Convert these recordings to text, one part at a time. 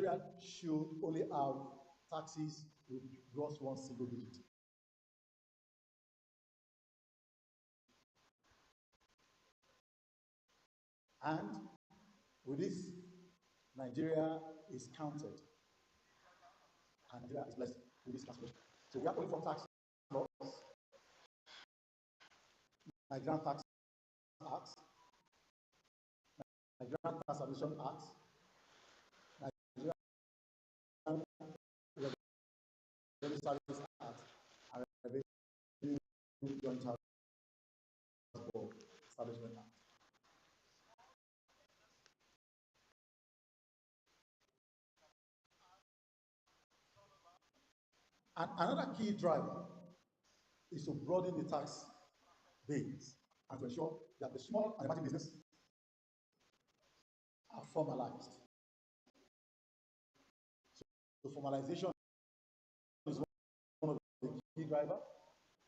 Nigeria should only have taxes with gross one single digit. And with this, Nigeria is counted. And Nigeria is blessed with this cancellation. So we are calling for tax laws, Nigerian Tax Act, Nigerian Tax Administration Act, Nigerian Revenue Service Act, and Revenue Joint House Board Establishment Act. And another key driver is to broaden the tax base and to ensure that the small and emerging business are formalized. So formalization is one of the key drivers.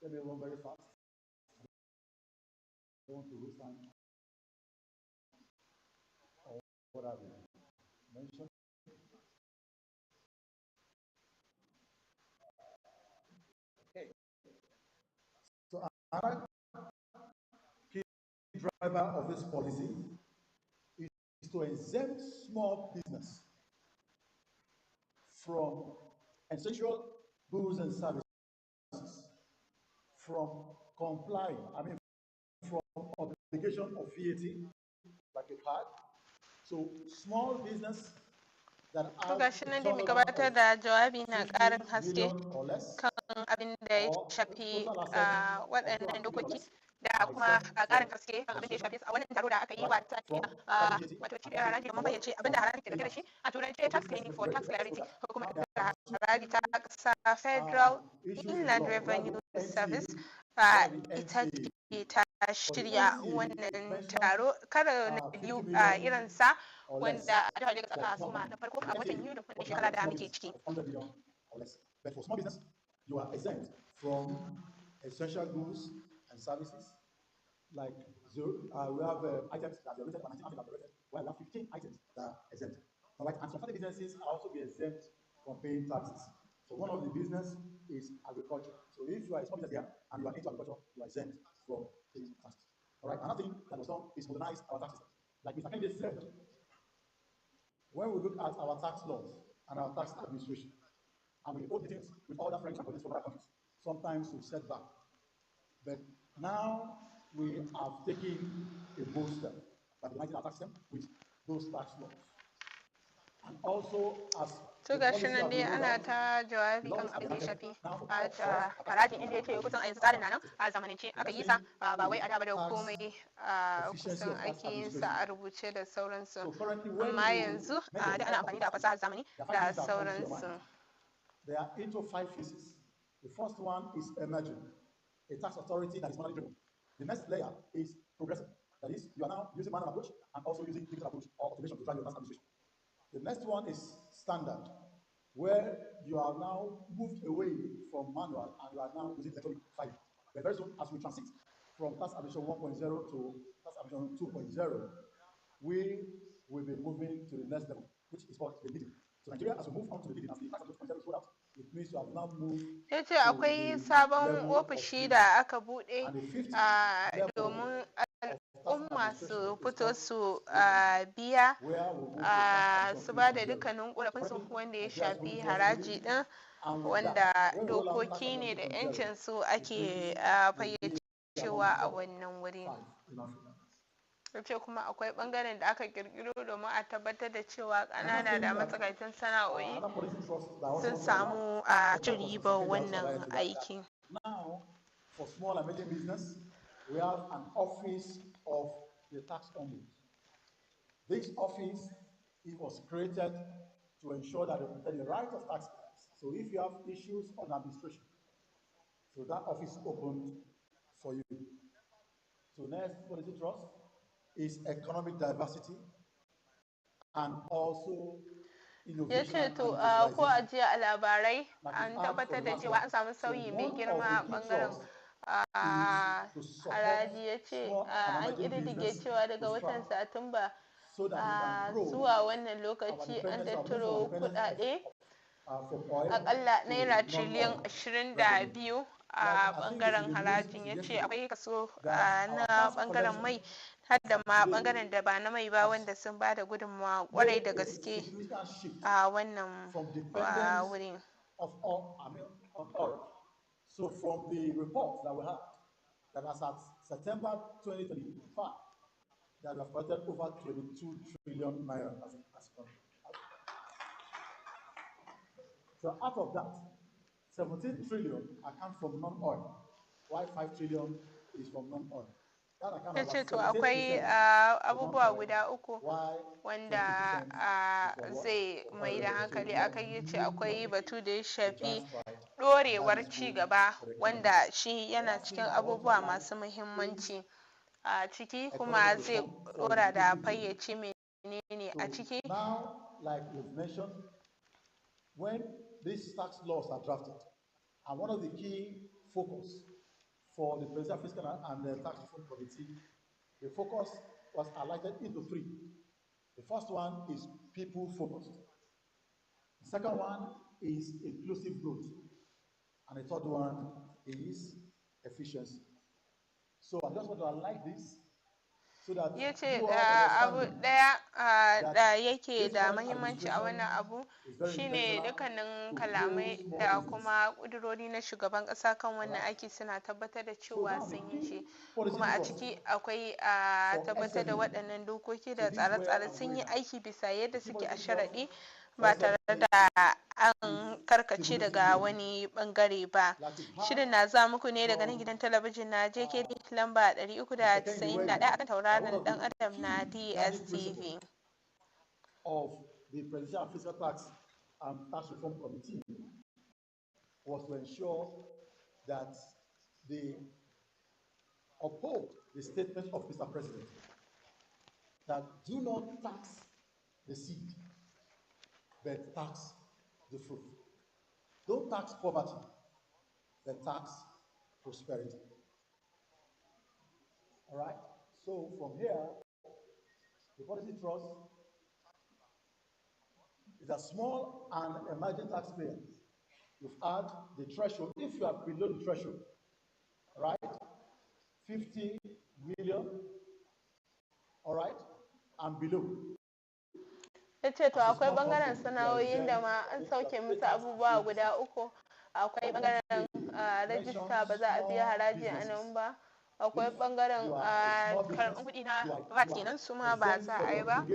Let me run very fast. I don't want to waste time. Or what have you mentioned? Okay. So another key driver of this policy is to exempt small business from essential goods and services, from complying, from obligation of VAT, like a card. So small business that to gashi nan dai mai gabatar da jawabi na ƙarin haske kan abin da ya shafi waɗannan dokoki da kuma ƙarin haske kan abin da ya shafi a wannan taro da aka yi wato cibiyar haraji domin fayyace abin da haraji ke dauke da shi a turanci tax planning for tax clarity ko kuma haraji ta ƙasa Federal Inland Revenue Service ita ce ta shirya wannan taro karo na biyu a irinsa wanda a jihar Lagos aka soma na farko a watan Yuni wannan shekara da muke ciki. But for small business, you are exempt from essential goods and services. Like we have items that are rated, 19 items that are rated, while we have 15 items that are exempt. All right, and some other businesses are also be exempt from paying taxes. So one of the business is agriculture. So if you are a small business here and you are into agriculture, you are exempt from paying taxes. All right, another thing that was done is modernize our tax system. Like Mr. Kennedy said, when we look at our tax laws and our tax administration, and we hold meetings with other friends and colleagues from other countries, sometimes we set back. But now we have taken a bold step by uniting our tax system with those tax laws. And also, as to gashi nan dai ana ta jawabi kan abin da ya shafi haraji inda ya ce kusan a yanzu tsarin na nan a zamanance aka yi sa ba wai a da ba da komai kusan ake yin sa a rubuce da sauransu amma yanzu da ana amfani da fasahar zamani da sauransu. They are into 5 phases. The first one is emerging, a tax authority that is manually driven. The next layer is progressive. That is, you are now using manual approach and also using digital approach or automation to drive your tax administration. The next one is standard, where you are now moved away from manual and you are now using electronic filing. But very soon, as we transit from tax administration 1.0 to tax administration 2.0, we will be moving to the next level, which is called the leading. So Nigeria, as we move on to the leading, as the tax administration 2.0 is rolled out, it means you have now moved. Ya ce akwai sabon ofishi da aka buɗe domin al'umma su fito su biya su ba da dukkanin ƙorafinsu wanda ya shafi haraji ɗin wanda dokoki ne da 'yancin su ake fayyacewa a wannan wuri. ce kuma akwai ɓangaren da aka ƙirƙiro domin a tabbatar da cewa ƙanana da matsakaitan sana'o'i sun samu cin ribar wannan aiki. Now, for small and medium business, we have an office of the tax ombuds. This office, it was created to ensure that they protect the right of taxpayers. So if you have issues on administration, so that office is opened for you. So next policy trust is economic diversity and also ya ce to ko a jiya a labarai an tabbatar da cewa an samu sauyi mai girma a ɓangaren haraji ya ce an ƙididdige cewa daga watan Satumba so that we can grow zuwa wannan our lokaci an dependence, our move tattaro our dependence kuɗaɗe from oil akalla to naira triliyan non-oil 22 revenue. a Like, I think it should bangaren be harajin. noted Ya ce yesterday akwai kaso that na our tax bangaren collection mai har da ma today bangaren da ba na mai ba has wanda sun ba da gudunmawa made kwarai da a gaske significant shift a wannan from dependence wurin. of oil, on oil. So from the reports that we had, that as at September 2025, that we have collected over 22 trillion naira as a country. So out of that, 17 trillion account from non-oil, while 5 trillion is from non-oil. That account Ya of ce to 78% akwai for abubuwa non-oil, guda uku while wanda 20% is for what? zai For mai oil da revenue. So hankali we are akai. Ya ce moving akwai batu da ya the shafi transcribe, and that ɗorewar is ci good gaba for the economy. wanda shi The yana last thing cikin I want to abubuwa highlight masu is muhimmanci a ciki, kuma economic zai reform for ɗora da inclusive growth. fayyace menene a So ciki. now, like we've mentioned, when these tax laws are drafted, and one of the key focus for the Presidential Fiscal and the Tax Reform Committee, the focus was highlighted into three. The first one is people focused. The second one is inclusive growth. And the third one is efficiency. So I just want to highlight this so that Ya ce you have abu understanding ɗaya da yake this da current mahimmanci a administration wannan abu is very shine intentional dukkanin to kalamai grow small da business. kuma ƙudurori na shugaban ƙasa kan wannan Alright. aiki suna tabbatar da So cewa now the sun yi key shi, policy kuma a thrust ciki akwai for tabbatar da SME. waɗannan dokoki So da this is where tsare-tsare I'm sun going yi now. aiki bisa The yadda key suke a policy thrust sharaɗi for ba tare SME da an is karkace stimulating daga growth. wani bangare ba. Like you've Shirin heard na za muku ne daga nan from gidan talabijin na JKD lamba Mr. Kehinde 391 Weah, akan that one tauraron of dan the adam na key guiding principles DSTV. of the Presidential and Fiscal Tax and Tax Reform Committee was to ensure that they uphold the statement of Mr. President that do not tax the seed, but tax the fruit. Don't tax poverty, but tax prosperity. All right? So from here, the policy trust is a small and emerging taxpayer. You've had the threshold. If you are below the threshold, right, 50 million, all right, and below. Ya ce to As a akwai small bangaren company, you are sana'o'in da exempt. ma an You sauke have paid musu tax abubuwa to guda uku. Akwai bangaren rajista ba za a biya haraji a nan ba. Akwai bangaren karɓar kuɗi na VAT kenan su ma ba za a yi ba.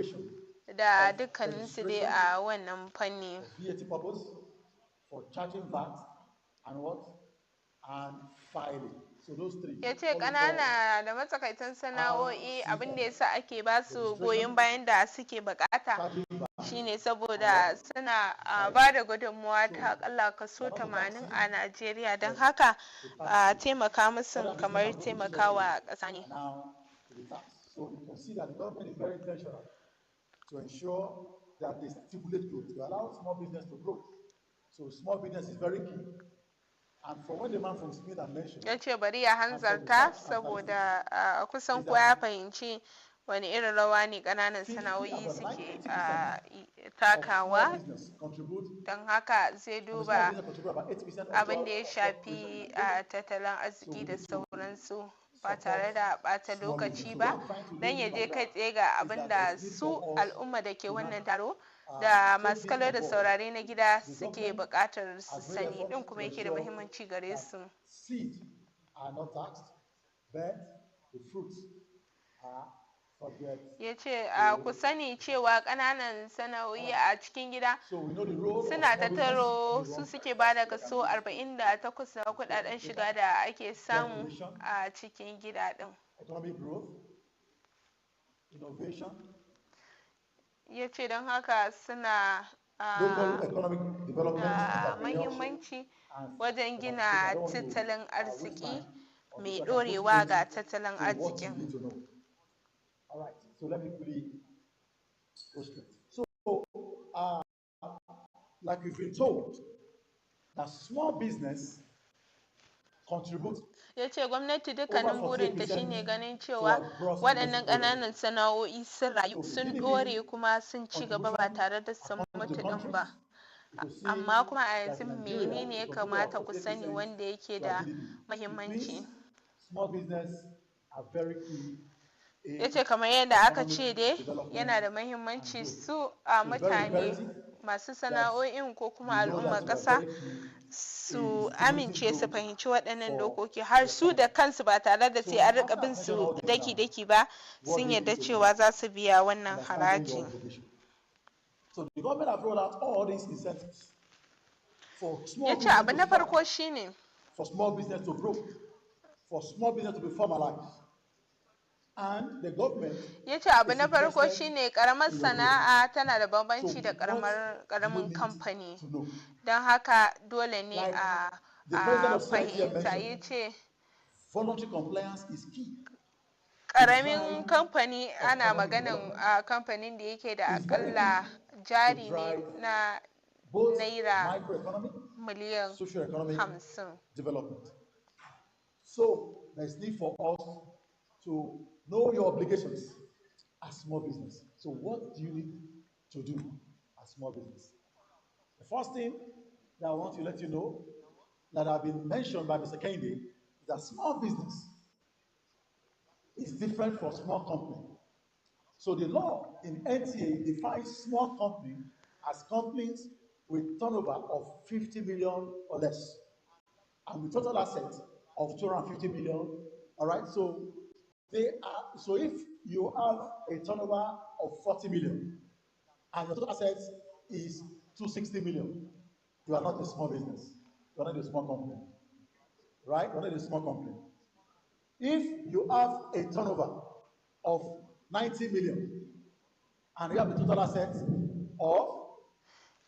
Da dukkaninsu dai a wannan fanni. VAT purpose for charging VAT and what? And filing. So those three. Ya ce ƙanana da matsakaitan sana'o'i abin da yasa ake ba su goyon bayan da suke bukata shine saboda suna ba da gudunmuwa ta akalla kaso 80 a Najeriya, don haka taimaka musu kamar taimakawa ƙasa ne. So you can see that the government is very intentional to ensure that they stimulate growth, to allow small business to grow. So small business is very key. And from what the man from Smith had mentioned, ya ce bari ya hanzarta saboda kusan kowa ya fahimci wani irin rawa ne ƙananan sana'o'i suke takawa, don haka zai duba abin da ya shafi tattalin arziki da sauransu ba tare da ɓata lokaci ba, don ya je kai tsaye ga abin da su al'umma da ke wannan taro da masu kallo da saurare na gida suke buƙatar su sani, ɗin kuma yake da muhimmanci gare su. Ya ce ku sani cewa ƙananan sana'o'i a cikin gida suna tattaro su suke ba da kaso 48 na kuɗaɗen shiga da ake samu a cikin gida ɗin. Ya ce don haka suna da mahimmanci wajen gina tattalin arziki mai ɗorewa ga tattalin arzikin. All right, so let me quickly go straight. So, like we've been told, that small business contribute Ya ce gwamnati over dukkanin burinta 48% shine ganin to cewa our gross waɗannan domestic product. ƙananan sana'o'i sun rayu, So sun GDP ɗore kuma sun ci gaba ba contribution tare da sun according to mutu ɗin countries, ba. you could see Amma kuma a that yanzu Nigeria menene ya will contribute about kamata ku sani 48% wanda yake to our da GDP. It muhimmanci? means small business are very key Ya in ce kamar yadda aka economic ce dai development yana da and muhimmanci growth. su a So it's very mutane imperative masu that sana'o'in ko kuma you know al'ummar that you are ƙasa very key su in stimulating amince su growth fahimci waɗannan for dokoki har the su da economy. kansu ba tare da So sai an after rika bin I've mentioned su all this now, daki-daki ba what sun do you yarda need to cewa do? za su biya wannan Understanding your haraji. obligation. So the government have rolled out all these incentives for Ya small ce business abu to na start, farko shine for small business to grow, for small business to be formalized. And the government ya ce abu is na farko interested shine karamar in your growth. sana'a tana da So bambanci da what do you karamin need kamfani, to know? don haka dole ne Like a the president of CITF fahimta. Ya mentioned, ce voluntary compliance is key. karamin kamfani ana economic maganan development. kamfanin da yake da It's very akalla key jari to ne drive na both naira microeconomic, miliyan socio-economic 50. development. So there's need for us to know your obligations as small business. So what do you need to do as small business? The first thing that I want to let you know that have been mentioned by Mr. Kennedy is that small business is different from small company. So the law in NTA defines small company as companies with turnover of 50 million or less and with total assets of 250 million. All right, so so if you have a turnover of 40 million and your total assets is 260 million, you are not a small business. You are not a small company. Right? You are not a small company. If you have a turnover of 90 million and you have a total assets of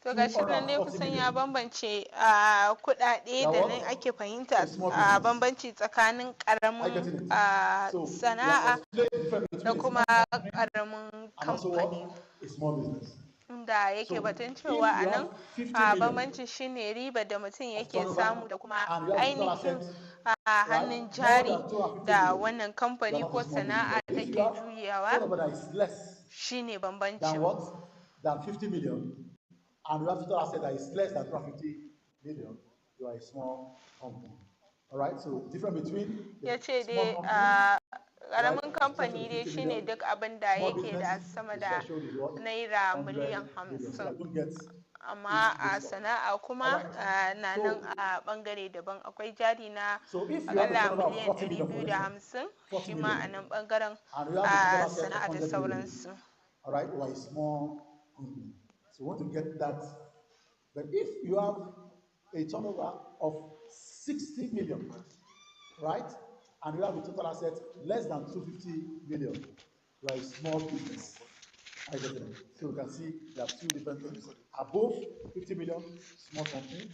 To ga shi nan dai 240 kusan ya million, bambance kuɗaɗe da nan ake fahimta a small a business. bambanci tsakanin I get ƙaramin it. So we have sana'a explained the difference da between a kuma small company ƙaramin and also kamfani, what? A small business. inda yake So batun cewa if a you nan have 50 million bambanci shine riba da mutum of yake samu turnover da kuma and you have total ainihin assets, right, hannun more jari than 250 da million, wannan you are kamfani not ko a small business. sana'a If take you have juyawa turnover that is less shine than bambancin. what? Than 50 million, and you have total asset that is less than 250 million, you are a small company. All right, so difference between Ya the ce small dai company, right, ƙaramin especially kamfani the dai 50 shine million, duk abin da small yake business da sama is da threshold is what? naira 100 miliyan million. So 50, I don't get amma it a mixed up. sana'a All kuma right. na So nan a ɓangare daban. Akwai jari na So if you have a akalla turnover of miliyan 40 million, for instance, 250, 40 shi ma a million, nan ɓangaren and you have a total asset of sana'a da 100 million, sauransu. all right, or a small company. So you want to get that. But if you have a turnover of 60 million, right, and you have a total asset less than 250 million, you are a small business. I get it. So you can see there are two different things. Above 50 million, small company.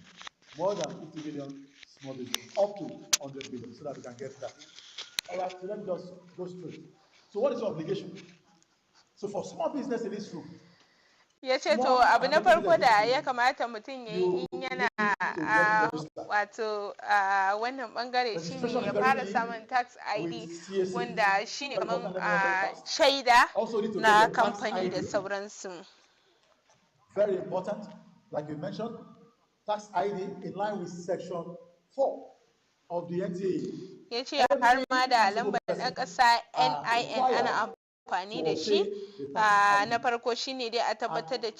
More than 50 million, small business. Up to 100 million, so that we can get that. All right, so let me just go straight. So what is your obligation? So for small business in this room, Ya ce to small abu and na medium farko business da in this ya room, kamata mutum ya yi you in yana need to get registered. wato wannan bangare shine Registration ya is very fara key samun tax with ID CAC. wanda shine Very kaman important, let me not go fast. shaida Also need to get na your tax kamfani da ID. sauransu. Very important, like you mentioned, tax ID in line with section 4 of the NTA. Ya ce har ma da lambar ɗan ƙasa NIN ana Required amfani to da shi. obtain the tax Na ID. farko shine dai a tabbatar da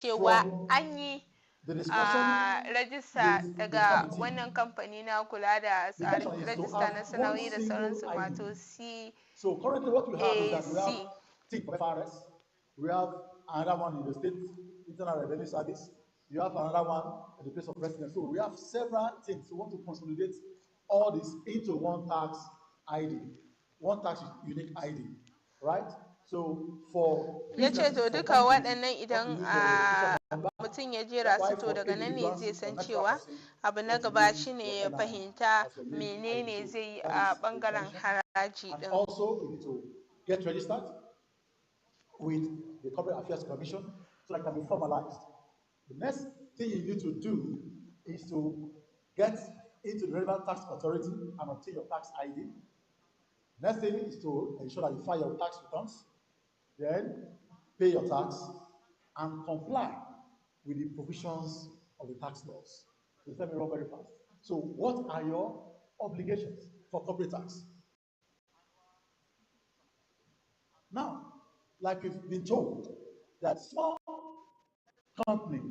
cewa From an yi the discussion rajista with the daga committee, wannan kamfani na kula da the intention is to rajista have na one sana'o'i da single sauransu ID. wato So currently what we have is that we have CAC. TIC of FRS, we have another one in the State Internal Revenue Service, you have another one in the place of residence. So we have several things. We want to consolidate all this into one tax ID, one tax unique ID, right? So for Ya ce businesses, to for duka companies, waɗannan what idan we need your registration number. mutum ya jera Why su to for daga nan ne individuals zai or san natural cewa person, abu na what you gaba use shine your ya NIN fahimta as your main ID. menene So zai yi that a is the ɓangaren intention. haraji And ɗin. also you need to get registered with the Corporate Affairs Commission so that it can be formalized. The next thing you need to do is to get into the relevant tax authority and obtain your tax ID. Next thing is to ensure that you file your tax returns, then pay your tax and comply with the provisions of the tax laws. So let me run very fast. So what are your obligations for corporate tax? Now, like we've been told, that small company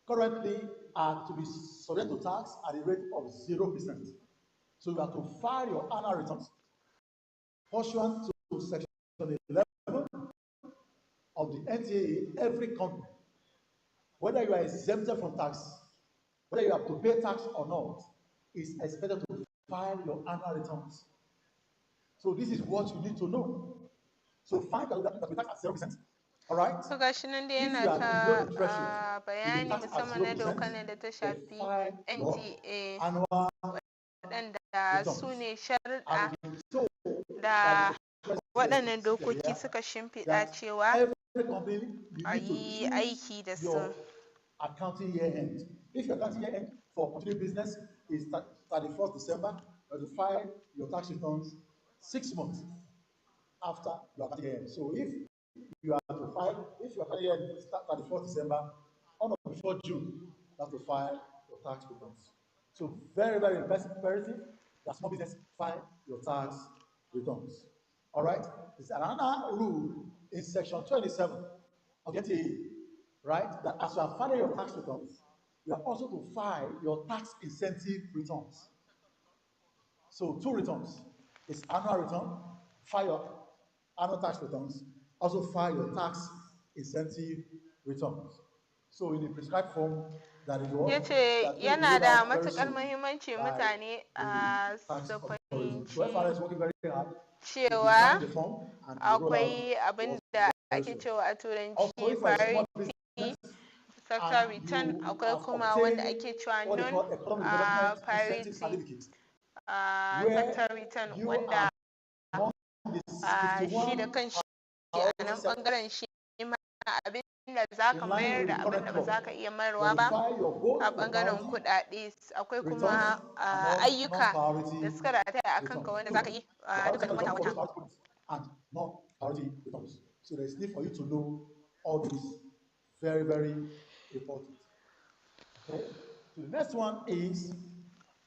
currently are to be subject to tax at a rate of 0%. So you have to file your annual returns pursuant to section 11 of the NTA. Every company, whether you are exempted from tax, whether you have to pay tax or not, is expected to file your annual returns. So this is what you need to know. So find out that we tax at 0%. All right. So gashi nan dai If yana you are below the ta threshold, you bayani tax at musamman na 0%, dokar da ta then shafi file your NTA annual waɗanda su returns. ne And sharuɗa we've been told da by the waɗannan president dokoki suka shimfiɗa that cewa every company you a need to yi choose aiki da su. your accounting year end. If your accounting year end for continuing business is 31st December, you have to file your tax returns 6 months after your accounting year end. So if you are to file, if your accounting year end is 31st December, on or before June, you have to file your tax returns. So very, very imperative that small business file your tax returns. All right? There's another rule in section 27 of the NTA, right? That as you are filing your tax returns, you are also to file your tax incentive returns. So 2 returns. It's annual return, file your annual tax returns, also file your tax incentive returns. So in the prescribed form, that is what Ya ce that will be yana rolled da out very matuƙar soon muhimmanci by mutane the tax su authority. So FRS fahimci is working very hard to cewa define the form and the akwai rollout abin was da very ake soon. cewa a Also, turanci if you are a small priority business sector and return, you akwai have kuma wanda obtained ake cewa what they non call economic development incentive priority certificate, where sector return, you wanda are among the shi da 61 kanshi a priority nan sectors ɓangaren shi ma abin da za ka in line mayar with da the abin current da ba law. za ka iya mayarwa You ba file your a both your ɓangaren priority kuɗaɗe. Akwai returns kuma and ayyuka non-priority da suka rataya a kanka returns. wanda za ka yi Priority dukkanin returns for those wata-wata. priority products and non-priority returns. So there is need for you to know all this. Very, very important. Okay. So the next one is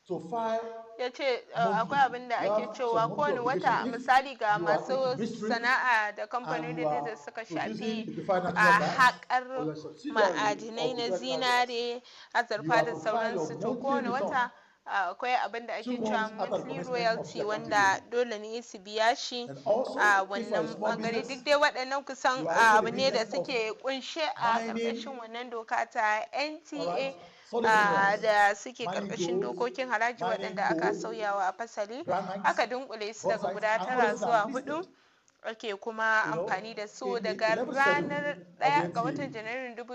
to file Ya ce monthly. akwai abin da You ake have cewa some monthly kowane wata, obligation. If misali ga you are into masu mystery sana'a da and kamfanoni you are da suka producing shafi liquefied natural gas or haƙar you are a subsidiary ma'adinai of na liquefied natural gas, zinare, you azurfa have da to file your sauransu. To monthly kowane return wata akwai abin da 2 ake months cewa after the monthly commencement of royalty the accounting year. wanda dole ne su biya shi And a also, if you are a wannan small bangare. business, Duk dai waɗannan kusan you are into the abu ne da business of suke kunshe a mining, ƙarƙashin wannan doka ta all NTA right, solid minerals, da suke mining ƙarƙashin gold, dokokin haraji mining waɗanda aka coal, sauyawa a fasali. granite, Aka dunkule su daga bauxite, guda and all these 9 things are zuwa 4 listed, ake kuma you know, amfani da su in the daga 11th ranar schedule of the 1 ga watan NTA. Janairun All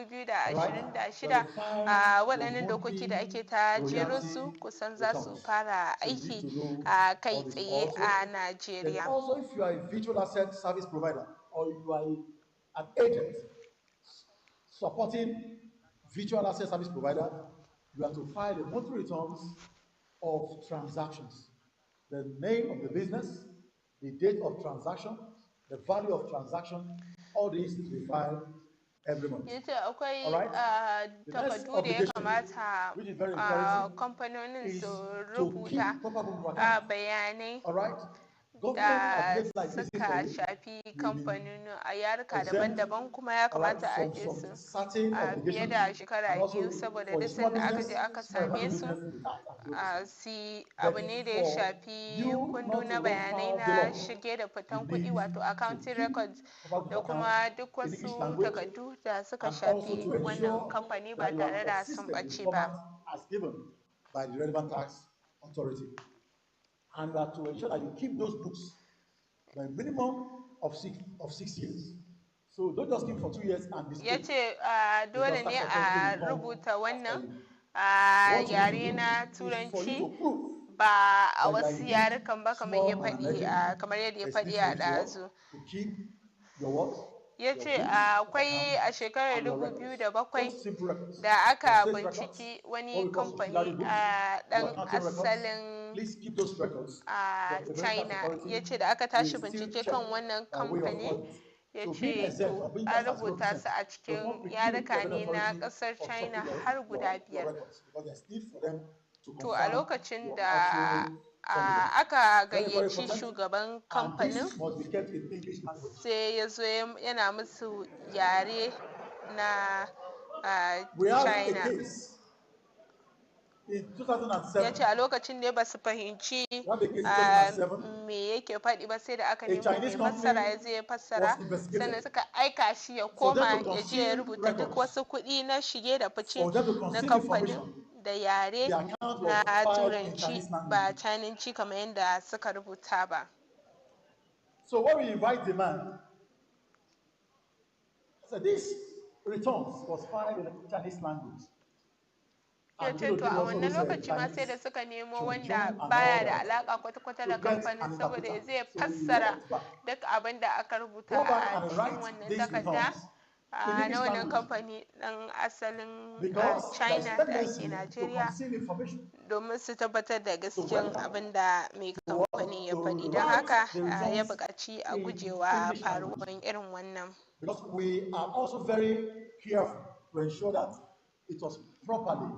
right, you 2026 have to file your waɗannan dokoki da monthly ake ta jero royalty su kusan za su returns. fara So you need aiki to know a kai all this tsaye also. a Then Najeriya. also, if you are a virtual asset service provider or you are an agent supporting virtual asset service provider, you have to file the monthly returns of transactions, the name of the business, the date of transaction, the value of transaction, all these to be filed every month. Ya ce akwai All right. The next takardu da ya obligation, kamata which is very imperative, kamfanonin is su to rubuta keep proper book of account. bayanai All right. Government has da made life easy for suka you. shafi You've been kamfanin a yaruka exempt, daban-daban, kuma ya all right, kamata a from ajiye some su certain a fiye obligations, da shekara and 2 also saboda for a duk small sanda aka business, je aka small and same family su business, the tax at 0%. si But abu ne da ya for shafi you kundu not na to run bayanai foul of the na law, shige da you fitan kuɗi, need wato to accounting keep records, proper book da of account kuma duk in English wasu language, takardu da suka and also shafi to wannan ensure kamfani ba that you are tare da sun consistent with the ɓace ba. format as given by the relevant tax authority. And you have to ensure that you keep those books by a minimum of 6 years. So don't just keep for 2 years and Ya display, ce dole because ne tax authority will a come rubuta after wannan you. a What you need to yare do na is for you Turanci, to prove ba a that you are wasu indeed yarukan ba, kamar small and emerging. yadda ya There's need faɗi for a you to what? ɗazu. To keep your what? ya your ce books, akwai a accounts, shekarar and your records. 2007 Just simple records. da Your aka sales records, binciki what wani we call subsidiary kamfani books, your ɗan accounting records. asalin Please keep those records. Because the Federal Tax China, Authority ya ce da aka will tashi still bincike check kan wannan by way of kamfani, audit. ya So being ce exempt to or being an taxed at rubuta 0% su a does cikin not preclude the yaruka Federal ne na Authority ƙasar from China checking har guda your 5. records because there's need for them to To a confirm lokacin your da actual competence. aka Very, very gayyaci important. shugaban And kamfanin, this must be kept in English language. sai ya zo yana musu yare na We have a China. case in Ya 2007. ce a lokacin da ba su fahimci We have a case in 2007. me yake faɗi ba, sai da aka A nemo Chinese mai fassara ya company zai was fassara, investigated sannan suka aika shi ya for them koma to ya je ya conceal rubuta duk records, wasu kuɗi na shige da fice for them to na conceal kamfanin information. da yare The account na was filed in turanci Chinese ba language. Chinanci kamar yadda suka rubuta ba. So when we invite the man, I said, this returns was filed in Chinese language. Ya And ce you to know, a give us all wannan those lokaci ma sai da Chinese suka nemo chum wanda chum and all baya da that alaka kwata-kwata to da get kamfanin, an saboda interpreter. zai So we fassara went back. duk abin da aka rubuta Go back a and cikin write wannan these takarda returns in na English wannan language kamfani ɗan asalin because there is China da ake tendency to Najeriya, conceal information. domin su tabbatar da So gaskiyan went back abin da mai kamfanin ya faɗi. Don write haka the ya returns buƙaci a in gujewa English language faruwan irin wannan. because we are also very careful to ensure that it was properly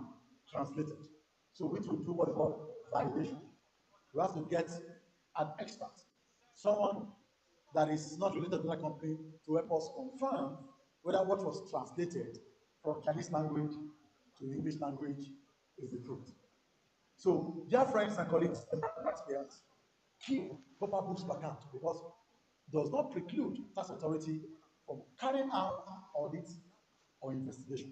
translated. So we will do what is called validation. We have to get an expert, someone that is not related to that company, to help us confirm whether what was translated from Chinese language to English language is the truth. So, dear friends and colleagues, taxpayers, keep proper books to account because it does not preclude tax authority from carrying out audits or investigation.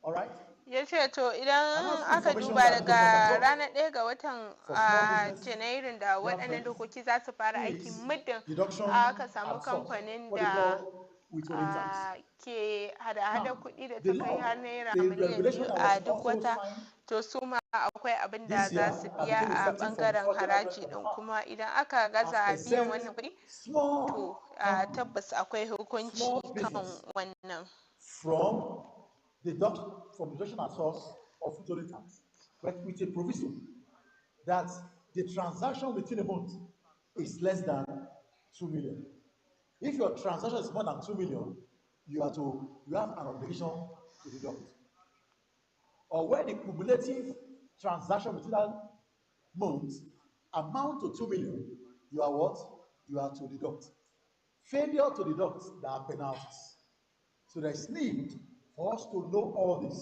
All right? Ya ce to idan Another aka information duba that daga Dr. ranar 1 ga watan for small business, Janairun da waɗannan friends, dokoki za su fara aiki, is muddin deduction aka samu at source, kamfanin what they da call withholding tax. ke hada-hada Now, kuɗi da the ta kai har law, naira the miliyan regulation 2 that a was duk also wata, signed to su ma akwai abin da this year za su that biya became a effective from ɓangaren 1st January haraji ɗin, 2025 kuma idan aka gaza has biyan exempt wannan kuɗi, to small companies, tabbas akwai hukunci small kan business wannan. from deduction at source of withholding tax, but with a provision that the transaction within a month is less than 2 million. If your transaction is more than 2 million, you have an obligation to deduct. Or where the cumulative transaction within that month amount to 2 million, you are what? You are to deduct. Failure to deduct, there are penalties. So there is need for us to know all this.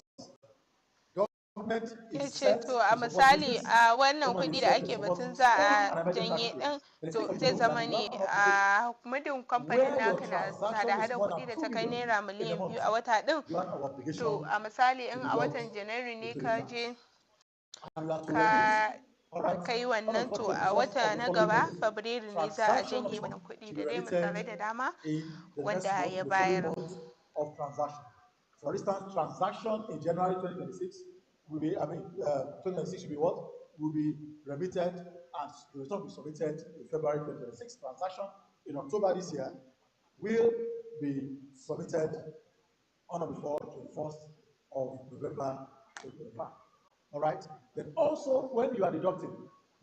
Government Ya is ce set to to a support misali business. a wannan Government kuɗi is da set to ake support batun za small a and emerging janye taxpayers. ɗin, It is to for you to zai know zama that you ne have an obligation. a muddin kamfanin Where your naka na transaction is hada-hada more kuɗi than da 2 ta kai million naira in a miliyan month, 2 a wata ɗin, you have an obligation to a misali to in a deduct watan Janairu ne withholding ka tax. je And you have to ka remit. All right. kai On the wannan, to 21st a wata of the na following gaba month, Fabrairu ne za a transaction of janye this month wannan kuɗi should da be dai remitted misalai da dama in the next wanda month, ya the following bayar. month of transaction. For instance, transaction in January 2026 will be, 2026 should be what? Will be remitted and the return will be submitted in February 2026. Transaction in October this year will be submitted on or before 21st of November 2025. All right. Then also, when you are deducting,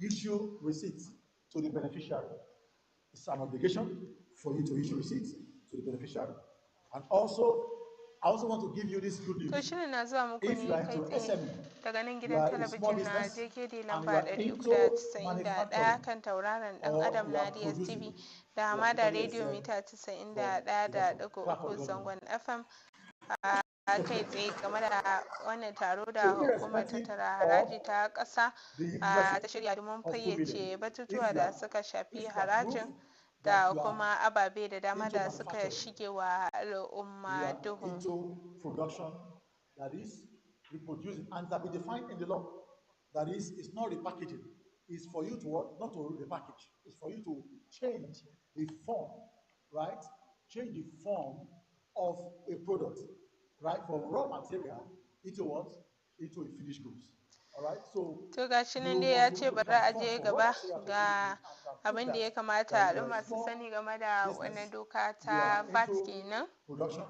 issue receipts to the beneficiary. It's an obligation for you to issue receipts to the beneficiary. And also, I also want to give you this good news. To shirin na zuwa muku If you ne are kai into tsaye SME, daga nan you gidan are a small talabijin na business, JKD and you lamba are into 391 kan manufacturing, tauraron ɗan or adam you na are producing, DSTV da you are Hamada totally Radio exempt mita from deduction. Clap for 91.3 the zangon government. FM, kai tsaye game da wannan taro da So hukumar irrespective tattara of haraji ta ƙasa the ta threshold shirya domin of 2 million, fayyace batutuwa if you da are suka shafi if you can prove harajin that da you are kuma ababe da dama into da suka manufacturing, shige wa you al'umma are duhu. into production, that is reproducing, and that be defined in the law. That is, it's not repackaging. It's for you to what? Not to repackage. It's for you to change the form, right? Change the form of a product, right? From raw material into what? Into a finished goods. To gashi nan dai ya ce bari a je gaba ga abin da ya kamata al'umma su sani game da wannan doka ta VAT kenan. Production,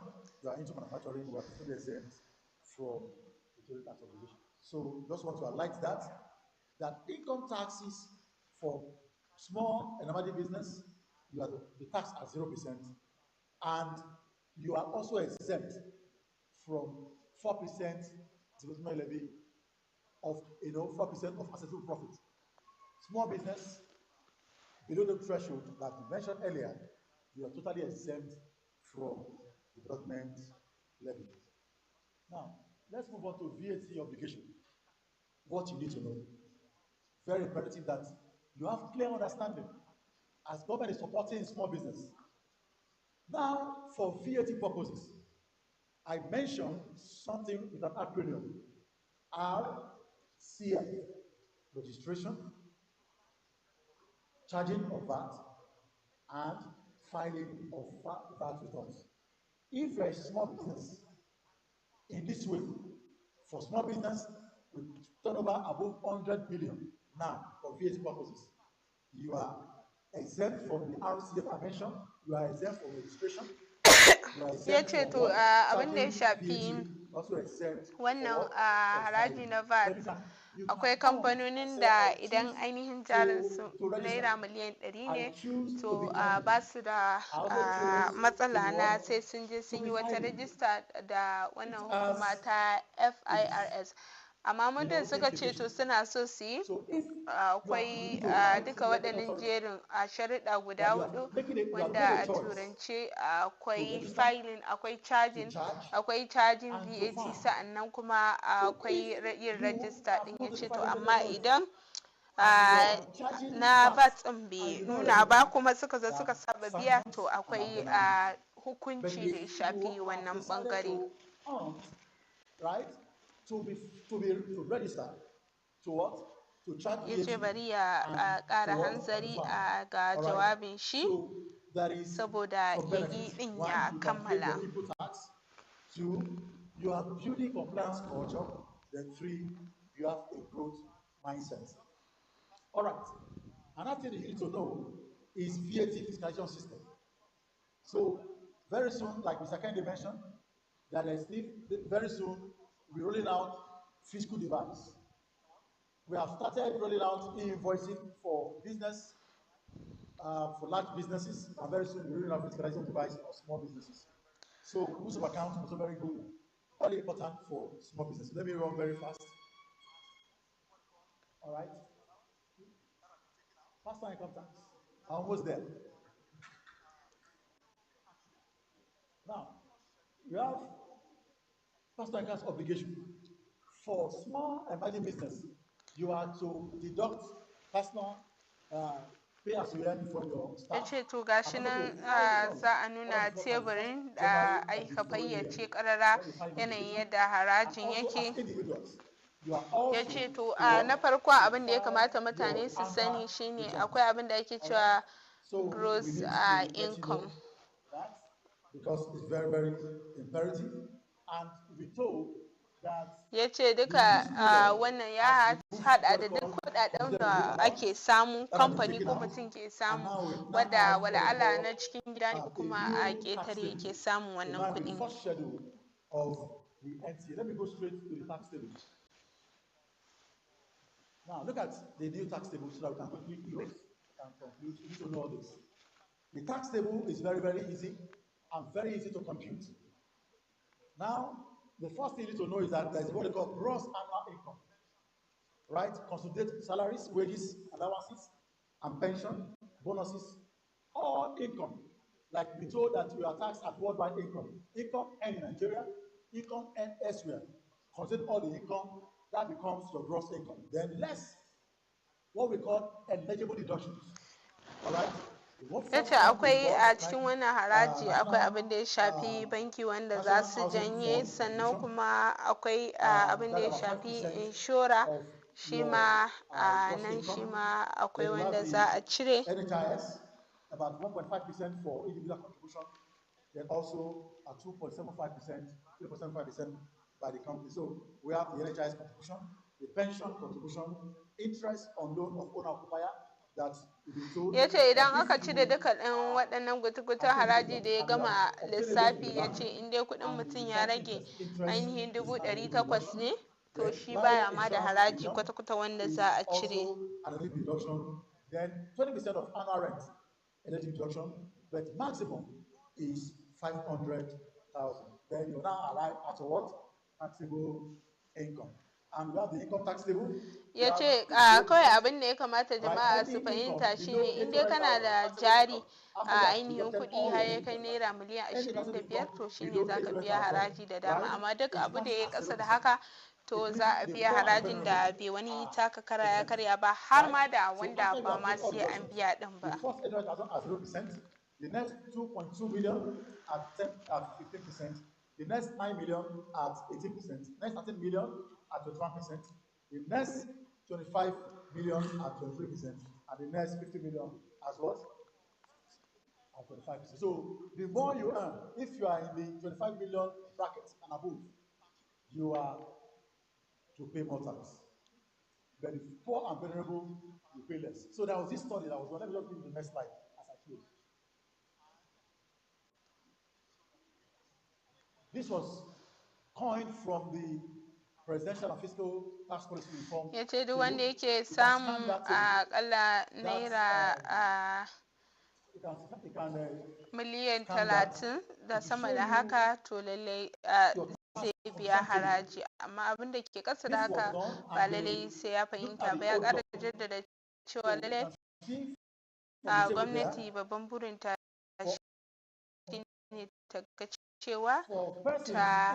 you are into manufacturing, you are totally exempt from the tax obligation. So just want to highlight that income taxes for small and medium business, you are the tax at 0%, and you are also exempt from 4% development levy of 4% of accessible profit. Small business below the threshold that we mentioned earlier, you are totally exempt from development levy. Now, let's move on to VAT obligation. What you need to know. Very imperative that you have clear understanding as government is supporting small business. Now, for VAT purposes, I mentioned something with an acronym, RCF, registration, charging of VAT, and filing of VAT returns. If you're a small business, in this way, for small business with turnover above 100 billion now for VAT purposes, you are exempt from the RCF I mentioned, you are exempt from registration. Ya ce to abin da ya shafi wannan haraji na VAT, akwai kamfanonin da idan ainihin jarinsu naira miliyan 100 ne, to ba su da matsala na sai sun je sun yi wata rajista da wannan hukuma ta FIRS. Amma muddin suka ce to suna so su yi, akwai duka waɗannan jerin sharuɗa guda 4 wanda a turance akwai filing, akwai charging VAT, sa'annan kuma akwai yin register ɗin. Ya ce to amma idan na VAT ɗin bai nuna ba kuma suka zo suka saba biya, to akwai hukunci da ya shafi wannan ɓangare. Ya ce bari ya ƙara hanzari ga jawabin shi saboda ya yi ɗin ya kammala. You have building compliance culture, then 3, you have a growth mindset. All right. Another thing you need to know is VAT fiscalization system. So very soon, like Mr. Kennedy mentioned, that is very soon we're rolling out fiscal device. We have started rolling out e-invoicing for business, for large businesses, and very soon we're rolling out fiscalization device for small businesses. So use of account is also very good, all important for small business. Let me run very fast. All right. Personal income tax. I'm almost there. Now, you have personal income tax obligation. For small and medium business, you are to deduct personal pay as you earn from your staff. Ya ce to gashi nan za a nuna teburin da aka fayyace ƙarara yanayin yadda harajin yake. Ya ce to na farko abin da ya kamata mutane su sani shine akwai abin da ake cewa gross income. Because it's very, very imperative, and we told that ya ce duka wannan ya haɗa da duk kuɗaɗen da ake samu, kamfani ko mutum ke samu, wadda wala'ala na cikin gida ne kuma a ƙetare yake samun wannan kuɗin. Let me go straight to the tax table. Now look at the new tax table so that we can quickly close and conclude. You need to know this. The tax table is very, very easy and very easy to compute. Now, the first thing you need to know is that there's what they call gross annual income, right? Consolidated salaries, wages, allowances, and pension, bonuses, all income. Like we told that you are taxed at worldwide income. Income earned in Nigeria, income earned elsewhere. Consider all the income, that becomes your gross income. Then less what we call eligible deductions. All right? Ya ce akwai a cikin wannan haraji akwai abin da ya shafi banki wanda za su janye, sannan kuma akwai abin da ya shafi inshora, shi ma nan shi ma akwai wanda za a cire. NHIS, about 1.5% for individual contribution, then also at 2.75%, 3.75% by the company. So we have the NHIS contribution, the pension contribution, interest on loan of owner-occupier that you've been told. Ya ce idan aka cire duka ɗin waɗannan gutu-gutun haraji da ya gama lissafi, ya ce in dai kuɗin mutum ya rage ainihin 800 ne, to shi baya ma da haraji kwata-kwata wanda za a cire. Then 20% of annual rent, energy deduction, but maximum is 500,000. Then you now arrive at what? Taxable income. And we have the income tax table. Ya ce kawai abin da ya kamata jama'a su fahimta shine in dai kana da jari a ainihin kuɗi har ya kai naira miliyan 25, to shine za ka biya haraji da dama, amma duk abu da ya ƙasa da haka to za a biya harajin da bai wani taka kara ya karya ba, har ma da wanda ba ma sai an biya ɗin ba. The next 2.2 million at 15%, the next 9 million at 18%, next 13 million at 21%, the next 25 million at 23%, and the next 50 million as what? At 25%. So the more you earn, if you are in the 25 million bracket and above, you are to pay more tax. But the poor and vulnerable, you pay less. So there was this study that was done. Let me just give you the next slide as I close. This was coined from the Presidential and Fiscal Tax Policy Reform. Ya ce duk wanda yake samun akalla naira miliyan 30 da sama da haka, to lallai zai biya haraji, amma abin da ke ƙasa da haka ba lallai sai ya fahimta ba. Ya ƙara jaddada cewa lallai gwamnati babban burinta shine ta ga cewa ta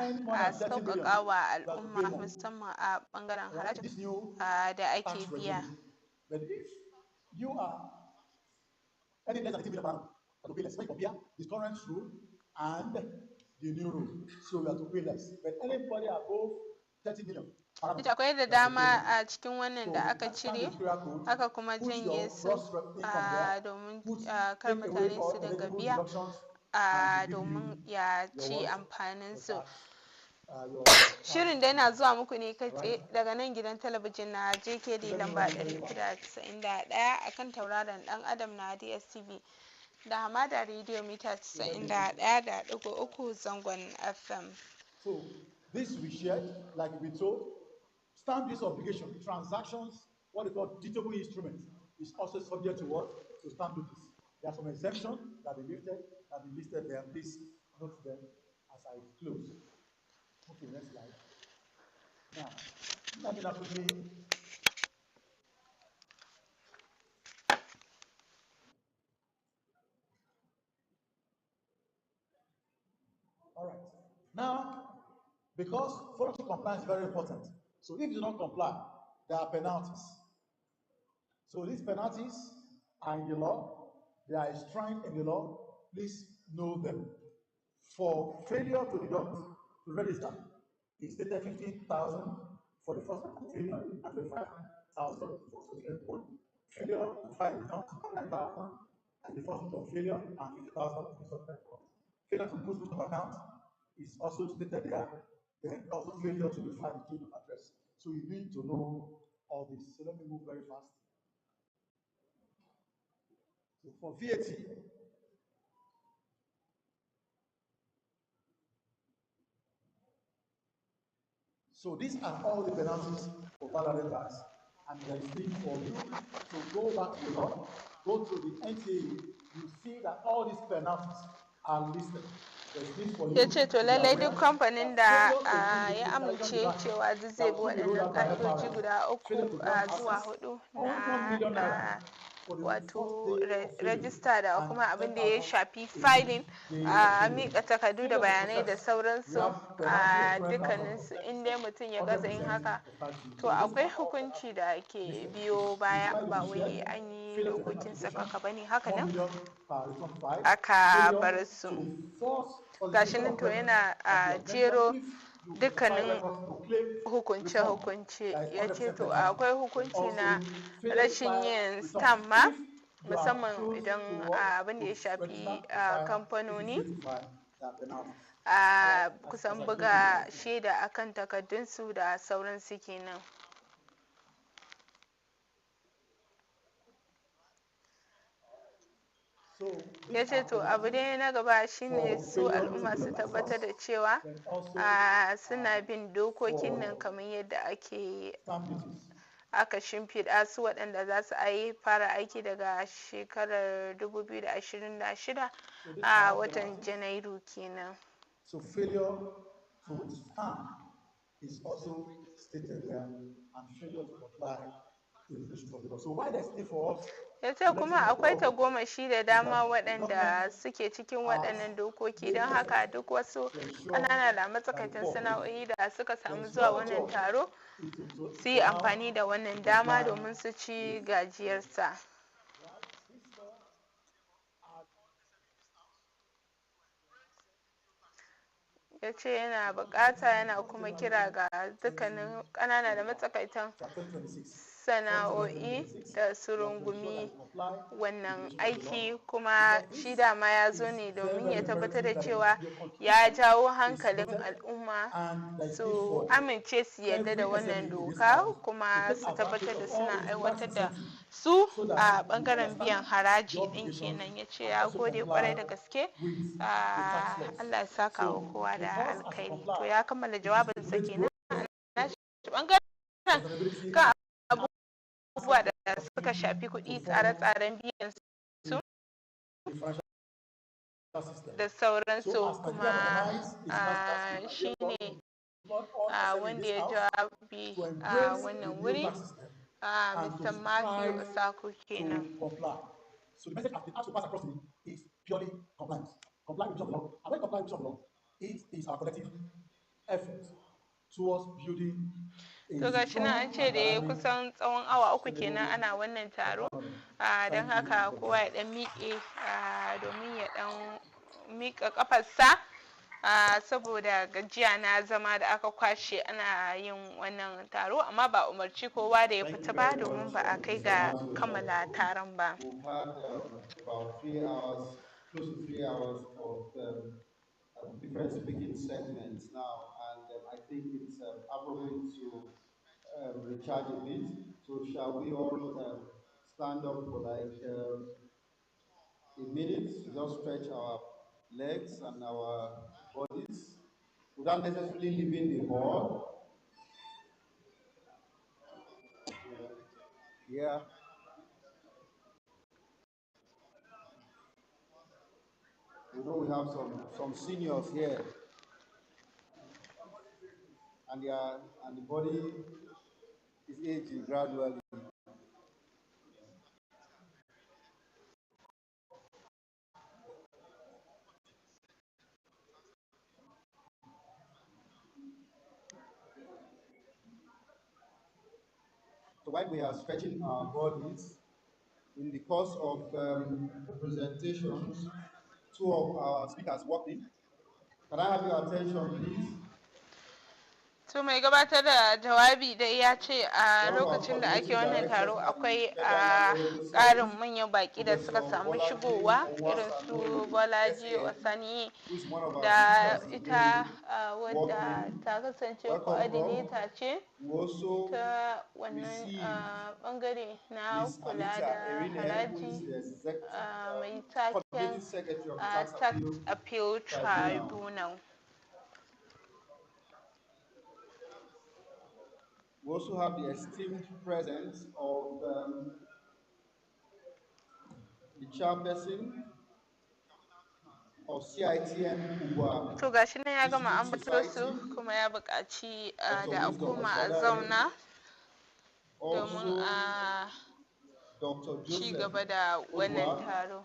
sauƙaƙa wa al'umma musamman a ɓangaren harajin da ake biya. Any less than 80 million per annum, to pay less. When you compare the current rule and the new rule, so you have to pay less. But anybody above 30 million. Akwai da dama a cikin wannan da aka cire, aka kuma janye su domin kar mutane su dinga biya domin ya ci amfanin su. Shirin da yana zuwa muku ne kai tsaye daga nan gidan talabijin na JKD lamba 391 akan tauraron dan adam na DSTV da Hamada Radio mita 91.3 zangon FM. So this we shared, like we told, stamp duty obligation, transactions, what they call deductible instruments, is also subject to what? To stamp duties. There are some exemptions that they listed there. Please note them as I close. Okay, next slide. Now, let me quickly. All right. Now, because voluntary compliance is very important, so if you do not comply, there are penalties. So these penalties are in the law. They are enshrined in the law. Please know them. For failure to deduct, to register, it's stated 15,000 for the first failure and 25,000 for the second one. Failure to file account 9,000 and the first one failure and 50,000 for the second one. Failure to boost of account is also stated there. Then also failure to define the change of address. So you need to know all this. So let me move very fast. So for VAT, so these are all the penalties for value tax, and there is need for you to go back to the law, go to the NTA, you see that all these penalties are listed. Ya ce to lallai duk kamfanin da ya amince cewa duk zai bi waɗannan ƙa'idoji guda 3 zuwa 4 na wato rajista da kuma abin da ya shafi filing, miƙa takardu da bayanai da sauransu a dukkaninsu, in dai mutum ya gaza yin haka, to akwai hukunci da ke biyo baya. Ba wai an yi dokokin sakaka ba ne, haka nan aka bar su. Gashi nan to yana jero dukkanin hukunce-hukunce. Ya ce to akwai hukunci na rashin yin stamp ma, musamman idan abin da ya shafi kamfanoni kusan buga shaida akan takardunsu da sauransu kenan. Ya ce to abu dai na gaba shine su al'umma su tabbatar da cewa suna bin dokokin nan kamar yadda aka shimfiɗa su, waɗanda za su fara aiki daga shekarar 2026 a watan Janairu kenan. So failure to withstand is also stated there, and failure to comply with the issues of the law. So why there's need for us? Ya ce kuma akwai tagomashi da dama waɗanda suke cikin waɗannan dokoki, don haka duk wasu ƙanana da matsakaitan sana'o'i da suka samu zuwa wannan taro su yi amfani da wannan dama domin su ci gajiyarsa. Ya ce yana buƙata yana kuma kira ga dukkanin ƙanana da matsakaitan sana'o'i da su rungumi wannan aiki, kuma shi dama ya zo ne domin ya tabbatar da cewa ya jawo hankalin al'umma su amince su yarda da wannan doka, kuma su tabbatar da suna aiwatar da su a ɓangaren biyan haraji ɗin kenan. Ya ce ya gode kwarai da gaske, Allah ya saka wa kowa da alkhairi. To ya kammala jawabinsa kenan a ɓangaren kan abubuwa da suka shafi kuɗi, tsare-tsaren biyan su da sauransu, kuma shi ne wanda ya jawabi a wannan wuri, Mr. Matthew Osako kenan. So the message has been asked to pass across to me is purely compliance. Comply with the law. And when comply with the law, it is our collective effort towards building. To ga shi nan an ce da ya kusan tsawon awa 3 kenan ana wannan taro, don haka kowa ya dan miƙe domin ya dan miƙa kafarsa, saboda gajiya na zama da aka kwashe ana yin wannan taro, amma ba umarci kowa da ya fita ba domin ba a kai ga kammala taron ba. We've had about 3 hours, close to 3 hours of different speaking segments now, and I think it's appropriate to recharge a bit. So shall we all stand up for like a minute, just stretch our legs and our bodies without necessarily leaving the hall? Yeah. We know we have some seniors here, and the body is aging gradually. So while we are stretching our bodies, in the course of the presentations, 2 of our speakers walked in. Can I have your attention, please? To mai gabatar da jawabi dai ya ce a lokacin da ake wannan taro akwai ƙarin manyan baƙi da suka samu shigowa, irin su Bolaji Osani da ita wadda ta kasance coordinator ce ta wannan ɓangare na kula da haraji mai taken Tax Appeal Tribunal. We also have the esteemed presence of the chairperson of CITM Kubwa. To gashi nan ya gama ambato su, kuma ya buƙaci da a koma a zauna domin a ci gaba da wannan taro.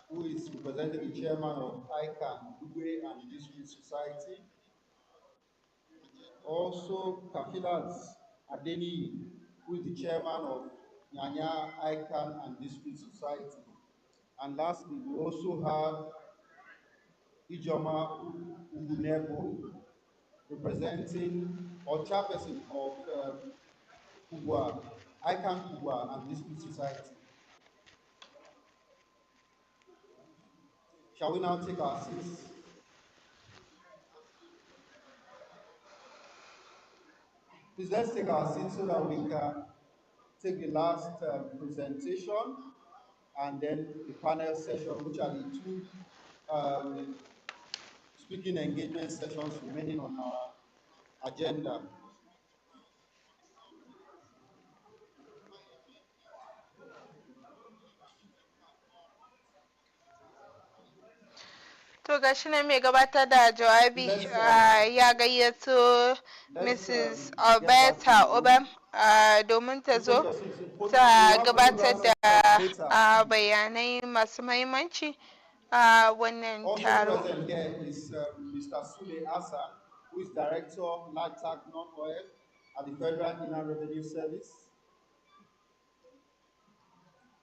Who is representing the chairman of ICANN, Ugwe and Dispute Society. Also, Kafilat Adeni, who is the chairman of Nyanya ICANN and Dispute Society. And lastly, we also have Ijoma Ugunebo, representing or chairperson of Kubwa, ICANN Kubwa and Dispute Society. Shall we now take our seats? Please, let's take our seats so that we can take the last presentation. and then the panel session, which are the two um, speaking engagement sessions remaining on our agenda. To gashi nan mai gabatar da jawabi Let's ya gayyato let's Mrs. get back to Alberta you. Obam domin ta It's, okay, zo so we ta have gabatar photographs of da data. bayanai masu mahimmanci a wannan Also taro. present here is Mr. Sule Asa, who is Director of LATAC Non-Oil at the Federal Inland Revenue Service.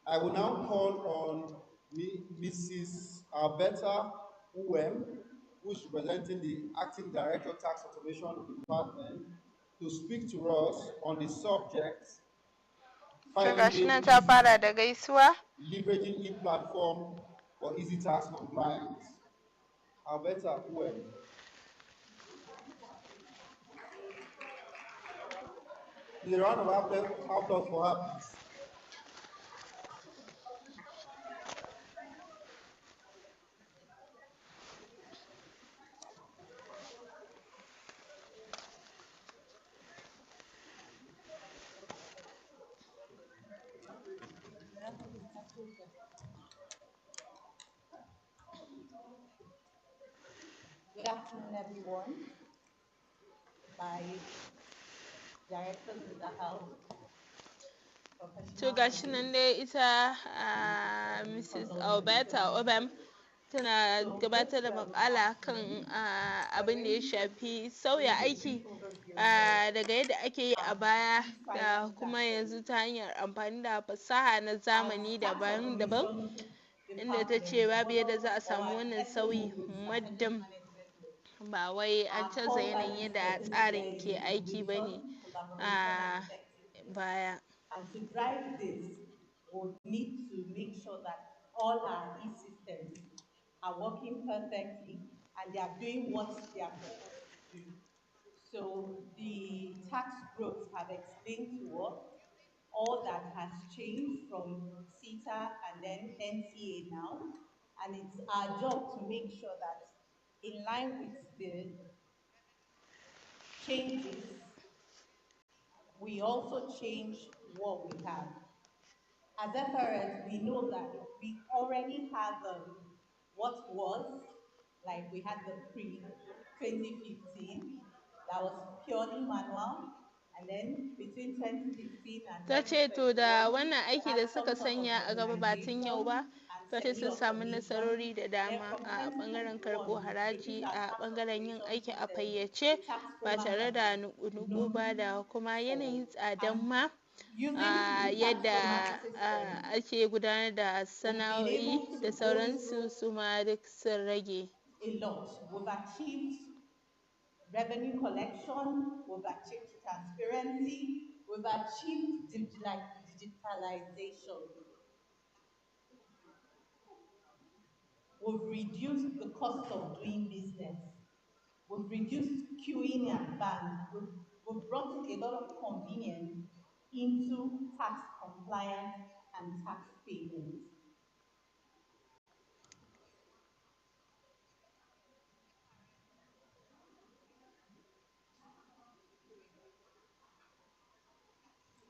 I will now call on Mrs. Alberta Uwem, who is representing the Acting Director Tax Automation Department, to speak to us on the subject To filing gashi made nan ta easy, fara da gaisuwa. leveraging e-platform for easy tax compliance. Alberta Uwem. Please, a round of applause for her, please. Good afternoon, everyone. My directors in the house, To professional gashi nan colleagues, dai ita Mrs. consolidated Alberta Obam tana So gabatar this da makala kan afternoon, abin da ya going to shafi sauya give a brief aiki overview of daga yadda ake yi a baya these da filing kuma platforms. yanzu ta hanyar amfani da fasaha na As zamani tax daban-daban, automation inda ta ce department, babu one yadda of za a our samu wannan sauyi SOW, strategic muddin management mode, ba wai an our canza core yanayin values yadda continue to tsarin be ke aiki ba ne innovation, collaboration, and a effectiveness. baya. And to drive this, we'll need to make sure that all our e-systems are working perfectly and they are doing what they are supposed to do. So the tax groups have explained to us all that has changed from CETA and then NCA now. And it's our job to make sure that in line with the changes, we also change what we have. As FRS, we know that we already have what was, like we had the pre 2015, that was purely manual, and then between 2015 and Ta ce to da 2021, wannan we aiki had da suka some sort of sanya a gaba ba tun yau ba, modernization and ta ce setting sun up samu commission. nasarori da Then dama from a bangaren karɓo 2021, we introduced haraji our a tax bangaren yin operations aiki a system, fayyace the tax ba format tare that da is nuku-nuku ba known da kuma for. yanayin tsadan And ma using the tax format yadda system, ake gudanar da we've been sana'o'i able to da go through sauransu su ma duk sun rage. a lot. We've achieved revenue collection, we've achieved transparency, we've achieved digitalization. We've reduced the cost of doing business. We've reduced queuing and bands. We've brought a lot of convenience into tax compliance and tax payments.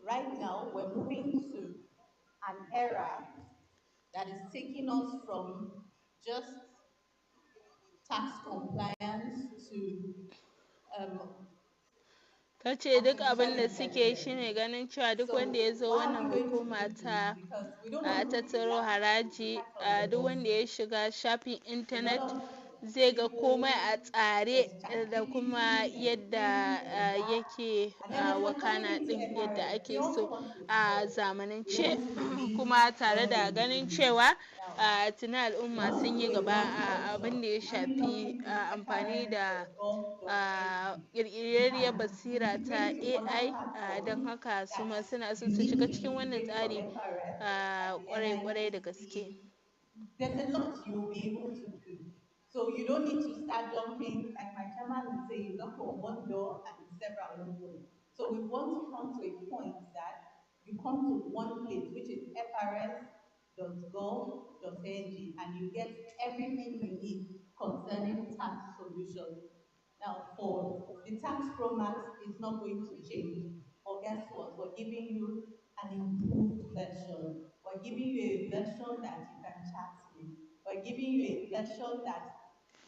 Right now, we're moving to an era that is taking us from just tax compliance to Ta ce duk artificial abin da suke intelligence. shine ganin cewa duk wanda ya So zo what are wannan we going to hukuma do this? ta Because we don't want to be the tattaro last haraji, cat on the duk box. wanda ya shiga shafin A lot intanet of zai ga komai people, a tsare there's da kuma ChatGPT, there's this, yadda there's that. yake And then as we're coming wakana into din yadda FRS, we ake also so want to a evolve. We zamanance, want to be kuma tare where da we need to ganin be. cewa Now, tuni al'umma want to sun do yi a gaba one-stop a abin shop. da ya Imagine shafi logging into amfani da FRS.gov.ng. You ƙirƙirarriyar can basira ta integrate to other AI, don platforms haka su ma that suna so you su need shiga to cikin wannan integrate from tsari FRS, like the kwarai-kwarai da gaske. NITC. There's a lot you'll be able to do. So you don't need to start jumping, like my chairman would say, you knock on one door and several open. So we want to come to a point that you come to one place, which is FRS tax.gov.ng, and you get everything you need concerning tax solutions. Now, for the Tax Pro Max is not going to change. But guess what? We're giving you an improved version. We're giving you a version that you can chat with. We're giving you a version that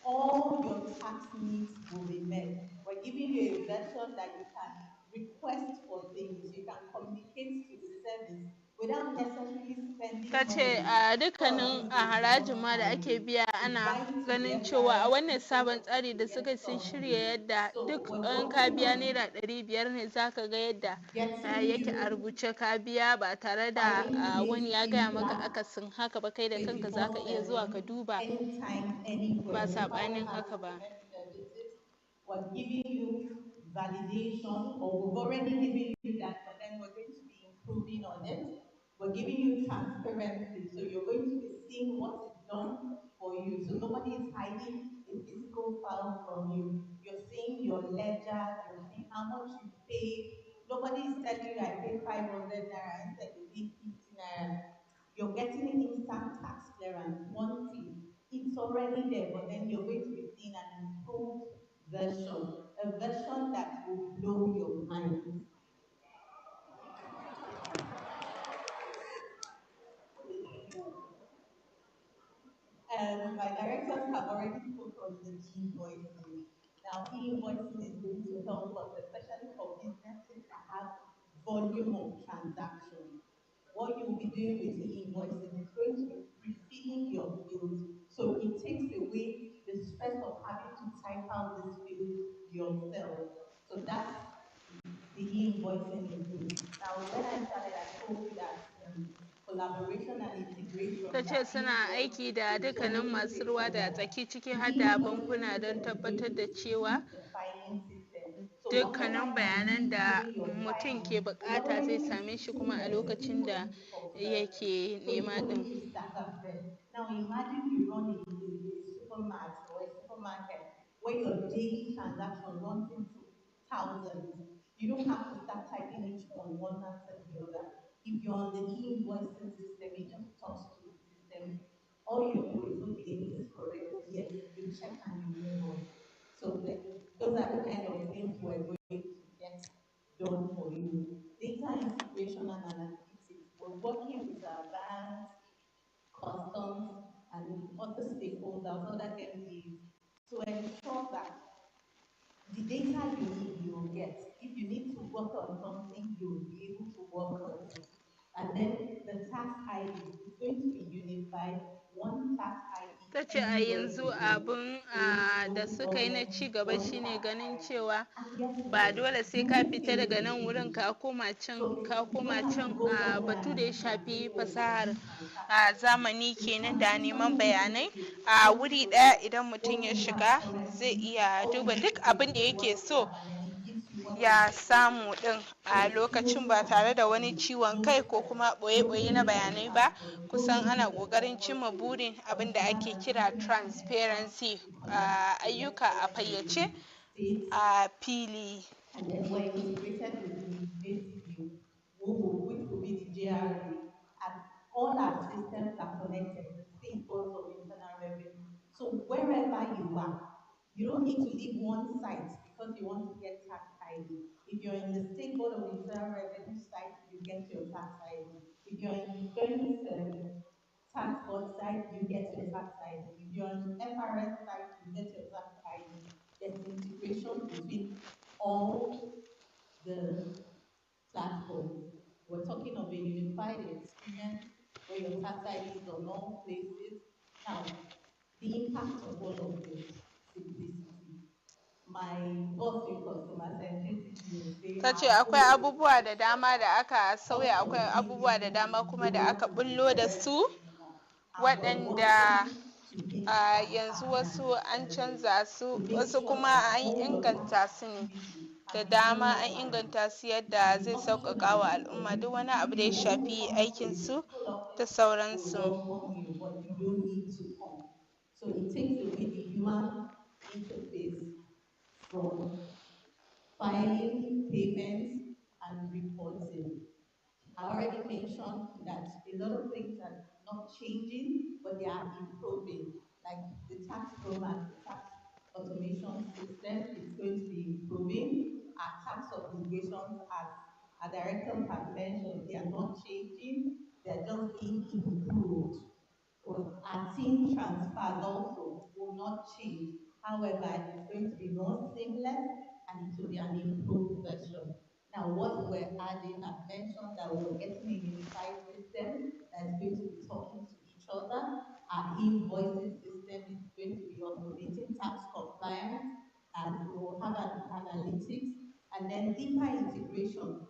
all your tax needs will be met. We're giving you a version that you can request for things, you can communicate to the service without necessarily ta spending ce money. a All dukkanin of a this is harajin done ma da for ake you. biya To ana write to the ganin cewa a FRS, wannan send sabon us tsari to da suka get sun something. shirya yadda So duk we're in ka working biya on naira 500 ne za ka ga yadda getting yake a you rubuce ka biya ba tare da filing wani it ya gaya in maka black akasin haka ba, kai da kanka za ka iya zuwa ka 24/7, duba anytime, ba anywhere. The file saɓanin has haka ba. direct services. We're giving you validation, or we've already given you that, but then we're going to be improving on it. We're giving you transparency, so you're going to be seeing what is done for you. So nobody is hiding a physical file from you. You're seeing your ledger, you're seeing how much you paid. Nobody is telling you I paid 500 naira instead you paid 50 naira. You're getting instant tax clearance. One thing, it's already there, but then you're going to be seeing an improved version, a version that will blow your mind. My directors have already spoken on the e-invoicing. Now, e-invoicing is going to help us, especially for businesses that have volume of transactions. What you'll be doing with the e-invoicing is going to be pre-filling your fields, so it takes away the stress of having to type out this field yourself. So that's the e-invoicing is doing. Now, when I started, I told you that collaboration and integration Ta ce that suna e-invoice aiki da will dukkanin totally masu take ruwa da over. tsaki ciki The har da e-invoicing bankuna don system is going tabbatar to da cewa speed the filing system. So dukkanin whatever you bayanan need da during your mutum ke filing will bukata zai already same be shi kuma a seamless, lokacin da simple for service. yake So it's nema going din. to start afresh. Now imagine you run a supermarket or a supermarket where your daily transaction runs into thousands. You don't have to start typing each one after the other. If you're on the e-invoicing system, it just talks to the system. All you do is, okay, this is correct, yes, you check and you move on. So those are the kind of things we're going to get done for you. Data integration and analytics, we're working with our banks, customs, and other stakeholders, other MDs, to ensure that the data you need, you'll get. If you need to work on something, you'll be able to work on it. And then the tax ID is going to be unified, one tax Ta ID ce a anywhere yanzu you go. abin State, da local suka yi na ci government, gaba one shine tax ganin ID. cewa And guess ba what? dole sai ka Doing fita things daga will nan wurin change. ka koma can So ka you koma don't have can to go somewhere batu da ya and shafi translate, oh, I fasahar need transaction. zamani The kenan da neman transition bayanai is a going wuri to ɗaya. Idan mutum what ya you shiga have zai currently, iya all duba you duk need to do abin is da to yake what you so have, and then it gives you what is ya expected. samu din So a it lokacin feels ba tare da wani transparent, ciwon no kai ko stress, kuma no ɓoye-ɓoye na paying for bayanai ba. passport, no Kusan ana making the ƙoƙarin customer cimma pay burin abin da consumer ake kira transaction effort, transparency, the collect, ayyuka a collect with fayyace the states, a fili. and then we're integrated with the JCU, which will be the JRA, and all our systems are connected, the state boards of internal revenue. So wherever you are, you don't need to leave one site because you want to get tax ID. If you're in the state board of internal revenue site, you get your tax ID. If you're in Joint tax board site, you get your tax ID. If you're on FRS site, you get your tax ID. There's integration between all the platforms. We're talking of a unified experience where your tax ID is on all places. Now, the impact of all of this simplicity. My boss in customer centricity will say Ta ce our akwai goal is to abubuwa da ensure dama that da aka sauya, akwai customers feel abubuwa da even dama kuma da aka lower and bullo da direct su anymore. And we're waɗanda working to make a that yanzu happen wasu and an service canza su, to make wasu sure kuma that an all your tax inganta su ne. activities Da can be done dama an online. inganta su Now, yadda the zai option sauƙaƙa wa is for al'umma you duk to, wani if abu da ya you want to shafi come to aikin the su physical da office, we'll sauransu. welcome you, but you don't need to come. So it takes away the human interface from filing, payments, and reporting. I already mentioned that a lot of things are not changing, but they are improving. Like the tax program, the tax automation system is going to be improving. Our tax obligations, as our directors have mentioned, they are not changing, they are just being improved. Well, our team transfers also will not change. However, it's going to be more seamless and it will be an improved version. Now, what we're adding, I've mentioned that we're getting a unified system that's going to be talking to each other. Our invoicing system is going to be automating tax compliance, and we'll have an analytics, and then deeper integrations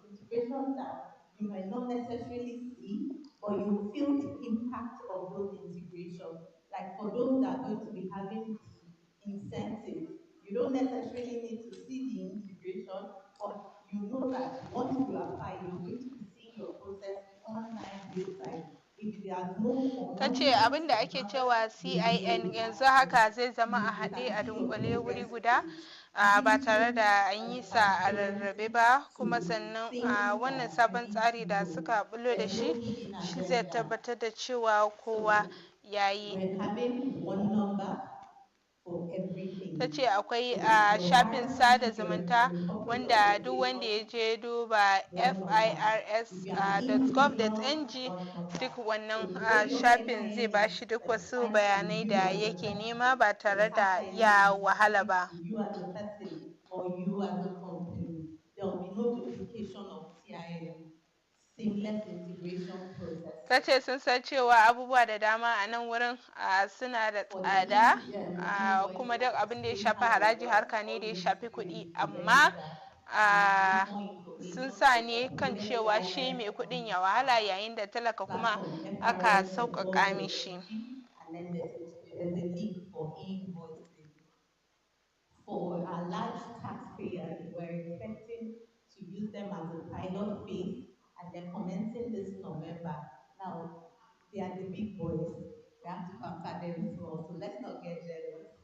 that you might not necessarily see, but you feel the impact of those integrations. Like for those that are going to be having the incentives, you don't necessarily need to see the integration, but you know that once you apply, you're going to be seeing your process online real time. If there's no Ta ce formality abin da ake about it, cewa you'll be CIN able to yanzu access. haka zai zama a You haɗe a can see your dunkule wuri progress guda, report. And ba this tare makes da an yi sa a rarrabe transparency ba, kuma to sannan things wannan that sabon need tsari to da go. suka bullo da There's no shi hidden shi zai agenda. tabbatar da cewa kowa So ya yi. we're having one number for Ta everything. ce akwai So your shafin sada RC, zumunta your Republic of wanda duk wanda ya Education, je duba one number. If you're an individual, firs.gov.ng, one number. duk wannan So the way your shafin zai ba NIN shi is duk wasu assigned to bayanai you da as a yake person, nema ba the tare da tax NIN ya is wahala assigned ba. to you as a person or you as a company. There will be no duplication of TIN, seamless integration process. Ta ce sun san cewa abubuwa da dama a nan wurin suna da For the tsada, kuma invoicing, duk I've abin da ya explained shafi how it haraji works. harka ne All da ya you need shafi to do kuɗi, is to amma register and give more sun information sa like ne kan where cewa you shi mai are kuɗin on ya wahala, yayin da talaka kuma platform aka sauƙaƙa FRS.gov.ng, mishi. and then there's a link for invoicing. For our large taxpayers, we're expecting to use them as a pilot phase, and they're commencing this November. Now, they are the big boys. We have to pamper them small, so let's not get jealous.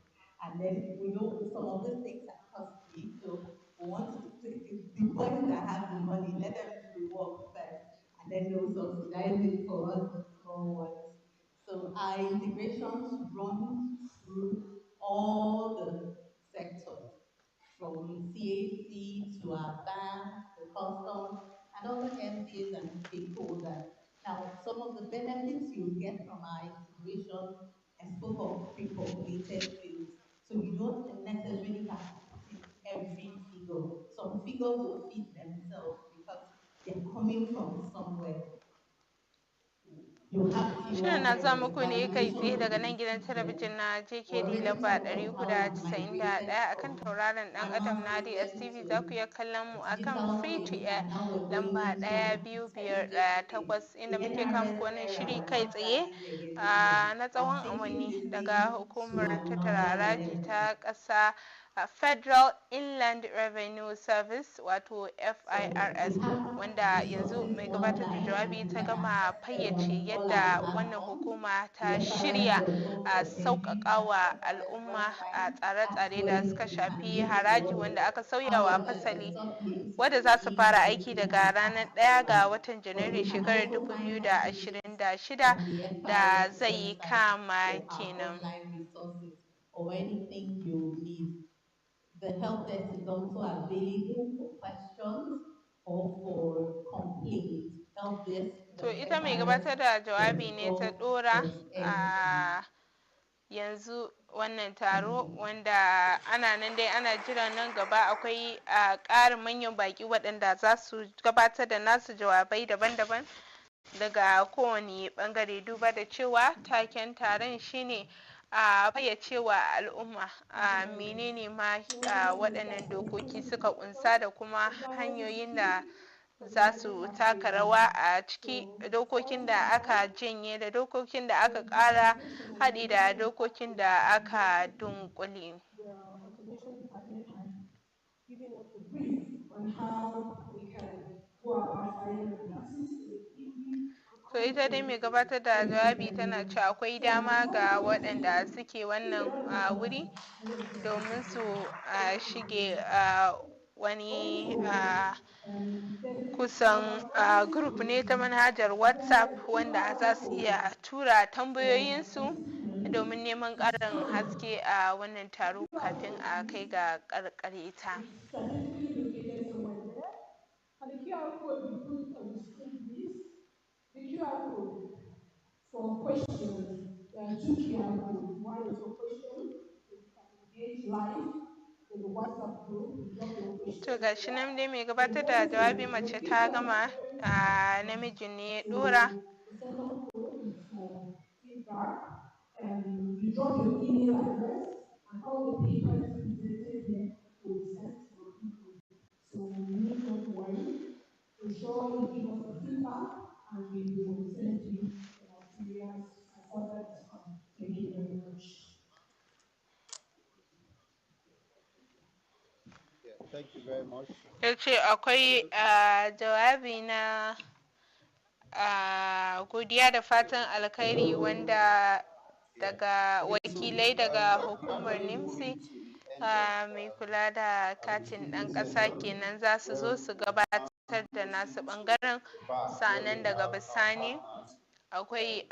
And then we know some of these things are costly, so we want the boys that have the money, let them do the work first, and then they'll subsidize it for us, the small ones. So our integrations run through all the sectors, from CAC to our banks, the customs, and other MDAs and stakeholders. Now, some of the benefits you get from our integration, I spoke of pre-populated fields. So you don't necessarily have to put in every figure. Some figures will feed themselves because they're coming from somewhere. You have Shirin fewer na zuwa records, muku ne kai tsaye validations daga will nan be gidan talabijin seamless. na We JKD already lamba talked of how we 491 migrated akan from tauraron dan adam manual na systems DSTV. Za ku to iya kallon mu akan digital free to things, air and now we're going lamba into intelligent things. 1258, inda The muke kawo muku NRS wannan era, shiri we're kai not tsaye dragging leg anymore. na I'm tsawon taking awanni this daga thing hukumar to tattara another haraji level. ta ƙasa, Federal Inland Revenue Service, wato So FIRS, we have wanda yanzu resources mai gabatar da online, and jawabi you ta can gama access them fayyace on all our yadda wannan platforms. hukuma ta The shirya FRS.gov.ng, sauƙaƙa that's wa the FRS al'umma a website. That's tsare-tsare where da suka you can shafi look haraji, for wanda aka sauya wa however the fasali, sublinks wadda to za su fara aiki invoicing daga and ranar tax 1 ga payment. watan But Janairu you can shekarar also find updates 2026 on the da FRS zai yi website kama for our kenan. online resources or anything you need. The help desk is also available for questions or for complaints. To ita mai gabatar da jawabi ne ta ɗora a yanzu wannan taro, wanda ana nan dai ana jira nan gaba akwai ƙarin manyan baƙi waɗanda za su gabatar da nasu jawabai daban-daban daga kowane ɓangare, duba da cewa taken taron shine a fayyacewa al'umma menene ma waɗannan dokoki suka ƙunsa da kuma hanyoyin da za su taka rawa a ciki, dokokin da aka janye da dokokin da aka ƙara, haɗi da dokokin da aka dunƙule. Giving us a brief on how we can go about filing the taxes To ita dai mai gabatar da jawabi tana cewa akwai dama ga waɗanda suke wannan wuri domin su shige wani There's kusan group ne ta manhajar WhatsApp wanda za su iya tura tambayoyinsu domin neman ƙarin haske a wannan taro kafin a kai ga ƙarƙare ta. strategically located somewhere there, and the QR code we put on the screen, please. The QR code for questions. There are two QR codes. One is for questions, so you can engage live in the WhatsApp group. You drop your To questions gashi there. nan dai mai The gabatar da other jawabi is mace the ta feedback gama, and namijin ne ya ɗora. so the second code is for feedback, and you drop your email address, and all the papers presented here will be sent to your email. So you need not worry. Ensure you give us the feedback, and we will send you the materials for further discussion. Thank you very much. Yeah, thank you very much. Ya ce akwai jawabi na godiya da fatan alkhairi wanda daga wakilai daga hukumar NIMSI mai kula da katin ɗan ƙasa kenan za su zo su gabatar da nasu ɓangaren, sa'annan daga bisani akwai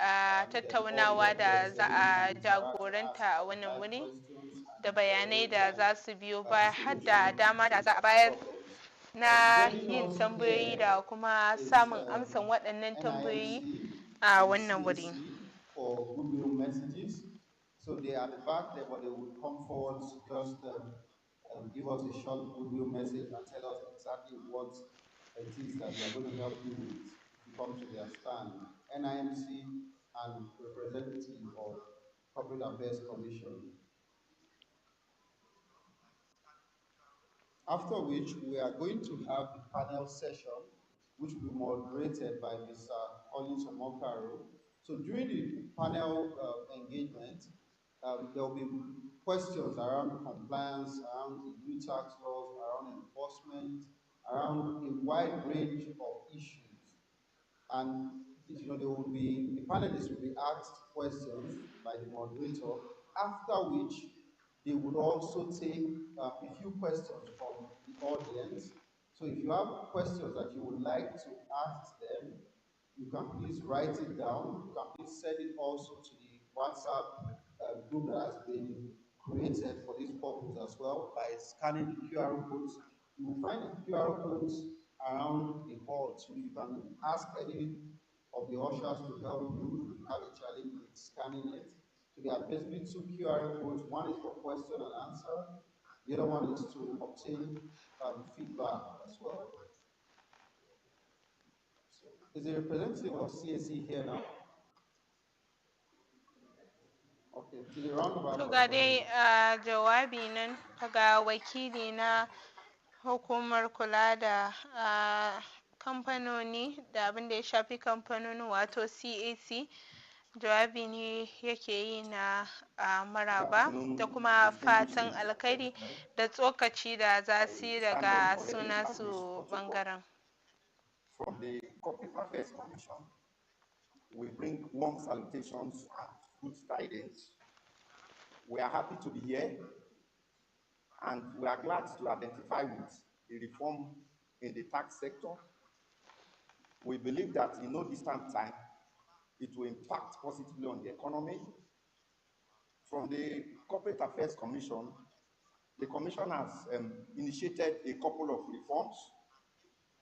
tattaunawa da za a jagoranta a wannan wuri da bayanai da za su biyo baya har da dama da za a bayar na yin tambayoyi da kuma samun amsan waɗannan tambayoyi a wannan wuri. For goodwill messages. So they are at the back there, but they would come forward, just give us a short goodwill message and tell us exactly what it is that they are going to help you with if you come to their stand. NIMC and representative of Corporate Affairs Commission. After which, we are going to have a panel session, which will be moderated by Mr. Collins Omokaro. So during the panel engagement, there will be questions around compliance, around the new tax laws, around enforcement, around a wide range of issues. And the panelists will be asked questions by the moderator, after which they would also take a few questions from the audience. So if you have questions that you would like to ask them, you can please write it down. You can please send it also to the WhatsApp group that has been created for this purpose as well by scanning the QR codes. You will find the QR codes around the hall, so you can ask any of the ushers to help you if you have a challenge with scanning it. So there are basically two QR codes. One is for question and answer. The other one is to obtain feedback as well. Is the representative of CAC here now? Okay, to the roundabout. To ga dai jawabi nan daga wakili na hukumar kula da kamfanoni da abin da ya shafi kamfanoni wato CAC. Jawabi ne yake yi na maraba da kuma fatan alkhairi da tsokaci da za su yi daga suna su bangaren. From the Corporate Affairs Commission, we bring warm salutations and good tidings. We are happy to be here, and we are glad to identify with the reform in the tax sector. We believe that in no distant time, it will impact positively on the economy. From the Corporate Affairs Commission, the Commission has initiated a couple of reforms.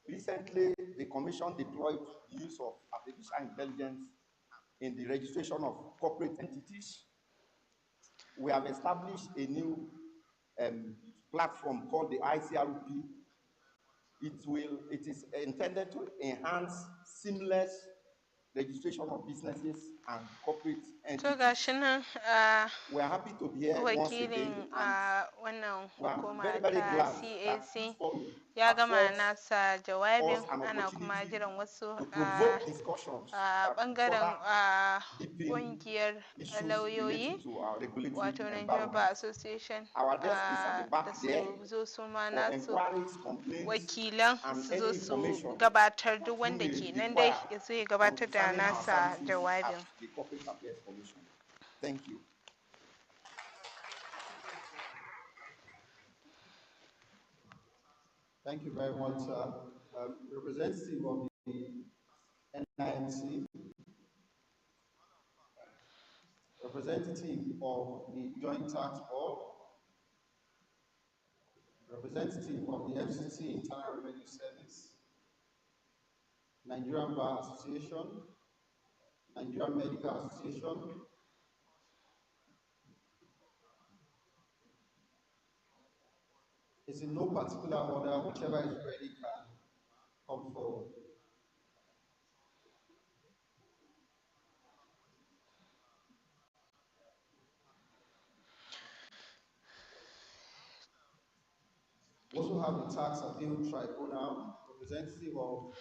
Recently, the Commission deployed the use of artificial intelligence in the registration of corporate entities. We have established a new platform called the ICRP. It is intended to enhance seamless registration of businesses and corporate entities. To ga shi nan We are happy to be here once again, wakilin wannan hukuma very ta glad that CAC this forum ya gama affords nasa jawabin, us an ana kuma opportunity jiran wasu to provoke discussions that will bangaren further deepen kungiyar issues lauyoyi related to our regulatory wato Nigerian environment. Bar Association Our desk is at the da back there su zo su ma for nasu inquiries, complaints, wakilan and su zo any su information gabatar, duk you wanda may ke nan dai require ya zo ya gabatar da concerning our nasa services jawabin. at the Corporate Affairs Commission. Thank you. Thank you very much, sir. Representative of the NIMC, representative of the Joint Tax Board, representative of the FCT Internal Revenue Service, Nigerian Bar Association, Nigerian Medical Association, is in no particular order, whichever is ready can come forward. We also have the Tax Appeal Tribunal, representative of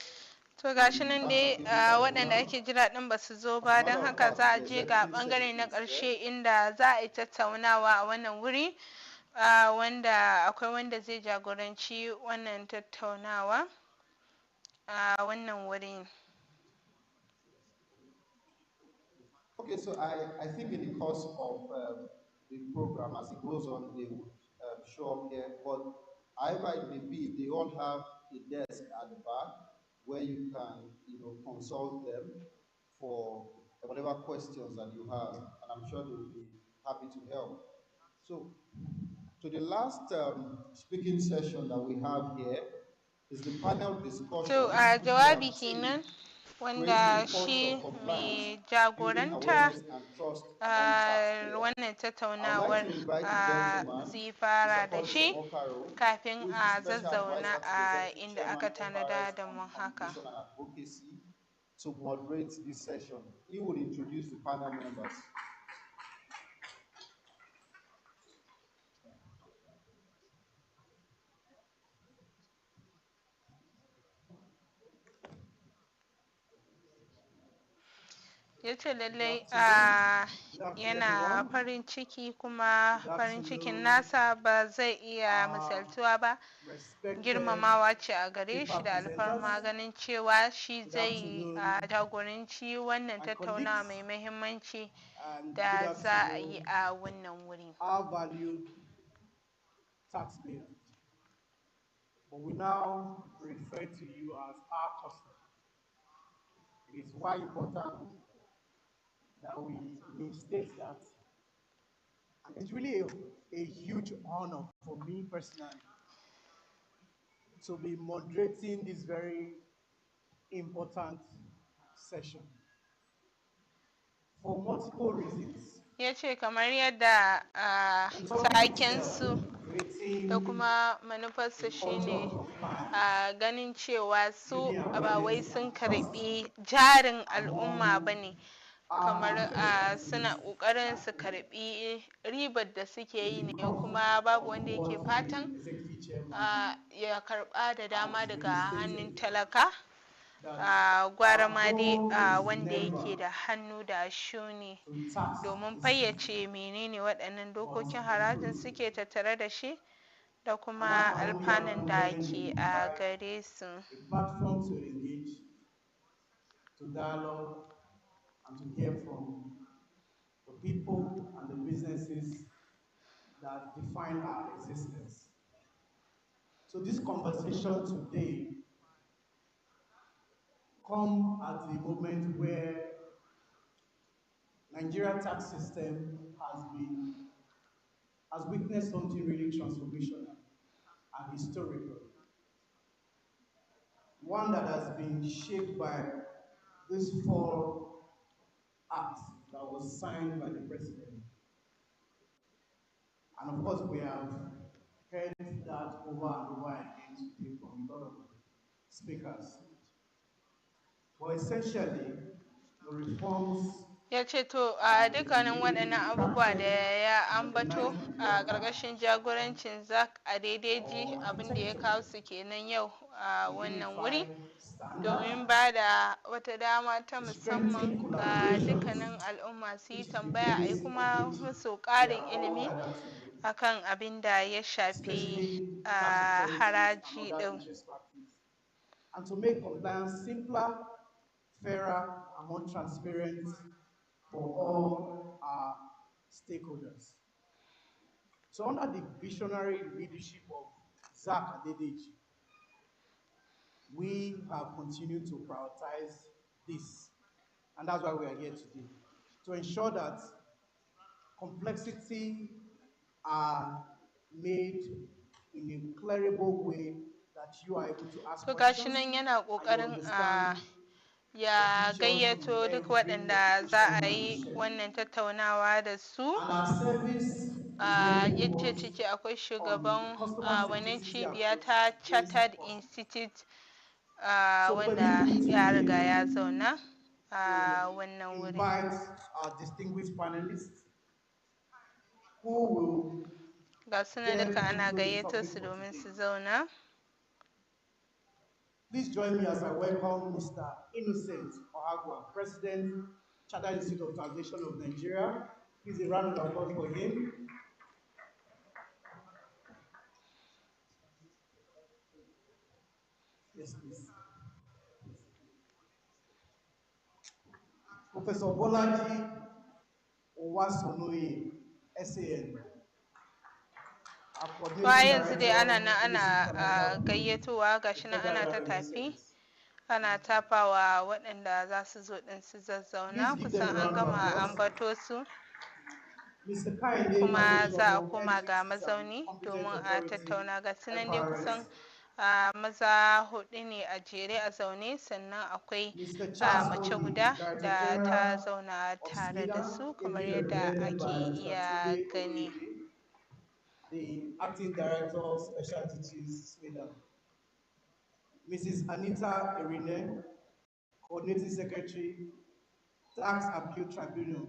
To gashi nan dai waɗanda ake jira ɗin ba su zo ba, don haka za a je ga ɓangare na ƙarshe inda za a yi tattaunawa a wannan wuri, wanda akwai wanda zai jagoranci wannan tattaunawa a wannan wurin. Okay, so I think in the course of the program, as it goes on, they would show up here. But however it may be, they all have a desk at the back where you can, consult them for whatever questions that you have, and I'm sure they will be happy to help. So, to the last speaking session that we have here is the panel discussion. To a jawabi kenan wanda shi mai jagoranta wannan tattaunawar zai fara da shi kafin a zazzauna a inda aka tanada da mu haka. To moderate this session, he will introduce the panel members. Ya ce lallai yana farin ciki, kuma farin cikin nasa ba zai iya misaltuwa ba. Girmamawa ce a gare shi da alfarma ganin cewa shi zai jagoranci wannan tattaunawa mai muhimmanci da za a yi a wannan wuri. Our valued taxpayer, but we now refer to you as our customer. It is why important that we state that. And it's really a huge honor for me personally to be moderating this very important session for multiple reasons. Ya ce kamar yadda takensu da kuma manufarsu shine ganin cewa su ba wai sun karbi jarin al'umma ba ne, kamar suna ƙoƙarin su karbi ribar da suke yi ne, kuma babu wanda yake fatan ya karba da dama daga hannun talaka, gwara ma dai wanda yake da hannu da shuni, domin fayyace menene waɗannan dokokin harajin suke tattare da shi da kuma alfanun da ke a gare su. To dialogue and to hear from the people and the businesses that define our existence. So this conversation today come at the moment where Nigeria tax system has witnessed something really transformational and historical. One that has been shaped by this 4 acts that was signed by the president. And of course, we have heard that over and over again today from a lot of speakers. But essentially, the reforms. Ya ce to a dukkanin waɗannan abubuwa da ya ambato a ƙarƙashin jagorancin Zack Adedeji, abin da ya kawo su kenan yau a wannan wuri, domin ba da wata dama ta musamman ga dukkanin al'umma su yi tambaya, a yi kuma musu ƙarin ilimi akan abin da ya shafi haraji ɗin. And to make compliance simpler, fairer, and more transparent for all our stakeholders. So under the visionary leadership of Zack Adedeji, we have continued to prioritize this, and that's why we are here today, to ensure that complexity are made in a clearable way that you are able to ask To gashi questions nan yana and you ƙoƙarin understand ya the features gayyato in duk every waɗanda za a document yi we share. wannan tattaunawa da su. And our service is very Yace focused ciki akwai on shugaban customer wannan centricity cibiya approach ta based Chartered cost. Institute So wanda permit me ya today riga ya zauna a to wannan wuri. invite our distinguished panelists who will Ga suna delve duka ana into the gayyato topic su for domin today. su zauna. Please join me as I welcome Mr. Innocent Ohagwa, President, Chartered Institute of Taxation of Nigeria. Please a round of applause for him. Yes, please. Professor Bolaji Owasonoye, SAN. Yanzu dai ana nan ana gayyatowa gashi nan ana ta tafi. Ana tafawa waɗanda za su zo ɗin su zazzauna kusan an gama ambato su. Kuma za a koma ga mazauni domin a tattauna ga sunan dai kusan maza hudu ne a jere a zaune, sannan akwai mace guda da ta zauna tare da su kamar yadda ake iya gani. The Acting Director of Special Duties, Sweden. Mrs. Anita Irene, Coordinating Secretary, Tax Appeal Tribunal.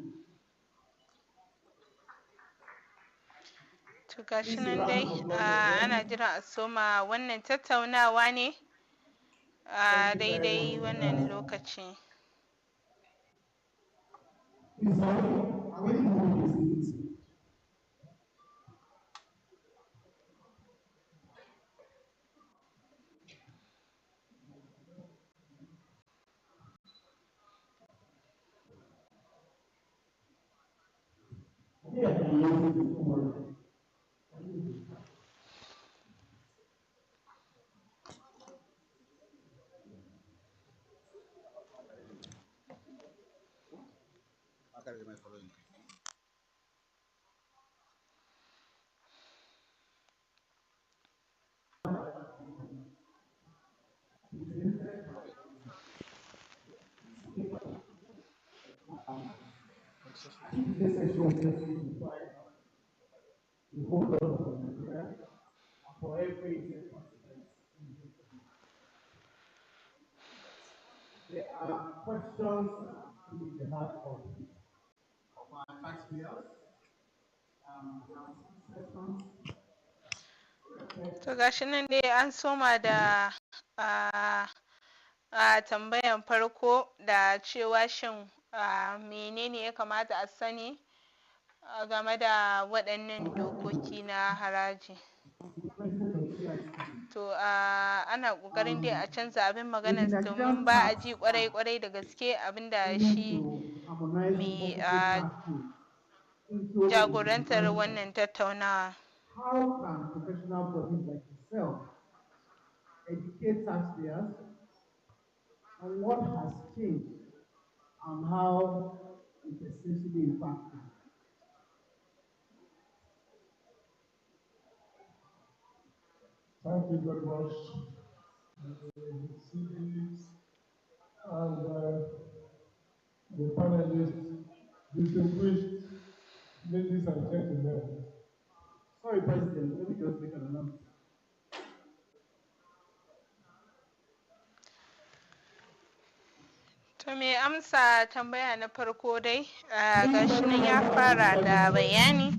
To gashi nan dai ana jiran a soma wannan tattaunawa ne a daidai wannan lokaci. There are questions in the heart of our taxpayers. To gashi nan dai an soma da tambayan farko da cewa shin menene ya kamata a sani game da waɗannan dokoki na haraji. To ana ƙoƙarin dai a canza abin magana domin ba a ji ƙwarai da gaske abin da shi mai jagorantar wannan tattaunawa. How can professional bodies like yourself educate taxpayers on what has changed and how it essentially impacts them? Thank you very much, the CDs and the panelists, distinguished ladies and gentlemen. Sorry, President, let me just make an announcement. To me amsa tambaya na farko dai gashi nan ya fara da bayani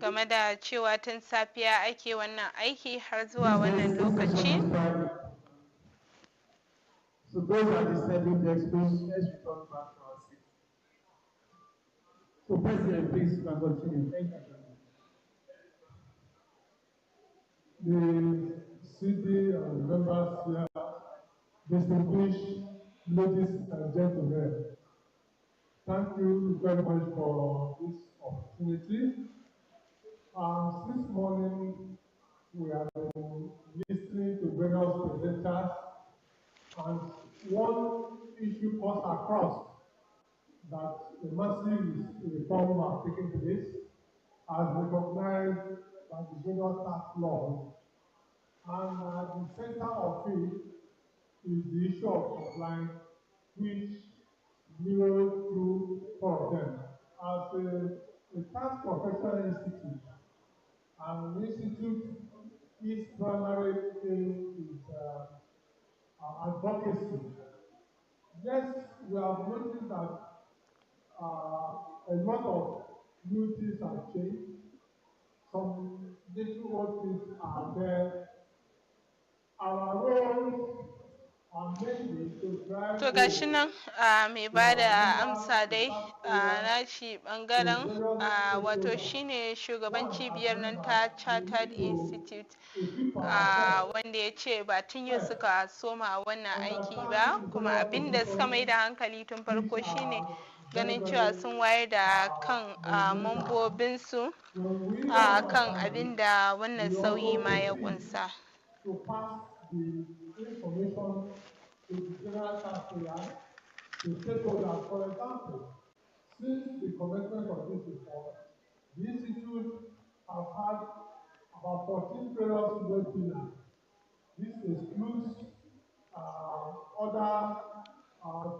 game da cewa tun safiya ake wannan aiki har zuwa wannan lokaci. So those are the 7 decks. Let's return back to our seat. So President, please, you can continue. Thank you. The CD and members here, distinguished ladies and gentlemen, thank you very much for this opportunity. This morning we have been listening to various presenters And one issue cuts across that a massive reform are taking place as recognized by the various tax laws. And at the center of it is the issue of compliance, which mirrors through four of them. As a tax professional institute, an institute its primary aim is advocacy. Yes, we have noticed that a lot of new things have changed. Some little old things are there. Our roles are mainly to drive To gashi home nan mai to ba our da members, amsa the dai taxpayers, na shi to bangaren various wato stakeholders. shine shugaban One, as cibiyar nan members, ta we Chartered need to Institute equip ourselves. wanda ya ce ba tun yau First, suka soma a wannan aiki ba, understand the kuma various abin da suka mai provisions da hankali tun which farko shine are very, ganin cewa very sun wayar da kan monumental. mambobinsu When we kan understand abin it, da wannan we sauyi also ma ya proceed kunsa. to pass the information to the general taxpayer, to stakeholders. For example, since the commencement of this report, the Institute have had about 14 various webinars. This excludes other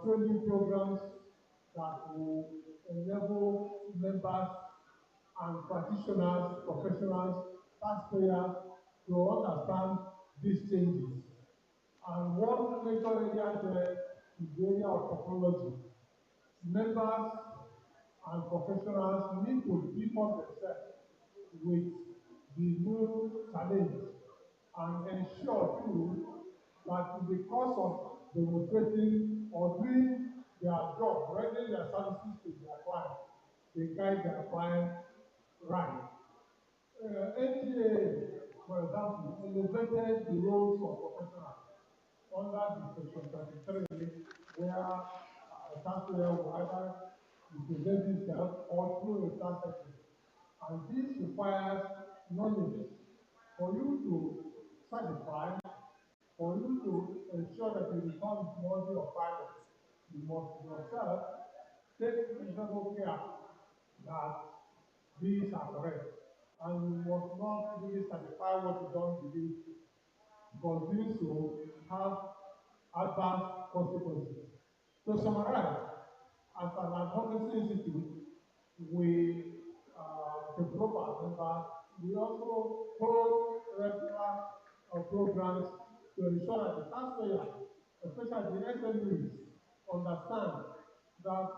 training programs that will enable members and practitioners, professionals, taxpayers to understand these changes. And one major area there is the area of technology. Members and professionals need to beef up themselves with the new challenge and ensure too that in the course of demonstrating or doing their job, rendering their services to their client, they guide their client right. NTA, for example, elevated the roles of professionals under the section 23, where a taxpayer will either represent himself or through a tax secretary. And this requires knowledge for you to certify, for you to ensure that the return is worthy of finance. You must yourself take reasonable care that these are correct. And you must not really certify what you don't believe, because doing so have adverse consequences. To summarize, as an advocacy institute, we develop our members. We also hold regular programs to ensure that the taxpayer, especially the SMEs, understand that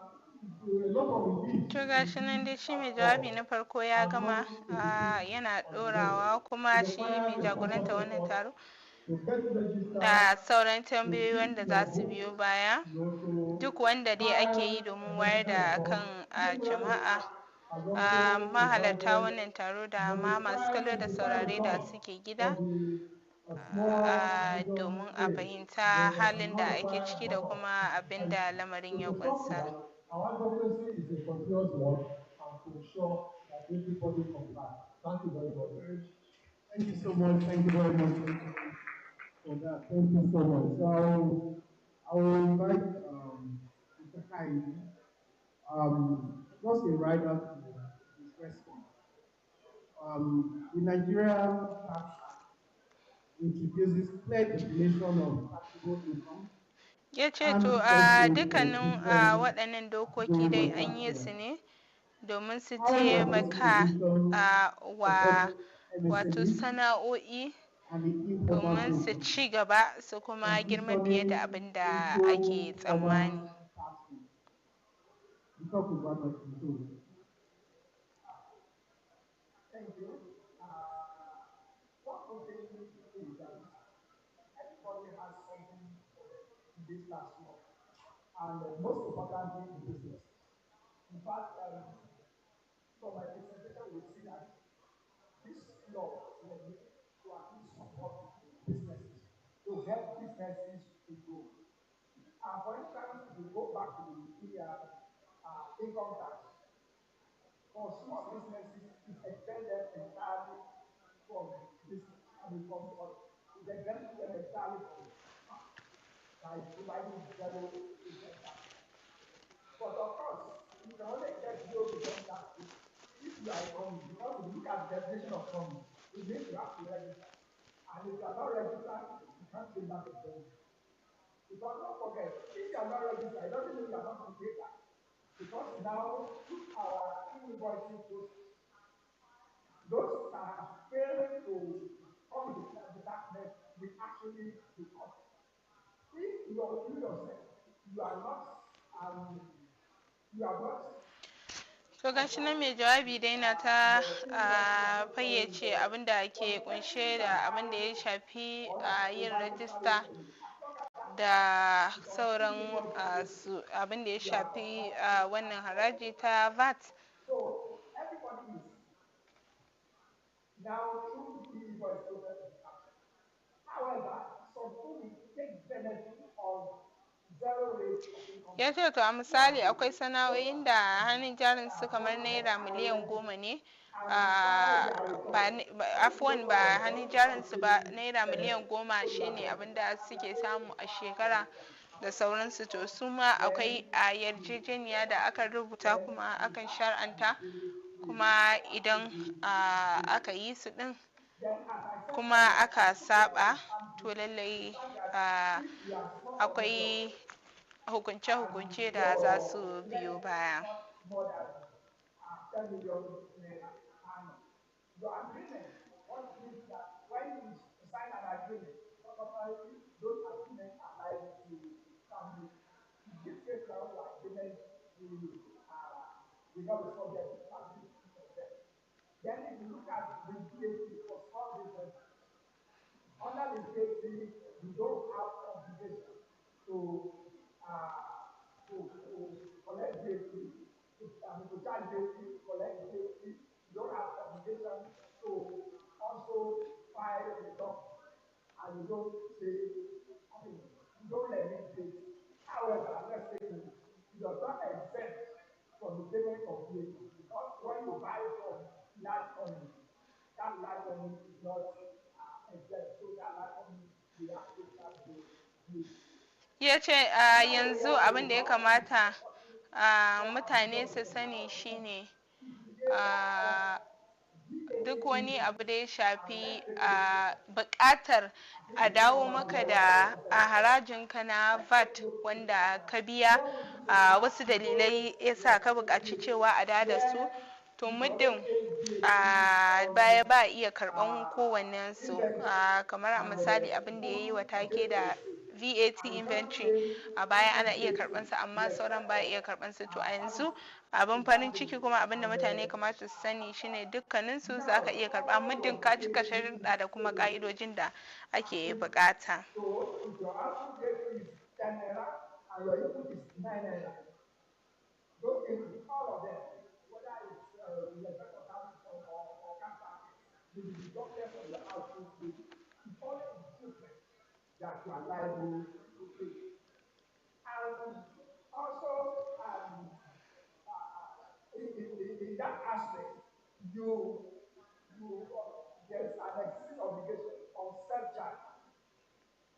a lot of the To needs gashi in nan this dai shi mai law jawabi na farko ya are gama not to be put yana on the level. ɗorawa It kuma shi mai requires a conscious jagoranta wannan effort taro to get registered, da sauran to tambayoyi wanda keep za your su books, biyo baya to duk wanda dai ake yi file domin a wayar medical da record. kan Numerous jama'a has also mahalarta provided, wannan taro da but ma masu requires kallo da physical saurare da record suke for gida the small and medium domin a trade. fahimta They halin da cannot ake require ciki a da lot of kuma abin physicality. da So lamarin ya to stop kunsa. here, our advocacy is a continuous one and to ensure that everybody complies. Thank you very much. Thank you so much. Thank you very much for that. Thank you so much. So I will invite Mr. Kai, just a writer to his response. The Nigeria Tax Act introduces clear definition of taxable income Ya ce and to threshold for dukkanin different waɗannan dokoki zones dai of an yi taxpayers. su ne domin su However, this taimaka provision wa supports wato MSMEs sana'o'i and the informal domin su business, ci gaba su kuma girma fiye da transitioning abin da ake into tsammani. formal tax rules. We talk about that too. Thank you. One of the things is that everybody has something in this tax law, and most importantly, in business. In fact, from my presentation, we see that this law was made to at least support businesses, to help businesses to grow. For instance, if we go back to the income tax, for small businesses, it exempt them entirely from business. I mean, from it exempts them entirely from tax. by providing zero agent tax. But of course, you can only get zero agent tax if you are a company, because if you look at the definition of company, it means you have to register. And if you are not registered, you can't claim that exemption. Because don't forget, if you are not registered, it doesn't mean you are not going to pay tax. Because now, through our e-invoicing process, those that have failed to come to the tax net will actually be caught. If you yourself, you are not, you are not. To gashi nan mai jawabi dai na ta fayyace abin da ke kunshe da abin da ya shafi yin rajista da sauran abin da ya shafi wannan haraji ta VAT. So everybody is now through the invoice process is captured. However, some people will take benefit of zero rate of income. Ya ce to a misali akwai sana'o'in da hannun jarin su kamar naira miliyan 10 ne, afuwan ba hannun jarin su ba, naira miliyan 10 shine abin da suke samu a shekara da sauransu. To su ma akwai a yarjejeniya da aka rubuta kuma akan shar'anta, kuma idan aka yi su din kuma aka saba, to lallai akwai hukunce-hukunce da za su biyo baya. Your agreement, what means that when you sign an agreement, automatically those agreements are liable to family. In this case now, your agreement will not be subject to family of them. Then if you look at the VAT for small business, under the VAT, you don't have obligation to collect VAT, to charge VAT, collect VAT. You don't have obligation to also file return, and you don't say, you don't remit VAT. However, let's say you are not exempt from the payment of VAT, because when you buy from large company, that large company is not exempt, so that large company will have to charge VAT. Ya ce yanzu abin da ya kamata mutane su sani shine duk wani abu da ya shafi buƙatar a dawo maka da harajinka na VAT wanda ka biya, wasu dalilai yasa ka buƙaci cewa a da su, to muddin baya ba iya karɓan kowannensu, kamar a misali abin da ya yi wa take da VAT inventory, a baya ana iya karɓansa amma sauran ba iya karɓansa. To a yanzu abin farin ciki kuma abin da mutane kamata su sani shine dukkaninsu za ka iya karɓa muddin ka cika sharuɗa da kuma ƙa'idojin da ake buƙata. So if your output rate is 10 naira and your input is 9 naira, those inputs, all of them, whether it's the effect of tax or cash tax, will be deducted from your output rate before the difference that you are liable to pay. And also, in that aspect, there's an existing obligation on self-charge.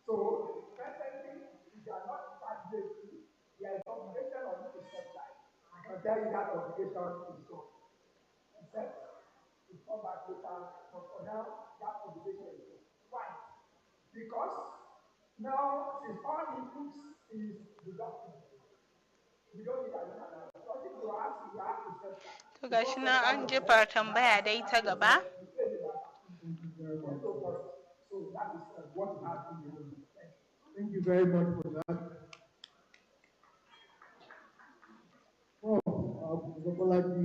So presently, if you are not tax based, there is obligation on you to self-charge. I can tell you that obligation is short. Except to come back later, but for now, that obligation is short. Why? Because now, since all inputs is deductible, we don't need another. So if you ask, you have to self-charge. To gashi nan an jefa tambaya dai ta gaba. So that is what happened. Thank you very much for that. Oh, Bolaji,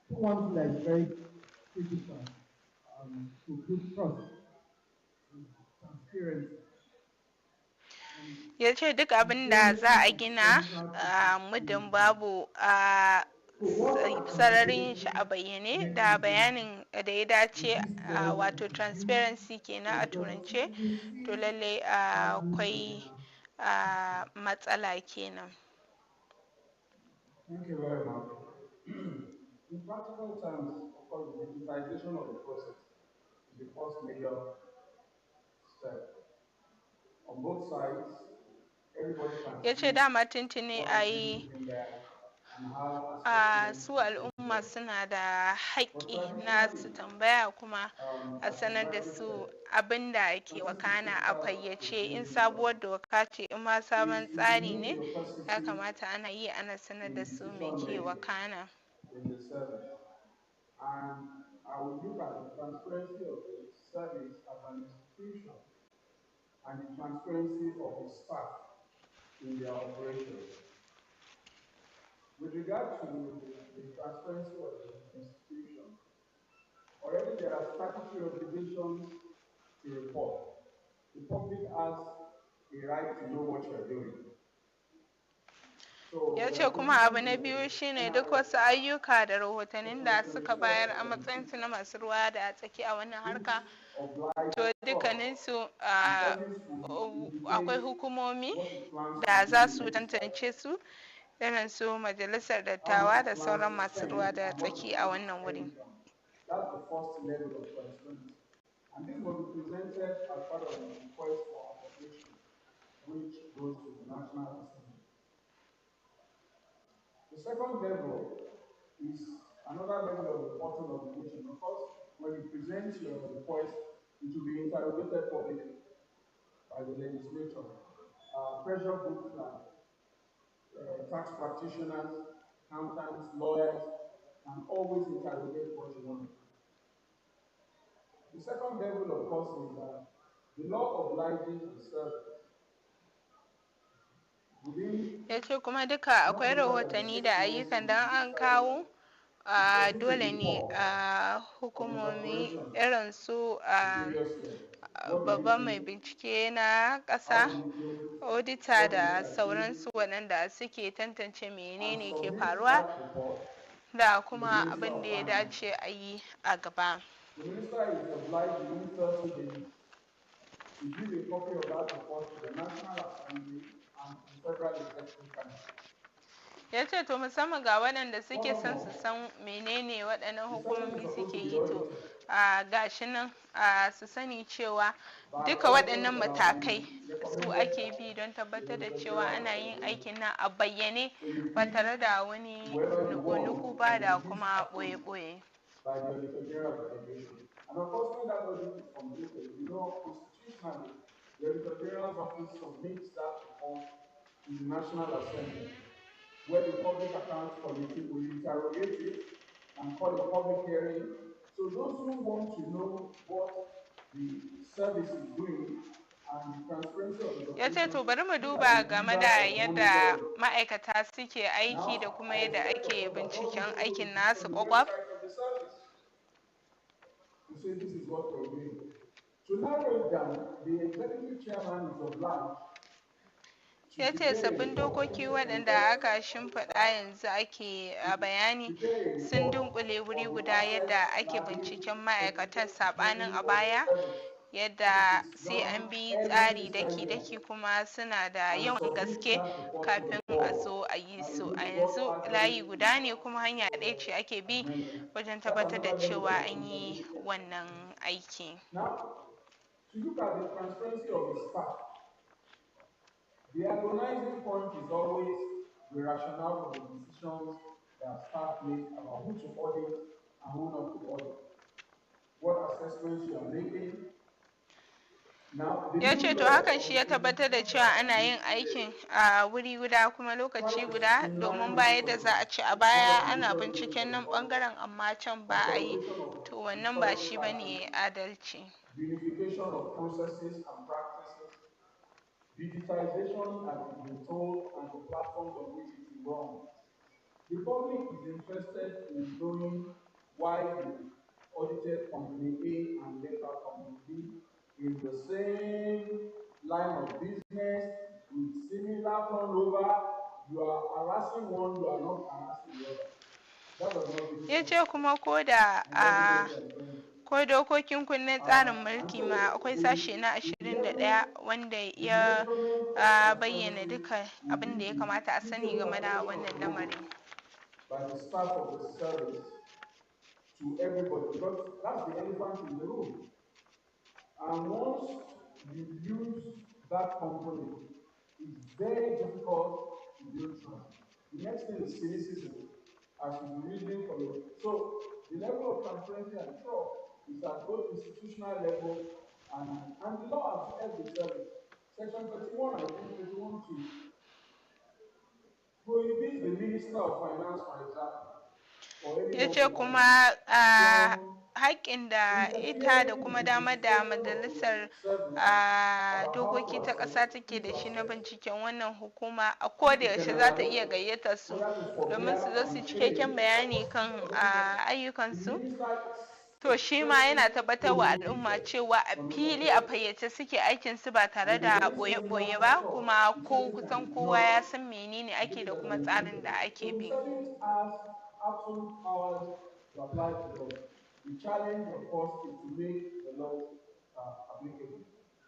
one that is very critical to build trust is transparency. Ya ce duk abin da za a gina muddin babu sararin shi a bayyane da bayanin da ya dace, wato transparency kenan a turance, to lallai akwai matsala kenan. Thank you very much. In practical terms, of course, the digitization of the process is the first major step both sides, everybody can Ya ce see dama tuntuni what a is really yi written there and have assessment su and take al'umma care. suna da But haƙƙi na su traditionally, tambaya kuma a as you've sanar da rightly su said, abin da ke notice is wakana a critical to fayyace in change sabuwar doka ce in ma sabon If you tsari need ne to ya persecute kamata ana yi ana sanar da su me decision ke making wakana. in the service. And I will look at the transparency of the service as an institution and the transparency of the staff in their operation. With regard to the transparency of the institution, already there are statutory obligations to report. The public has a right to know what you're doing. Ya ce kuma abu na biyu shine duk wasu ayyuka da rahotannin da suka bayar a matsayinsu na masu ruwa da tsaki a wannan harka, to dukkaninsu akwai hukumomi da za su tantance su, irin su majalisar dattawa da sauran masu ruwa da tsaki a wannan wuri. That's the first level of transparency. And this will be presented as part of the request for appropriation, which goes to the National Assembly. The second level is another level of reporting obligation because when you present your request, it will be interrogated publicly by the legislature. Pressure groups like tax practitioners, accountants, lawyers can always interrogate what you want. The second level, of course, is that the law obliges the service. Ya ce kuma duka akwai rahotanni da ayyukan da an kawo dole ne a hukumomi irin su babban mai bincike na ƙasa, auditor da sauransu waɗanda suke tantance menene ke faruwa da kuma abin da ya dace a yi a gaba. The minister is obliged within 30 days to give a copy of that report to the National Assembly and to the Federal Executive Council. Ya ce to musamman ga waɗanda suke son su san menene waɗannan hukumomi suke yi, to gashi nan su sani cewa duka waɗannan matakai su ake bi don tabbatar da cewa ana yin aikin nan a bayyane ba tare da wani nuku-nuku ba da kuma ɓoye-ɓoye. By the Auditor General of the Federation. And of course, when that audit is completed, you know, constitutionally, the Auditor General's office submits that report to the National Assembly, where the Public Accounts Committee will interrogate it and call a public hearing. So those who want to know what the service is doing and the transparency of the Ya ce to bari mu duba game da yadda ma'aikata suke aiki da kuma yadda ake binciken aikin nasu kwakwaf. To say this is what we're doing. To narrow it down, the executive chairman is obliged. Ya ce sabbin dokoki waɗanda aka shimfiɗa yanzu ake bayani sun dunkule wuri guda yadda ake binciken ma'aikatan saɓanin a baya, yadda sai an bi tsari daki-daki kuma suna da yawan gaske kafin a zo a yi su. A yanzu layi guda ne kuma hanya ɗaya ce ake bi wajen tabbatar da cewa an yi wannan aiki. Now, to look at the transparency of the staff, the agonizing point is always the rationale for the decisions that staff make about who to audit and who not to audit. What assessments you are making. Ya ce to hakan shi ya tabbatar da cewa ana yin aikin a wuri guda kuma lokaci guda, domin baya da za a ci a baya ana binciken nan bangaren amma can ba a yi, to wannan ba shi ba ne adalci. Unification of processes and practices, digitization as has been told, and the platforms on which it is run. The public is interested in knowing why the audited company A and later company B in the same line of business with similar turnover, you are harassing one, you are not harassing the other. That does not make sense. Ya ce kuma ko da ko dokokin kunnen tsarin mulki ma akwai sashe na 21 wanda ya bayyana duka abin da ya kamata a sani game da wannan lamarin. By the staff of the service to everybody, because that's the elephant in the room. And once you use that company is very difficult to build trust. The next thing is cynicism, as you've been reading from it. So the level of transparency and trust is at both institutional level and the law has helped the service. Section 31, I think 31 to prohibits the Minister of Finance, for example, or any Ya ce local government kuma from haƙƙin da ita da interfering in kuma the damar da legislation of majalisar the service about how dokoki to ta assess, ƙasa take who da to shi na assess, binciken wannan hukuma a who koda to yaushe za ta penalize, iya gayyata su whether to domin su forbear zo su and cikakken pay. bayani kan The ayyukansu. minister To is shi ma yana expressly tabbatar wa al'umma prohibited cewa a from fili a interfering. fayyace suke aikinsu ba tare And in da many ɓoye-ɓoye seminars I ba, saw, kuma he said ko it kusan can kowa ya ignore san menene the ake things da that kuma are tsarin da included. ake So the bi. service has absolute powers to apply the law. The challenge, of course, is to make the laws applicable.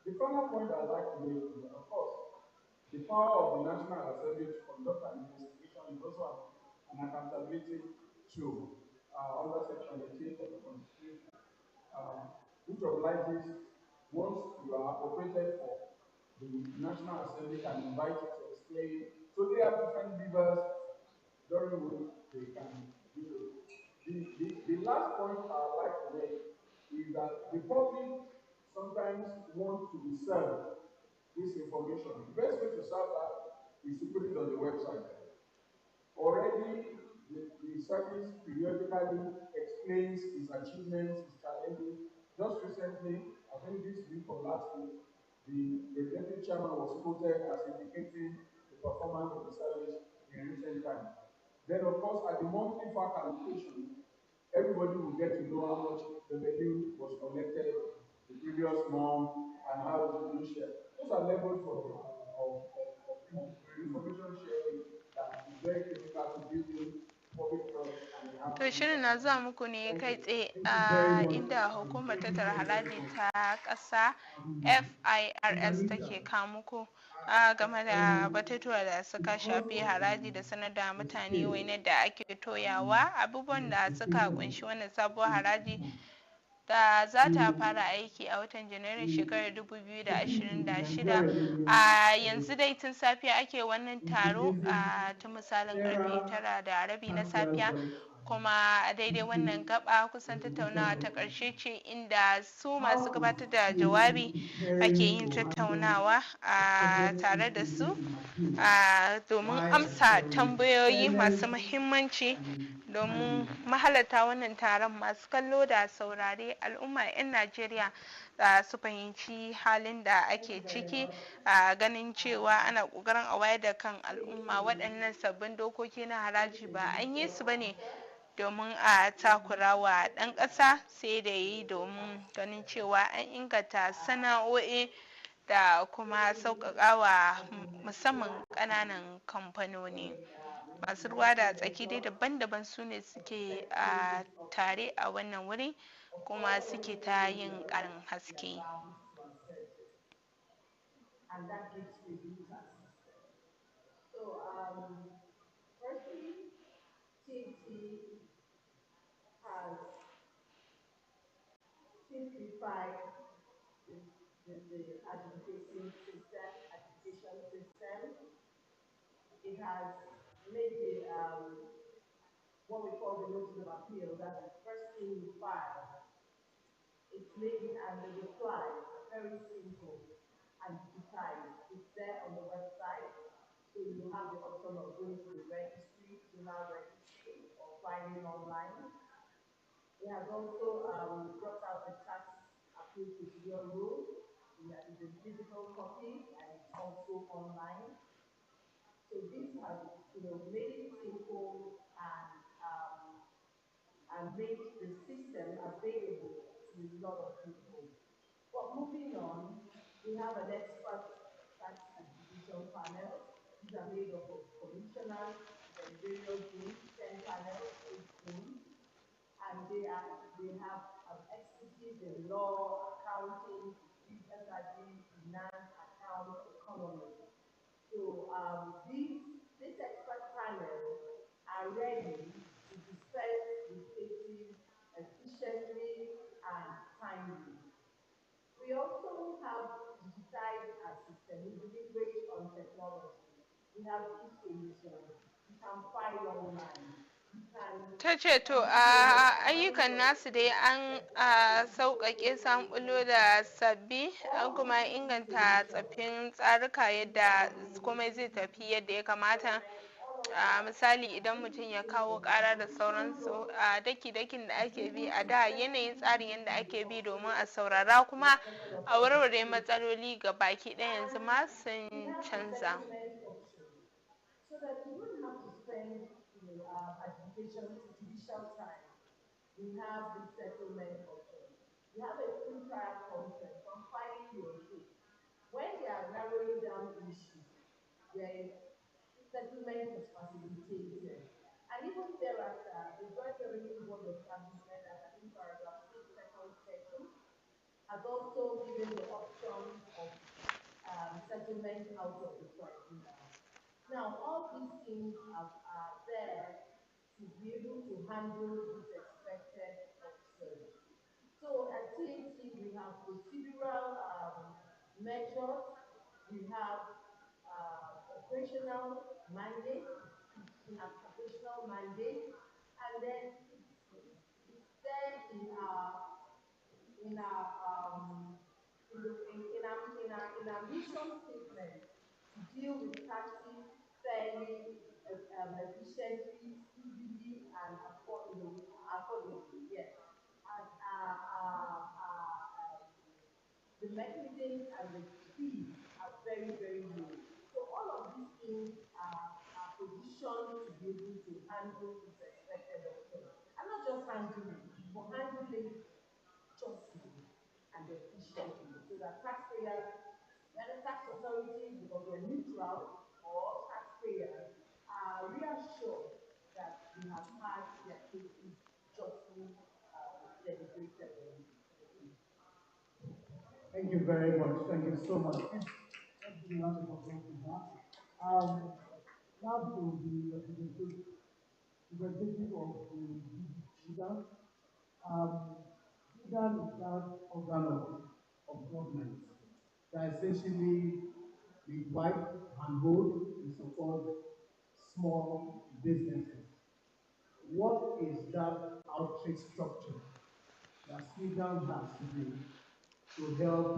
The final point I'd like to make is, of course, the power of the National Assembly to conduct an investigation is also an accountability tool under Section 88 of the Constitution, which obliges, once you are appropriated for, the National Assembly can invite you to explain. So they have different levers during which they can do it. The last point I'd like to make is that the public sometimes want to be served this information. The best way to serve that is to put it on the website. Already, the service periodically explains its achievements, its challenges. Just recently, I think this week or last week, the deputy chairman was quoted as indicating the performance of the service in recent times. Then, of course, at the monthly FAC allocation, everybody will get to know how much revenue was collected the previous month and how it will be shared. Those are levels of information sharing that is very critical to building public trust and To enhancing shirin na zuwa government. muku ne Thank kai you. tsaye Thank you very much. inda hukumar Thank you tattara very, very haraji much. ta ƙasa Um, FIRS Anita, take kawo muku game da um, batutuwa da suka because shafi of haraji da sanar da the mutane scale, wainar da ake toyawa, abubuwan da suka investigation kunshi wannan sabuwar is haraji on. da za ta We, fara aiki a watan Janairun we shekarar speaking to the 2026. Nigeria Revenue A yanzu Service dai tun safiya ake wannan taro introduces ta misalin karfe fairer 9:30 na taxpayers' safiya, voice kuma a daidai and wannan gaba kusan verification tattaunawa ta document. ƙarshe ce inda su masu How gabatar is da CAC jawabi ake preparing yin to handle tattaunawa expected tare da increases su in materials domin while amsa ensuring tambayoyi masu fairness muhimmanci and domin timeliness? mahalarta wannan taron masu kallo da saurare al'umma 'yan Najeriya su fahimci halin da Thank you ake very ciki, much. ganin cewa ana ƙoƙarin a wayar da kan al'umma. Waɗannan sabbin dokoki na haraji ba an yi su bane domin a takura wa ɗan ƙasa, sai da yi domin ganin cewa an inganta sana'o'i da kuma sauƙaƙa wa musamman ƙananan kamfanoni. Masu ruwa da tsaki dai daban-daban su ne suke tare a wannan wuri kuma suke ta yin ƙarin haske. And that gives reviews our system. So, firstly, TT has simplified the, the adjudication system. It has made the what we call the notice of appeal, that's the first thing you file. It's made it and the reply very simple and digitized. It's there on the website. So you have the option of going to the registry, General Registry, or filing online. It has also brought out the tax appeal procedure rule. It is a physical copy and it's also online. So this has, made it simple and made the system available to a lot of people. But moving on, we have an expert tax adjudication panel. These are made up of commissioners, then various rooms, 10 panels, 8 rooms, and they have expertise in law, accounting, SRD, finance, accounts, economy. So this expert panel are ready to dispense with cases efficiently and timely. We also have digitized our system, we deliberate on technology. We have e-solutions. You can file online. Ta ce to ayyukan nasu dai an sauƙaƙe sambulo da sabbi an kuma inganta tsaffin tsarika yadda komai zai tafi yadda ya kamata. Misali idan mutum ya kawo ƙara da sauransu a daki-dakin da ake bi a da yanayin tsarin yadda ake bi domin a saurara kuma a warware matsaloli ga baki ɗaya yanzu ma sun canza. So that you don't have to spend, adjudication, judicial time. We have the settlement option. You have a free trial conference on filing your case. When they are narrowing down issues, there is settlement is facilitated. And even thereafter, the Joint Revenue Board establishment, as I think paragraph 6, second section, has also given the option of settlement out of the tribunal. Now, all these things are there to be able to handle this expected upsurge. So at TNT, we have procedural measures, we have operational mandate, and then it's there in our mission statement to deal with taxes fairly, efficiently, speedily, and affordably. Yes, and the mechanisms and the fees are very, very low. So all of these things are positioned to be able to handle this expected option. And not just handle it, but handle it justly and efficiently so that taxpayers, whether tax authorities, because they're neutral, or taxpayers, are reassured that we have had their cases justly deliberated. Thank you very much. Thank you so much. Let's do round of applause for that. Now to the representative of the Sudan. Sudan is that organ of government that essentially require and hold and support small businesses. What is that outreach structure that Sudan has today to help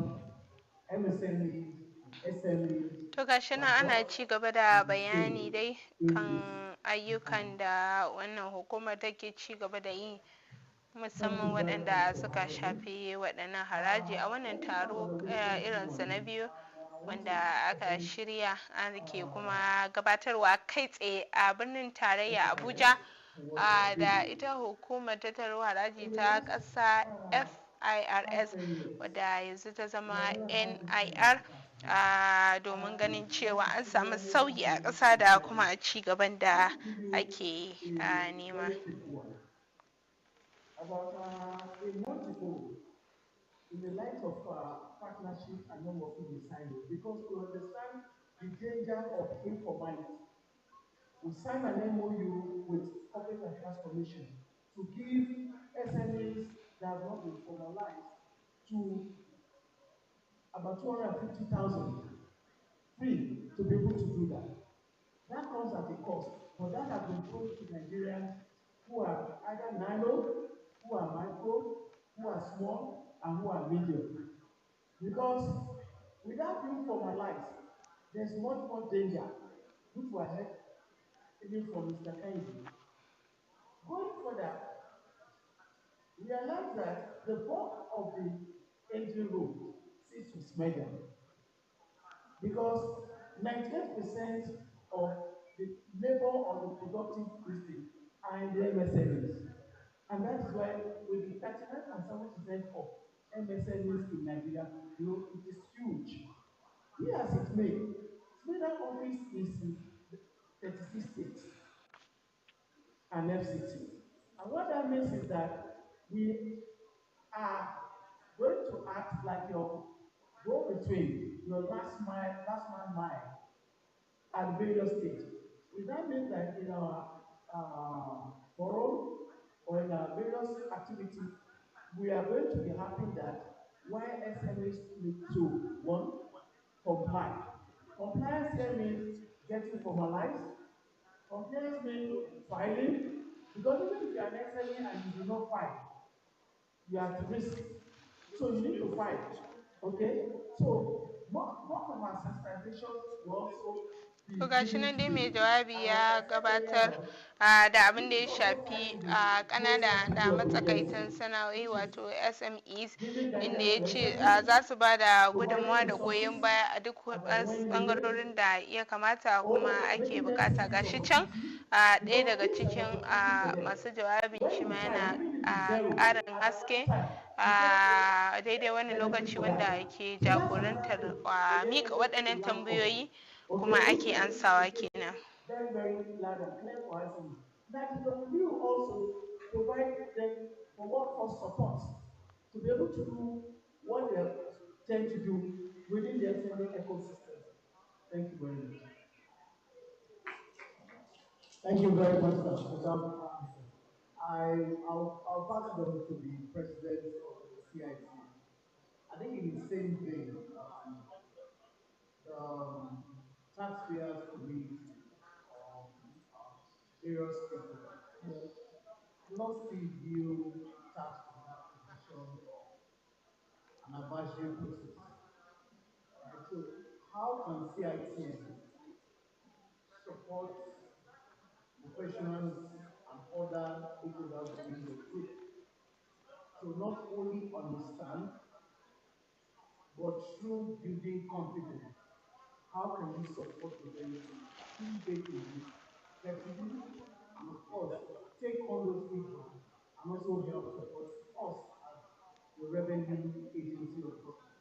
MSMEs and SMEs To gashi nan ana ci gaba da bayani dai kan ayyukan da wannan hukumar take ci gaba da yi musamman waɗanda suka shafi waɗannan haraji a wannan taro irinsa na biyu wanda aka shirya an ke kuma gabatarwa kai tsaye a birnin tarayya Abuja da ita hukumar tattaro haraji ta ƙasa FIRS wadda yanzu ta zama NIR domin ganin cewa an samu sauyi a ƙasa da kuma a ci gaban da ake nema. About a month ago, in the light of partnership and not working in silos, because we understand the danger of informality. We signed an MOU with Corporate Affairs Commission to give SMEs that have not been formalized to about 250,000 free to be able to do that. That comes at a cost, but that has been put to Nigerians who are either nano, who are micro, who are small, and who are medium. Because without being formalized, there's much more danger, which was heard even from Mr. Kennedy. Going further, realize that the bulk of the entry road sits with Megan. Because 98% of the labor or the productive listing are in the MSMEs. And that is why with the 39.7% of MSMEs in Nigeria, it is huge. Be as it may, Sweden office is in 36 states and FCT. And what that means is that we are going to act like your go-between, your last man mile at various states. It that means that in our forum or in our various activities, we are going to be happy that while SMEs need to, one, comply. Compliance here means getting formalized. Compliance means filing. Because even if you are an SME and you do not file, you are at risk. So you need to fight. Okay? So most of our sensitizations will also be To gashi given nan dai mai to jawabi ya gabatar da abin da ya shafi ƙanana da matsakaitan sana'o'i wato SMEs, inda ya ce za su ba da gudunmawa da goyon baya a duk ɓangarorin da ya kamata kuma ake bukata. Gashi can ɗaya daga cikin masu jawabin shi ma yana ƙarin haske a daidai wani lokaci wanda ke jagorantar miƙa waɗannan tambayoyi kuma ake ansawa kenan. Very, very loud and clear for us that we will also provide them for workforce support to be able to do what they tend to do within the SME ecosystem. Thank you very much. Thank you very much, Mr. I'll pass it on to the president of the CIT. I think in the same vein, taxpayers community of various people mostly view tax from that position of an advisory process. Right? So how can CITN support professionals and other stakeholders within the group to not only understand but through building confidence? How can we support the them to innovate in this flexibly and of course take all those feedback and also help support us as the revenue agency of government?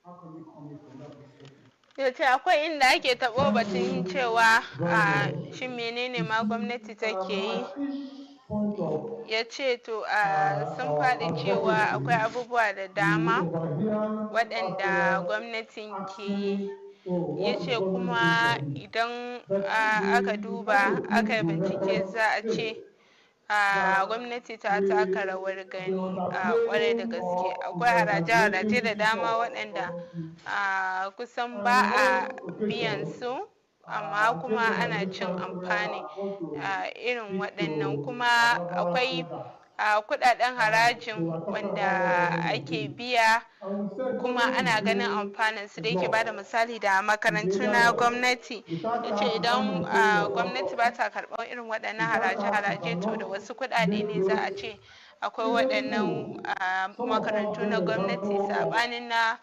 How can we come in from that perspective? Ya ce akwai inda ake taɓo batun cewa shin menene ma gwamnati take yi. Ya ce to sun faɗi cewa akwai abubuwa da dama waɗanda gwamnatin ke yi. Ya ce kuma idan aka duba aka bincike za a ce gwamnati ta taka rawar gani kwarai da gaske. Akwai haraje-haraje da dama waɗanda kusan ba a biyan su amma kuma ana cin amfani irin waɗannan. Kuma akwai kuɗaɗen harajin wanda ake biya kuma ana ganin amfanin su, da yake bada misali da makarantu na gwamnati. Ya ce idan gwamnati ba ta karɓar irin waɗannan haraje-haraje to da wasu kuɗaɗe ne za a ce akwai waɗannan makarantu na gwamnati saɓanin na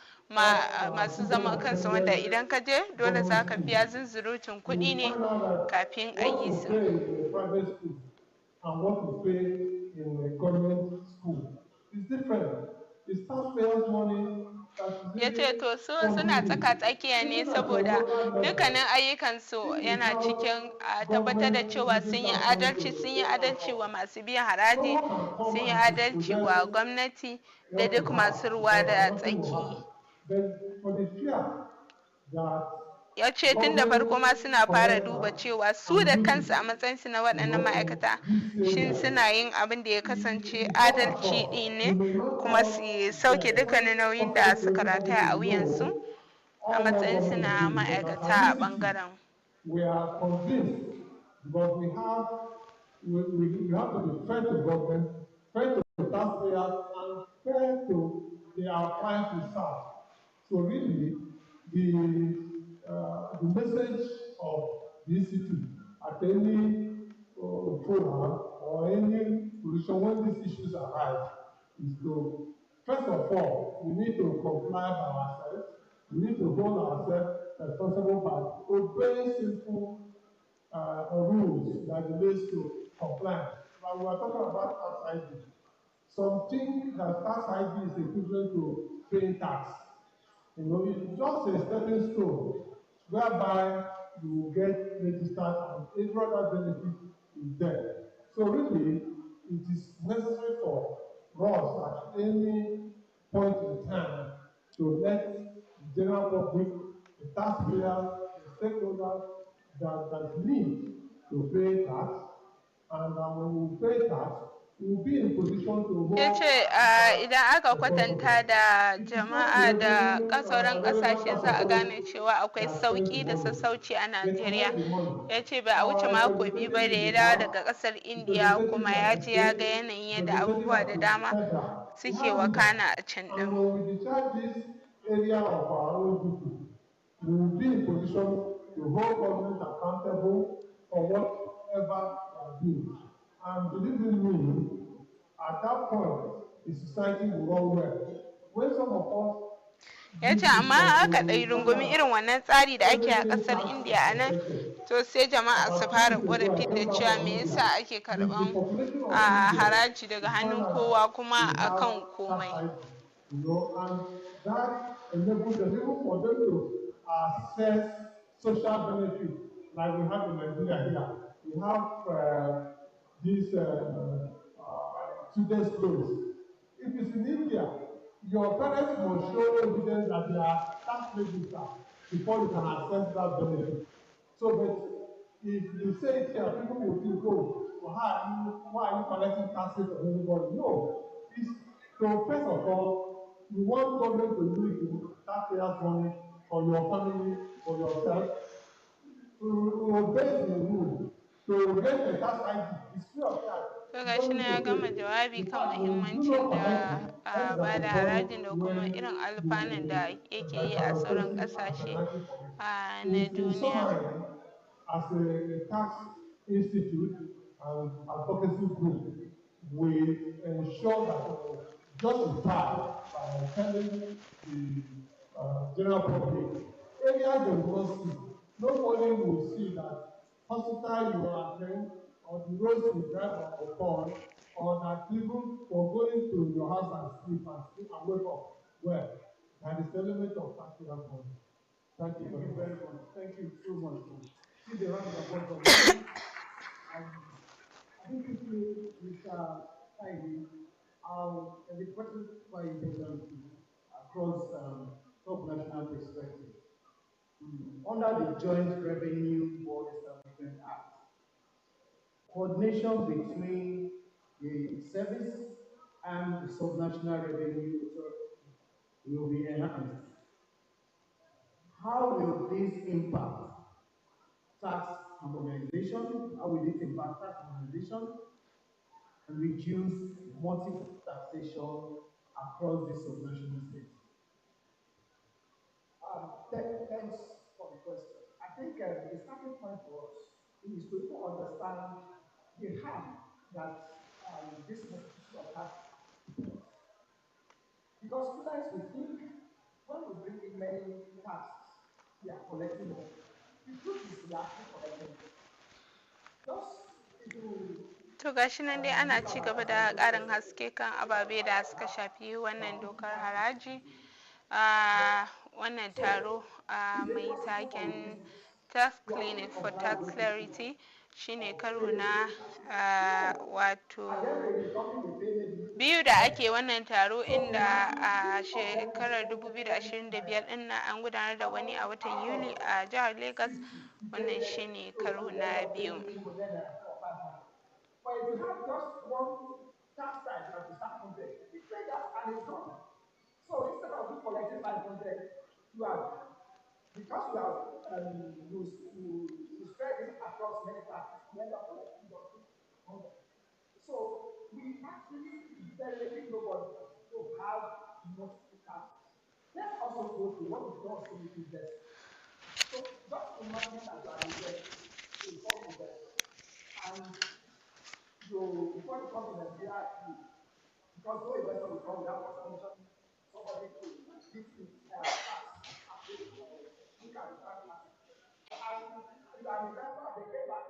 masu zaman kansu wanda idan ka je dole za ka biya zunzurutun kuɗi ne kafin a yi su. And what to pay in a government school is different. It's taxpayers' money. Ya ce to su suna tsaka-tsakiya ne saboda dukkanin ayyukansu yana cikin tabbatar da cewa sun yi adalci wa masu biyan haraji, sun yi adalci wa gwamnati da duk masu ruwa da tsaki. Ya ce tun da farko ma suna fara duba cewa su da kansu a matsayinsu na waɗannan ma'aikata shin suna yin abin da ya kasance adalci ɗin ne kuma su sauke dukkanin nauyin da suka rataya a wuyansu a matsayinsu na ma'aikata a ɓangaren. We are convinced because we have to be fair to government, fair to taxpayers, and fair to our clients we serve. So really, the message of the institute at any forum or any position when these issues arise is to, first of all, we need to comply by ourselves. We need to hold ourselves responsible by obeying simple rules that relates to compliance. Now we are talking about tax ID. Some think that tax ID is equivalent to paying tax. You know, it's just a stepping stone whereby you will get registered and every other benefit is there. So really, it is necessary for us at any point in time to let the general public, the taxpayers, the stakeholders that need to pay tax, and when we pay tax, will be in position to ya hold ce idan aka kwatanta da it is not jama'a da sauran relevant kasashe tax za a gane authority cewa akwai that spends the sauki da money. sassauci a They Najeriya. collect the money. Ya ce ba a wuce Our mako biyu ba da representative ya in the dawo House, daga kasar Indiya representative kuma at ya the ji ya state, ga yanayin yadda representative abubuwa at da the dama federal. We suke have wakana leaders. a can And din. when we discharge this area of our own duty, we will be in position to hold government accountable for whatever they do. And believe in me, at that point, the society will run well. When some of us Ya ce amma aka ɗai rungumi irin wannan tsari da ake a ƙasar Indiya a nan, to sai jama'a su fara ƙorafi da cewa me yasa ake karɓan haraji daga hannun kowa kuma akan komai. And that enables them even for them to access social benefits like we have in Nigeria here. We have these students' loans. If it's in India, your parents must show evidence that they are tax registered before you can access that benefit. So, but if you say it here, people will think, oh, well, why are you collecting taxes from everybody? No. It's, so, first of all, you want government to use the taxpayers' money for your family, for yourself, to obey the rule, to get the tax ID. It's free of charge. To ga shi ya gama jawabi kan muhimmancin da ba da harajin da kuma irin alfanun da yake yi a sauran ƙasashe na duniya. As a tax institute and advocacy group, we ensure that we justify by telling the general public areas they will not see. Nobody will see that hospital you are attend or the roads you drive upon or that even for going to your house and sleep and wake up well. That is the element of taxpayer money. Thank you very much. Thank you so much. Give a round of applause for me. I think quickly, Mr. Heidi, the question is quite important across top national perspective. Under the Joint Revenue Board Establishment Act, coordination between the service and the subnational revenue authority will be enhanced. How will this impact tax harmonization? How will it impact tax harmonization and reduce multiple taxation across the subnational states? Thanks for the question. I think the starting point for us is to understand the harm that this multiplicity of tax brings. Because sometimes we think when we bring in many taxes, we are collecting more. The truth is we are actually collecting more. Just if you To ga shi nan dai ana ci gaba da ƙarin haske kan ababe da suka shafi wannan dokar haraji. Wannan taro mai taken Tax Clinic for Tax Clarity shine karo na wato biyu da ake wannan taro, inda a shekarar 2025 din nan an gudanar da wani a watan Yuli a jihar Lagos. Wannan shine karo na biyu. But if you have just one tax time that is 500, you pay that and it's gone. So instead of you collecting 500, you have, because you have you spread it across many taxes, you end up collecting just 100. So we actually benefit nobody to have multiple taxes. Let's also go to what it does to the investor. So just imagine that you are an investor, a foreign investor, and before you come to Nigeria, because no investor will come without permission, somebody to give you tax approval or look at the tax. And you are an investor, they came back.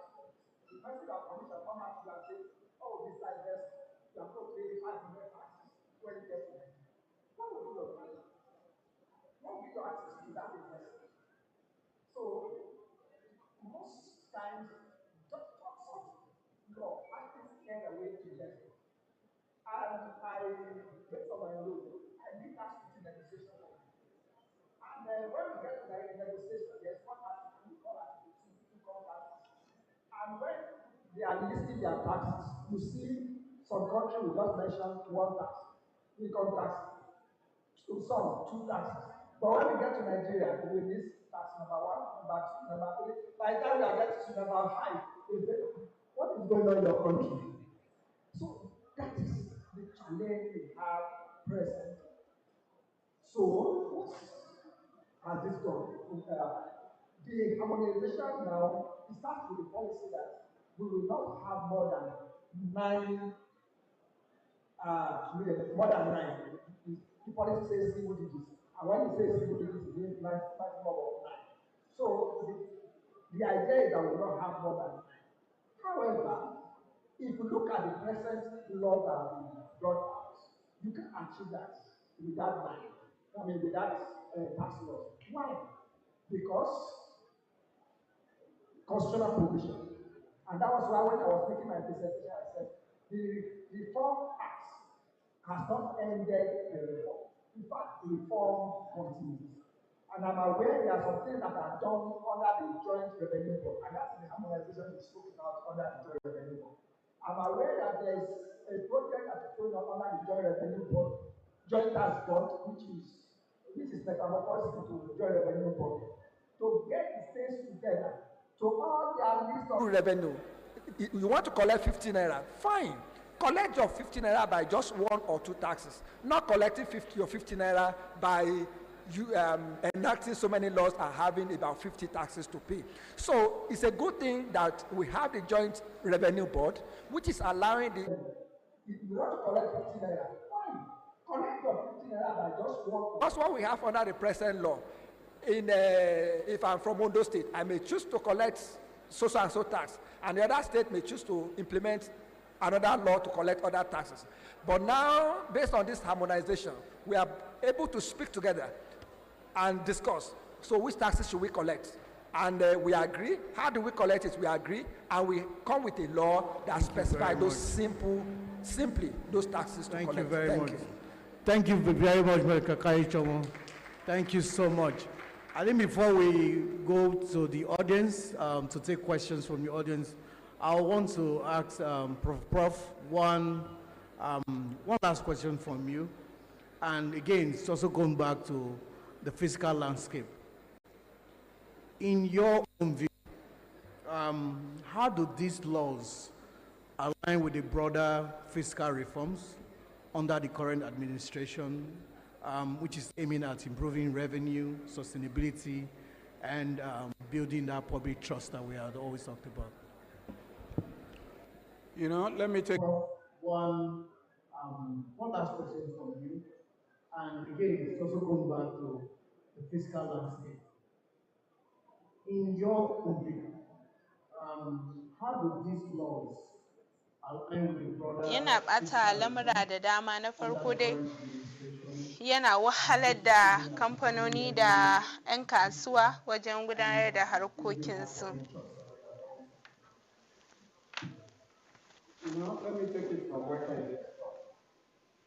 The person that commission come back to you and say, oh, this guy investor, you are going to pay 500 taxes when you get to Nigeria. What will be your money? What will be your access to that investor? So most times, just some law actually get away to them. And based on my rule, I did that with negotiation. And when we get to the negotiation, there's one article we call Article 2, income taxes. And when they are listing their taxes, you see Some country will just mention one tax, income tax, to some, two taxes. But when we get to Nigeria, we list tax number one, number two, number three. By the time we are getting to number five, what is going on in your country? So that is the challenge we have present. So what has this done? The harmonization now, it starts with the policy that we will not have more than 9 more than 9. The policy says single digits. And when it says single digits, it means maximum of 9. So the idea is that we will not have more than 9. However, if you look at the present law that we brought out, you can achieve that without 9. I mean, without tax laws. Why? Because constitutional provision. And that was why when I was making my presentation, I said the Reform Act has not ended the reform. In fact, the reform continues. And I'm aware there are some things that are done under the Joint Revenue Board, and that's the harmonization we spoke about under the Joint Revenue Board. I'm aware that there is a project that is going on under the Joint Revenue Board, Joint Tax Board, which is metamorphosed into the Joint Revenue Board, to get the states together to all their list of revenue. You want to collect 15 naira, fine. Collect your 15 naira by just 1 or 2 taxes, not collecting 50 or 50 naira by enacting so many laws and having about 50 taxes to pay. So it's a good thing that we have the Joint Revenue Board, which is allowing the. If you want to collect 50 naira, fine. Collect your 50 naira by just 1. That's what we have under the present law. If I'm from Ondo State, I may choose to collect so and so tax, and the other state may choose to implement another law to collect other taxes. But now, based on this harmonization, we are able to speak together and discuss. So which taxes should we collect? And we agree. How do we collect it? We agree, and we come with a law that specifies those simply those taxes to collect. Thank you. Thank you very much, Kakai Chomo. Thank you so much. I think before we go to the audience, to take questions from the audience, I want to ask Prof. one last question from you. And again, it's also going back to the fiscal landscape. In your own view, how do these laws align with the broader fiscal reforms under the current administration, which is aiming at improving revenue, sustainability, and building that public trust that we had always talked about? You know, let me take one last question from you. And again, it's also going back to the fiscal landscape. In your own view, how do these laws align with the broader yana ɓata lamura da dama. Na farko dai yana wahalar da kamfanoni da 'yan kasuwa wajen gudanar da harkokinsu. You know, let me take it from where I get from.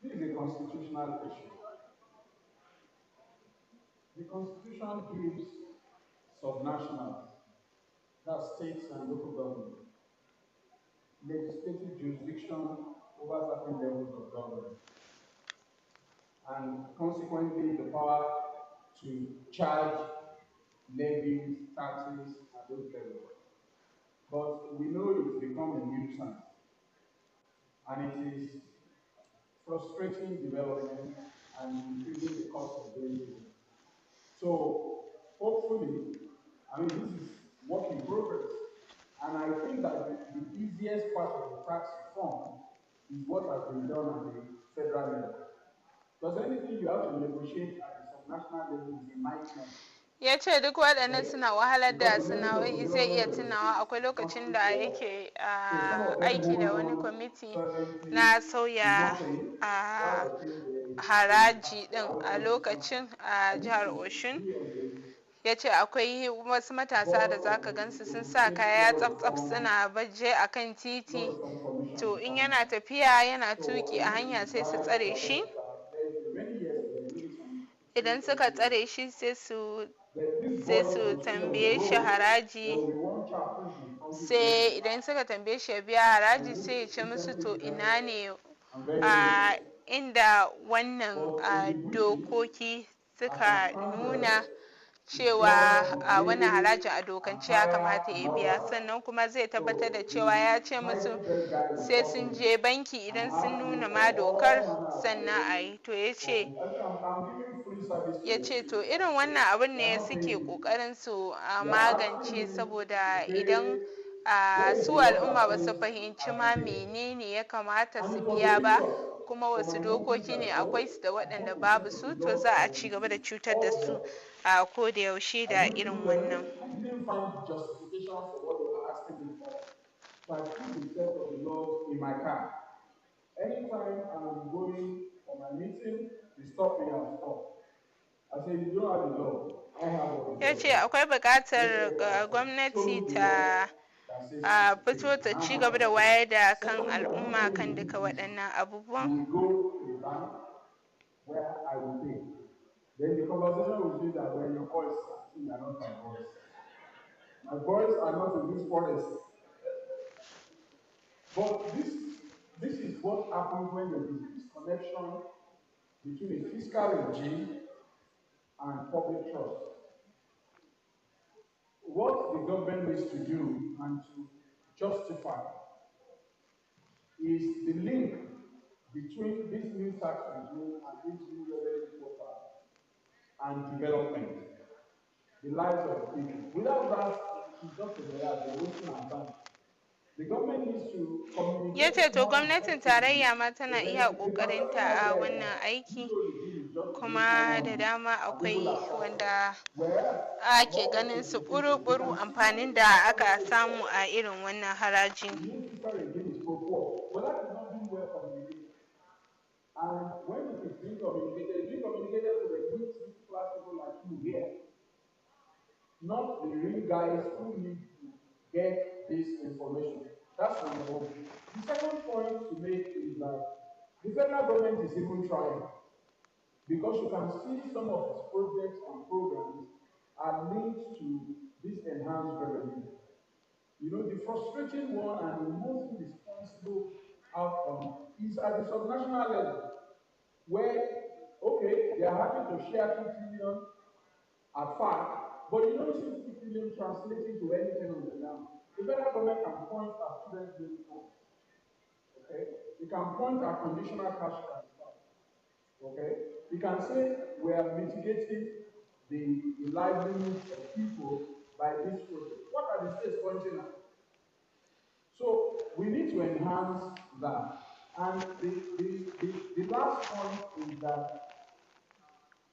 This is a constitutional issue. The Constitution gives subnationals, that's states and local government, legislative jurisdiction over certain levels of government, and consequently the power to charge levies, taxes at those levels. But we know it's become a nuisance, and it is frustrating development and increasing the cost of doing business. So hopefully, I mean, this is work in progress, and I think that the easiest part of the tax reform is what has been done at the federal level. Because anything you have to negotiate at the subnational level is a nightmare. Ya ce duk waɗannan suna wahalar da sana'o'i. Zai iya tunawa akwai lokacin da yake aiki da wani kwamiti na sauya haraji ɗin a lokacin a jihar Oshun. Ya ce akwai wasu matasa da zaka gansu sun sa kaya tsaf-tsaf suna baje a kan titi, to in yana tafiya yana tuki a hanya sai su tsare shi. Idan suka tsare shi sai su tambaye shi haraji sai idan suka tambaye shi ya biya haraji sai ya ce musu to ina ne inda wannan dokoki suka nuna cewa wannan harajin a dokance ya kamata ya biya, sannan kuma zai tabbatar da cewa ya ce musu sai sun je banki idan sun nuna ma dokar sannan a yi. To ya ce to irin wannan abin ne suke ƙoƙarin su magance, saboda idan su al'umma ba su fahimci ma menene ya kamata su biya ba, kuma wasu dokoki ne akwai su da waɗanda babu su, to za a ci gaba da cutar da su a koda yaushe da irin wannan. Anytime I'm going for my meeting, they stop me and stop. I say, you don't have the law. I have what Ya ce akwai buƙatar gwamnati ta fito ta ci gaba da wayar da kan al'umma kan duka waɗannan abubuwan. Then the conversation will be that when your voice, you are not my voice. My voice are not in this forest. But this is what happens when there is disconnection between a fiscal regime and public trust. What the government needs to do and to justify is the link between this new tax regime and this new revenue profile and development, the lives of people. Without that, it's just a wasting our time. Ya ce to gwamnatin tarayya ma tana iya ƙoƙarinta a wannan aiki, kuma da dama akwai wanda ake ganin su ɓuru-ɓuru amfanin da aka samu a irin wannan haraji. Not the real guys who need to get this information. That's number one. The second point to make is that the federal government is even trying, because you can see some of its projects and programs are linked to this enhanced revenue. You know, the frustrating one and the most responsible outcome is at the subnational level, where, okay, they are happy to share 2 trillion at 5, but you don't see 2 trillion translating to anything on the ground. The federal government can point at student loan funds. Okay? You can point at conditional cash transfer. Okay? You can say we are mitigating the livelihoods of people by this project. What are the states pointing at? So we need to enhance that. And the last point is that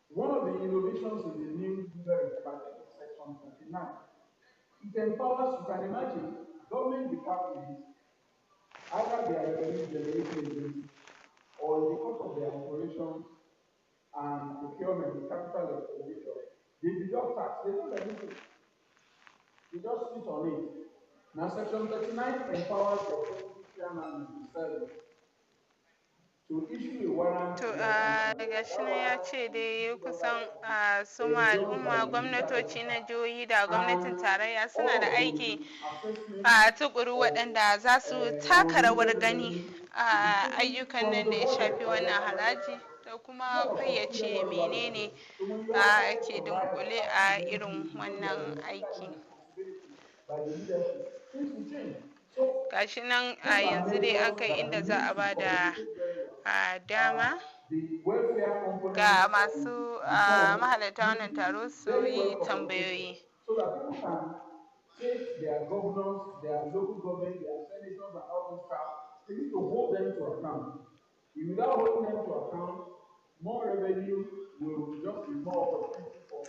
one of the innovations in the new user interface is section 29. It empowers, you can imagine, government departments, either they are revenue generating agencies or in the course of their operations and procurement, capital expenditure, they deduct tax, they don't do anything. They just sit on it. Now, section 39 empowers the chairman of the service to issue a warrant. To daga shi ne ya ce dai kusan su al'umma, gwamnatoci na jihohi da gwamnatin tarayya suna da aiki tukuru waɗanda za su taka rawar gani a ayyukan nan da ya shafi wannan haraji, da kuma fayyace menene ke dunkule a irin wannan aiki. Gashi nan yanzu dai an kai inda za a ba da dama ga masu mahalarta wannan taro su yi tambayoyi. Take their governors, their local government, their senators, and all those staff, they need to hold them to account. If without holding them to account, more revenue will just be more opportunity for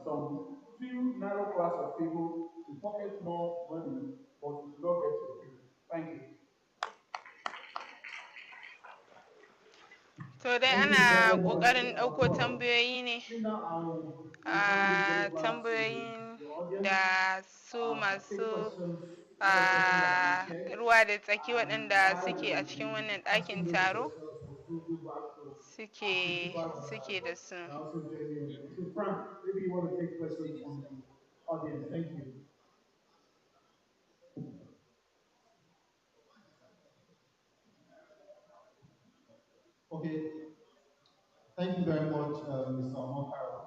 some few narrow class of people to pocket more money, but to not get to the people. Thank you. To dai ana ƙoƙarin ɗauko tambayoyi ne, tambayoyin da su masu ruwa da tsaki waɗanda suke a cikin wannan ɗakin taro suke da su. Okay, thank you very much, Mr. Omokaro.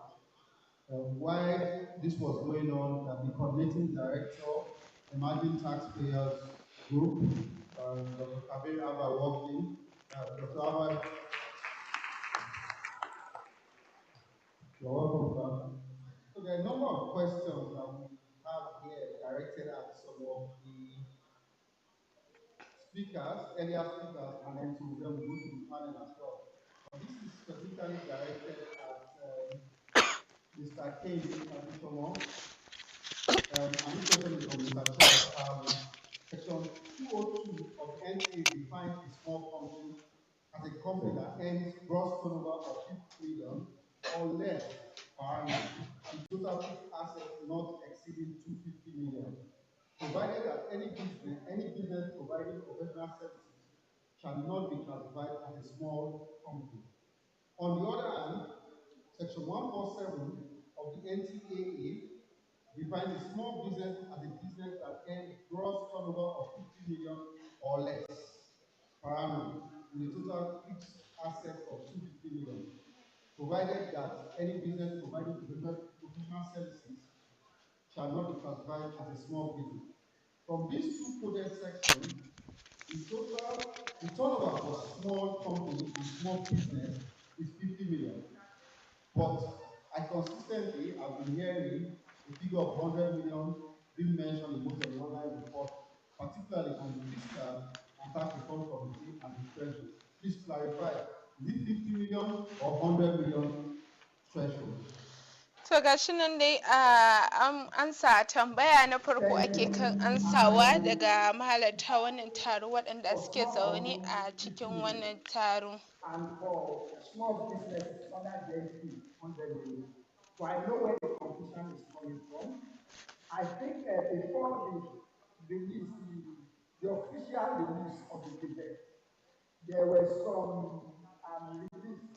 While this was going on, the coordinating director, Emerging Taxpayers Group, Dr. Kabir Abba walked in. Dr. Abba, you're welcome, sir. So there are a number of questions that we have here directed at some of the earlier speakers, and then some of them will go to the panel as well. But this is specifically directed at Mr. Kane Adishomo. And this question is from Mr. Charles. Section 202 of the NTA defines a small company as a company that earns gross turnover of 50 million or less per annum, with total fixed assets not exceeding 250 million, provided that any business providing professional services shall not be classified as a small company. On the other hand, Section 147 of the NTAA defines a small business as a business that earns gross turnover of 50 million or less per annum with a total fixed asset of 250 million, provided that any business providing professional services shall not be classified as a small business. From these two coded sections, the turnover for small company and small business is 50 million. But I consistently have been hearing the figure of 100 million being mentioned in most of the online reports, particularly from the Fiscal and Tax Reform Committee and the Treasury. Please clarify, is it 50 million or 100 million threshold? To gashi nan dai an ansa tambaya na farko ake kan ansawa daga mahalarta wannan taro waɗanda suke zaune a cikin wannan taro. And for small businesses under the NP 100 million. So I know where the confusion is coming from. I think before the release, the official release of the budget, there were some release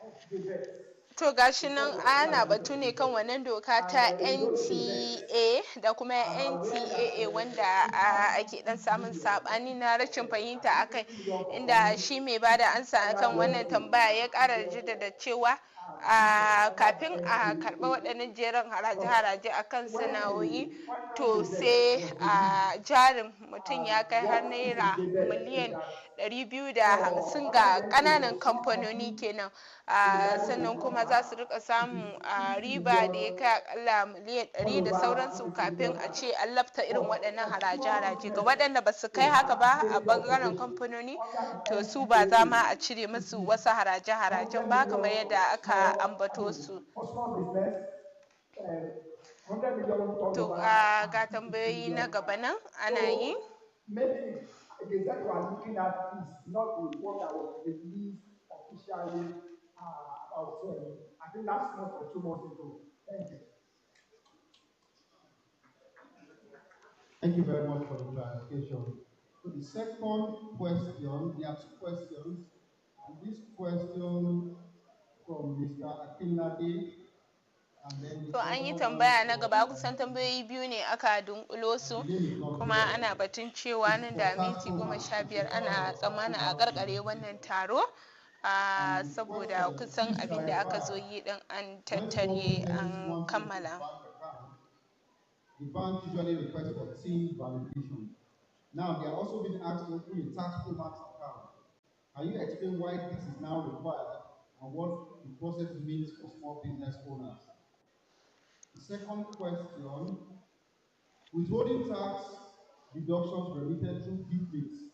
of budgets. To gashi nan ana batu ne kan wannan doka ta NTA da kuma NTAA wanda ake dan samun sabani na rashin fahimta akai, inda shi mai bada ansa kan wannan tambaya ya kara jaddada cewa kafin a karɓa waɗannan jerin haraje-haraje a kan sana'o'i to sai jarin mutum ya kai har naira miliyan 250 ga ƙananan kamfanoni kenan, sannan kuma za su rika samun riba da ya kai akalla miliyan 100 da sauransu kafin a ce an lafta irin waɗannan haraje-haraje. Ga waɗanda ba su kai haka ba a ɓangaren kamfanoni to su ba za ma a cire musu wasu haraje-harajen ba kamar yadda aka ambato su. To ga tambayoyi na gaba nan ana yi. Maybe the exact we are looking at is not the one that was released officially about I think last month or 2 months ago. Thank you. Thank you very much for the clarification. So the second question, there are two questions, and this question from Mr. Akinlade. To an yi tambaya na gaba, kusan tambayoyi biyu ne aka dunkulo su, kuma ana batun cewa nan da minti 15 ana tsammanin a karkare wannan taro, saboda kusan abin da aka zo yi din an tattare an kammala. The bank usually requests for team validation. Now they are also being asked to open a tax Promax account. Can you explain why this is now required and what the process means for small business owners? The second question, withholding tax deductions remitted through deeds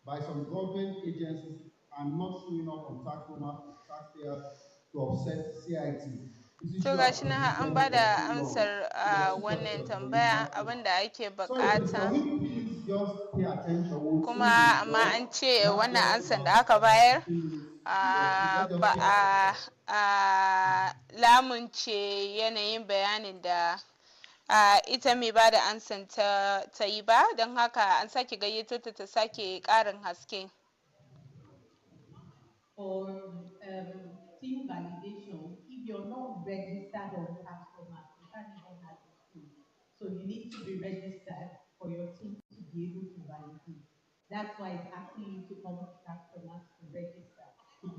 by some government agencies are not showing up on tax Promax for taxpayers to offset CIT. To gashi na an ba da amsar wannan tambaya, abinda ake bukata kuma amma an ce wannan ansar da aka bayar ba a lamunce yanayin bayanin da ita mai ba da ansar ta yi ba, don haka an sake gayyato ta sake karin haske. Team validation, if you're not registered on tax Promax, you can't even have the tool. So you need to be registered for your team to be able to validate. That's why it's asking you to come to tax Promax to register. To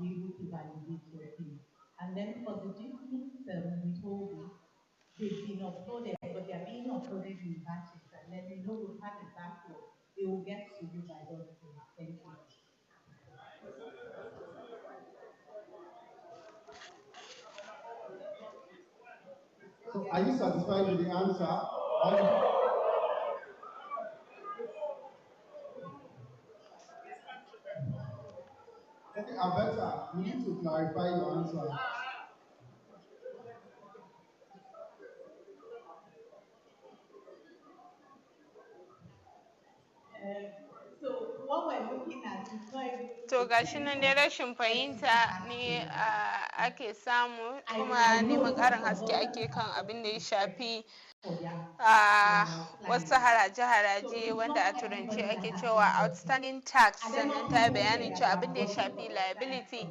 different withholding. They've been uploaded, but they're being uploaded in batches, and then we've had a backlog. They will get to you by Thursday. Thank you. So are you satisfied with the answer? Okay, Alberta, you need to clarify your answer. So what we're looking at is not even To gashi nan dai rashin fahimta ne ake samu, kuma neman ƙarin haske ake kan abin da ya shafi wasu haraje-haraje wanda a turanci ake cewa outstanding tax, sannan ta bayanin cewa abin da ya shafi liability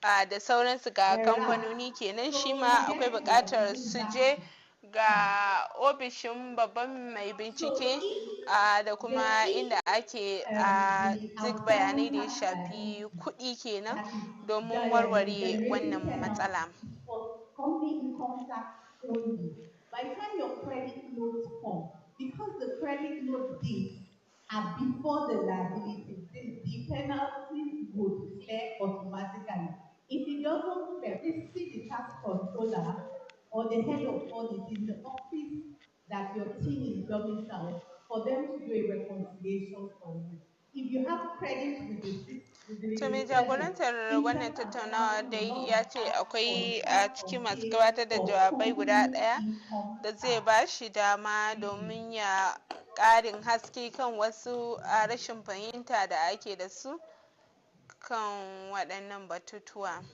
da sauransu ga kamfanoni kenan, shi ma akwai buƙatar su je ga ofishin babban mai bincike da kuma inda ake duk bayanai da ya shafi kuɗi kenan domin warware wannan matsala. Company income tax only. By the time your credit notes come, because the credit note dates are before the liability, the penalty would clear automatically. If it doesn't clear, please see the tax controller or the head of audit in the office that your team is domiciled for them to do a reconciliation for you. If you have credit with To mai jagorantar wannan tattaunawa dai ya ce akwai a cikin masu gabatar da jawabai guda ɗaya da zai ba shi dama domin ya ƙarin haske kan wasu rashin fahimta da ake da su kan waɗannan batutuwa.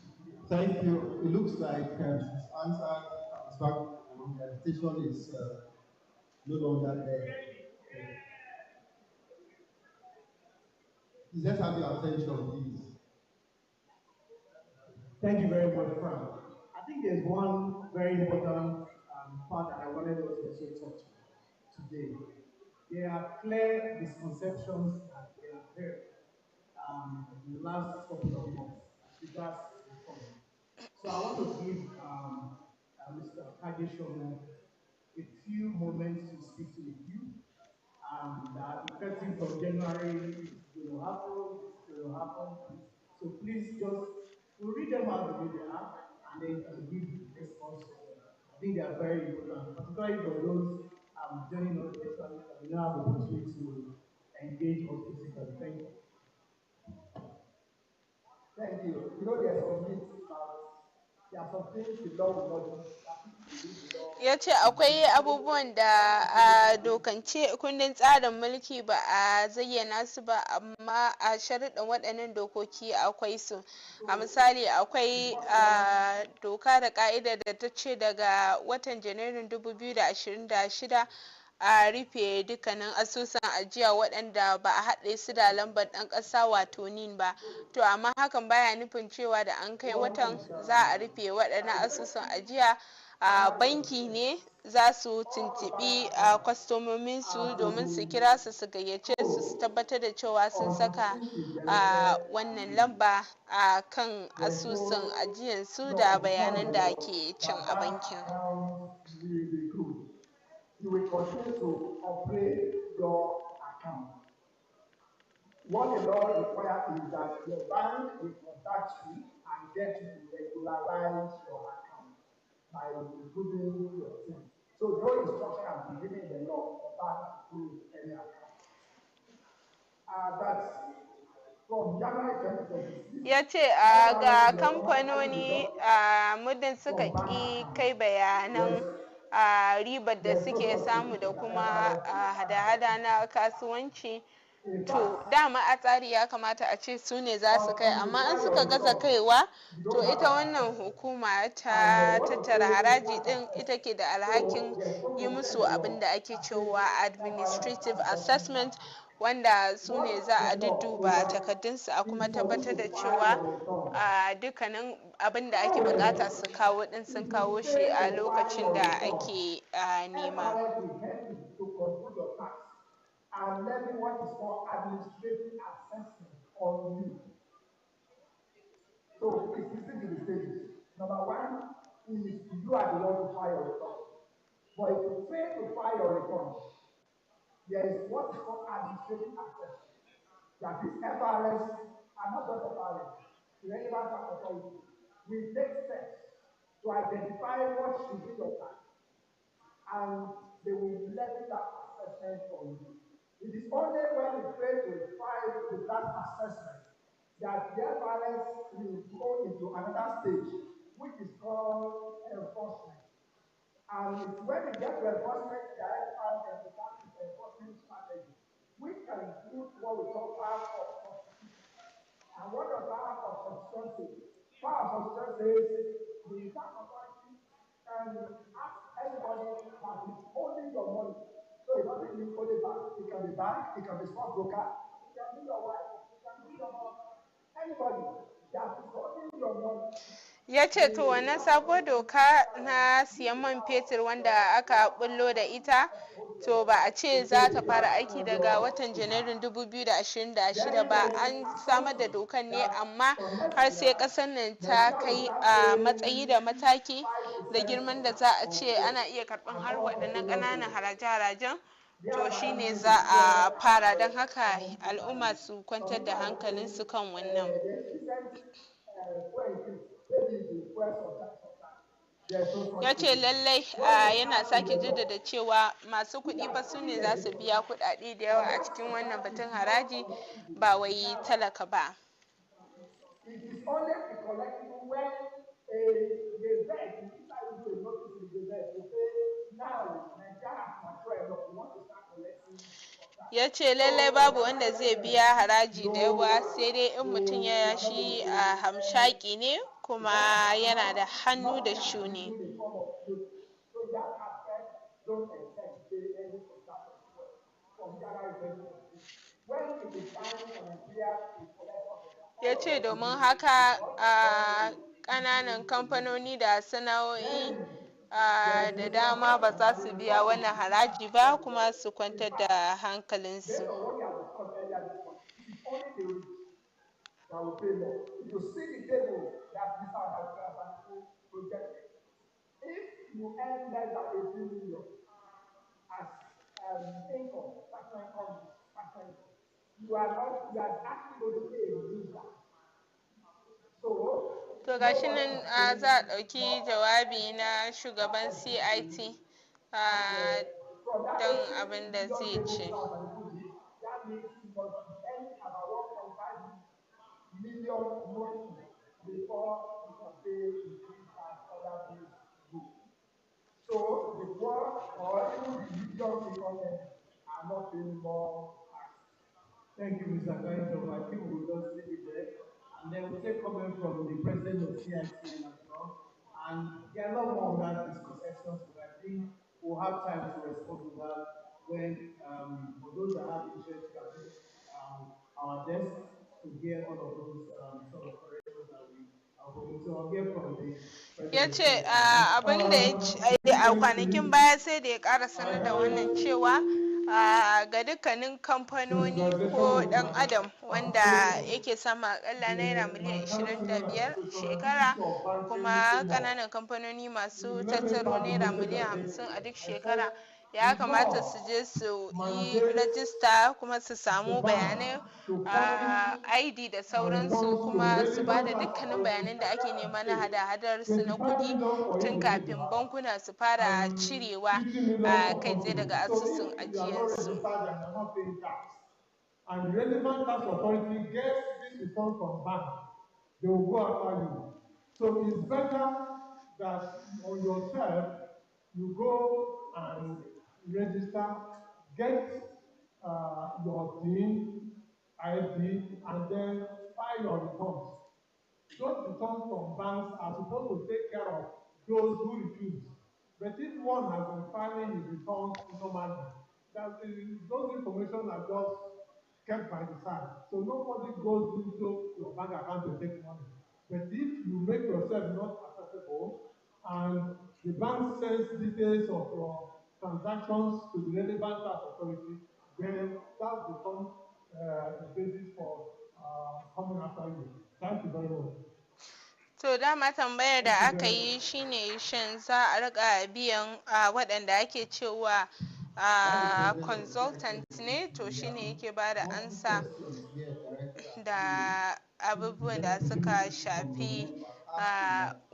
Thank you. It looks like it's answered. In fact, the invitation is no longer there. Let's have your attention, please. Thank you very much, Frank. I think there's one very important part that I wanted us to also touch on today. There are clear misconceptions that we have heard in the last couple of months as regards reform. So I want to give Mr. Kageshono a few moments to speak to you. Effective from January, it will happen. So please just, we'll read them out the way they are, and then you can give response to them. I think they are very important, particularly for those joining us virtually that we now have the opportunity to engage us physically. Thank you. Thank you. You know, there's some myths about, there are some things the law will not do. Ya ce akwai abubuwan da a dokance kundin tsarin mulki ba a zayyana su ba, amma a sharuɗin waɗannan dokoki akwai su. A misali, akwai doka da ƙa'ida da ta ce daga watan Janairun 2026 a rufe dukkanin asusun ajiya waɗanda ba a haɗe su da lambar ɗan ƙasa wato NIN ba. To amma hakan baya nufin cewa da an kai watan za a rufe waɗannan asusun ajiya. Banki ne za su tuntuɓi kwastomominsu domin su kira su gayyace su tabbatar da cewa sun saka wannan lamba a kan asusun ajiyansu da bayanan da ke can a bankin. You will continue to operate your account. What the law requires is that your bank will contact you and get you to regularize your account by including your things. So no instruction has been given in the law for bank to close any account. That's from January 2026. Ya ce ga kamfanoni muddin suka ƙi kai bayanan ribar da suke samu da kuma hada-hada na kasuwanci, to dama a tsari ya kamata a ce su ne za su kai, amma an suka gaza kaiwa, to ita wannan hukuma ta tattara haraji din ita ke da alhakin yi musu abin da ake cewa administrative assessment, wanda su ne za a dudduba takardunsu a kuma tabbatar da cewa dukkanin abin da ake bukata su kawo din sun kawo shi a lokacin da ake nema. And levy what is called administrative assessment on you. So please listen to the stages. Number one, that they want to file your return. But if you fail to file your return, there is what is called administrative assessment. That is FRS, and not just FRS, the relevant tax authority will take steps to identify what should be your tax, and they will levy that assessment on you. It is only when you fail to file the tax assessment that the FRS will go into another stage, which is called enforcement. And it's when we get to enforcement, the FRS can start with enforcement strategy, which can include what we call power of substitution. And what does power of substitution say? Power of substitution says the tax authority can ask anybody that is holding your money. So it doesn't mean only bank. It can be bank, it can be small broker, it can be your wife, it can be your mom. Anybody that is holding your money. Ya ce to wannan sabuwar doka na siyan man fetur wanda aka bullo da ita, to ba a ce za ta fara aiki daga watan Janairun 2026 ba. An samar da dokan ne, amma har sai ƙasar nan ta kai a matsayi da mataki da girman da za a ce ana iya karɓan har waɗannan ƙananan haraje-harajen, to shine za a fara. Don haka al'umma su kwantar da hankalinsu kan wannan. Ya ce lallai yana sake jaddada cewa masu kuɗi fa su ne za su biya kuɗaɗe da yawa a cikin wannan batun haraji, ba wai talaka ba. Ya ce lallai babu wanda zai biya haraji da yawa, sai dai in mutum ya shi a hamshaki ne kuma yana da hannu da shuni. Ya ce domin haka ƙananan kamfanoni da sana'o'i da dama ba za su biya wannan haraji ba, kuma su kwantar da hankalinsu. To ga shi nan za a ɗauki jawabi na shugaban CIT don abin da zai ce. So the poor or even the medium income are not paying more tax. Thank you, Mr. Kaito. I think we'll just leave it there. And then we'll take comment from the president of CITN as well. And there are a lot more on that discussion, but I think we'll have time to respond to that when, for those that have interest, can visit our desk to hear all of those sort of corrections that we are hoping. So I'll hear from the Ya ce abin da a kwanakin baya sai da ya ƙara sanar da wannan cewa ga dukkanin kamfanoni ko ɗan adam wanda yake sama akalla naira miliyan 25 shekara, kuma ƙananan kamfanoni masu tattaro naira miliyan 50 a duk shekara, ya kamata su je su yi rajista kuma su samu bayanai ID da sauransu, kuma su ba da dukkanin bayanan da ake nema na hada-hadar su na kuɗi tun kafin bankuna su fara cirewa kai tsaye daga asusun ajiyarsu. And the relevant tax authority gets this return from bank, they will go after you. So it's better that on yourself you go and register, get your TIN, ID, and then file your returns. Those returns from banks are supposed to take care of those who refuse. But if one has been filing his returns normally, those information are just kept by the side. So nobody goes into your bank account to take money. But if you make yourself not accessible and the bank sends details of your transactions to the relevant tax authority, then that becomes the basis for coming after you. Thank you very much. To dama tambayar da aka yi shine shin za a riƙa biyan waɗanda ake cewa consultant ne, to shine yake ba da ansa da abubuwan da suka shafi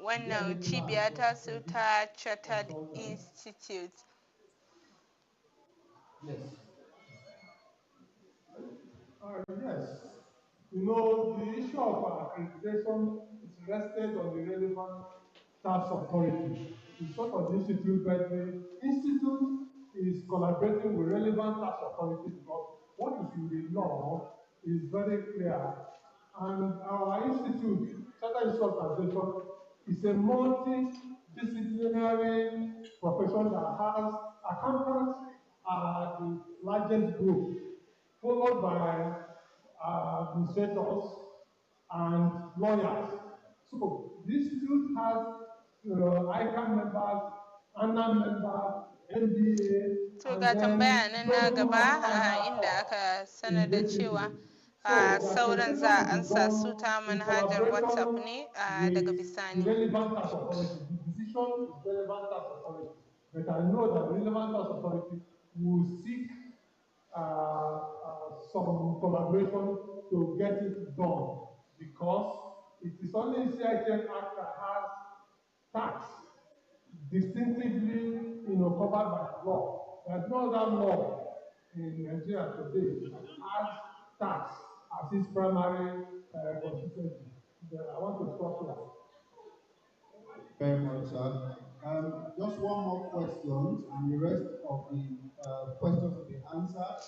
wannan cibiya tasu ta Chartered Institute. Yes. Yes. You know, the issue of accreditation is rested on the relevant tax authority. It's not on the institute, but the institute is collaborating with relevant tax authorities because what is in the law is very clear. And our institute, Chartered Institute of Taxation, is a multidisciplinary profession that has accountants are the largest group, followed by administrators and lawyers. So the institute has ICANN members, ANA members, MBA, To ga tambaya nan na gaba inda aka sanar da cewa sauran za a ansa su ta manhajar WhatsApp ne daga bisani. Relevant tax authority. The decision is relevant tax authority. But I know that the relevant tax authority will seek some collaboration to get it done because it is only the CITM Act that has tax distinctively, covered by law. There's no other law in Nigeria today that has tax as its primary constituency. I want to stop here. Very much, sir. Just one more question, and the rest of the questions will be answered.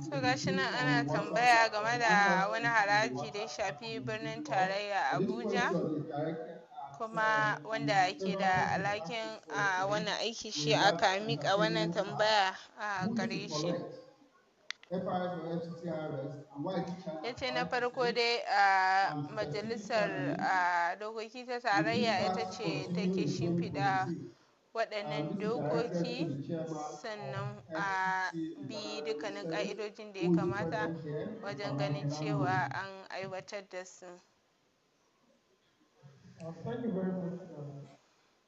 So gashi nan ana tambaya game da wani haraji da ya shafi birnin tarayya Abuja, kuma wanda ke da alhakin wannan aiki shi aka mika wannan tambaya a gare shi. Ya ce na farko dai majalisar dokoki ta tarayya ita ce take shimfiɗa waɗannan dokoki, sannan a bi dukkanin ƙa'idojin da ya kamata wajen ganin cewa an aiwatar da su. Thank you very much,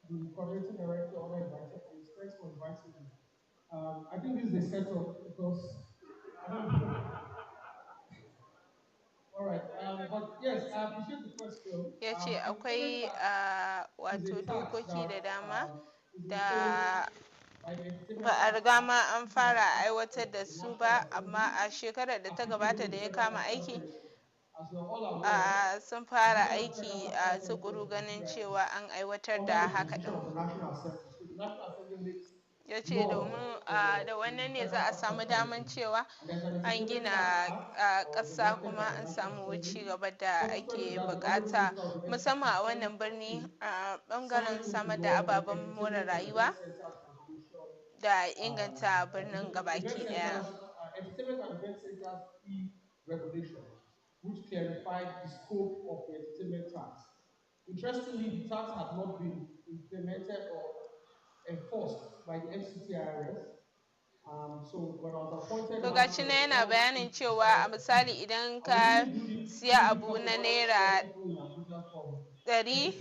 the coordinating director, Honorable Vice President. Thanks for inviting me. I think this is a setup because I don't know. All right, but yes, I appreciate the question. Ya ce akwai wato dokoki da dama da ba a riga ma an fara aiwatar da su ba, amma a shekarar da ta gabata da ya kama aiki sun fara aiki a tukuru ganin cewa an aiwatar da haka ɗin. Ya ce domin da wannan ne za a samu daman cewa an gina ƙasa kuma an samu ci gaba da ake buƙata, musamman a wannan birni a ɓangaren samar da ababen more rayuwa da inganta birnin gabaki ɗaya. Which clarified the scope of the entertainment tax. Interestingly, the tax had not been implemented or enforced by the FCTRS. To gashi na yana bayanin cewa a misali idan ka siya abu na naira 100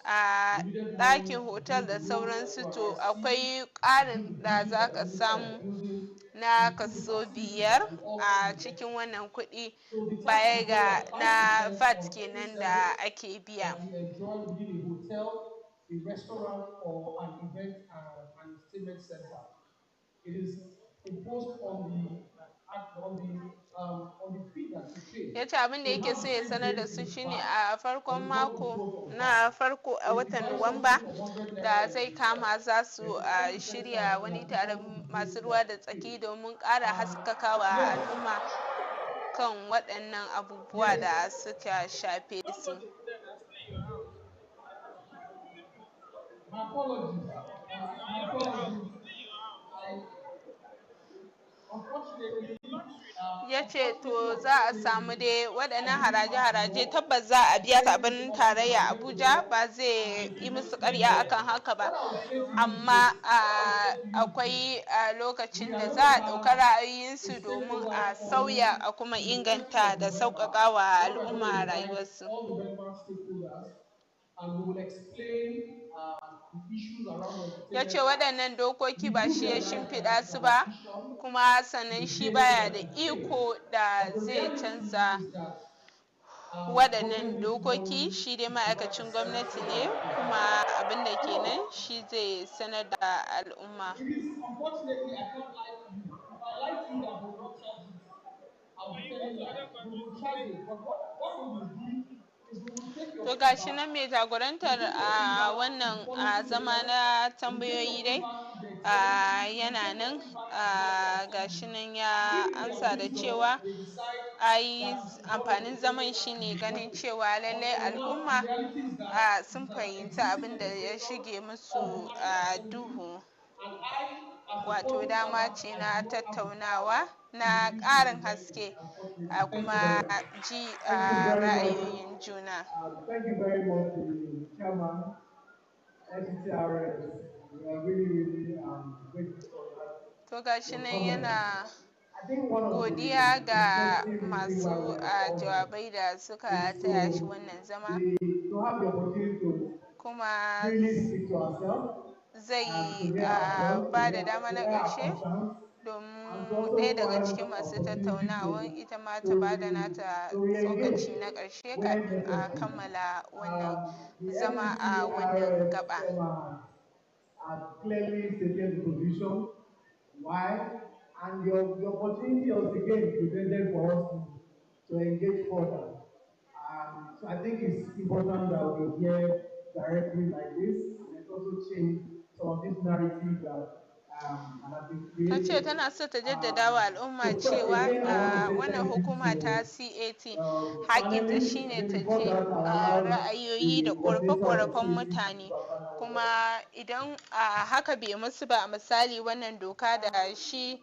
a ɗakin hotel da sauransu, to akwai ƙarin da za ka samu na kaso 5 a cikin wannan kuɗi baya ga na VAT kenan da ake biya. A restaurant or an event and entertainment center. It is imposed on the fee that you pay. Ya ce abin da yake so ya sanar da su shine a farkon mako na farko a watan Nuwamba da zai kama za su shirya wani taron masu ruwa da tsaki domin ƙara haskakawa al'umma kan waɗannan abubuwa da suka shafe su. My apologies. Unfortunately, ya ce to za a samu dai waɗannan haraje-haraje tabbas za a biya ta a birnin tarayya Abuja, ba zai yi musu ƙarya akan haka ba, amma akwai lokacin da za a ɗauka ra'ayoyinsu domin a sauya a kuma inganta da sauƙaƙa wa al'umma rayuwarsu. Ya ce waɗannan dokoki ba shi ya shimfiɗa su ba, kuma sannan shi baya da iko da zai canza waɗannan dokoki, shi dai ma'aikacin gwamnati ne, kuma abin da kenan shi zai sanar da al'umma. To gashi nan mai jagorantar a wannan zama na tambayoyi dai yana nan, gashi nan ya amsa da cewa ai amfanin zaman shine ganin cewa lallai al'umma sun fahimci abin da ya shige musu duhu, wato dama ce na tattaunawa na ƙarin haske a kuma ji ra'ayoyin juna. Thank you very much to the chairman, SCTRS. We are really grateful for that. To gashi nan yana godiya ga masu jawabai da suka taya shi wannan zama, kuma zai ba da dama na ƙarshe domin ɗaya daga cikin masu tattaunawan ita ma ta ba da nata tsokaci na ƙarshe kafin a kammala wannan zama a wannan gaba. And the opportunity was again presented for us to engage further. So I think it's important that we hear directly like this, and it also change some of this narrative that ta ce tana so ta jaddada wa al'umma cewa wannan hukuma ta CAT haƙƙinta shine ta ji ra'ayoyi da ƙorafe-ƙorafen mutane, kuma idan haka bai musu ba, a misali wannan doka da shi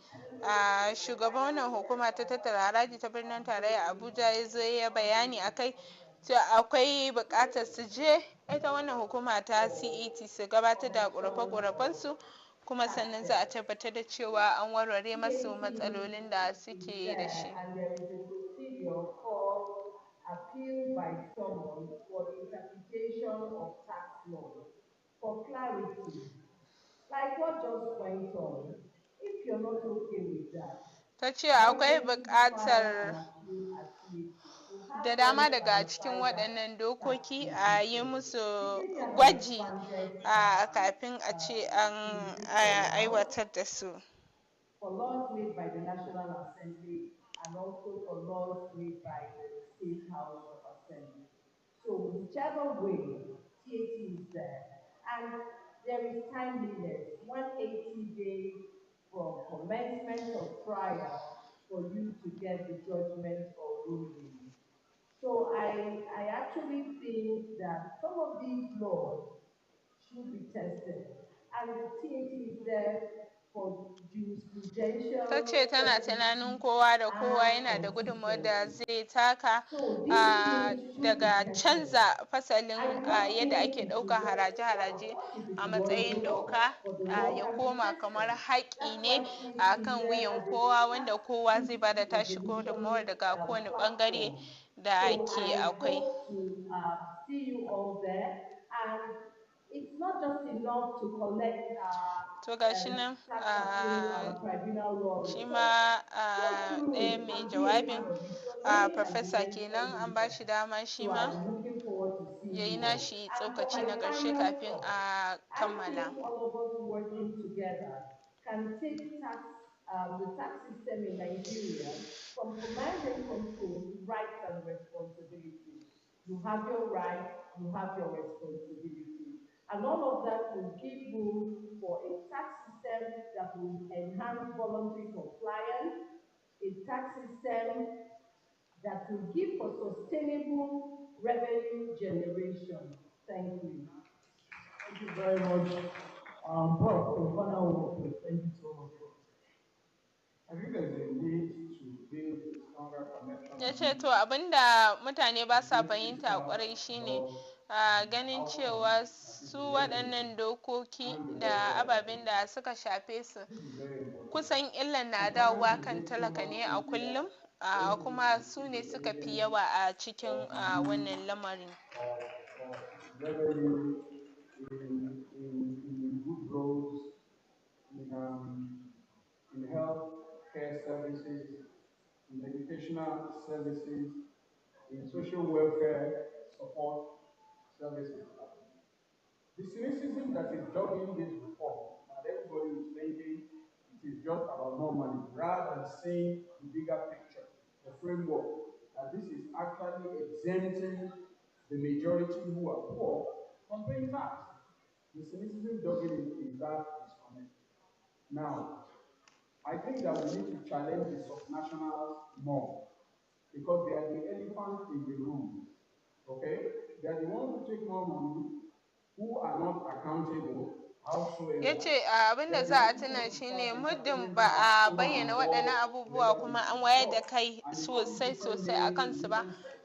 shugaban wannan hukuma ta tattara haraji ta birnin tarayya Abuja ya zo ya bayani akai, to akwai buƙatar su je ita wannan hukuma ta CAT su gabatar da ƙorafe-ƙorafensu, kuma sannan za a tabbatar da cewa an warware masu matsalolin da suke da shi. Appeal by someone for interpretation of tax law. For clarity, like what just went on, if you're not okay with that, ta ce akwai buƙatar da dama daga cikin waɗannan dokoki a yi musu gwaji kafin a ce an aiwatar da su. For laws made by the National Assembly and also for laws made by the State House of Assembly. So whichever way, TAT is there. And there is timeliness, 180 days from commencement of trial for you to get the judgment or ruling. So I actually think that some of these laws should be tested. And the TAT is there for jurisprudential. Ta ce tana tunanin kowa da kowa yana da gudunmawar da zai taka daga canza fasalin yadda ake ɗaukar haraje-haraje a matsayin doka ya koma kamar haƙƙi ne a kan wuyan kowa, wanda kowa zai ba da tashi gudunmawar daga kowane ɓangare da ke akwai. It's not just enough to collect to gashi nan shi ma ɗaya mai jawabin farfesa kenan an ba shi dama shi ma ya yi nashi tsokaci na ƙarshe kafin a kammala. The tax system in Nigeria from command and control, rights and responsibilities. You have your right, you have your responsibility. And all of that will give room for a tax system that will enhance voluntary compliance, a tax system that will give for sustainable revenue generation. Thank you. Thank you very much. Prof, for final words, thank you so much. I think there's a need to build a Ya ce to abinda mutane ba sa fahimta kwarai shine ganin cewa su waɗannan dokoki da ababen da suka shafe su kusan illan na dawowa kan talaka ne a kullum, kuma su ne suka fi yawa a cikin wannan lamarin. In health care services, in educational services, in social welfare support services. The cynicism that is dogging this reform, that everybody is thinking it is just about more money, rather than seeing the bigger picture, the framework, that this is actually exempting the majority who are poor from paying tax. The cynicism dogging it is that disconnect. Now, I think that we need to challenge the subnationals more because they are the elephant in the room. Okay? They are the ones who take more money, who are not accountable. Ya ce abin da za a tuna shine muddin ba a bayyana waɗannan abubuwa kuma an wayar da kai sosai a kansu ba,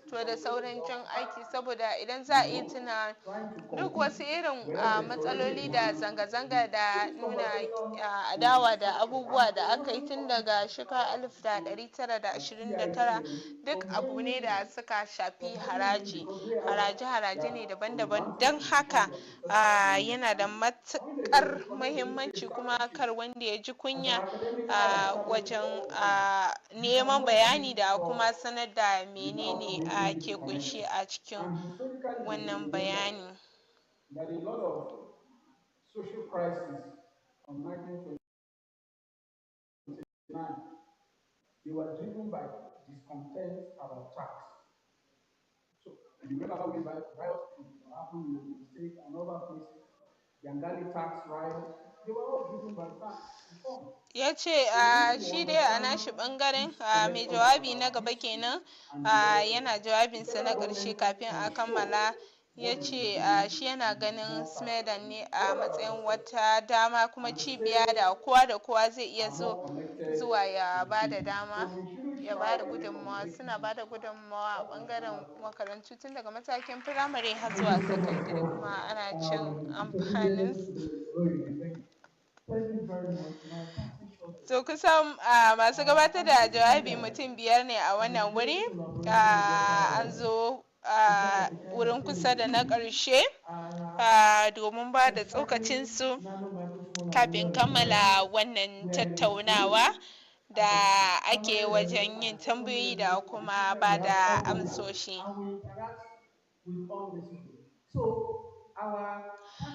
to da sauran jan aiki, saboda idan za a iya tuna duk wasu irin matsaloli da zanga-zanga da nuna adawa da abubuwa da aka yi tun daga shekarar 1929 duk abu ne da suka shafi haraje ne daban-daban. Don haka yana da matuƙar muhimmanci kuma kar wanda ya ji kunya wajen neman bayani da kuma sanar da menene ke kunshi a cikin wannan bayani. That a lot of social crises from 1929, they were driven by discontent about tax. So you remember how we riots happened in the state and other places, the Angali tax riots, they were all driven by tax reform. Ya ce shi dai a nashi ɓangaren mai jawabi na gaba kenan yana jawabinsa na ƙarshe kafin a kammala. Ya ce shi yana ganin Smedan ne a matsayin wata dama kuma cibiya da kowa zai iya zuwa ya ba da dama, ya ba da gudunmawa. Suna ba da gudunmawa a ɓangaren makarantu tun daga matakin firamare har zuwa sakandare kuma ana cin amfaninsu. So kusan masu gabatar da jawabi mutum 5 ne a wannan wuri. An zo wurin kusa da na ƙarshe domin ba da tsokacinsu kafin kammala wannan tattaunawa da ake wajen yin tambayoyi da kuma ba da amsoshi.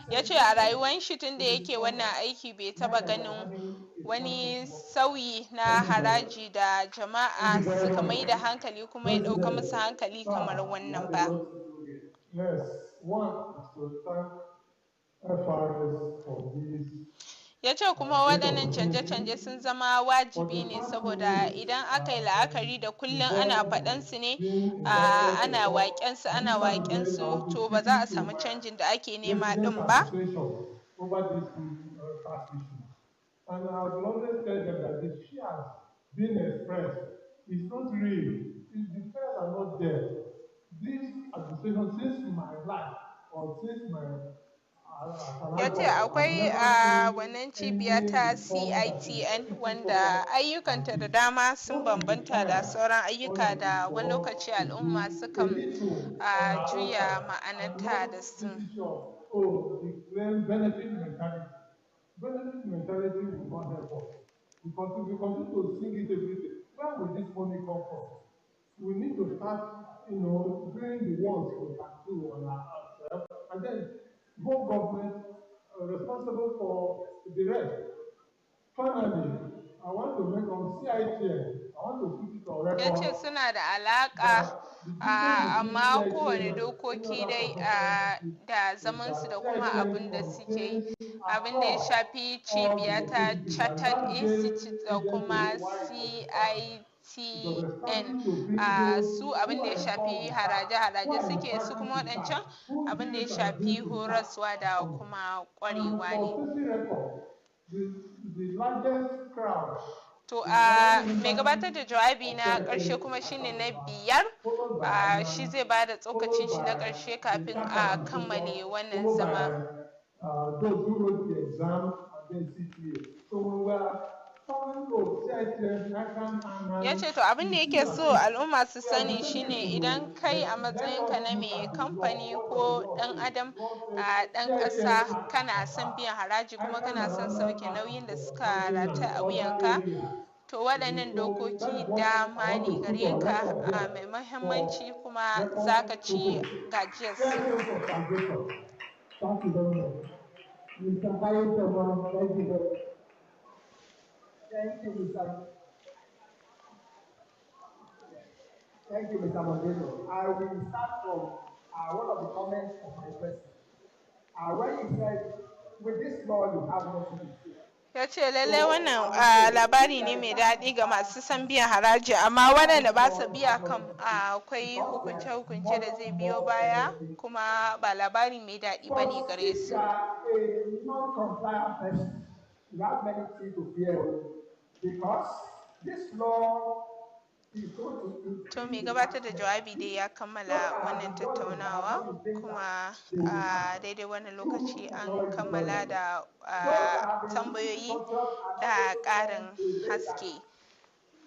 Ya ce a rayuwar shi tun da yake wannan aiki bai taɓa ganin wani sauyi na haraji da jama'a suka mai da hankali kuma ya ɗauka musu hankali kamar wannan ba. Ya ce kuma waɗannan canje-canje sun zama wajibi ne saboda idan aka yi la'akari da kullum ana faɗansu ne ana waƙensu to ba za a samu canjin da ake nema ɗin ba. And I would always tell them that the fears being expressed is not real. If the fears are not there, this administration, since my life or since my ya ce akwai wannan cibiya ta CITN wanda ayyukanta da dama sun bambanta da sauran ayyuka da wani lokaci al'umma sukan juya ma'anarta da su. Benefit mentality will not help us. Because if we continue to sing it every day, where will this money come from? We need to start, doing the ones we can do on ourselves, and then go government responsible for the rest. Finally, I want to make on CITN, I want to put it on record. Ya ce suna da alaƙa amma kowane dokoki dai da zamansu da kuma abin da suke yi. Abin da ya shafi cibiya ta Chartered Institute da kuma CITN su abin da ya shafi haraje-haraje suke, su kuma waɗancan abin da ya shafi horaswa da kuma ƙwarewa ne. To mai gabatar da jawabi na ƙarshe kuma shine na biyar, shi zai ba da tsokacin shi na ƙarshe kafin a kammale wannan zama. Those who wrote the exam and then CPA. So we were trying to set Ya ce to abin da yake so al'umma su sani shine idan kai a matsayinka na mai kamfani ko ɗan adam a ɗan ƙasa kana son biyan haraji kuma kana son sauke nauyin da suka rata a wuyanka, to waɗannan dokoki dama ne gare ka mai muhimmanci kuma za ka ci gajiyarsu. Thank you very much. Mr. Hayatama, thank you very much. Thank you, Mr. Thank you, Mr. Mondelo. I will start from one of the comments of my question. When you said, with this law, you have nothing to say. Ya ce lallai wannan labari ne mai daɗi ga masu son biyan haraji, amma waɗanda ba su biya kam akwai hukunce-hukunce da zai biyo baya, kuma ba labari mai daɗi ba ne gare su. You have many things to fear because this law is going to. To mai gabatar da jawabi dai ya kammala wannan tattaunawa, kuma a daidai wannan lokaci an kammala da tambayoyi da ƙarin haske.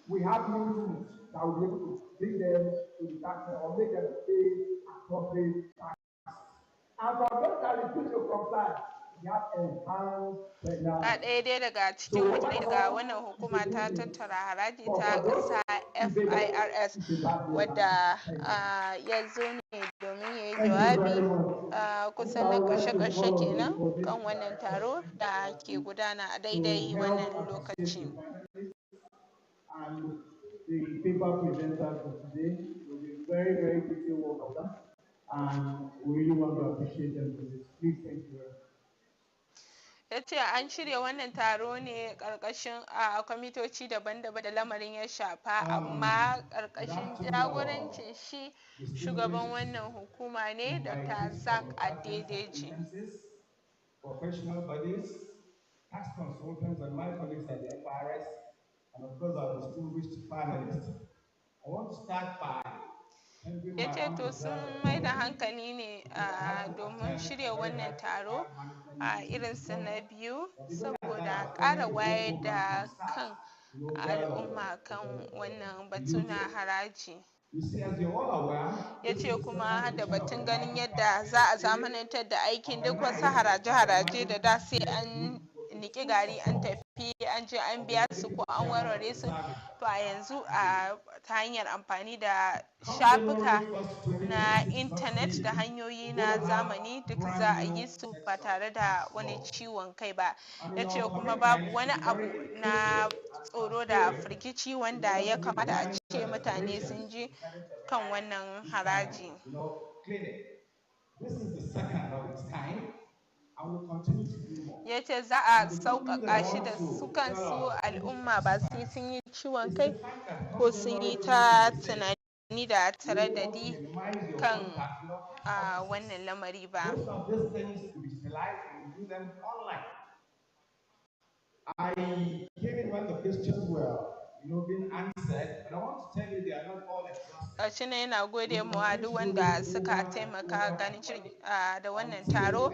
We have new rules that will be able to bring them to the tax or make them pay appropriate tax. And for those that refuse to comply, a ɗaya dai daga cikin wakilai daga wannan hukuma ta tattara haraji ta ƙasa FIRS, wadda ya zo ne domin ya yi jawabi kusan na ƙarshe-ƙarshe kenan kan wannan taro da ke gudana a daidai wannan lokaci. The paper presenters for today will be very, very detailed work of that, and we really want to appreciate them for this. Please, thank you very much. Ya ce an shirya wannan taro ne ƙarƙashin kwamitoci daban-daban da lamarin ya shafa, amma ƙarƙashin jagorancin shi shugaban wannan hukuma ne Dr. Zak Adedeji. Professional bodies, tax consultants, and my colleagues at the FIRS, and of course our distinguished panelists. I want to start by ya ce to sun mai da hankali ne domin shirya wannan taro a irinsu na biyu saboda ƙara wayar da kan al'umma kan wannan batu na haraji. Ya ce kuma da batun ganin yadda za a zamanantar da aikin duk wasu haraje-haraje da da sai an niki gari an tafi an je an biya su ko an warware su, to a yanzu ta hanyar amfani da shafuka na intanet da hanyoyi na zamani duk za a yi su ba tare da wani ciwon kai ba. Ya ce kuma babu wani abu na tsoro da firgici wanda ya kamata a ce mutane sun ji kan wannan haraji. Ya ce za a sauƙaƙa shi da su kansu al'umma ba sai sun yi ciwon kai ko sun yi ta tunani da taraddadi kan wannan lamari ba. I came in when the questions were being answered, and I want to tell you they are not all exhaustive. Shi ne yana gode mu duk wanda suka taimaka ganin da wannan taro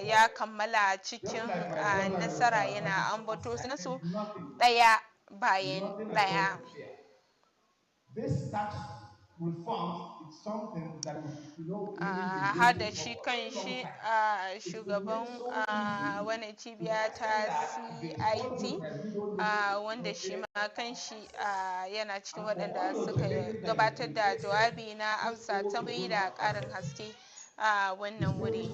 ya kammala cikin nasara, yana ambato su ɗaya bayan ɗaya. This tax reform is something that har da shi kan shi shugaban wani cibiya ta CIT wanda shi ma kan shi yana cikin waɗanda suka gabatar da jawabi na amsa tambayoyi da ƙarin haske a wannan wuri.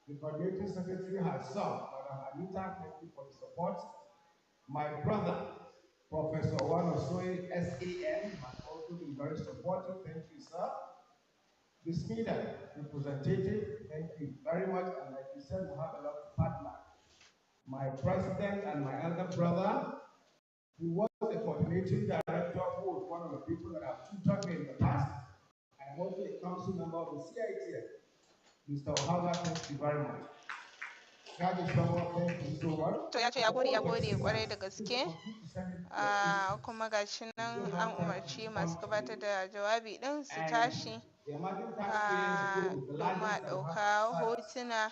The coordinating secretary herself, Madam Anita, thank you for the support. My brother, Professor Wanosoy, SAN, has also been very supportive. Thank you, sir. The SMIDA representative, thank you very much. And like you said, we have a lot to partner. My president and my elder brother, who was the coordinating director, who was one of the people that have tutored me in the past. I am also a council member of the CIT. Mr. Ohaga, thank you very much. To ya ce ya gode kwarai da gaske. Kuma gashi nan an umarci masu gabatar da jawabi din su tashi domin a ɗauka hotuna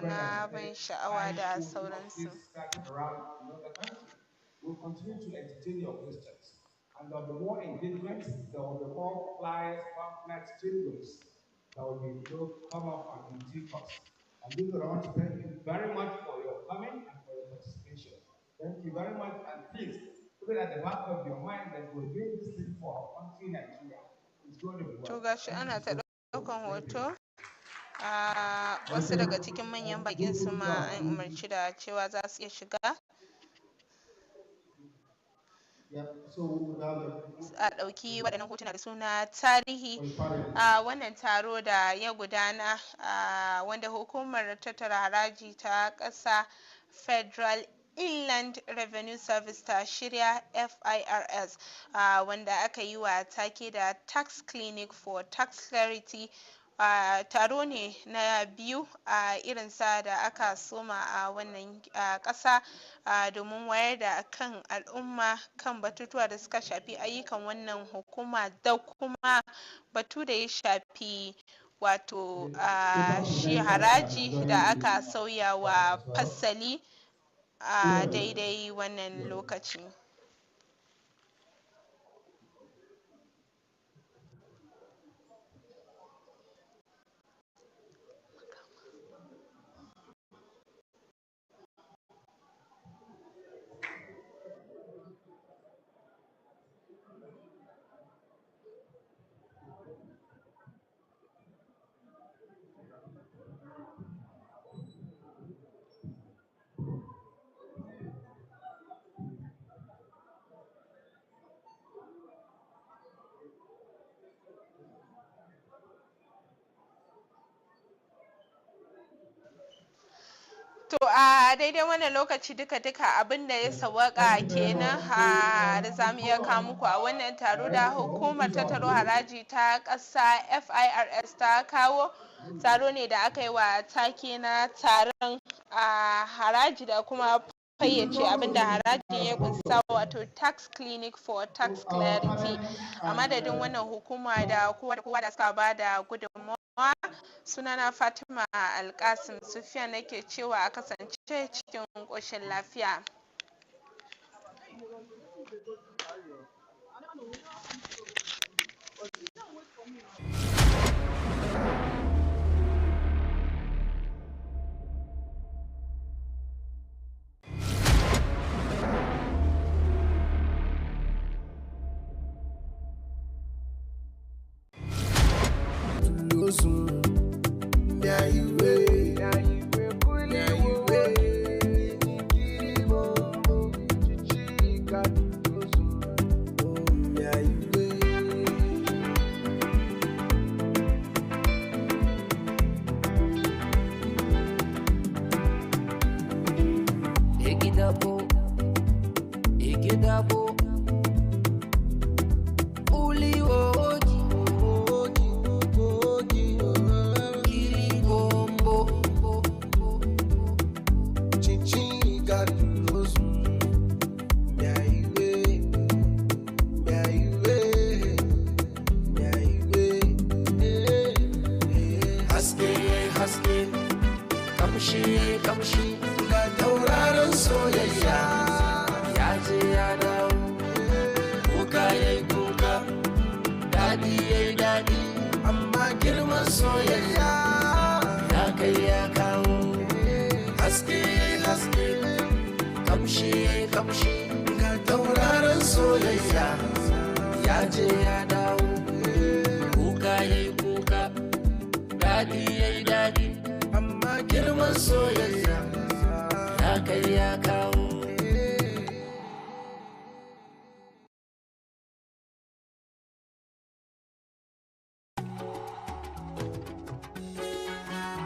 na ban sha'awa da sauransu. We'll continue to entertain your questions. And the more engagement, the more flyers, pamphlets, jingles that will come up and take us. And this I want to thank you very much for your coming and for your participation. Thank you very much, and please put it at the back of your mind that we're doing this thing for our country, Nigeria. It's going to be well. To gashi ana ta ɗaukan hoto. Wasu daga cikin manyan bakin su ma an umarci da cewa za su iya shiga. A ɗauki waɗannan hotuna da suna tarihi a wannan taro da ya gudana wanda hukumar tattara haraji ta ƙasa Federal Inland Revenue Service ta shirya FIRS wanda aka yi wa take da Tax Clinic for Tax Clarity. Taro ne na biyu a irinsa da aka soma a wannan ƙasa domin wayar da kan al'umma kan batutuwa da suka shafi ayyukan wannan hukuma da kuma batu da ya shafi wato shi haraji da aka sauya wa fasali a daidai wannan lokaci. To a daidai wannan lokaci duka abin da ya sawaka kenan da za mu iya kawo muku a wannan taro da hukumar tattaro haraji ta ƙasa FIRS ta kawo. Taro ne da aka yi wa take na taron haraji da kuma fayyace abin da harajin ya kunsa wato Tax Clinic for Tax Clarity. A madadin wannan hukuma da kowa da suka ba da gudunmawa, sunana Fatima Alkasim Sufiya nake cewa a kasance cikin ƙoshin lafiya.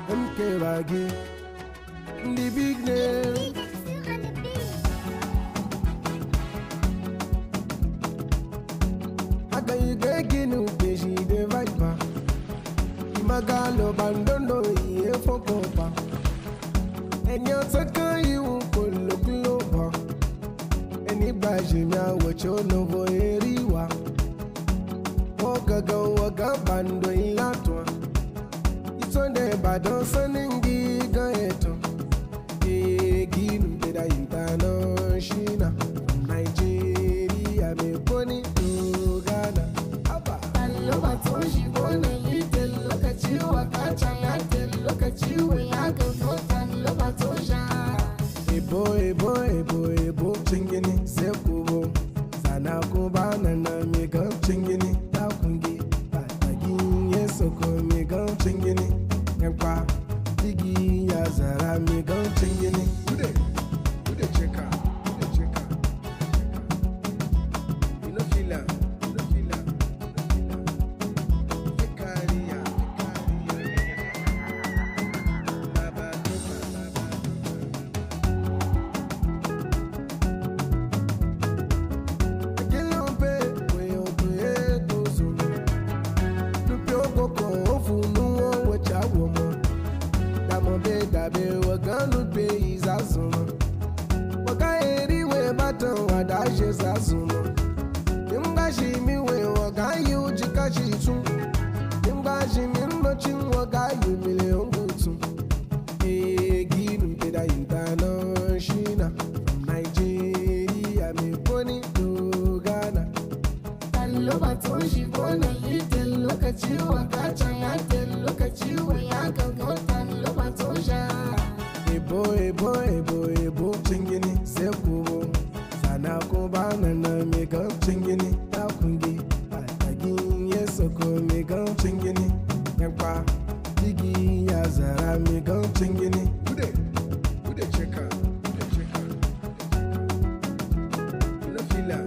MK Baggy, the big name. Aga you get ginu peshi de viper. Imagalo bandondo iye fokopa. Enyo taka yu kolo globa. Eni baji mia wacho no voeriwa. Ogaga waga bando ilatwa. Itonde badon saningi gaeto. Eginu beda yutano shina. Nigeria me poni to Ghana. Aba. Alloba to shi bona yitel lokaci wakacha yatel lokaci wayaga votan loba to sha. Ebo chingini sekubo. Sana kuba nana mega chingini takungi. Atagi yesoko mega chingini. Nkwa tigi ya zara mega chingini. Ude cheka. You no feel am. Fikaria. Baba toka. Gelombe we obe tozo. Nupe okoko ofunu o wacha womo. Damobe dabe waganu pe izazuma. Waka eri we baton wadaje zazuma. Imbashi mi we waga yu jikashi tu. Imbashi mi nochin waga yu million gutu. Eginu beda yutano shina. From Nigeria me poni to Ghana. Alloba to shi bona yitel lokaci wakacha yatel lokaci wayaga votan loba to sha. Ebo chingini sekubo. Sana kuba nana mega chingini takungi. Atagi yesoko mega chingini. Nkwa tigi ya zara mega chingini. Ude cheka. You no feel am.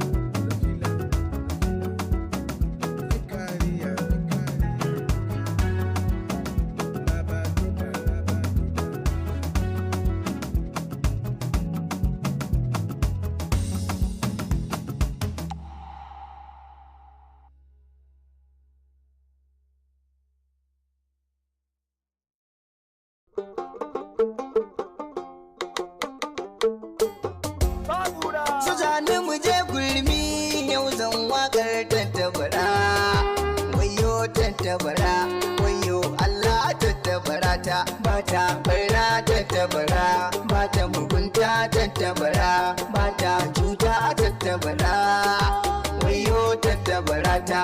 Fikaria. Baba toka. Sujani mu je gulmi yau zan wakar tattabara. Wayo tattabara, wayo Allah tattabara ta. Bata barna tattabara, bata mugunta tattabara, bata cuta tattabara. Wayo tattabara ta.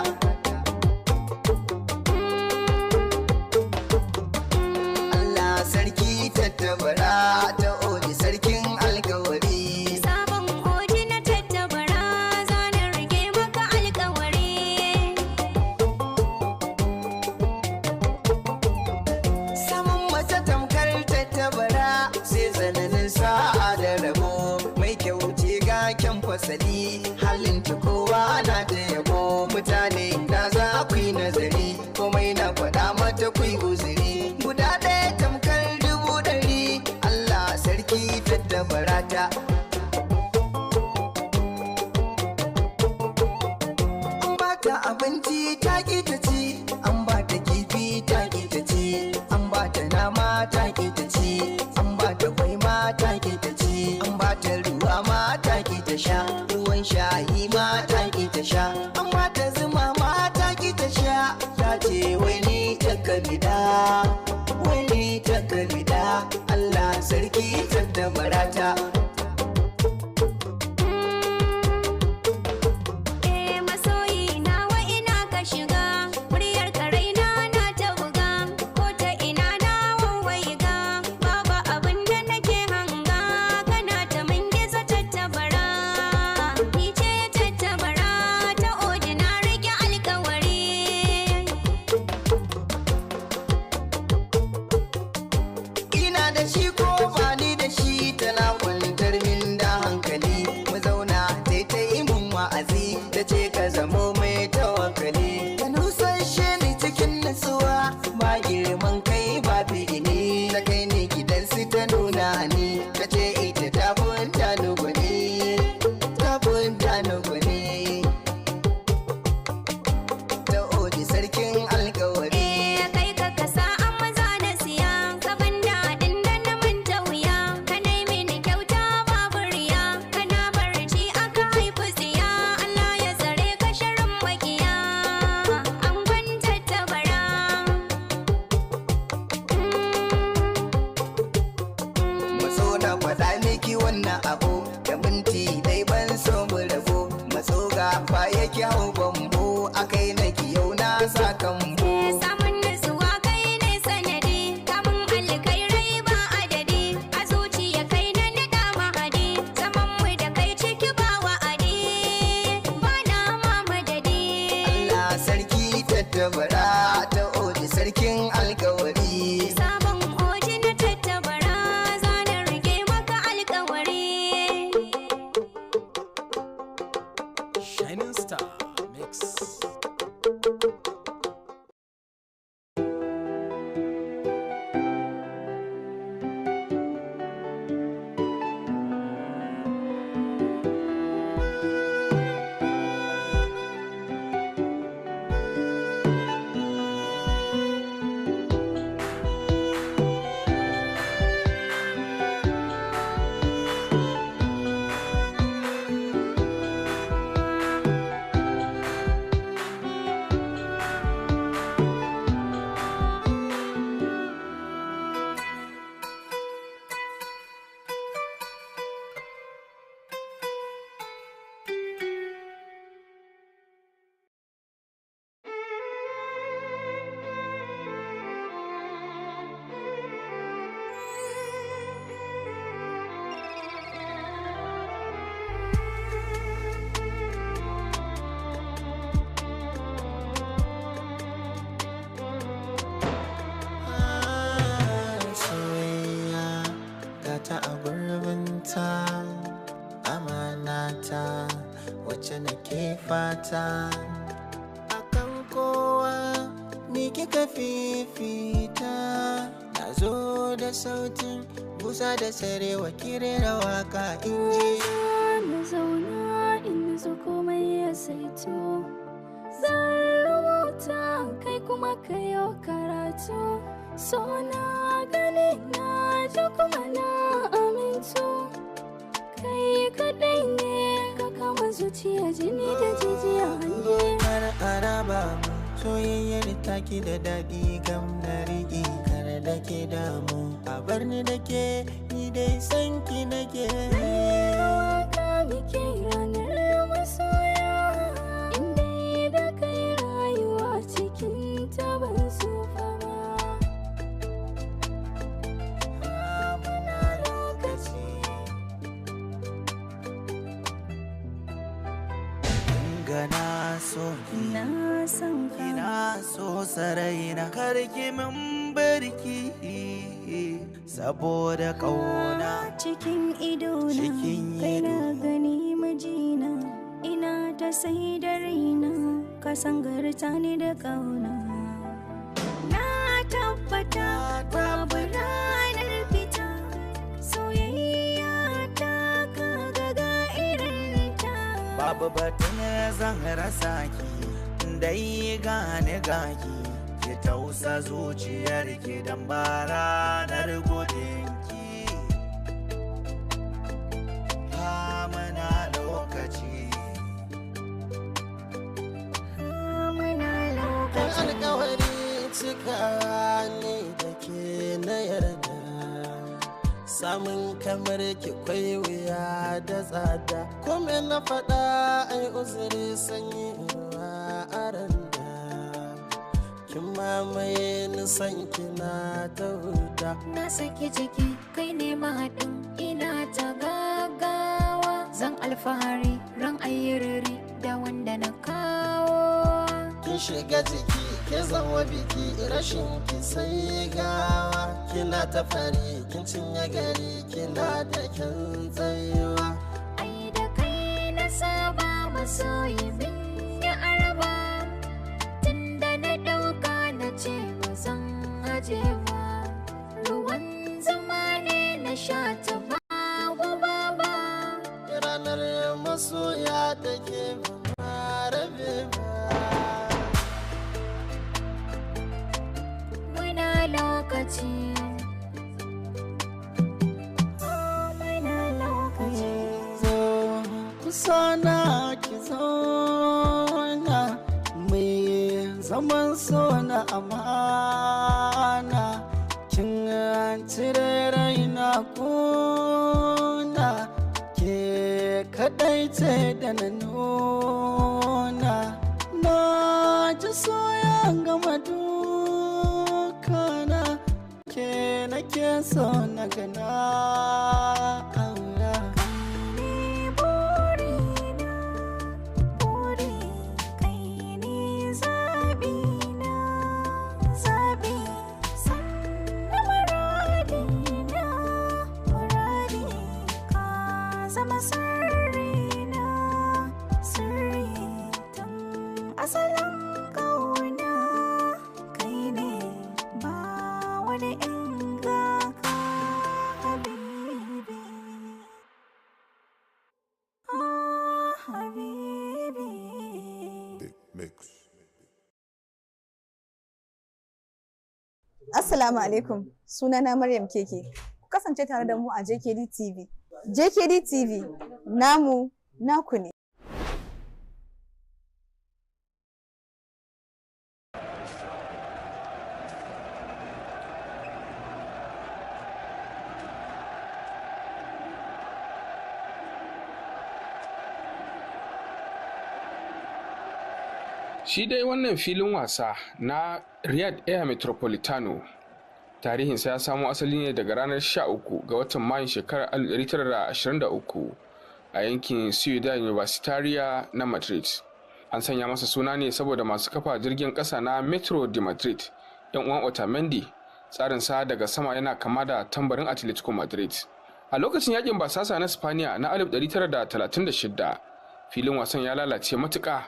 Allah sarki tattabara ta oji sarkin alkawari. Sabon hodi na tattabara zanen rage maka alkawari. Samun mata tamkar tattabara sai zananin sa'a da rabo. Mai kyauce ga kyan fasali halin ta kowa na da yabo. Mutane da za ku yi nazari komai na faɗa mata ku yi uzuri. Guda ɗaya tamkar 100,000 Allah sarki tattabara ta. An ba ta abinci ta ƙi ta ci, an ba ta kifi ta ƙi ta ci, an ba ta nama ta ƙi ta ci, an ba ta kwai ma ta ƙi ta ci, an ba ta ruwa ma ta ƙi ta sha, ruwan shayi ma ta ƙi ta sha, an ba ta zuma ma ta ƙi ta sha, ta ce wai ni ta kabida, wai ni ta kabida, Allah sarki tattabara ta. Masoyi nawa ina ka shiga, muryar ka raina na ta buga, ko ta ina na wawaiga, babu abin da nake hanga, kana ta min gizo tattabara. Ni ce tattabara ta oji na rage alkawari. Ina da shi ko ba ni da shi tana kwantar min da hankali. Mu zauna ta yi mun wa'azi ta ce ka zamo mai tawakkali. Ta nusashe ni cikin nutsuwa ba girman kai ba fi'ili. Ta kai ni gidansu ta nuna ni ta ce ita ta funta ni gwani. Ta funta ni gwani. Ta oji sarkin alkawari. Kai ka kasa an maza na siya, ka ban daɗin da na manta miki wannan abu da minti dai ban so mu rabu matso ga fa yake hau bambo akai naki yau na sa kambo samun nutsuwa kai ne sanadi kamun alkairai ba adadi a zuciya kai na nada mahadi zaman mu da kai ciki ba wa'adi ba na ma madadi Allah sarki tattabara ta oji sarkin alkawari sabon oji na tattabara zanen rike maka alkawari Shining Star Mix. ta a gurbinta amanata wacce nake fata akan kowa ni kika fifita na zo da sautin busa da sarewa kirera waka inji na zauna in zo komai ya saito zan rubuta kai kuma kayo karatu so na gani na ji kuma na amintu kai kadai ne ka kama zuciya jini da jijiya hange har araba mu soyayyar taki da daɗi gam na riƙe kar da ke damu a bar ni da ke ni dai sanki nake waka muke ranar masoya inda da kai rayuwa cikin taban sufa na so na san ka na so sarai na karki min barki saboda kauna cikin idona kai na gani mijina ina ta sai da raina ka sangarta ni da kauna na tabbata babu ranar fita soyayya ta kaga ga irinta babu batun zan rasa ki dai gane gaki ki tausa zuciyar ki dan ba ranar gudun ki ha mana lokaci alkawari cika ne da ke na yarda samun kamar ki kwai wuya da tsada kome na faɗa ai uzuri sanyi ruwa a randa kin mamaye nisan kina ta huda na saki jiki kai ne mahaɗin ina ta gaggawa zan alfahari ran ayyuriri da wanda na kawo kin shiga jiki ke zama biki rashin ki sai gawa kina ta fari kin cinye gari kina da kyan tsayuwa ai da kai na saba masoyi min ya araba tunda na ɗauka na ce ba zan aje ba ruwan zuma ne na sha ta ba guba ba ranar masoya da ke ba rabe ba lokaci muna lokaci zo kusana ki zauna mai zaman sona amana kin cire raina kuna kai ce da na nuna na ji soya gama dukana ke nake so na gana aura. Assalamu alaikum, sunana Maryam Keke. Ku kasance tare da mu a JKD TV. JKD TV, namu, naku ne. Shi dai wannan filin wasa na Riyadh Air Metropolitano tarihinsa ya samo asali ne daga ranar 13 ga watan Mayun shekarar 1923 a yankin Ciudad Universitaria na Madrid. An sanya masa suna ne saboda masu kafa jirgin ƙasa na Metro de Madrid, 'yan uwan Otamendi. Tsarinsa daga sama yana kama da tambarin Atletico Madrid. A lokacin yakin basasa na Spaniya na 1936, filin wasan ya lalace matuƙa,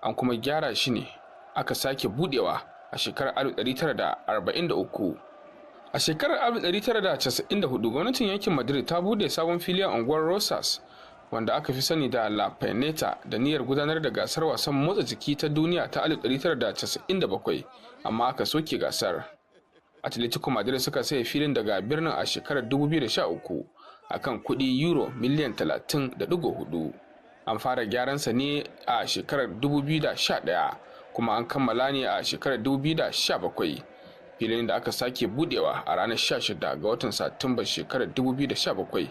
an kuma gyara shi ne aka sake budewa a shekarar 1943. A shekarar 1994 gwamnatin yankin Madrid ta bude sabon fili a unguwar Rosas, wanda aka fi sani da La Pineta, da niyyar gudanar da gasar wasan motsa jiki ta duniya ta 1997, amma aka soke gasar. Atletico Madrid suka saye filin daga birnin a shekarar 2013 akan kuɗi euro miliyan 30.4. An fara gyaransa ne a shekarar 2011 kuma an kammala ne a shekarar 2017. Filin da aka sake budewa a ranar 16 ga watan Satumba shekarar 2017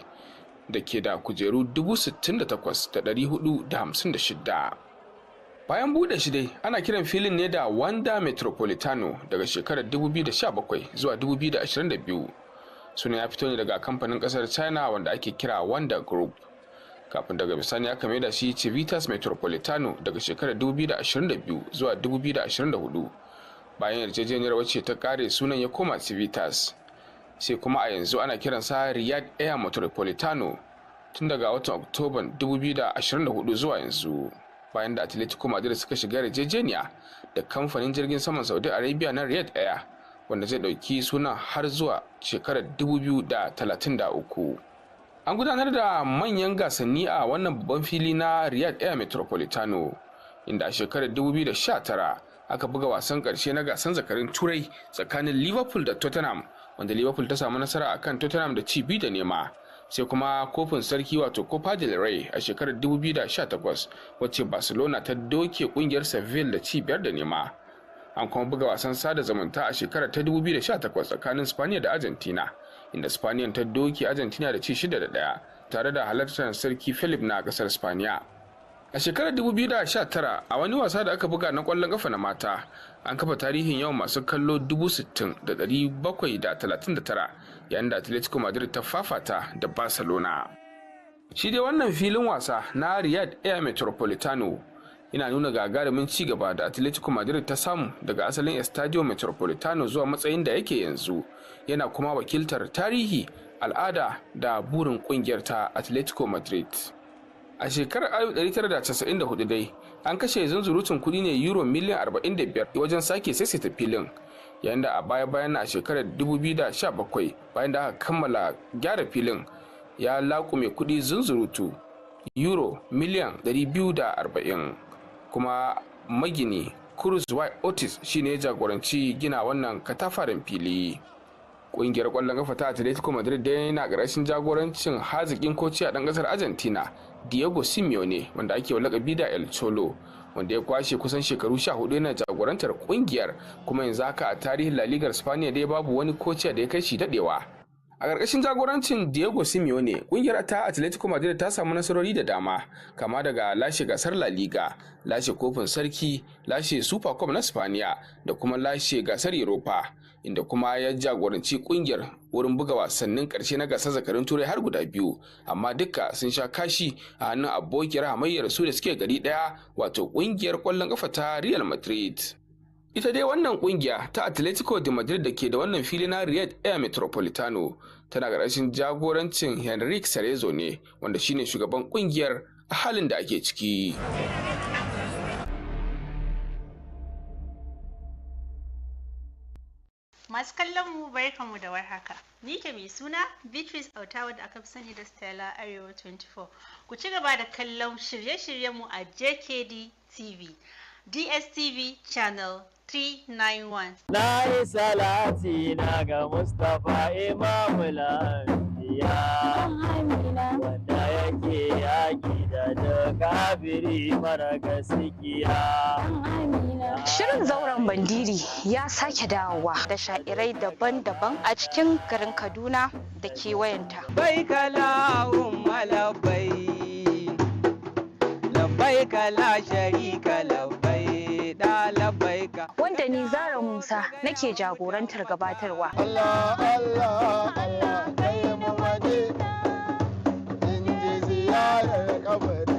da ke da kujeru 68,456. Bayan bude shi dai ana kiran filin ne da Wanda Metropolitano daga shekarar 2017 zuwa 2022. Suna ya fito ne daga kamfanin kasar China wanda ake kira Wanda Group. Kafin daga bisani aka mai da shi Civitas Metropolitano daga shekarar 2022 zuwa 2024. Bayan yarjejeniyar wacce ta kare sunan ya koma Civitas. Sai kuma a yanzu ana kiransa Riyadh Air Metropolitano tun daga watan Oktoban 2024 zuwa yanzu. Bayan da Atletico Madrid suka shiga yarjejeniya da kamfanin jirgin saman Saudi Arabia na Riyadh Air, wanda zai dauki sunan har zuwa shekarar 2033. An gudanar da manyan gasanni a wannan babban fili na Riyadh Air Metropolitano, inda a shekarar 2019 aka buga wasan karshe na gasan zakarin Turai tsakanin Liverpool da Tottenham, wanda Liverpool ta samu nasara akan Tottenham da ci 2 da nema. Sai kuma kofin sarki wato Copa del Rey a shekarar 2018 wacce Barcelona ta doke kungiyar Seville da ci 5 da nema. An kuma buga wasan sada zumunta a shekarar ta 2018 tsakanin Spaniya da Argentina, inda Spaniya ta doke Argentina da ci 6 da 1 tare da halartar sarki Philip na kasar Spaniya. A shekarar 2019 a wani wasa da aka buga na kwallon kafa na mata, an kafa tarihin yawan masu kallo 60,739 yayin da Atletico Madrid ta fafata da Barcelona. Shi dai wannan filin wasa na Riyadh Air Metropolitano yana nuna gagarumin ci gaba da Atletico Madrid ta samu daga asalin Estadio Metropolitano zuwa matsayin da yake yanzu, yana kuma wakiltar tarihi, al'ada da burin kungiyar ta Atletico Madrid. A shekarar 1994 dai an kashe zunzurutun kudi ne euro miliyan 45 wajen sake saisaita filin, yayin da a baya-bayan a shekarar 2017 bayan da aka kammala gyara filin ya laƙume kudi zunzurutu euro miliyan 240. Kuma magini Cruz Y. Otis shine ya jagoranci gina wannan katafaren fili. Ƙungiyar ƙwallon kafa ta Atletico Madrid dai yana ƙarshen jagorancin haziƙin koci a ɗan ƙasar Argentina Diego Simeone, wanda ake lakabi da El Cholo, wanda ya kwashe kusan shekaru 14 yana jagorantar ƙungiyar, kuma yanzu haka a tarihin La Liga Spaniya dai babu wani koci da ya kai shi dadewa. A ƙarƙashin jagorancin Diego Simeone, ƙungiyar ta Atletico Madrid ta samu nasarori da dama, kama daga lashe gasar La Liga, lashe kofin sarki, lashe Super Cup na Spaniya da kuma lashe gasar Europa, inda kuma ya jagoranci ƙungiyar wurin buga wasannin ƙarshe na gasar zakarin Turai har guda 2, amma duka sun sha kashi a hannun abokiyar hamayyar su da suke gari ɗaya, wato ƙungiyar ƙwallon ƙafa ta Real Madrid. Ita dai wannan kungiya ta Atletico de Madrid da ke da wannan fili na Riyadh Air Metropolitano tana ƙarshen jagorancin Henrique Cerezo ne, wanda shine shugaban kungiyar a halin da ake ciki. Masu kallon mu barkanmu da warhaka. Ni ke mai suna Beatrice Autawa da aka fi sani da Stella Arewa 24. Ku ci gaba da kallon shirye-shiryenmu a JKD TV, DSTV Channel 391. Na yi salati na ga Mustapha Imamu Lafiya, wanda yake yaƙi da kafiri mara gaskiya. Shirin zauren bandiri ya sake dawowa da sha'irai daban-daban a cikin garin Kaduna da kewayenta. Bai kalahun malabai, labai kala sharika labai da labai ka. Wanda ni Zara Musa nake jagorantar gabatarwa. Allah Allah Allah kai mu waje in je ziyarar kabari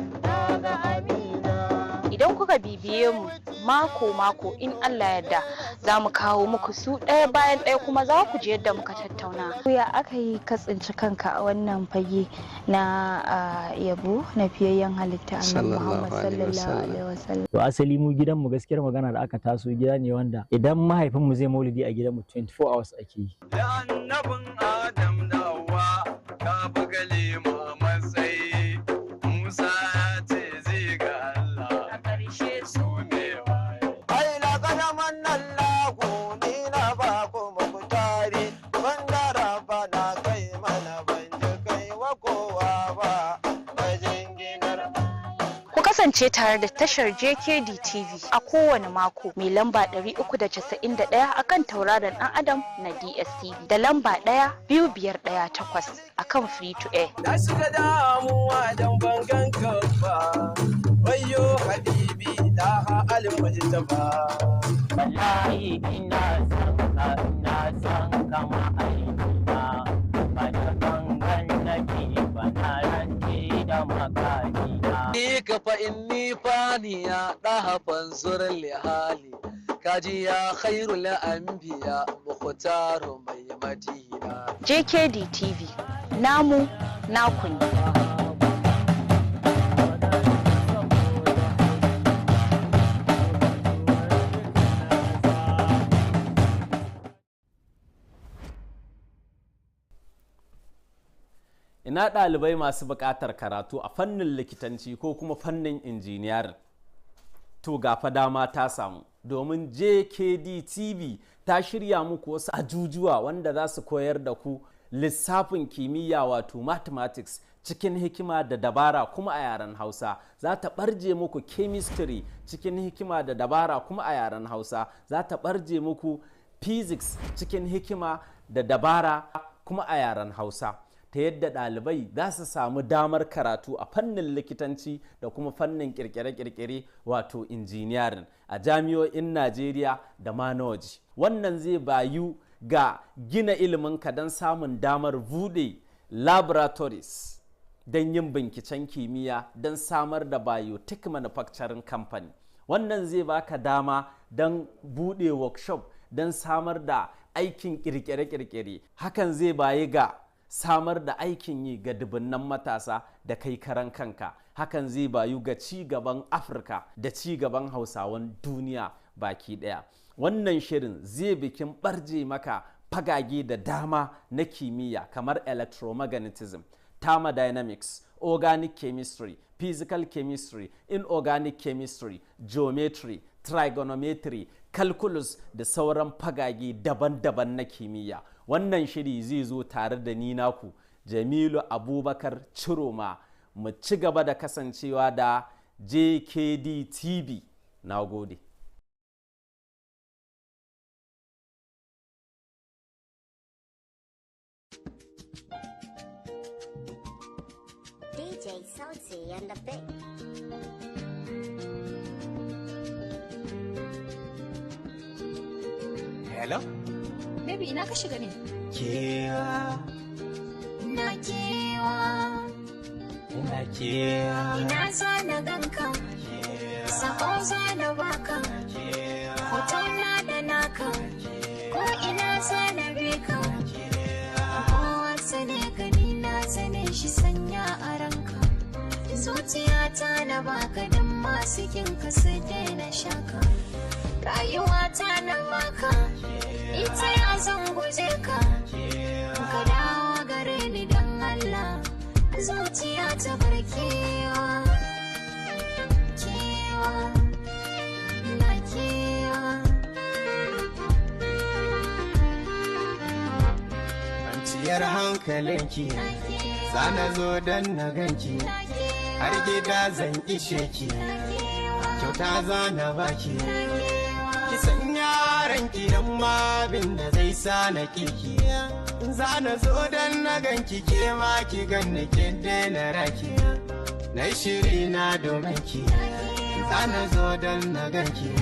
na Amina. Idan kuka bibiye mu mako-mako in Allah yarda za mu kawo muku su ɗaya bayan ɗaya kuma za ku ji yadda muka tattauna. Ya aka yi ka tsinci kanka a wannan fage na yabo na fiyayyen halitta Annabi Muhammad sallallahu alaihi wasallam. To asali mu gidanmu gaskiyar magana da aka taso gida ne wanda idan mahaifinmu zai maulidi a gidanmu 24 hours ake yi. Da annabin Adam da Hawwa ka buga lema matsayi Musa ce zai ga Allah a ƙarshe su ne waye. Ai la kadaman Allah ni na ba ku mukutari wanda rabana kai mana ban ji kai wa kowa ba bajin ginar. Ku kasance tare da tashar JKD TV a kowane mako mai lamba 391 akan tauraron ɗan Adam na DSTV da lamba 2518 akan Free to Air. Na shiga damuwa don bangan kafa wayo habibi da halin mujtaba. Wallahi ina son kama aina ba da gangan nake ba na rance da makakina. Ni ka fa inni faniya daha fanzur lihali kaji ya khairul anbiya mukhtaru mai madina. JKD TV namu naku ne. Ina ɗalibai masu buƙatar karatu a fannin likitanci ko kuma fannin injiniyar, to gafa dama ta samu, domin JKD TV ta shirya muku wasu ajujuwa wanda za su koyar da ku lissafin kimiyya wato mathematics cikin hikima da dabara kuma a yaren Hausa. Za ta ɓarje muku chemistry cikin hikima da dabara kuma a yaren Hausa. Za ta ɓarje muku physics cikin hikima da dabara kuma a yaren Hausa, ta yadda ɗalibai za su samu damar karatu a fannin likitanci da kuma fannin kirkire-kirkire wato injiniyarin a jami'o'in Najeriya da ma na waje. Wannan zai bayu ga gina iliminka don samun damar buɗe laboratories don yin binciken kimiyya don samar da biotech manufacturing company. Wannan zai baka dama don buɗe workshop don samar da aikin kirkire-kirkire. Hakan zai bayi ga samar da aikin yi ga dubunnan matasa da kai karan kanka. Hakan zai bayu ga ci gaban Afirka da ci gaban Hausawan duniya baki daya. Wannan shirin zai bikin barje maka fagage da dama na kimiyya kamar electromagnetism, thermodynamics, organic chemistry, physical chemistry, inorganic chemistry, geometry, trigonometry, calculus da sauran fagage daban-daban na kimiyya. Wannan shiri zai zo tare da ni naku Jamilu Abubakar Ciroma. Mu ci gaba da kasancewa da JKD TV. Na gode. DJ Salty and the Big. Hello? Baby, ina ka shiga ne? Kewa. Na kewa. Ina kewa. Ina zana ganka. Sako zana baka. Hoton na da naka. Ko ina zana bika. Kowa sane gani na sane shi sanya a ranka. Zuciyata na baka don masu kinka su daina shaka. Rayuwata na baka. Ita ya zan guje ka. Ka dawo gare ni don Allah. Zuciya ta bar kewa. Kewa. Na kewa. Kwanciyar hankalinki zana zo don na ganki har gida zan ishe ki kyauta zana baki ki san yaranki dan ma abin da zai sa na kiki zana zo don na ganki ke ma ki ganni ki daina raki na shiri na domin ki zana zo don na ganki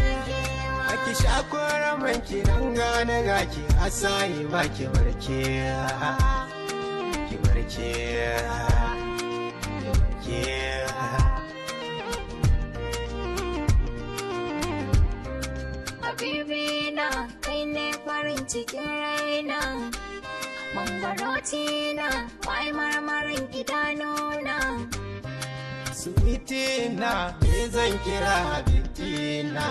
ki sha koran ki dan gane gaki asayi ba ki barke ki barke ki Habibi na kai ne farin cikin raina. Mangaroti na wai marmarin idanuna. Sweetie na me zan kira habibti na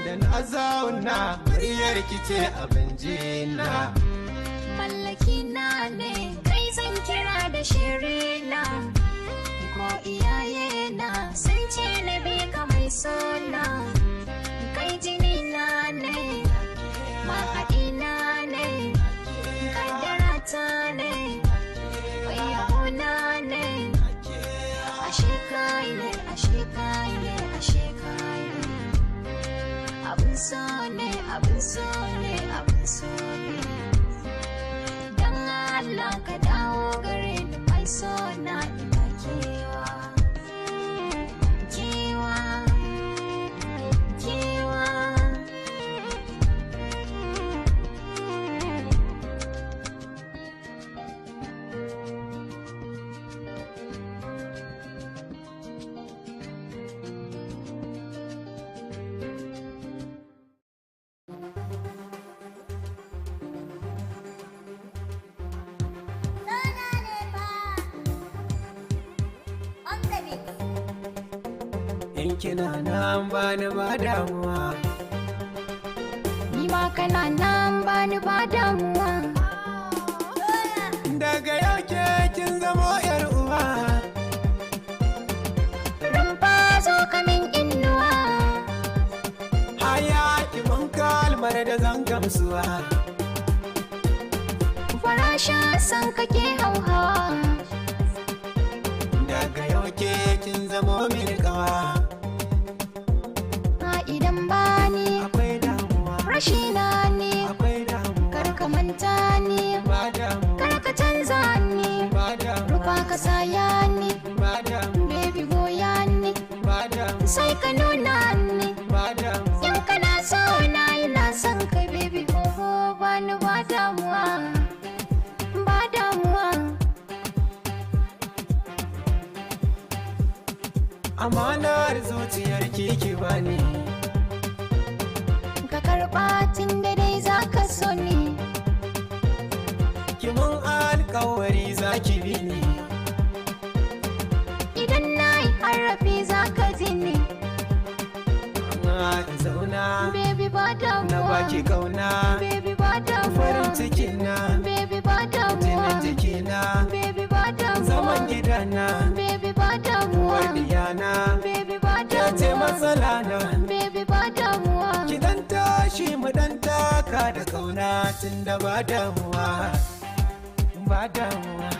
da na zauna muryar ki ce abin jina Mallaki na ne kai zan kira da shirina. Ko iyaye na sun ce na bi ka mai suna. Kai jini na ne mahaɗi na ne kaddara ta ne wayyahuna ne. Ashe kai ne, ashe kai ne, ashe kai ne. Abin so ne, abin so ne, abin so ne. Don Allah ka dawo gare ni mai so na ina kewa. Kewa, kewa. in kina nan bani ba damuwa Ni ma kana nan bani ba damuwa. daga yau ke kin zamo yar uwa Rumfa zo ka min innuwa. haya ki mun kalmar da zan gamsuwa Farasha san kake hauhawa. daga yau ke kin zamo min kawa Idan bani akwai damuwa rashina ne. akwai damuwa Kar ka manta ni. ba damuwa Kar ka canza ni. ba damuwa Rufa ka saya ni. ba damuwa Baby goya ni. ba damuwa Sai ka nuna ni. ba damuwa In kana so na ina son ka baby oho bani ba damuwa. Ba damuwa. amanar zuciyar ki bani Ka karɓa tun da dai za ka so ni. ki mun alkawari za ki bi ni Idan na yi harafi za ka ji ni. amma in zauna Baby ba na damuwa. baki kauna Baby ba damuwa. farin ciki na Baby ba damuwa. jinin jikina Baby ba damuwa. zaman gidana Baby ba damuwa. wadiyana Baby ba ya ce damuwa. matsala na Baby ba damuwa. ki dan tashi mu dan taka da kauna tunda ba damuwa ba damuwa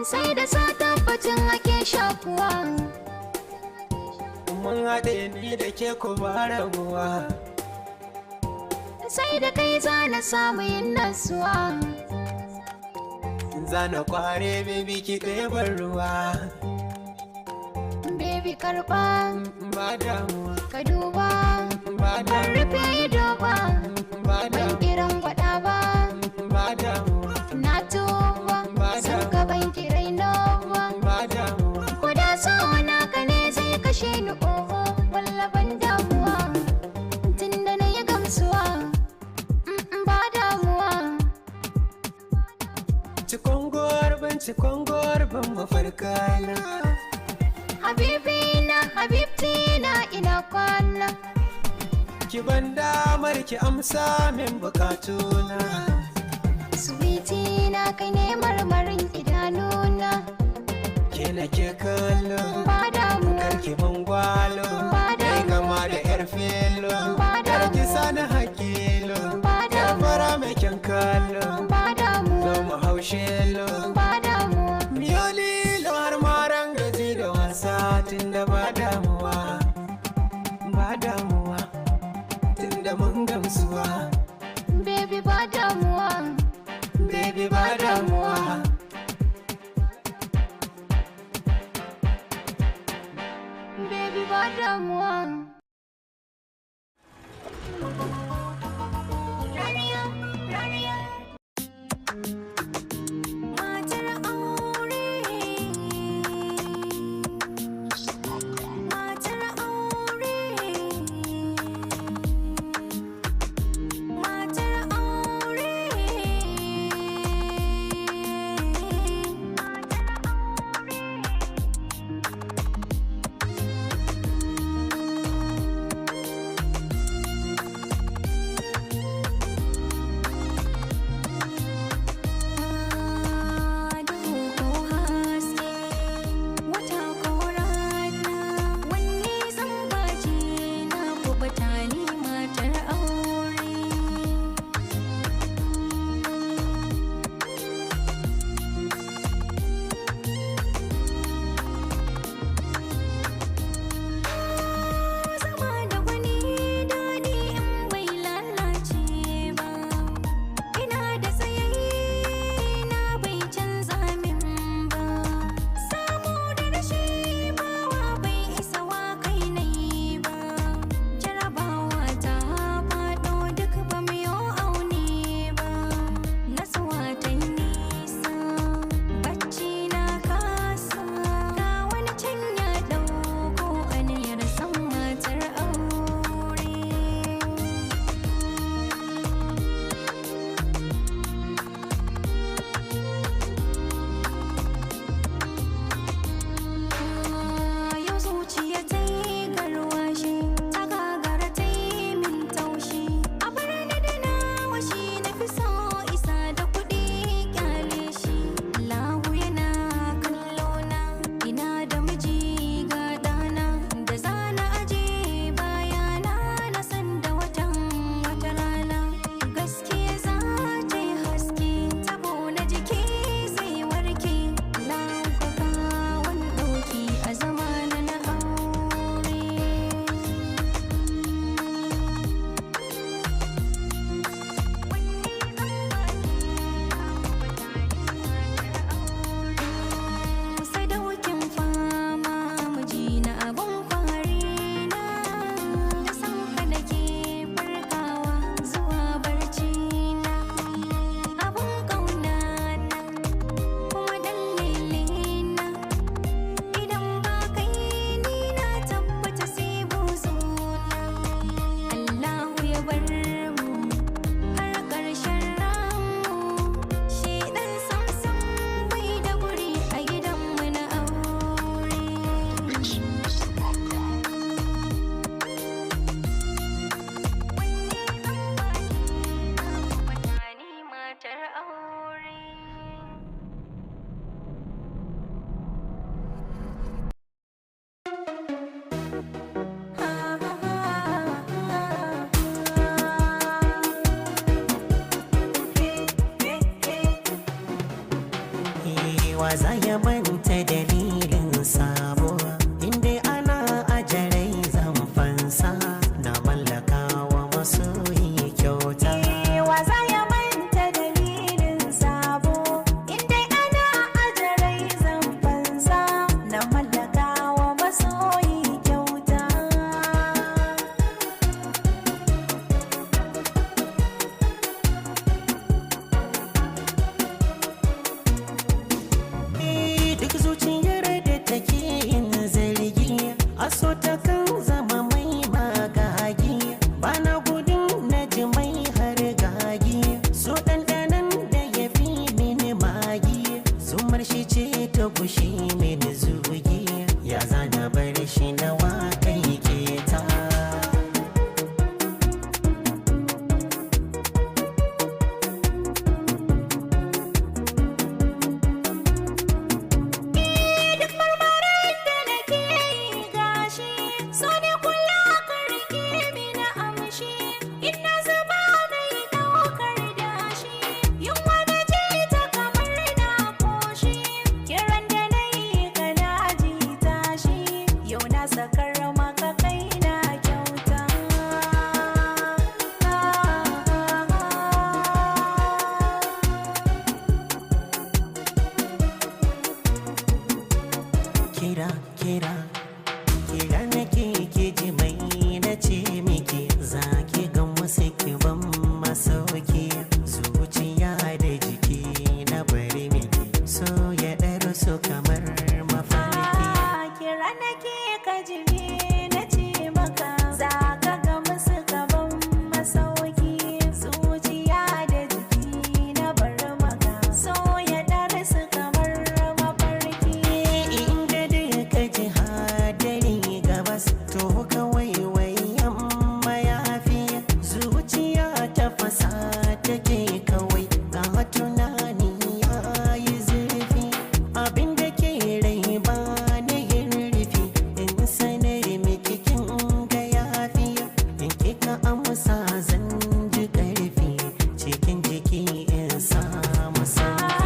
Sai da sa tabbacin ake shakuwa. mun haɗe ni da ke ku ba rabuwa Sai da kai za na samu yin nasuwa. zana kware baby ki ɗeban ruwa. Baby karɓa, ba damuwa, ka duba, ba ban rufe ido ba, ban kiran gwada ba, ba damuwa, na tuba, san ka ban kirai nawa, ba damuwa, ko da so naka ne zai kashe ni oho, walla ban damuwa, tunda na yi gamsuwa, ba damuwa. cikon gorbin mafarkana. Habibina, habibtina ina kwana. Ki ban damar ki amsa min bukatuna. Sweetie na kai ne marmarin idanuna. Ke nake kallo, ba damuwa, karki ban gwalo, kai kama da yar filo, karki sani hakilo, yar fara mai kyan kallo, zo mu haushe lo, miyo lilo har maran gaji da wasa tunda ba damuwa, ba damuwa, tunda mun gamsuwa. Baby ba damuwa, baby ba damuwa. Baby ba damuwa. Rania, Rania. Matar aure. Matar aure. Matar aure. Wa za ya manta dalilin sabo inda ana ajarai zan fansa na mallaka wa masoyi kyauta. Wa za ya manta dalilin sabo inda musa zan ji ƙarfi cikin jiki in samu sauki.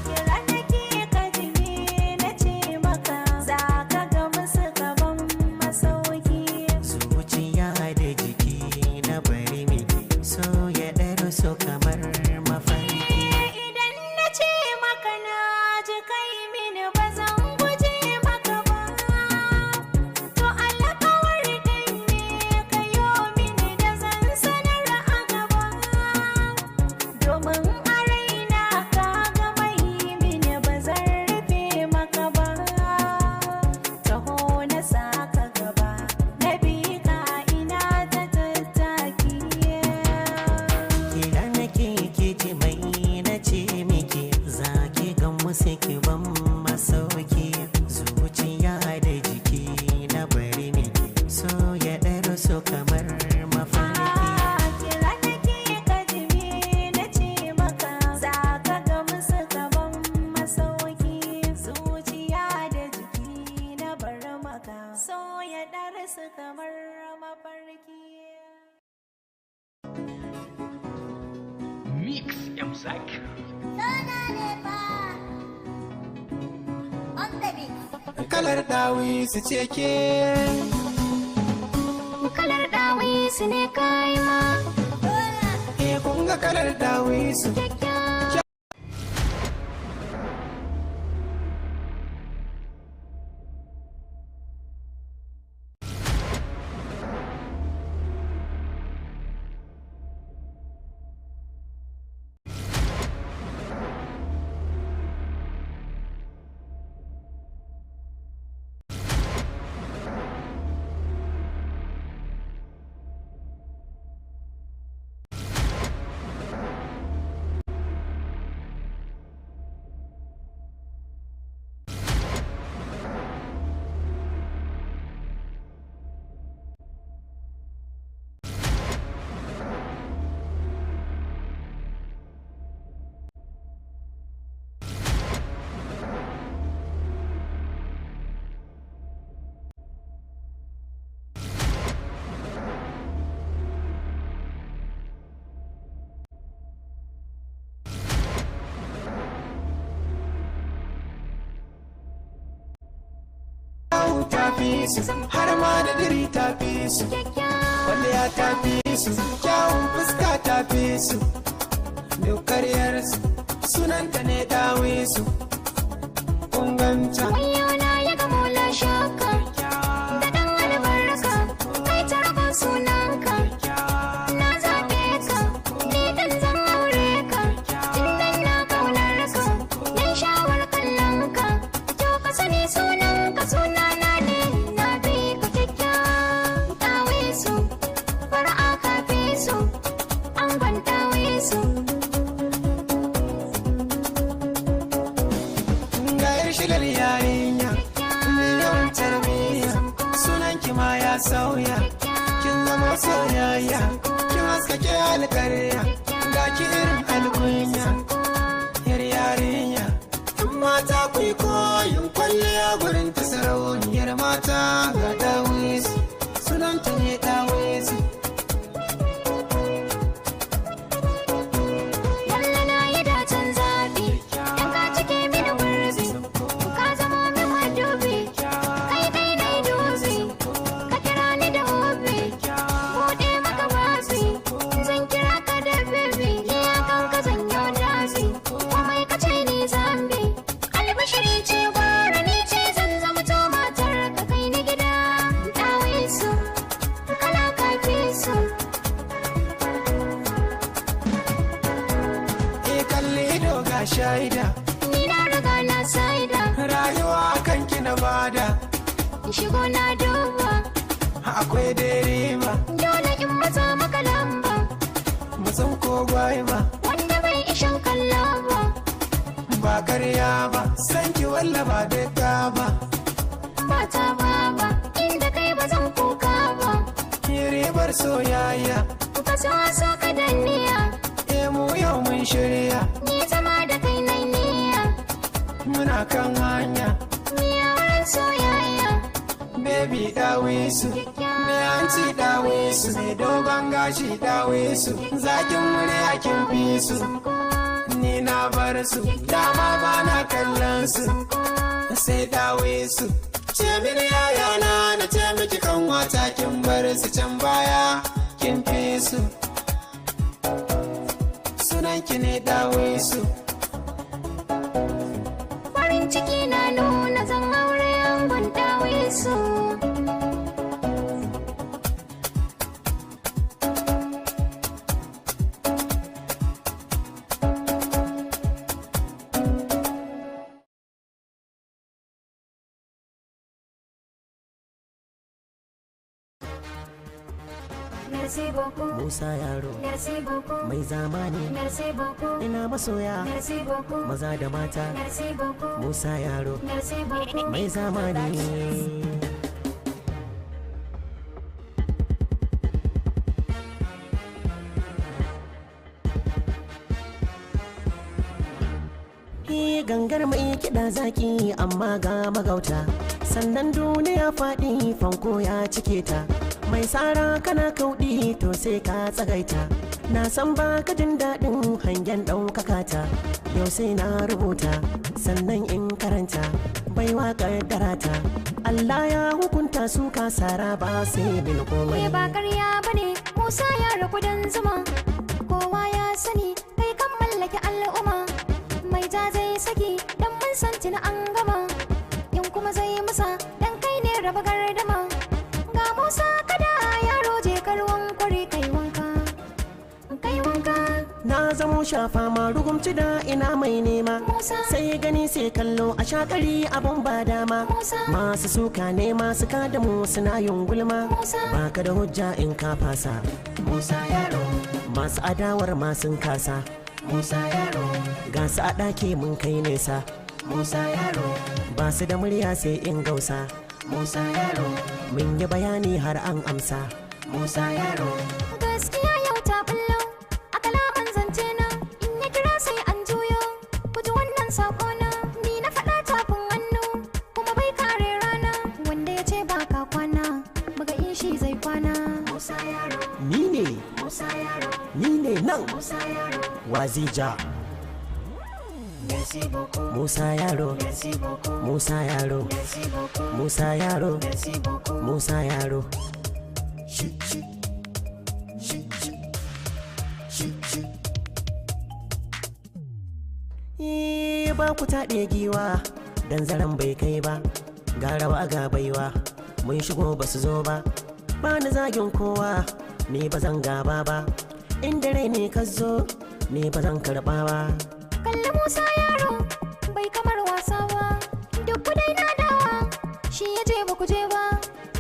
Kira nake ka ji me na ce maka, za ka ga musu gaban masauki. Zuciya da jiki na bari mi so ya ɗaru so kamar mafarki. Idan na ce maka na ji kai mini ba zan guje maka ba, to alƙawar dai ne ka yo mini da zan sanar a gaba, domin a raina ka ga mai mini ba zan rufe maka ba. Taho na saka gaba na bi ka ina ta tattaki. Kira nake ke ji mai na ce miki za ki ga musu ki ban masauki. Zuciya da jiki na bari mi so ya ɗaru so kamar mafarki. Kira nake ka ji me na ce maka, za ka ga musu gaban masauki. Zuciya da jiki na bar maka, so ya ɗarsu kamar mafarki. Mix Yamsak. Kalar dawi su ce ke. Kalar ɗawi su ne kaiwa. Kun ga kalar dawi su. Ta fi su har ma da diri ta fi su, kwalliya ta fi su, kyawun fuska ta fi su, duk karyarsu sunanta ne dawi su, kunganta. Wayona ya gamo la shaka, da ɗan albarka, kai ta rabon sunanka. Na zaɓe ka, ni ɗan zan aure ka, tun na ƙaunar ka, yan shawar kallon ka, kyau ka sani sunanka sunana ne, na bi ka kyakkyawan ɗawe su, fara'a ka fi su, angon ɗawe su. Ga yar shigar yarinya, mai yawan tarbiyya, sunan ki ma ya sauya, kin zama soyayya, kin haskake alƙarya, ga ki irin alkunya, yar yarinya. Yan mata ku yi koyin kwalliya gurin ta sarauniyar mata ga dawisu, sunanta ne dawisu. Yalla na yi dacen zaɓi, in ka cike mini gurbi, ka zama min madubi, kai dai na yi dubi, ka kira ni da hobi, buɗe maka babi, zan kira ka da baby, iyakan ka zan yau dabi, komai ka ce ni zambi, albashiri ce gwara ni ce zan zama to matar ka kai ni gida, ɗawe su, kala ka fi su. Kalli ido ga shaida, Ni na riga na saida, rayuwa kan ki na bada, shigo na duba, akwai dai riba, dole in maza maka lamba, musan ko gwaiba, wanda bai ishan kalla ba, ba karya ba, san ki walla ba daga ba, ba ta ba, inda kai ba zan kuka ba, ki ribar soyayya, ka so so ka danniya, mu yau mun shirya, ni zama da kai nai niyya, muna kan hanya, ni auren soyayya, baby dawisu, mai hanci dawisu, mai dogon gashi dawisu, zakin murya kin fi su, ni na bar su, dama ba na kallon su, sai dawisu. Ce mini yayana na ce miki kan wata kin bar su can baya kin fi su, sunan ki ne dawisu. Farin ciki na nuna zan aure angon dawisu. Musa yaro mai zamani, ina masoya maza da mata. Musa yaro mai zamani. Gangar mai kiɗa zaki amma ga magauta, sannan duniya faɗi fanko ya cike ta. Mai tsara kana kauɗi to sai ka tsagaita, na san ba ka jin daɗin hangen ɗaukaka ta. Yau sai na rubuta sannan in karanta baiwa ƙaddarata. Allah ya hukunta su kasara ba sai bin komai. Ba ƙarya bane Musa ya rabu dan zuma, kowa ya sani kai kan mallaki al'umma. Mai ja zai saki dan mun san tuna an gama, in kuma zai musa dan kai ne raba gardama. Ga Musa kada yaro je karwan kwari kai wanka, kai wanka. Na zamo shafa ma rugumci da ina mai nema, sai gani sai kallo a shakari abun ba dama. Masu suka ne masu kada mu suna yin gulma, baka da hujja in ka fasa. Musa yaro masu adawar masun kasa. Musa yaro ga su a ɗaki mun kai nesa. Musa yaro ba su da murya sai in gausa. Musa yaro mun yi bayani har an amsa. Musa yaro gaskiya yau ta bullo a kalaman zance na, in ya kira sai an juyo. Ku ji wannan sako na, ni na faɗa tafin hannu kuma bai kare rana. Wanda ya ce ba ka kwana maga in shi zai kwana. Musa yaro ni ne, Musa yaro ni ne nan Musa yaro Wazija. Musa yaro, Musa yaro, Musa yaro, Musa yaro. Ba ku taɗe giwa dan zaren bai kai ba, ga rawa ga baiwa mun shigo ba su zo ba. Ba ni zagin kowa ni ba zan gaba ba, inda rai ne ka zo ni ba zan karɓa ba. kalli Musa yaro bai kamar wasa ba, duk kudai na dawa shi ya je ba ku je ba.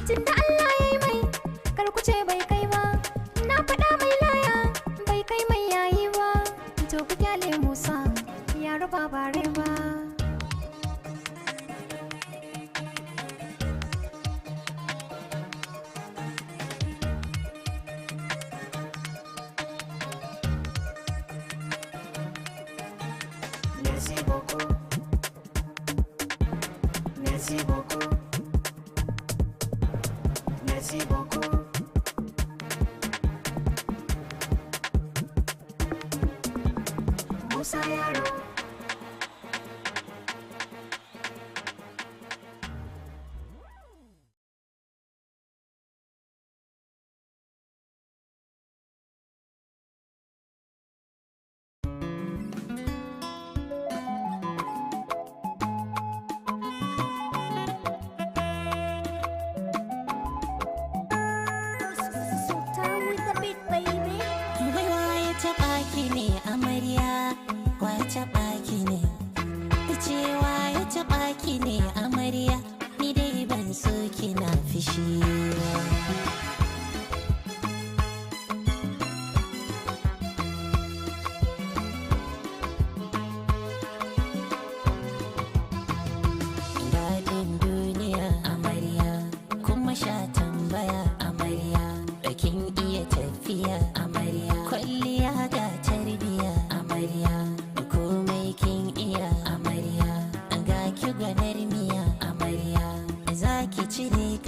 Tunda Allah ya yi mai kar ku ce bai kai ba, na faɗa mai laya bai kai mai yayi ba. To ku kyale Musa yaro ba bare ba. Merci beaucoup. Merci beaucoup. Merci beaucoup. Musa yaro cire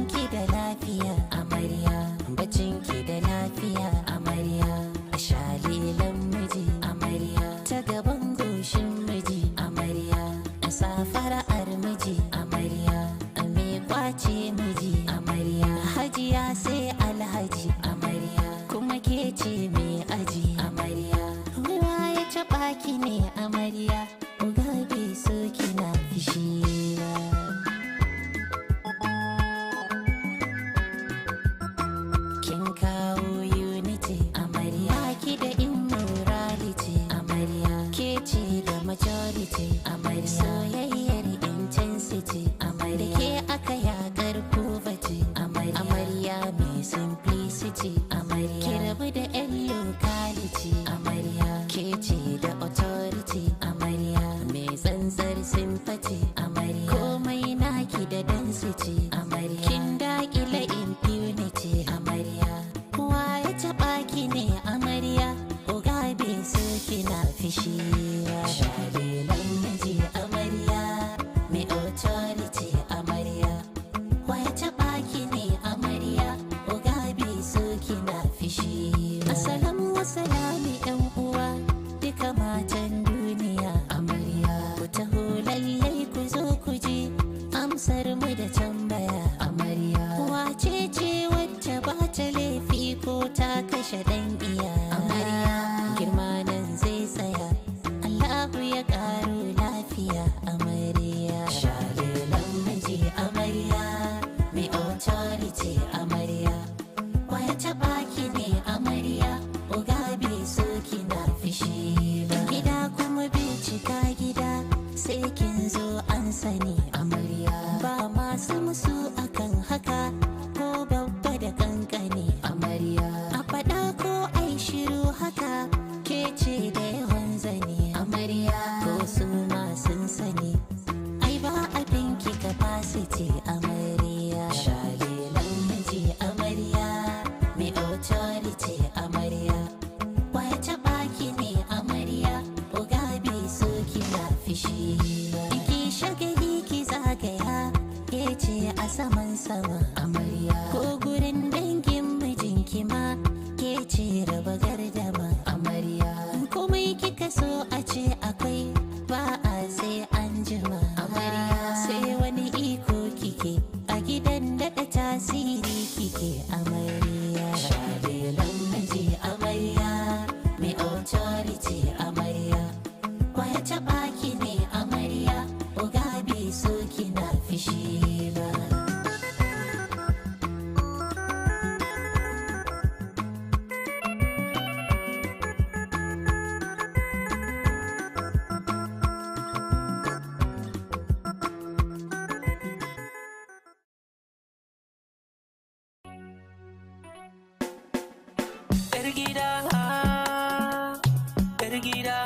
ki da lafiya amarya, bacinki da lafiya amarya, a shalilan miji amarya, ta gaban goshin miji amarya, a safara'ar miji amarya, a me kwace miji amarya, hajiya sai alhaji amarya, kuma ke ce mai aji amarya, ruwa ya taɓa ki ne amarya, uga bai so kina fishi ba. Kin kawo unity amarya, ki da immorality amarya, ke ce da majority amarya, soyayyar intensity amarya, ke aka yakar poverty amarya, amarya mai simplicity amarya, ki rabu da yan locality amarya, ke ce da authority amarya, mai tsantsar sympathy amarya, komai naki da density amarya, kin dakile impunity amarya, kowa ya taɓa ki ne amarya, oga bai so kina fishi ba. Shalilan miji amarya, mai authority amarya, kowa ya taɓa ki ne amarya, oga bai so kina fishi ba. Assalamu wassalami yan uwa, duka matan duniya amarya, ku taho lallai ku zo ku ji amsar mu da tambaya amarya, wace ce wacce ba ta laifi ko ta kashe dan iya amarya, girma nan zai tsaya, Allahu ya karo lafiya amarya, shalilan miji amarya, mai authority amarya, waya taɓa ki ne amarya, oga bai so kina fishi ba. Gida kuma bincika gida, sai kin zo an sani amarya, ba masu musu akan haka, ko babba da kankani amarya, a faɗa ko ai shiru haka, ke ce da yawan zani amarya, ko su ma sun sani, ai ba abin ki capacity amarya, shalilan miji amarya, mai authority amarya, waya taɓa ki ne amarya, oga bai so kina fishi ba. Ki shagali ki zagaya, ke ce a saman sama amarya, ko gurin dangin mijinki ma, ke ce raba gardama amarya, komai kika so a ce akwai, ba a sai an jima amarya, sai wani iko kike a gidan daɗa tasiri kike amarya, shalilan miji amarya, mai authority amarya, waya taɓa ki ne amarya, oga bai so kina fishi ba. Yar gida, yar gida,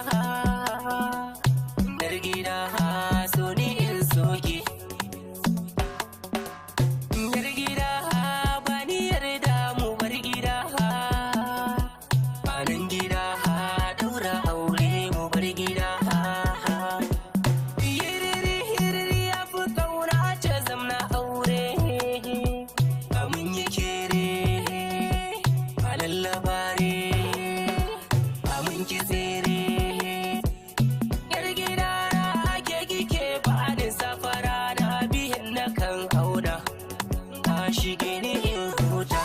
yar gida, so ni in soke. Yar gida, ba ni yarda mu bar gida, banin gida, daura aure mu bar gida. Hiriri hiriri ya fi kauna ce zamna aure, amin yi kere, ba lallabare, amin ki tsere. Yar gida na ake kike ba ni safara na bihin na kan auna, ta shige ni in huta.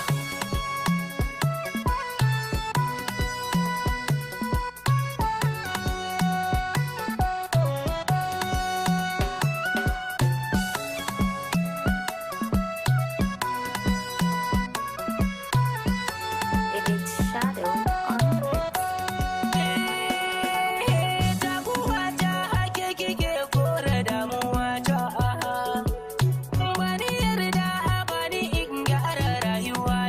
It's Shadow on Taguwa ta ake kike kore damuwa ta, bani yarda bani in gyara rayuwa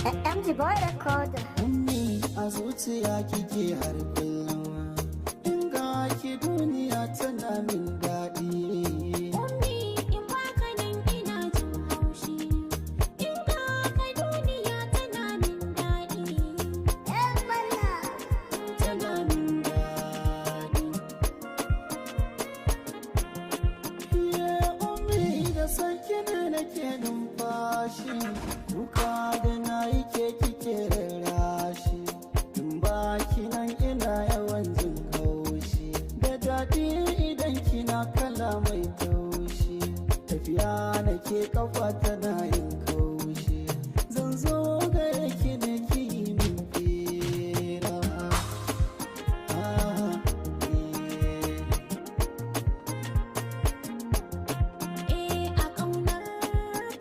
MG Boy Record. Ummi a zuciya kike har kullum. In ga ki duniya tana min daɗi. Ummi in baka nan ina jin haushi. In ga ka duniya tana min daɗi. Yan bana Tana min daɗi. Ye ummi da sanki ne nake numfashi. Duka da na yi ke kike rarrashi. In ba ki nan ina yawan jin haushi. Da daɗi idan kina kala mai taushi. Tafiya nake kafa tana yin kaushi. Zan zo gare ki ne ki yi min fira. Ah, a ƙaunar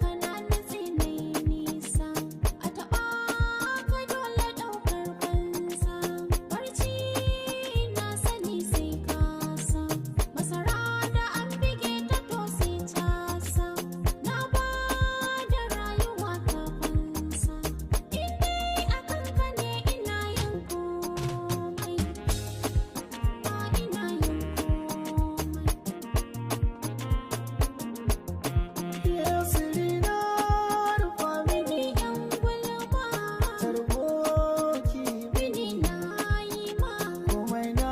ka na nutse mai nisa. A taɓa ka dole ɗaukar fansa. Barci na sani sai kasa. Masara da an bige ta to sai casa. Na ba da rayuwa ta fansa. In dai a kanka ne ina yin komai. Ina yin Yasiri na rufa mini yan gulma. tarboki Bini na yi ma. komai na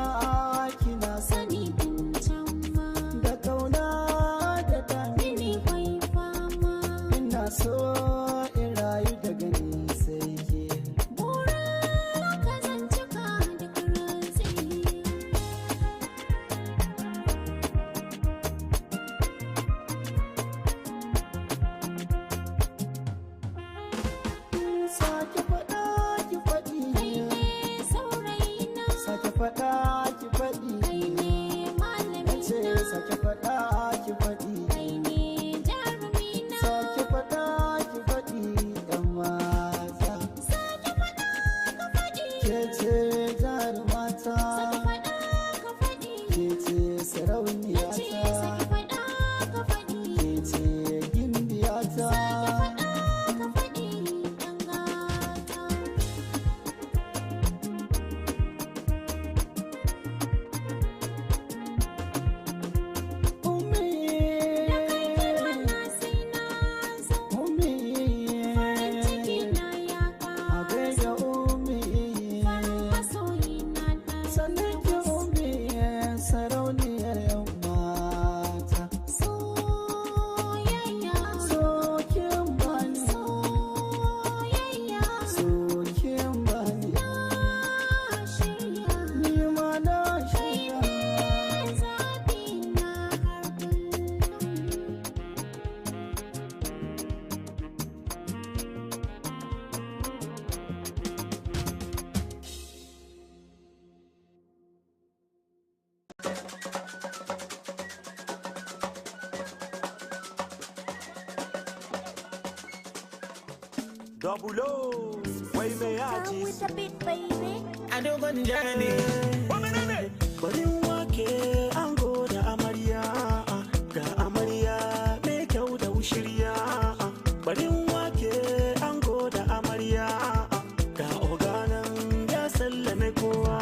kina Sani bin can ma. da kauna da dami Bini kwai fama. ina so in rayu daga ni sai ke Burin ka zan cika duk rantsi. sake faɗa ki faɗi Kai ne saurayina. sake faɗa ki faɗi Kai ne malamina. ce sake faɗa ki faɗi Kai ne jarumina. sake faɗa ki faɗi yan mata Sake faɗa ka faɗi. ke ce jarumata Sake faɗa ka faɗi. ke ce Nace sarauniyata sake faɗa ka faɗi. ke ce gimbiyata Sake faɗa ka faɗi ɗan gata. ummi Da kai kira na sai na zo. ummi Farin ciki na ya a ƙaru. gaida ummi Farin masoyi na ɗan sannan ki ummi sarauniyar yan mata soyayya. so kin bani Soyayya. so kin bani Na shirya. ni ma na Kai shirya ne zaɓi na har kullum. Double O, wai mai yaji. With a bit, baby. A dogon jani. Barin wake ango da amarya, ga amarya mai kyau da wushirya. Barin wake ango da amarya, ga oganan ya sallame kowa.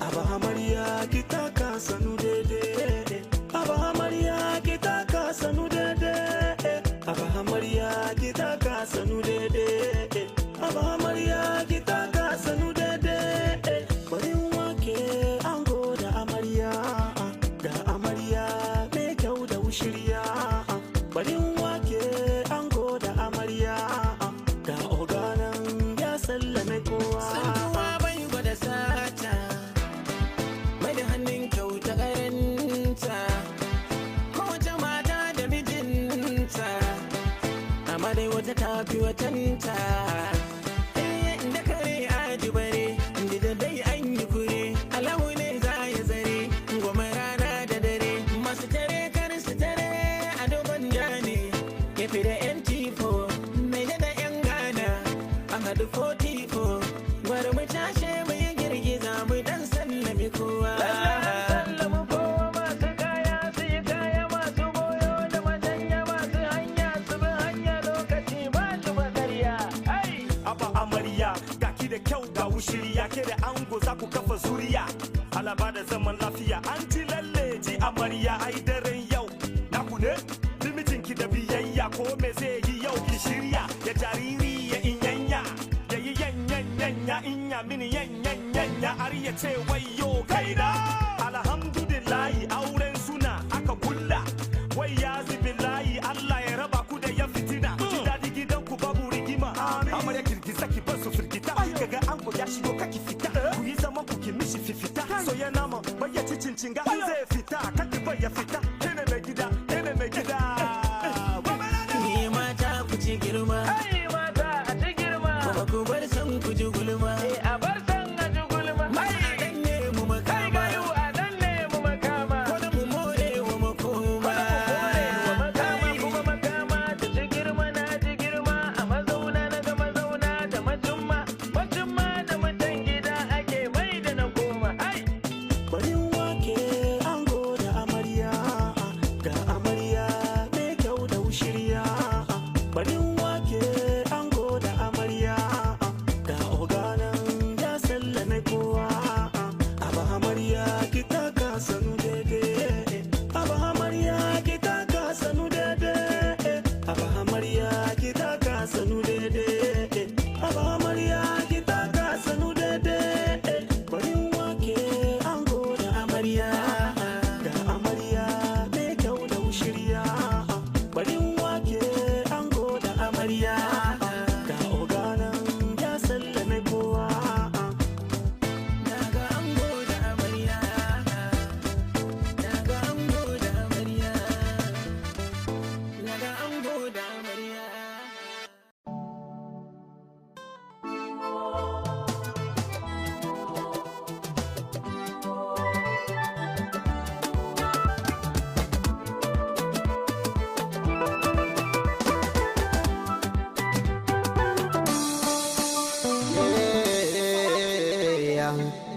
Aba amarya ki taka sanu daidai, aba amarya ki taka sanu daidai, aba amarya ki taka sanu daidai, aba amarya ki taka sanu daidai. Barin wake ango da amarya, ango za ku kafa zuriya alaba da zaman lafiya an ji lalle ji amarya ai daren yau naku ne mijinki da biyayya ko me zai yi yau ki shirya ya jariri ya inyanya ya yi yanyanya inya mini yanyanya har ya ce wayo kaina alhamdulillahi auren suna aka kulla wai ya zibillahi Allah ya raba ku da ya fitina ji dadi gidan ku babu rigima amarya kirgisa ki bar su firgita kaga ango ya shigo kaki fita ku yi zaman ku ki mishi fifita so ya nama bayyaci cincinga zai fita kaki bayya fita kene mai gida kene mai gida ni mata ku ci girma mata a ci girma kuma ku bar san ku ji gulma a bar san a ji gulma a dan ne mu makama a dan ne mu makama ko da mu more wa makoma kuma makama ta ci girma na ji girma a mazauna na ga mazauna da majumma da mutan gida ake mai da na koma ai barin wake ango da amarya ga amarya mai kyau da shirya barin wake ango da amarya ga oganan ya sallame kowa aba amarya ki taka sanu daidai aba amarya ki taka sanu daidai aba amarya ki taka sanu daidai aba amarya ki taka sanu daidai barin wake ango da amarya ga amarya mai kyau da shirya barin wake ango da amarya ga oganan ya sallame kowa daga ango da amarya daga ango da amarya daga ango da amarya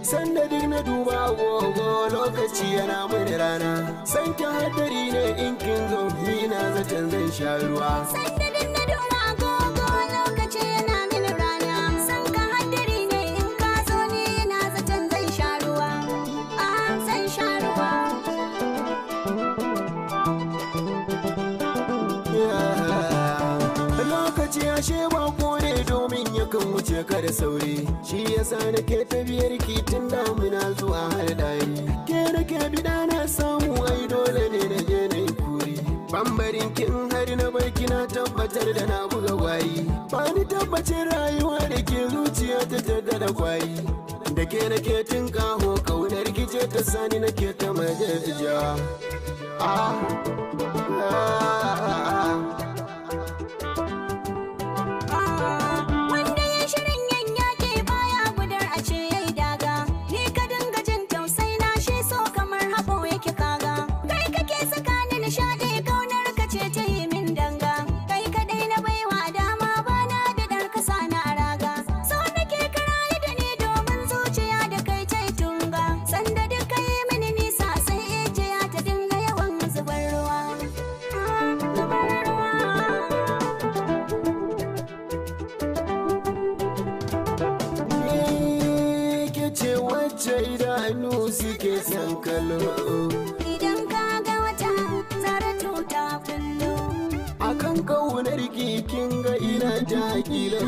Sanda duk na duba agogo lokaci yana mini rana. San ki hadari ne in kin zo ni na zaton zan sha ruwa. Sanda duk na duba agogo lokaci yana mini rana. San ka hadari ne in ka zo ni na zaton zan sha ruwa. Zan sha ruwa. Lokaci ashe bako ne domin yakan wuce ka da sauri. Shi yasa nake ta biyar ki tun damuna zuwa har dari. Ke nake bida na samu ai dole ne na je na yi kuri. Bambarin kin har na barki na tabbatar da na buga gwari. Ba ni tabbacin rayuwa da ke zuciya ta tada da kwari. Da ke nake tun kaho kaunar kice ta sani nake ta majaja. Wanda ya shirin yan yaƙi baya gudar a ce yayi daga. Ni ka dinga jin tausai na shi so kamar haɓo yake kaga. Kai kake saka ni nishaɗi kaunar ka ce ta yi min danga. Kai kaɗai na baiwa dama bana da ɗar kasa na raga. So nake karayi da ni domin zuciya da kai ta tunga. Sanda duk kai mini nisa sai ijiya ta dinga yawan zubar ruwa. Ke ce wacce idanu suke son kallo. Idan ka ga wata zaratu ta kullu. Akan kaunar kin ga ina ta kilo.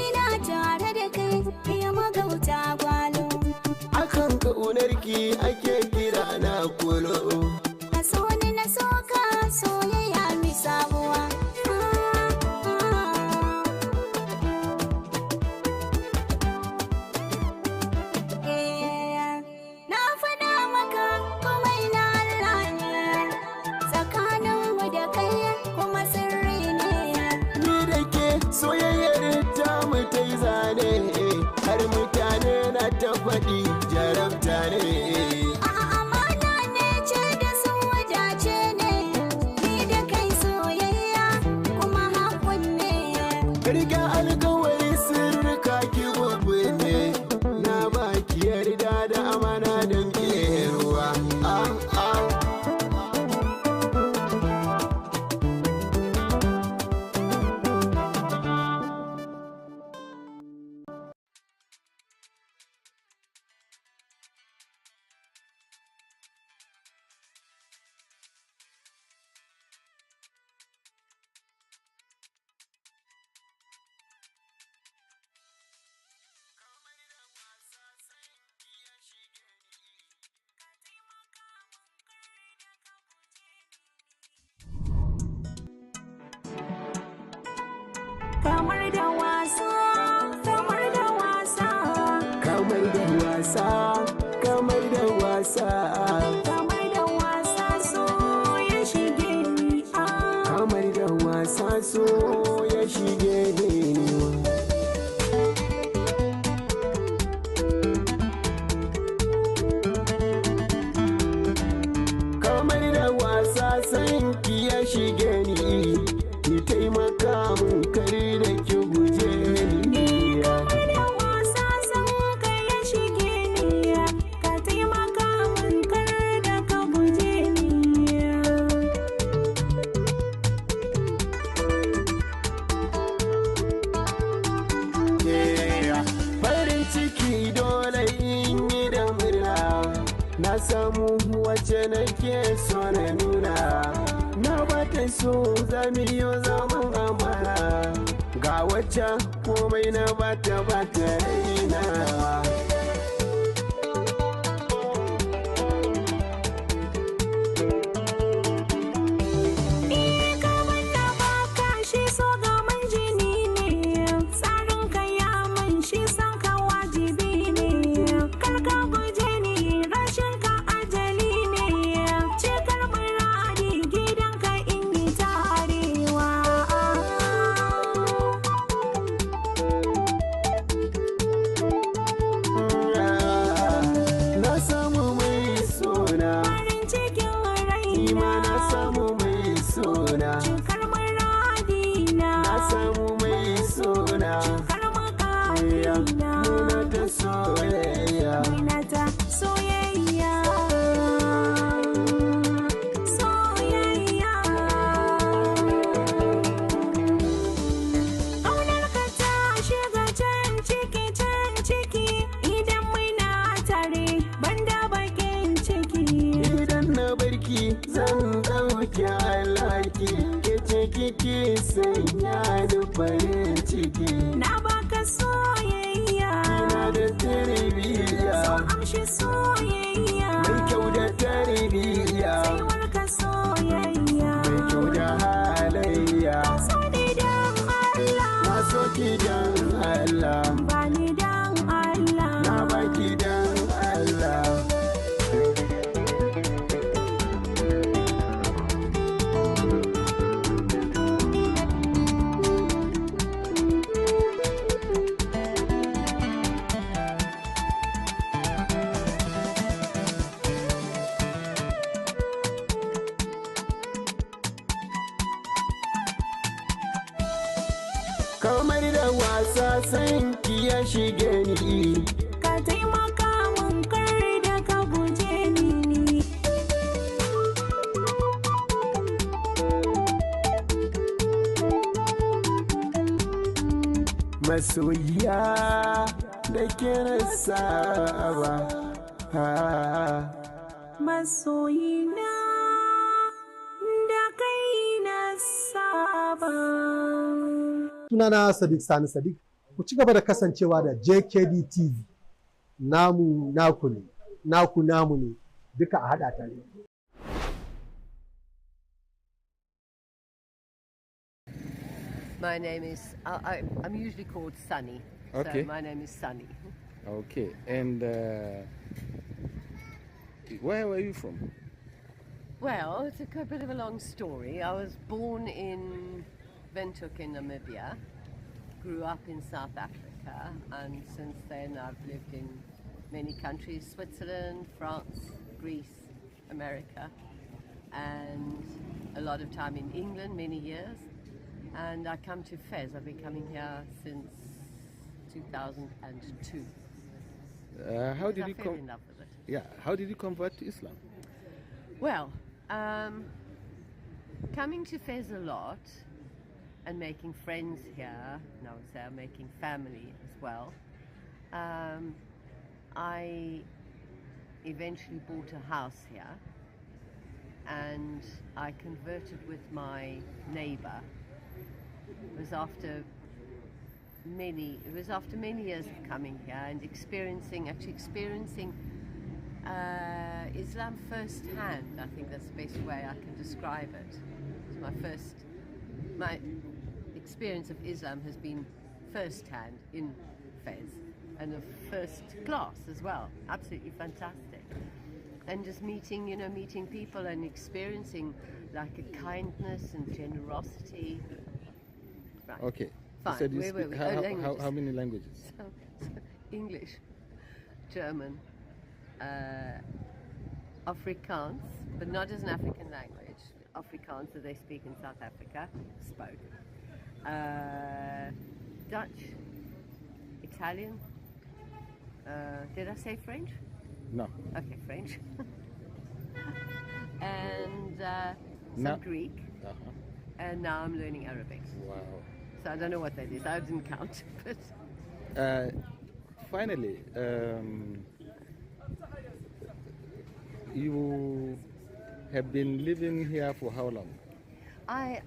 Ina tare da kai ya magauta gwalo. Akan kaunar ki ake kira na kulo. A so ni na soka soyayya mi sabuwa. Na faɗa maka komai na Allah ne. Tsakaninmu da kai kuma sirri ne. Ni da ke soyayyar ta mu ta yi zane. Har mutane na ta faɗi jarabta ne. Amana ne ce da sun wajace ne. Ni da kai soyayya kuma hakun ne. Riga alkawari sirrika ki ne. Na baki yarda da amana don ruwa. kamar da wasa, kamar da wasa, kamar da wasa, kamar da wasa, kamar da wasa so ya shige ni kamar da wasa so ya shige ni. Kamar da wasa sanki ya shige ni, ki taimaka mun kare da ki guje ni. kamar da wasa son ka ya shige ni ka taimaka min kar da ka guje ni. Farin ciki dole in yi da murna, na samu wacce nake so na nuna, na bata so zamiyo zaman amana, ga wacce komai na bata raina. Kamar da baka shi so gaman jini ne, tsarin ka ya man shi san ka wajibi ne, kar ka guje ni rashin ka ajali ne, cikar muradi gidan ka in yi tarewa. Na samu mai sona, Farin cikin ni ma raina, na samu mai sona, cikar muradi na, na samu mai sona. cikar makamina, Muna ta soyayya, muna ta soyayya, soyayya. Ƙaunar ka ta shiga can ciki idan muna tare banda bakin ciki. idan na barki zan ɗauki alhaki, ke ce kike sanya da farin ciki. Na baka soyayya, Ina da tarbiyya, so amshi soyayya, mai kyau da tarbiyya, sai warka soyayya. mai kyau da halayya. So ni dan Allah, Na so ki dan Allah, bani dan Allah. na baki dan Allah. Kamar da wasa sanki ya shige ni, Ka taimaka mun kar da ka guje ni. masoyiya da ke na saba. Masoyina da kai na saba. Sunana Sadiq Sani Sadiq. Ku ci gaba da kasancewa da JKD TV. Namu naku ne, naku namu ne, duka a haɗa tare. My name is, I'm usually called Sunny. Okay. So my name is Sunny. Okay, and where were you from? Well, it's a bit of a long story. I was born in Windhoek in Namibia, grew up in South Africa, and since then I've lived in many countries, Switzerland, France, Greece, America, and a lot of time in England, many years. And I come to Fez. I've been coming here since 2002. How did I you fell in come? love with it. Yeah, how did you convert to Islam? Well, coming to Fez a lot and making friends here, and I would say I'm making family as well. I eventually bought a house here, and I converted with my neighbor. It was after many years of coming here and experiencing Islam firsthand. I think that's the best way I can describe it. It's my experience of Islam has been first-hand in Fez, and of first class as well. Absolutely fantastic. And just meeting people and experiencing like a kindness and generosity. Right. Okay. You Fine. said you Where speak, were we? how many languages? So, English, German, Afrikaans, but not as an African language. Afrikaans that they speak in South Africa, spoke. Dutch, Italian. Did I say French? No. Okay, French. And No. some Greek. Uh-huh. And now I'm learning Arabic. Wow. So I don't know what that is. I didn't count. But Finally, you have been living here for how long? I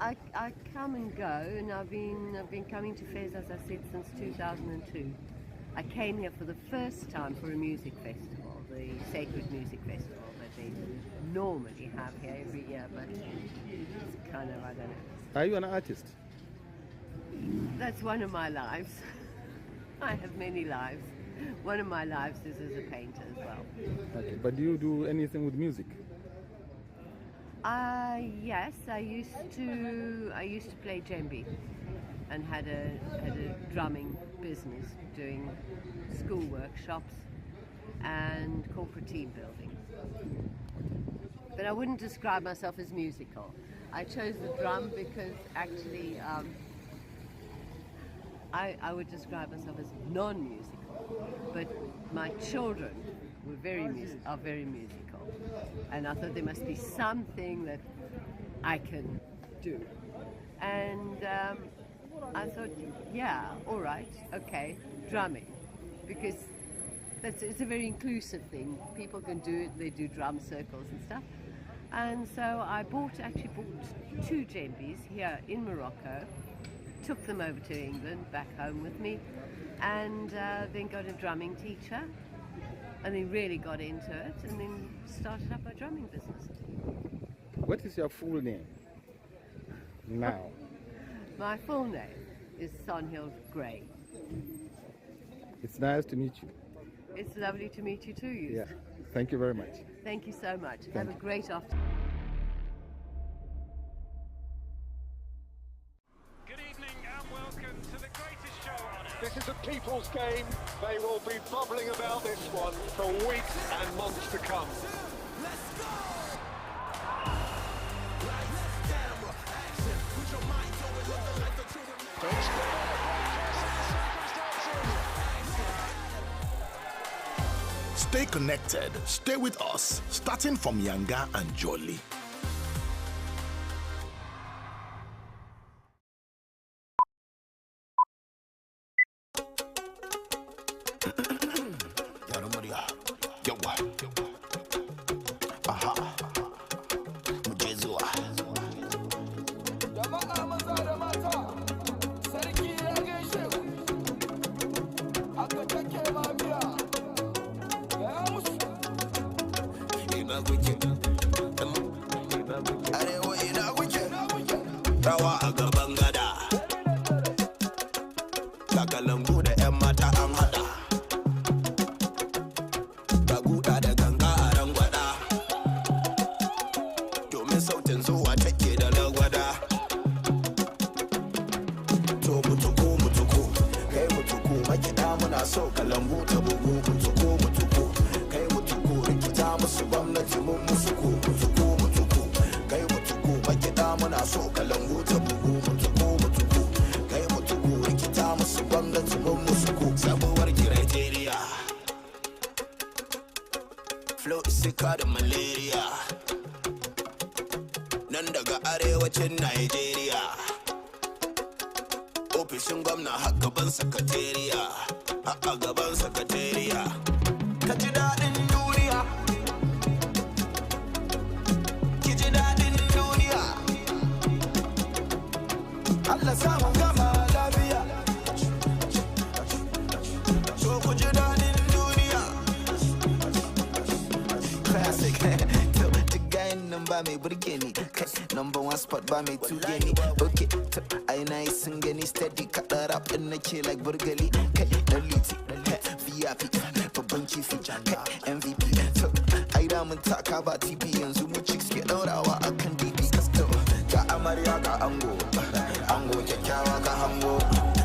come and go, and I've been coming to Fez, as I said, since 2002. I came here for the first time for a music festival, the Sacred Music Festival that they normally have here every year, but it's kind of, I don't know. Are you an artist? That's one of my lives. I have many lives. One of my lives is as a painter as well. Okay, but do you do anything with music? Yes, I used to play djembe and had a drumming business doing school workshops and corporate team building. But I wouldn't describe myself as musical. I chose the drum because actually I would describe myself as non-musical, but my children are very musical, and I thought there must be something that I can do, and I thought, yeah, all right, okay, drumming, because it's a very inclusive thing. People can do it. They do drum circles and stuff, and so I actually bought 2 djembes here in Morocco. Took them over to England, back home with me, and then got a drumming teacher, and then really got into it, and then started up a drumming business. What is your full name now? My full name is Sonhild Gray. It's nice to meet you. It's lovely to meet you too, Yusuf. Yeah, thank you very much. Thank you so much. Thank Have a you. great afternoon. This is a people's game. They will be bubbling about this one for weeks and months to come. Stay connected. Stay with us, starting from Yanga and Jolly. Rawa a gaban gada, kakalangu da 'yan mata an hada, ga guda da ganga a rangwada, domin sautin zuwa take da ragwada. To mutuku, kai mutuku, makiɗa muna so kalangu ta bugu. Mutuku, kai mutuku, rikita musu gwamnati mun musu ku. Mutuku, kai mutuku, makiɗa muna so kalangu ta bugu. Mutuku, kai mutuku, rikita musu gwamnati mun musu ku. Sabuwar Nigeria, flow sika da malaria, nan daga arewacin Nigeria. Ofishin gwamna har gaban sakatariya, a gaban sakatariya. Ka ji daɗin duniya, ki ji daɗin duniya. Allah samu gama lafiya. So ku ji daɗin duniya. Classic. To gayin nan ba ba mai burge ni kai number one spot ba mai tuge ni okay to ai na yi sun gani steady kaɗa rap ɗin nake like burgali kai dan liti VIP babban kifi kai MVP to ai da mun taka ba TV yanzu mu chicks ke ɗaurawa akan DB to ga amarya ga ango kyakkyawa ga hango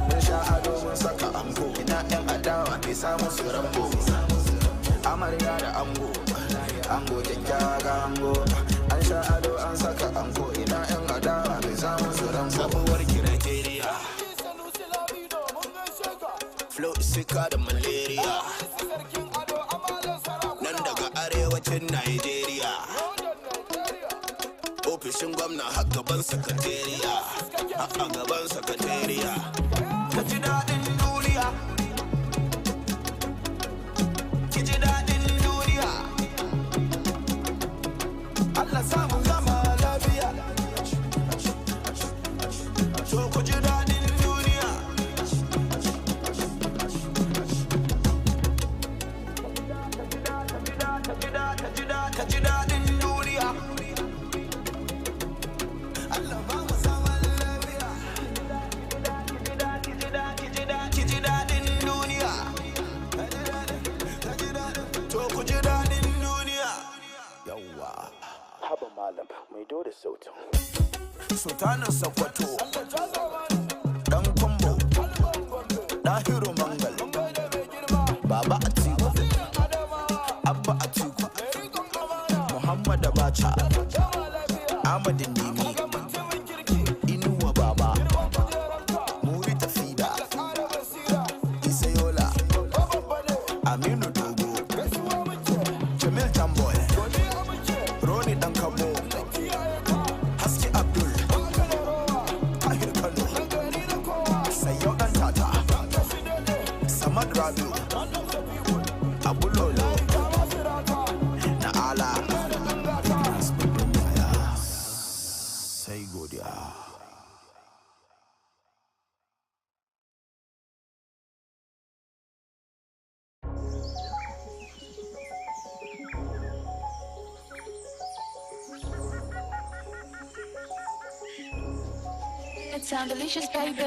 mun sha ado mun saka ango ina yan adawa bai samu su rambo amarya da ango kyakkyawa ga hango an sha ado an saka ango ina yan adawa bai samu su rambo sabuwar Nigeria flow sika da malaria nan daga arewacin Nigeria ofishin gwamna har gaban sakatariya a gaban sakatariya ka ji daɗin duniya ki ji daɗin duniya Allah samu zama lafiya so ku ji daɗin duniya ka ji daɗin duniya Allah ba mu zaman lafiya ki ji daɗin duniya to ku ji daɗin duniya yawwa haba malam mai dole sautin sultanin sakwato dan kumbo dahiru mangal baba atiku abba atiku muhammad abacha ahmad nimi inuwa baba muri tafida isayola aminu dogo jamil tamboy roni dan kabo haske abdul ahir kano sayo dan tata samad rabiu abulolo na ala sai godiya It sound delicious, baby.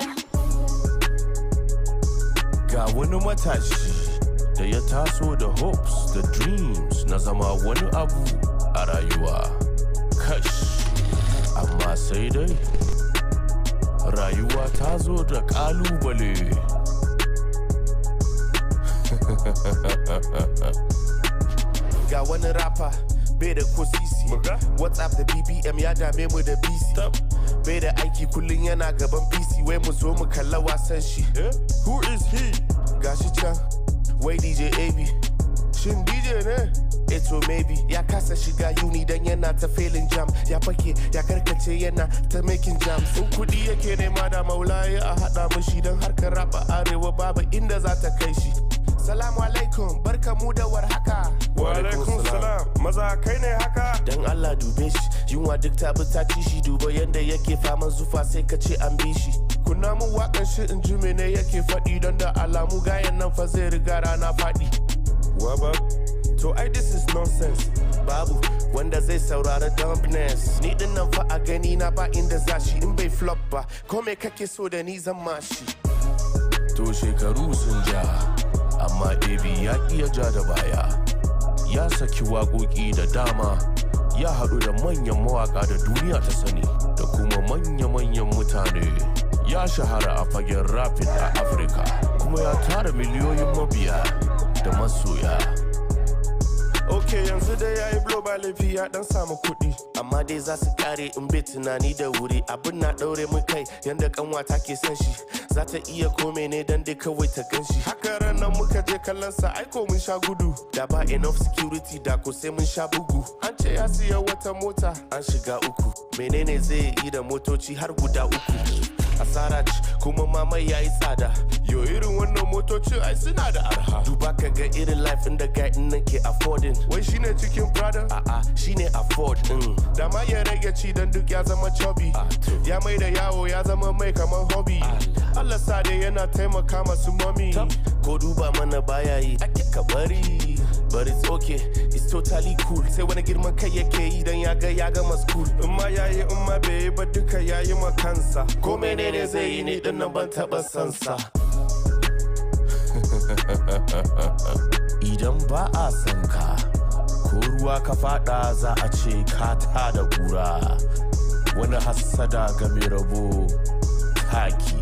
Ga wani matashi da ya taso da hopes da dreams na zama wani abu a rayuwa. Kash, amma sai dai rayuwa ta zo da ƙalubale. Ga wani rapper bai da ko sisi, WhatsApp da BBM ya dame mu da BC. Bai da aiki kullum yana gaban PC, wai mu zo mu kalla wasan shi. Who is he? Gashi can, wai DJ AB. Shin DJ ne? Eto maybe ya kasa shiga uni dan yana ta failing jam. Ya fake ya karkace yana ta making jams. In kudi yake nema da maulaye a hada mushi dan harkar rapa arewa babu inda za ta kai shi. Salamu alaikum, barka mu da warhaka. Wa alaikum salam, maza kai ne haka? Dan Allah dube shi, yunwa duk ta bi ta ci shi, duba yanda yake faman zufa sai ka ce an bi shi. Kunna mun wakan shi in ji mene yake faɗi don da alamu gayan nan fa zai riga rana faɗi. Waba, to ai this is nonsense. Babu wanda zai saurari dumbness. Ni din nan fa a gani na ba inda zashi in bai flop ba. Ko me kake so da ni zan mashi? To shekaru sun ja, amma AB ya iya ja da baya. Ya saki waƙoƙi da dama, ya haɗu da manyan mawaƙa da duniya ta sani, da kuma manya-manyan mutane. Ya shahara a fagen rapid a Afirka, kuma ya tara miliyoyin mabiya da masoya. Ok, yanzu dai ya yi blow ba laifi ya dan samu kuɗi, amma dai za su kare in bai tunani da wuri. Abin na ɗaure mun kai yanda kanwata ke son shi, za ta iya kome ne dan dai kawai ta gan shi. Haka ranar muka je kallon sa aiko mun sha gudu, da ba enough security da ko sai mun sha bugu. An ce ya siya wata mota an shiga uku, menene zai yi da motoci har guda uku? Asara ce kuma mamai ya yi tsada, yo irin wannan motoci ai suna da arha. Duba ka ga irin life inda guy nan ke affording. Wai shine cikin brother? A'a shine afford din. Da ma ya rage ci dan duk ya zama chubby, ya mai da yawo ya zama mai kamar hobby. Allah sa dai yana taimaka masu mommy. Ko duba mana baya yi ake ka bari, but it's okay, it's totally cool. Sai wani girman kai yake yi dan ya gama school. In ma yayi in ma bai yi ba duka yayi ma kansa. Ko menene zai yi ni din nan ban taba sansa. Idan ba a san ka, ko ruwa ka fada za a ce ka ta da kura. Wani hassada ga mai rabo taki.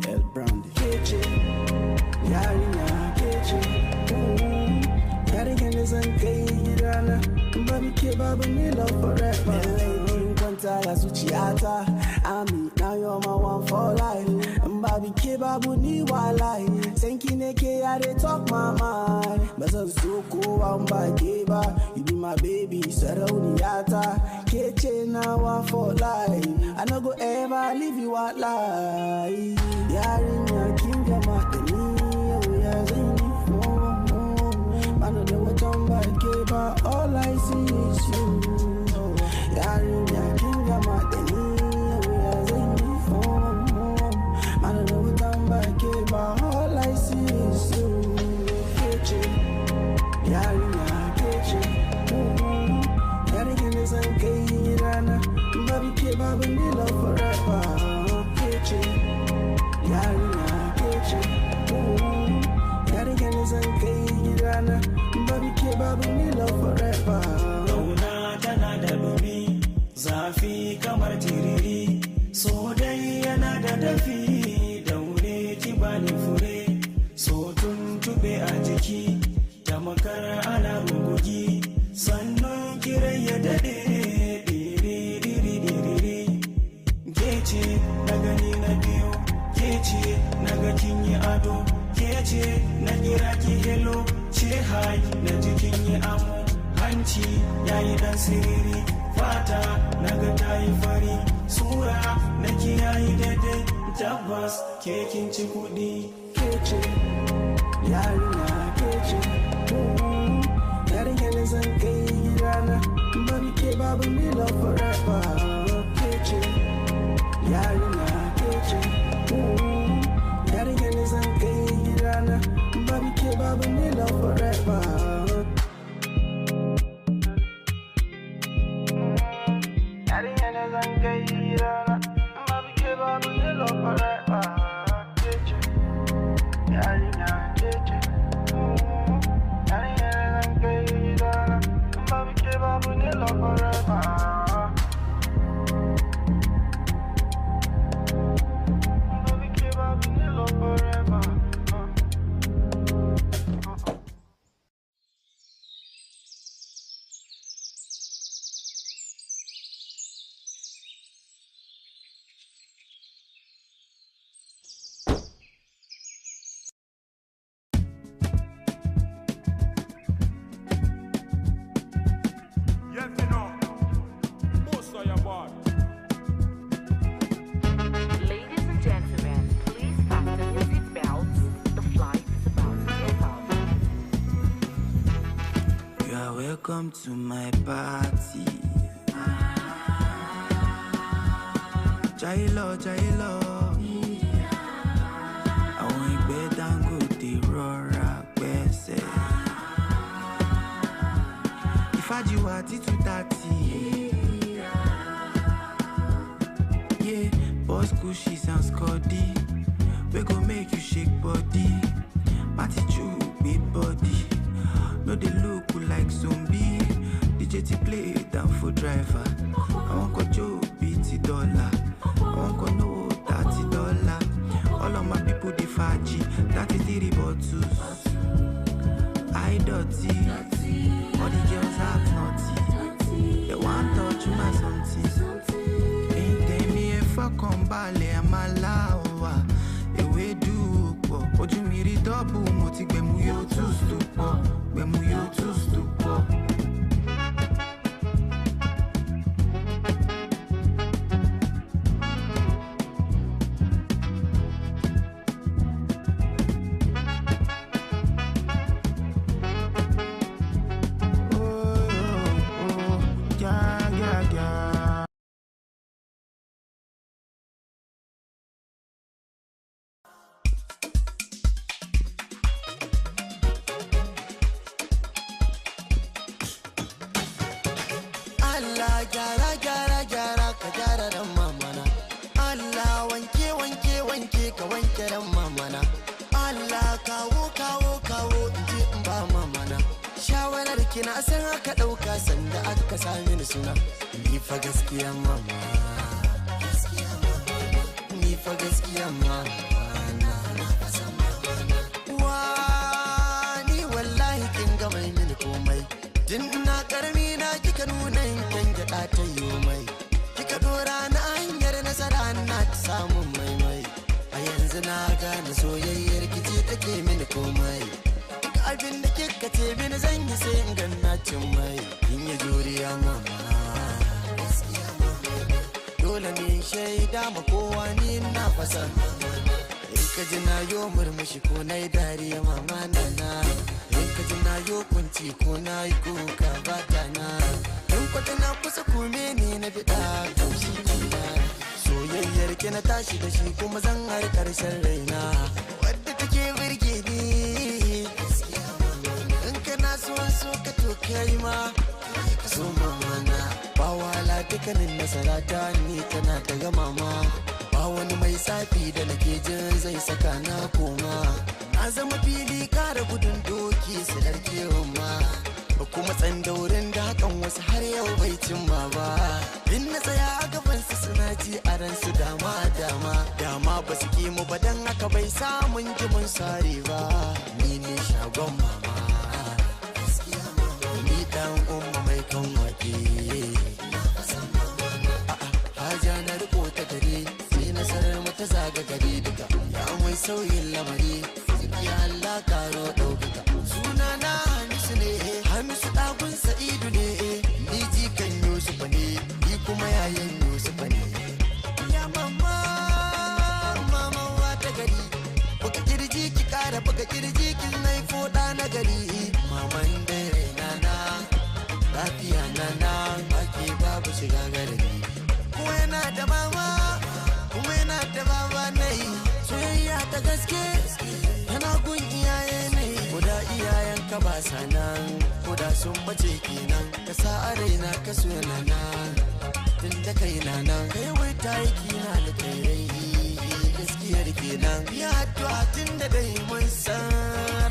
El Brandy Kece yarinya kece yarinya da zan kai gidana ba muke babu ni love forever in kwanta la zuciyata ami now you're my one for life ba muke babu ni wallahi sanki ne ke ya dey talk my mind ba zan so kowa ba ke ba you be my baby sarauniyata kece na one for life I no go ever leave you out lie yarinya kin gama da ni yau ya zan yi bana da watan ba ke ba all I see is you yarinya kin gama da ni yau ya zan yi bana da watan ba ke ba all I see is you kece yarinya kece yarinya da zan kai gidana baby ke babu ni love forever kece yarinya kece yarinya da zan kai gidana baby ke babu ni love forever Launa tana da dumi zafi kamar tiriri so dai yana da dafi daure ki bani fure so tuntube a jiki tamakar ana rugugi sannan kiran ya dade kece na gani na biyu kece na ga kin yi ado kece na kira ki hello ce hai na jikin yi amo hanci yayi dan siriri fata na ga tayi fari sura na ki yayi daidai tabbas ke kin ci kudi kece yarinya kece yarinya da zan kai gidana baby ke babu ni love forever kece yarinya kece yarinya da zan kai gidana baby ke babu ni love forever yarinya da zan kai gidana baby ke babu ni love forever kece yarinya kece yarinya da zan kai gidana baby ke babu ni love forever Welcome to my party. Jailo, Jailo. Àwọn ìgbẹ́ Dangote rọra gbẹ́sẹ̀. Ìfàjìwà títú tàtì. Yeah, boss Gucci and Scotty. We go make you shake body. Party chew, big body. No, they look like zombie. DJ to play down for driver. I want go Joe BT dollar. I want go no $30. All of my people they faji. 33 bottles. I dirty. All the girls Allah gyara gyara gyara ka gyara ran mamana. Allah wanke wanke wanke ka wanke ran mamana. Allah kawo kawo kawo in je in ba mamana. Shawarar ki na san aka ɗauka sanda aka sami ni suna. Ni fa gaskiya mama, ni fa gaskiya mama. Wani wallahi kin ga mai mini komai. Tun ina karmi na kika nuna kyan gyaɗa ta yi mai. Kika dora na hanyar nasara na ta samun maimai. A yanzu na gane soyayyar kice take mini komai. Abin da kika ce mini zan yi sai in ganna cin mai. In yi juriya mama, dole ne shaida ma kowa ni na fasa. In ka ji na yo murmushi ko na yi dariya mama na. In ka ji na yo kunci ko na yi kuka ba ta na. In kwata na kusa kume ni na biɗa kaushi na. Soyayyar ki na tashi da shi kuma zan har ƙarshen raina. Wadda take birge ni. So ka to kai ma so mamana. Ba wala dukkanin nasara ta ni tana daga mama. Ba wani mai safi da nake jin zai saka na koma. Na zama fili kara gudun doki su darkewa ma. Ba kuma tsandaurin da hakan wasu har yau bai cimma ba. In na tsaya a gaban su suna ji a ransu dama dama. Dama ba su kimu ba dan haka bai samun jimin sare ba. Ni ne shagon mama, dan umma mai kan wake. Haja na riko ta gari sai nasarar mu ta zaga gari duka. Ya mai sauyin lamari ya Allah karo ɗaukaka. Suna na Hamisu ne, Hamisu ɗagun Sa'idu ne. Ni jikan Yusufa ne, ni kuma yayan Yusufa ne. Ya mama, mama wata gari. Buga kirji ki ƙara buga kirji kin naifo ɗa na gari. Maman dare nana, lafiya nana, ake babu shiga garari. Kuma yana da mama, kuma yana da baba nai. Soyayya ta gaske, tana gun iyaye ne. Koda iyayen ka ba sanan, koda sun bace kenan. Ka sa a raina ka so nana, tun da kai nana. Kai wai ta yi kina da kai gaskiyar kenan. Ya addu'a tun da dai mun san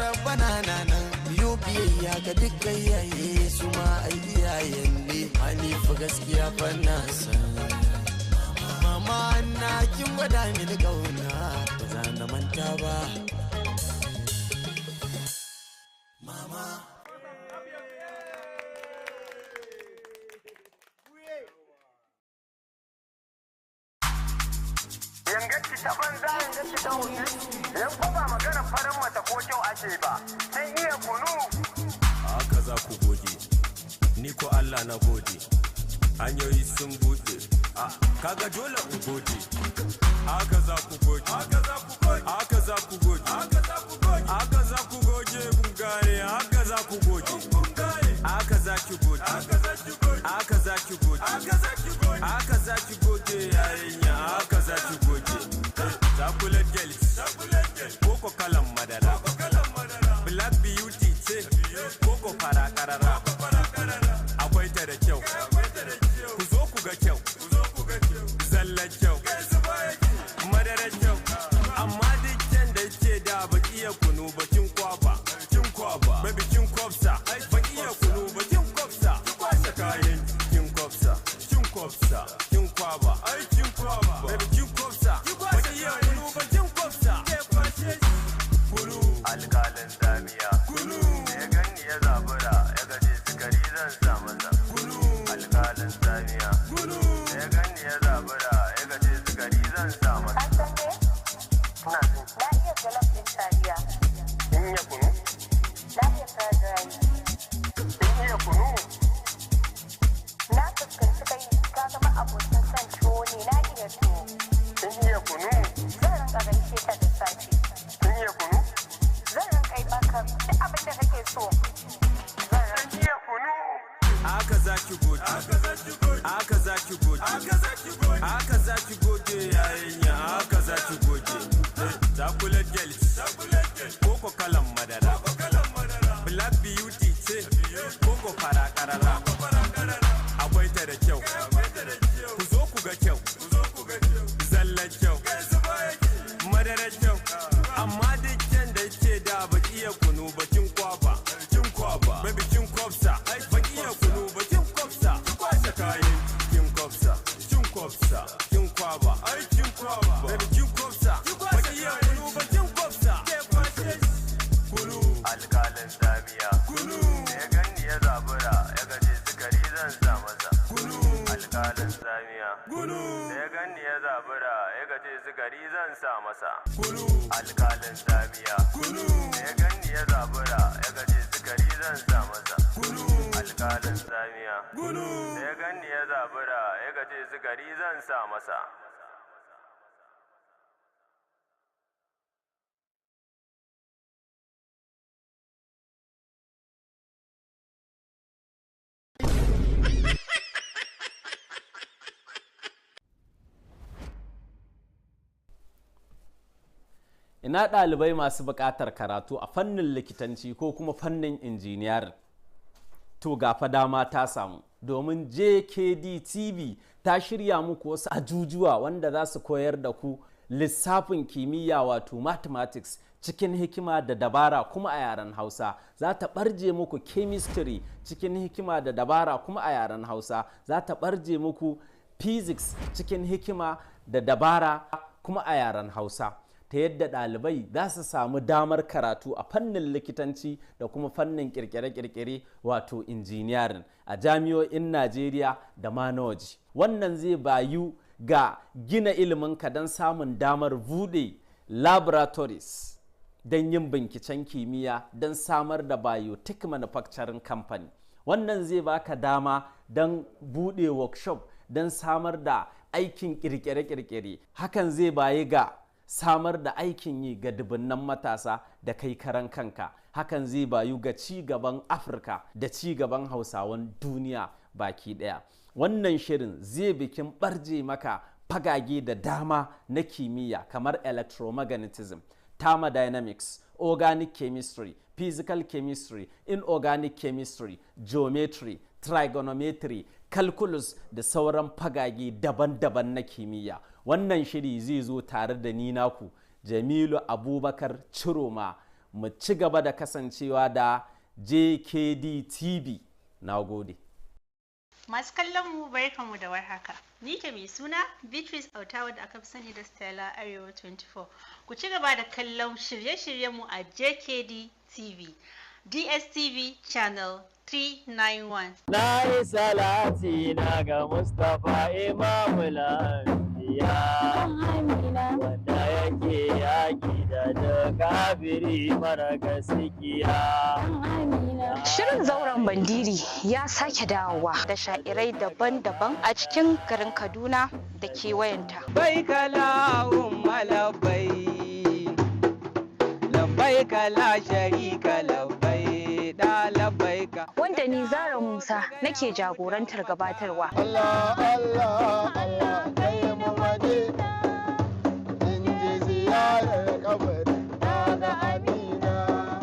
rabbana nanan. Biyo biyayya ga dukkan yaye su ma ai iyayen ne. Hanifa gaskiya fa na san mama na kin gwada mini kauna ba za na manta ba. Mama Yangaci ta banza yangaci ta wuce. Yan ko ba magana farin mata ko kyau ake ba. Sai iya kunu. Haka za ku goge, ni ko Allah na gode. Hanyoyi sun buɗe, kaga dole ku gode. Haka za ku goge, haka za ku goge, haka za ku goge, haka za ku goge bungare, haka za ku goge. Haka za ki goge, haka za ki goge, haka za ki goge yarinya, haka za ki goge. Chocolate girls, koko kalan madara, black beauty ce, koko fara karara. Akwai ta da kyau, ku zo ku ga kyau, zallar kyau, madarar kyau. Amma duk kyan da ke da baki iya kunu bakin kwaba, baby kin kwafsa, baki iya kunu bakin kwafsa. Kwasa kayan kin kwafsa, kin kwaba, kin kwaba, baby kin kwafsa, baki iya kunu bakin kwafsa. Kunu alkalin zamiya, kunu ya gani ya zabura ya gaje sukari zan sa masa. Kunu alkalin zamiya, kunu ya gani ya zabura ya gaje sukari zan sa masa. Na iya jollof din taliya. In iya kunu? Na iya fried rice. In iya kunu? Na fuskanci kai ka zama abokin son tuwo ne, na iya tuwo. In iya kunu? Zan rinka gaishe ta da safe. In iya kunu? Zan rinka yi baka duk abin da kake so. Zan iya kunu? Haka za ki gode, haka za ki gode, haka za ki gode yarinya, haka za ki gode. Chocolate girls, koko kalan madara, black beauty ce, koko fara karara. Akwai ta da alƙalin zamiya da ya ganni ya zabura ya gaje sigari zan sa masa alƙalin zamiya da ya ganni ya zabura ya gaje sigari zan sa masa alƙalin zamiya da ya ganni ya zabura ya gaje sigari zan sa masa. Ina ɗalibai masu buƙatar karatu a fannin likitanci ko kuma fannin injiniyar, to ga fa dama ta samu, domin JKD TV ta shirya muku wasu ajujuwa wanda za su koyar da ku lissafin kimiyya wato mathematics cikin hikima da dabara kuma a yaren Hausa. Za ta ɓarje muku chemistry cikin hikima da dabara kuma a yaren Hausa. Za ta ɓarje muku physics cikin hikima da dabara kuma a yaren Hausa, ta yadda ɗalibai za su samu damar karatu a fannin likitanci da kuma fannin kirkire-kirkire wato injiniyarin a jami'o'in Najeriya da ma na waje. Wannan zai bayu ga gina iliminka don samun damar buɗe laboratories don yin binciken kimiyya don samar da biotech manufacturing company. Wannan zai baka dama don buɗe workshop don samar da aikin kirkire-kirkire. Hakan zai bayi ga samar da aikin yi ga dubunnan matasa da kai karan kanka. Hakan zai bayu ga ci gaban Afirka da ci gaban Hausawan duniya baki daya. Wannan shirin zai bikin barje maka fagage da dama na kimiyya kamar electromagnetism, thermodynamics, organic chemistry, physical chemistry, inorganic chemistry, geometry, trigonometry, calculus da sauran fagage daban-daban na kimiyya. Wannan shiri zai zo tare da ni naku Jamilu Abubakar Ciroma. Mu ci gaba da kasancewa da JKD TV. Na gode. Masu kallon mu barkanmu da warhaka. Ni ce mai suna Beatrice Auta wadda aka fi sani da Stella Arewa 24. Ku ci gaba da kallon shirye-shiryenmu a JKD TV, DSTV Channel 391. Na yi salati na ga Mustapha Imamu Lafiya, wanda yake yaƙi da kafiri mara gaskiya. Shirin zauren bandiri ya sake dawowa da sha'irai daban-daban a cikin garin Kaduna da kewayenta. Bai kala'un malabai, labai kala sharika labai, da labai ka. Wanda ni Zara Musa nake jagorantar gabatarwa. Allah, Allah, Allah, kai mu wade, in ji ziyarar kabari, da Amina.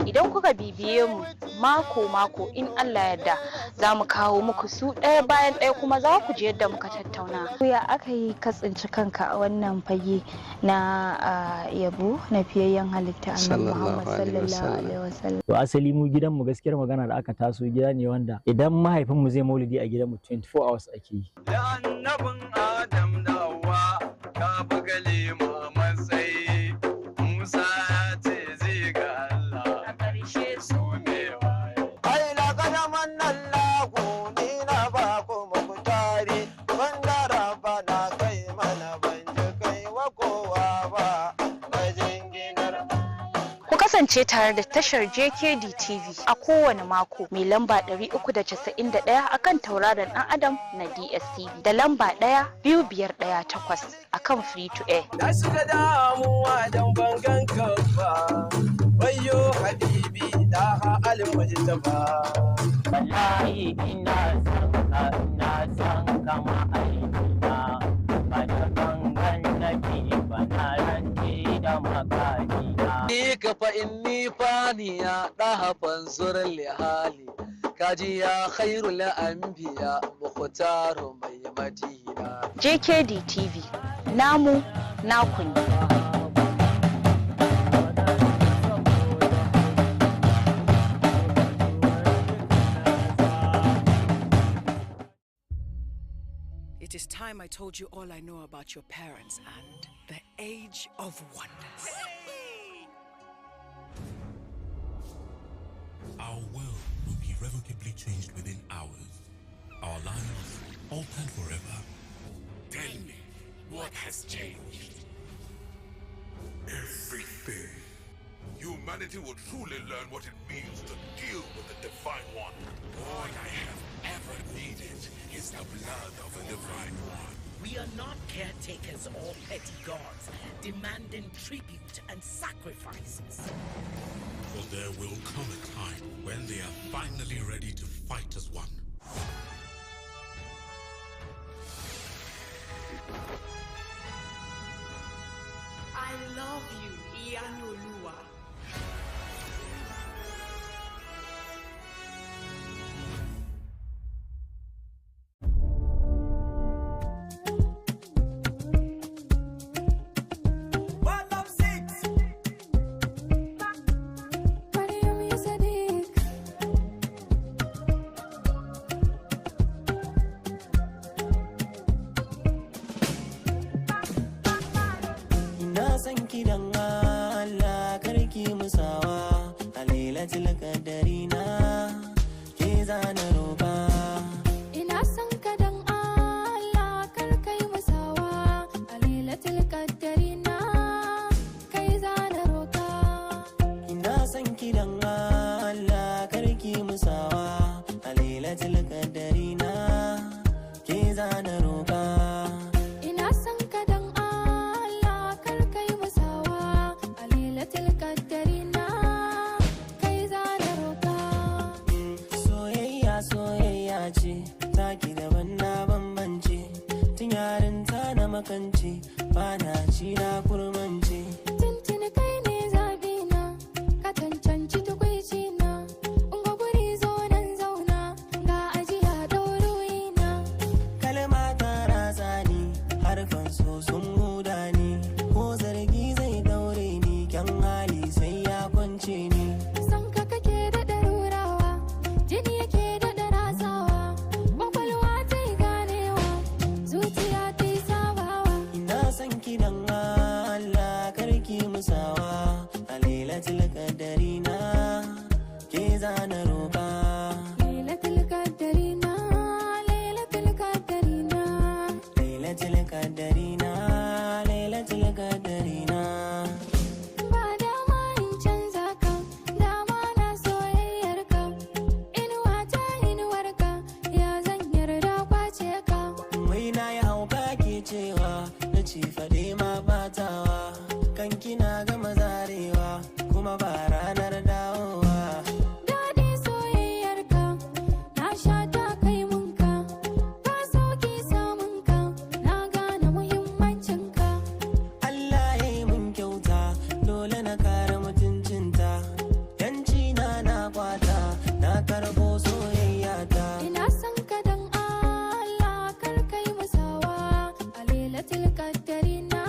Idan kuka bibiye mu mako-mako in Allah yarda za mu kawo muku su ɗaya bayan ɗaya kuma za ku ji yadda muka tattauna. Ya aka yi ka tsinci kanka a wannan fage na yabo na fiyayyen halitta annabi Muhammad sallallahu alaihi wasallam. To asali mu gidanmu gaskiyar magana da aka taso gida ne wanda idan mahaifinmu zai maulidi a gidanmu 24 hours ake yi. Da annabin Adam da Hawwa ka buga lema matsayi, Musa ya ce zai ga Allah a ƙarshe su ne waye. Ai la kadaman Allah ni na ba ku muku tare, wanda raba na kai mana ban ji kai wa kowa ba, na jinginar. Ku kasance tare da tashar JKD TV a kowane mako mai lamba 391 akan tauraron ɗan Adam na DSTV da lamba 1218 akan Free to Air. Na shiga damuwa don bangan kafa, wayo habibi da ha almujtaba. Wallahi ina san kama ainihin ba da gangan nake ba na rance da makajina. Ni ka fa inni faniya ɗaha fansur lihali, kaji ya khairul anbiya mukhtaru mai madina. JKD TV namu naku ne. It is time I told you all I know about your parents and the age of wonders. Our world will be irrevocably changed within hours. Our lives altered forever. has changed. Everything. Humanity will truly learn what it means to deal with the Divine One. All I have ever needed is the blood of the Divine One. We are not caretakers or petty gods, demanding tribute and sacrifices. For there will come a time when they are finally ready to fight as one. I love you, Ianolua. Na san kidan Allah karki musawa a lailatul qadari na ke zana roba. Ina son ka dan Allah kar kai musawa a lailatul qadari na kai zana roka. Ina san kidan Allah karki musawa a lailatul qadari na ke zana roba. Ina son ka dan Allah kar kai musawa a lailatul qadari na kai zana roka. Soyayya soyayya ce taki daban na bambance tun yarinta na makance ba na ci na kurmance. Tuntuni kai ne zabi na ka cancanci tukwici na ungo guri zo nan zauna ga ajiya ɗauroyi na. Kalma ta ratsa ni harfan so sun huda ni ko zargi zai daure ni kyan hali sai ya kwance ni. San ka kake da ɗarurawa jini yake da ratsawa kwakwalwa ta yi ganewa zuciya ta yi sabawa. Ina san kidan Allah karki musawa a lailatul qadari na ke zana roka. Lailatul qadari na lailatul qadari na Lailatul qadari na lailatul qadari na. ba dama in canza ka dama na soyayyar ka inuwa ta inuwar ka ya zan yarda kwace ka. Wai na yi hauka ke cewa na ci faɗe ma batawa kan kina gama zarewa kuma ba ranar dawowa. Daɗi soyayyar ka na sha ta kai mun ka ka sauki samun ka na gane muhimmancin ka. Allah ya yi mun kyauta dole na kare mutuncinta yanci na kwata na karɓo soyayya ta. Ina son ka dan Allah kar kai musawa a lailatul qadari na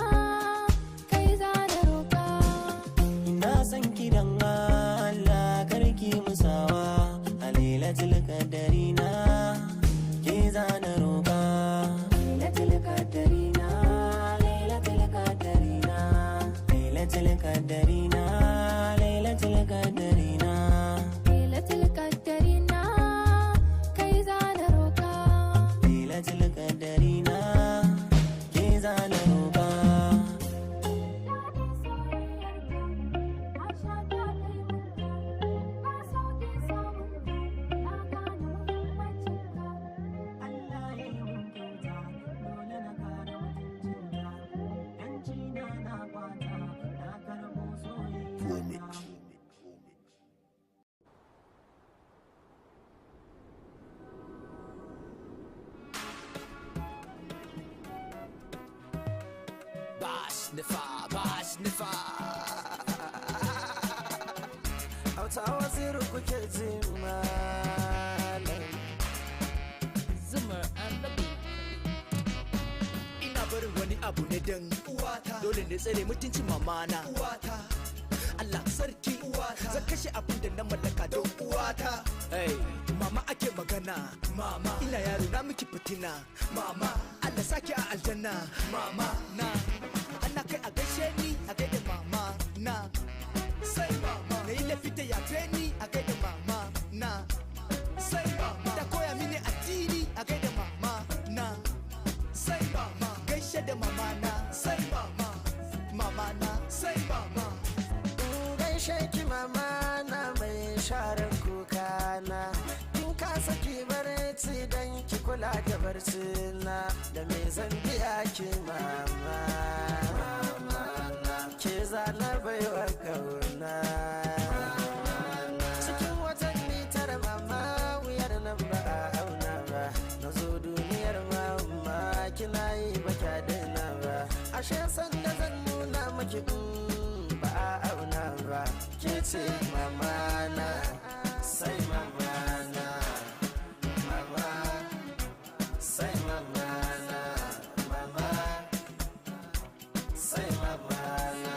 kai zana roka. Ina san kidan Allah karki musawa a lailatul qadari na ke zana roka. Lailatul qadari na lailatul qadari na lailatul qadari na lailatul qadari na. Lailatul qadari na kai zana roka. Lailatul qadari na ke zana roka. Bash nifa auta waziri kuke ji malam. Zumar and the beat. Ina barin wani abu ne dan uwata, dole ne tsare mutuncin mamana uwata. Allah sarki uwata, zan kashe abin da na mallaka don uwata. Hey, mama ake magana, mama ina yaro na miki fitina, mama Allah saki a aljanna, mama na ana kai a gaishe ni a gaida mama na. Sai mama na yi lafita ya ni a gaida mama na. Sai mama da koya mini addini a gaida mama na. Sai mama gaishe da mama na. sharar kuka na kin kasa ki barci dan ki kula da barci na da me zan biya ki mama ke zana baiwa kauna cikin watanni tara mama wuyar nan ba a auna ba na zo duniyar mama kina yi ba kya daina ba ashe san da zan nuna maki ba a auna ba ke ce mama na sai mama na mama sai mama na mama sai mama na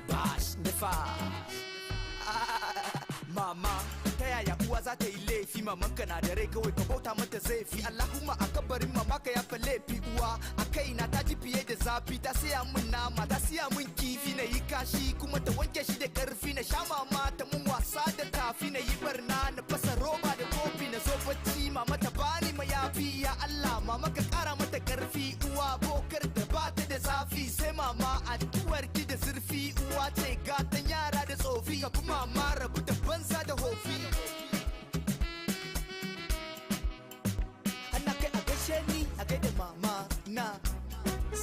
bash nefa mama ta yaya uwa za ta yi laifi mamanka na da rai kawai ka bauta mata zai fi Allahumma a kabarin mamaka ya fa laifi uwa a kaina ta ji fiye da zafi ta siya min nama ta siya min kifi na yi kashi kuma ta wanke shi da karfi na sha mama ta mun wasa da tafi na yi barna na fasa roba da kofi na zo bacci mama ta bani mayafi ya Allah mama ka kara mata karfi uwa bokar da ba ta da zafi sai mama addu'ar ki da zurfi uwa ce gatan yara da tsofi ka bi mama rabu da banza da hofi ana kai a gaishe ni a gaida mama na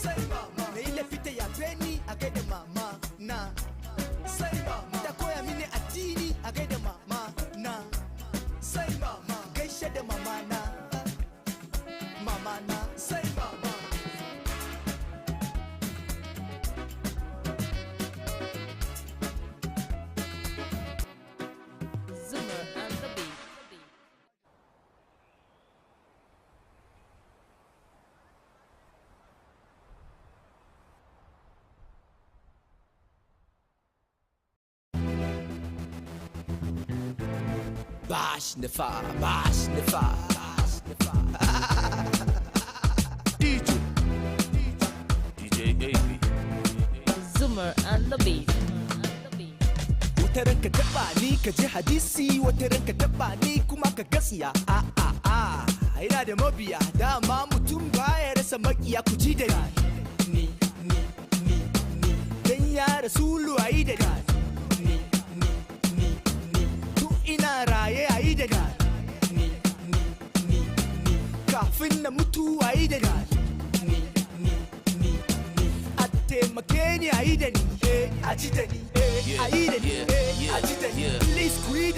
sai mama na yi lafita ya ni a gaida mama na sai mama ta koya mini addini a gaida mama na sai mama gaishe da mama na sai mama Zoomer and the Beat. bash nefa DJ AB. Zoomer and the Beat. wata ranka taba ni ka ji hadisi wata ranka taba ni kuma ka gaskiya ina da mabiya dama mutum baya rasa makiya ku ji da ni dan ya rasulu ayi da ni tun ina raye ayi da ni kafin na mutu ayi da ni a taimake ni ayi da ni a ji da ni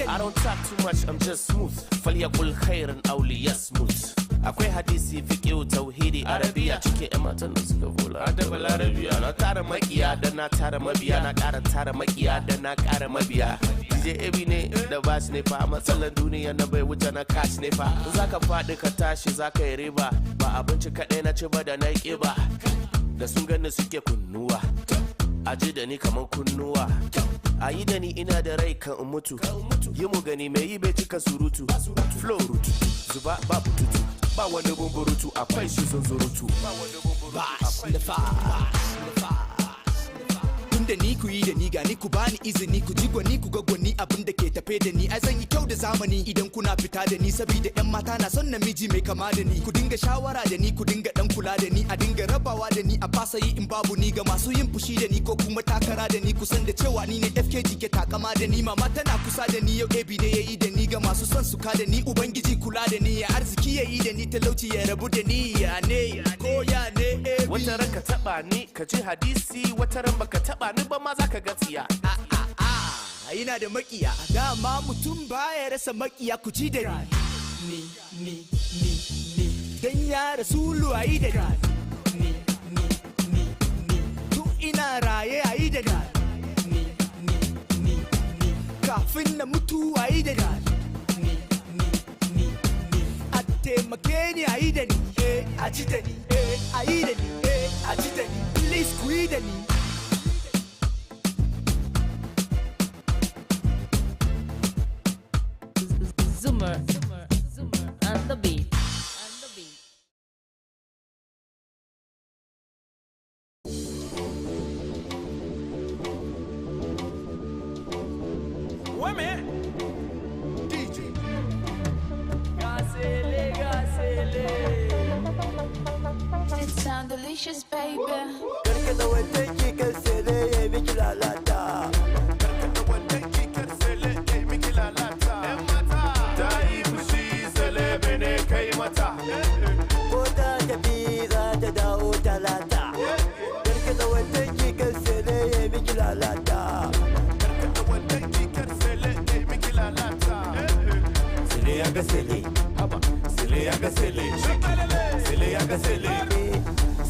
I don't talk too much, I'm just smooth. فليقل خيرا أو ليصمت. akwai hadisi fiqhu tauhidi arabiya cikin yan matan da suka bola adab arabiya na tara makiya da na tara mabiya na ƙara tara makiya da na ƙara mabiya DJ Ebi ne da bash ne fa matsalan duniya na bai wuce na cash ne fa zaka faɗi ka tashi zaka yi riba ba abinci kaɗai na ci ba da na ƙiba da sun gani suke kunnuwa aji da ni kaman kunnuwa a yi da ni ina da rai kan mutu yi mu gani mai yi bai cika surutu flow root zuba babu tutu ba wani bumburutu akwai shi sun zurutu da ni ku yi da ni gani ku bani izini ku ji gwani ku ga gwani abin da ke tafe da ni ai zan yi kyau da zamani idan kuna fita da ni saboda yan mata na son namiji mai kama da ni ku dinga shawara da ni ku dinga dan kula da ni a dinga rabawa da ni a fasa yi in babu ni ga masu yin fushi da ni ko kuma takara da ni kusan da cewa ni ne FKG ke takama da ni mama tana kusa da ni yau AB ne yayi da ni ga masu son su ka da ni ubangiji kula da ni ya arziki yayi da ni talauci ya rabu da ni ya ne ko ya ne AB wata ran ka taba ni ka ji hadisi wata ran baka taba ni ba ma zaka ga tsiya ina da makiya dama mutum baya rasa makiya ku ci da ni dan ya rasulu ayi da ni tun ina raye ayi da ni kafin na mutu ayi da ni a taimake ni ayi da ni a ci da ni ayi da ni a ci da ni please ku yi da ni Zoomer and the Beat. Women, DJ, It sound delicious, baby. Karkata wannan kikar sai dai ya miki lalata. Karkata wannan kikar sai dai ya miki lalata. mata. Ko ta tafi za ta dawo talata. Karkata wannan kikar sele ya miki lalata. Karkata wannan kikar sele ya miki lalata. Sele ya ga sele. Sele ya ga sele. Sele ya ga sele.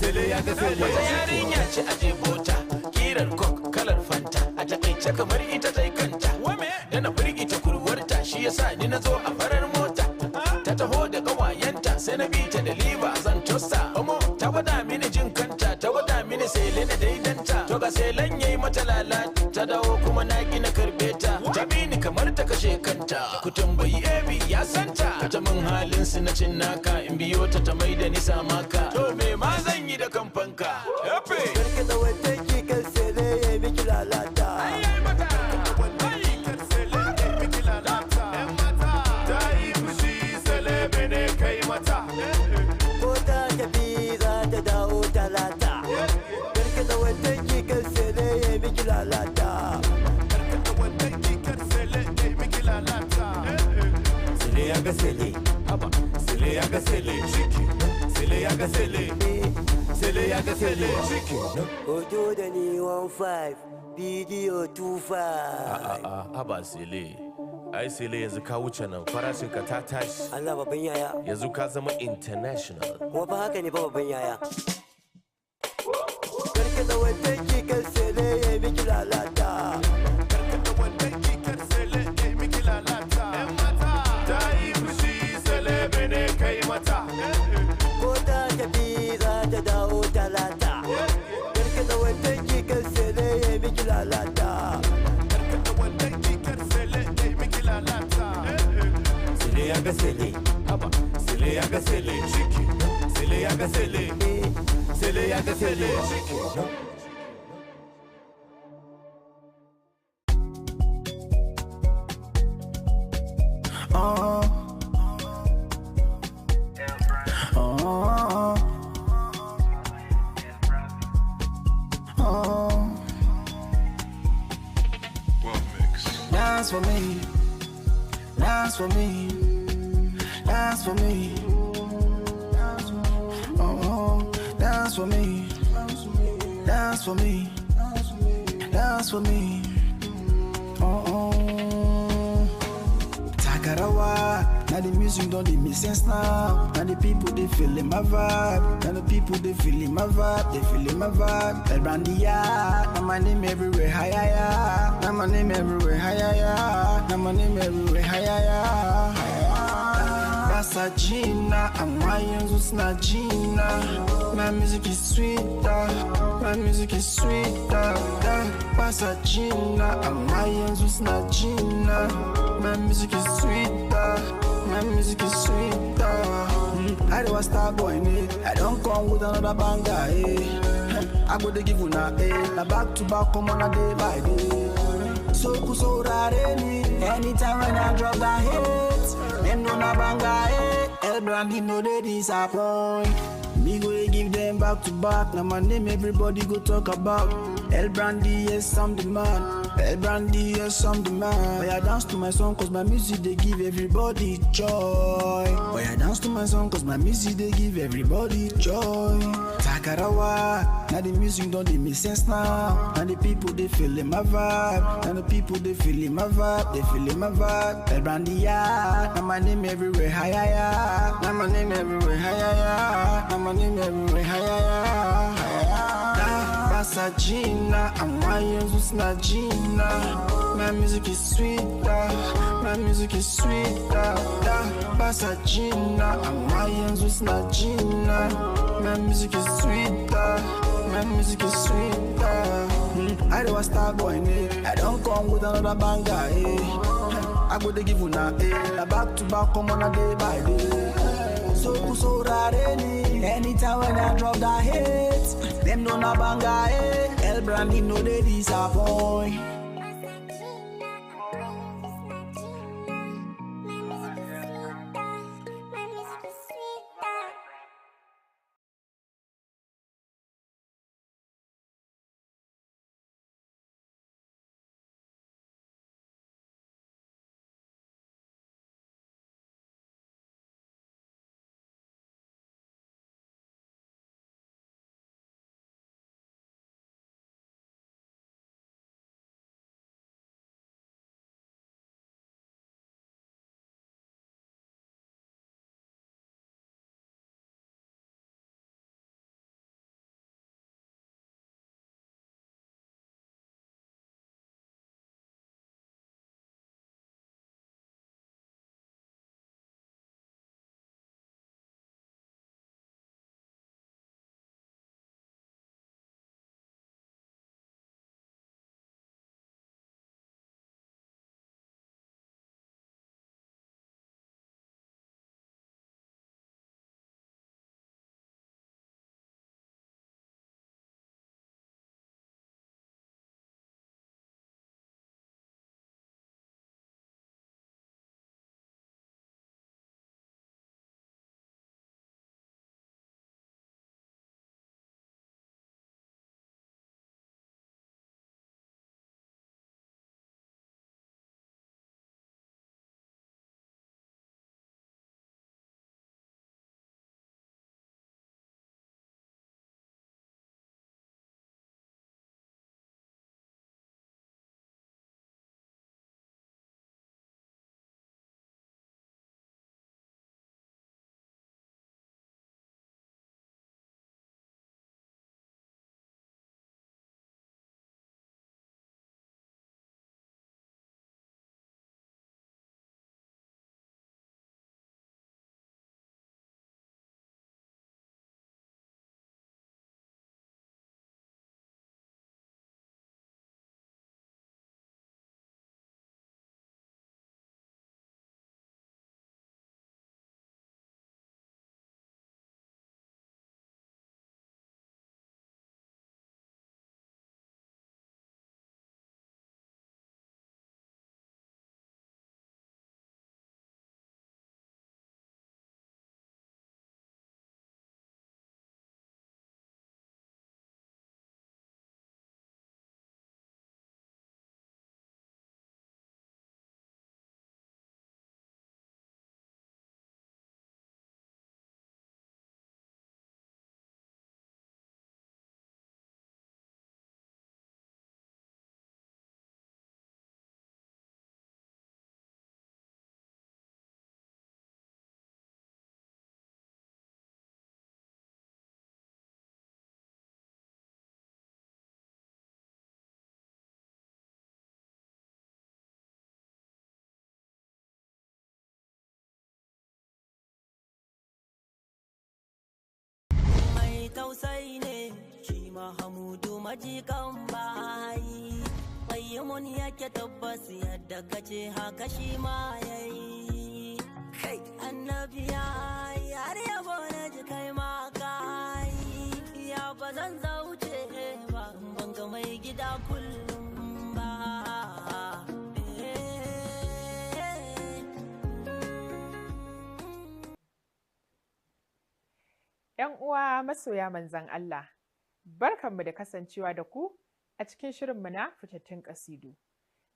Sele ya ga sele. Wata yarinya ce a jebota, kirar kok kalar fanta, a takaice kamar ita ta kanta. Da na firgita kurwarta shi yasa ni na zo a farar mota. Ta taho da ƙawayenta sai na bi ta da liba zan tosta. Omo ta gwada mini jin kanta, ta gwada mini sele na daidanta. To ga selen yayi mata lalata, ta dawo kuma na na karbe ta. Ta bi ni kamar ta kashe kanta. Ku tambayi Ebi ya santa. Ta min halin su na cin naka, in biyo ta ta mai da ni samaka. To me ma zan yi da kamfanka? Epe. Karkata wannan kikar sele ya miki lalata. Ko ta tafi za ta dawo talata. Karkata wannan kikar sele ya miki lalata. Karkata wannan kikar sele ya miki lalata. Sele ya ga sele. Sele ya ga sele. Sele ya ga sele. Sele ya ga sele. Hoto da ni 15, bidiyo 25. Haba sele. Ai sele yanzu ka wuce nan farashin ka ta tashi. Allah babban yaya. Yanzu ka zama international. Kuma fa haka ne fa babban yaya. Karkata wannan kikar sele ya miki lalata. Karkata wannan kikar sele ya miki lalata. Ta yi fushi sele bene kai mata. Ko ta tafi za ta dawo talata. Karkata wannan kikar sele ya miki lalata. Karkata wannan kikar sele ya miki lalata. Sele ya ga sele. Sele ya ga sele. Sele ya ga sele. Sele ya ga sele. Dance for me, dance for me, dance for me. Dance for me, dance for me, dance for me. Takarawa, now the music don't dey make sense now. Now the people they feeling my vibe. Now the people they feeling my vibe. They feeling my vibe. El Brandia, now my name everywhere. Hi ya, now my name everywhere. Hi ya, now my name everywhere. Hi ya. Basa Gina, I'm yanzu suna Gina. My music is sweeter, my music is sweeter. Basa Gina, I'm yanzu suna Gina. My music is sweeter, my music is sweeter. I do a star boy, I don't come with another banger, I go to give you now, now back to back, come on a day by day. So rarely, anytime when I drop that hit, them know na banga, El Brandy know they disappoint. Me go give them back to back. Now my name everybody go talk about. El Brandy, yes I'm the man. El Brandy, yes I'm the man. But I dance to my song cause my music they give everybody joy. But I dance to my song cause my music they give everybody joy. Takarawa, now the music don't they make sense now. And the people they feeling my vibe. And the people they feeling my vibe. They feeling my vibe. El Brandy, yeah. Now my name everywhere. Hi ya. Now my name everywhere. Hi ya. Now my name everywhere. Hi ya. Basa Gina, I'm yanzu suna Gina. My music is sweeter, my music is sweeter. Basa Gina, I'm yanzu suna Gina. My music is sweeter, my music is sweeter. I do a star boy, I don't come with another banger, I go to give you now, now back to back, come on a day by day. So rarely, anytime when I drop that hit, them know na banga, El Brandy know they disappoint. Mahamudu majikan bayi bai mun yake tabbas yadda kace haka shi ma yayi kai annabi yayi har yabo na ji kai ma kai ya ba zan zauce ba ban ga mai gida kullum ba. 'Yan uwa masoya manzan Allah, barkanmu da kasancewa da ku a cikin shirinmu na fitattun ƙasidu.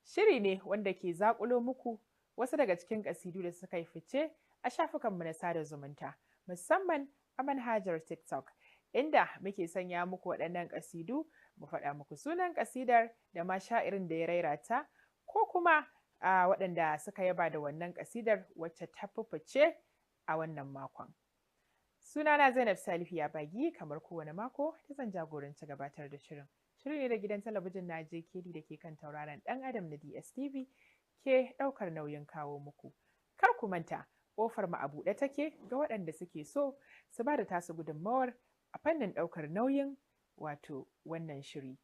Shiri ne wanda ke zaƙulo muku wasu daga cikin ƙasidu da suka yi fice a shafukanmu na sada zumunta, musamman a manhajar TikTok, inda muke sanya muku waɗannan ƙasidu, mu faɗa muku sunan ƙasidar da ma sha'irin da ya raira ta, ko kuma waɗanda suka yaba da wannan ƙasidar wacce ta fi fice a wannan makon. Sunana Zainab Salihu Yabagi, kamar kowane mako ta zan jagoranci gabatar da shirin. Shirin ne da gidan talabijin na JKD da ke kan tauraron ɗan Adam na DSTV ke ɗaukar nauyin kawo muku. Kar ku manta, ƙofar mu a buɗe take ga waɗanda suke so su ba da tasu gudunmawar a fannin ɗaukar nauyin wato wannan shiri.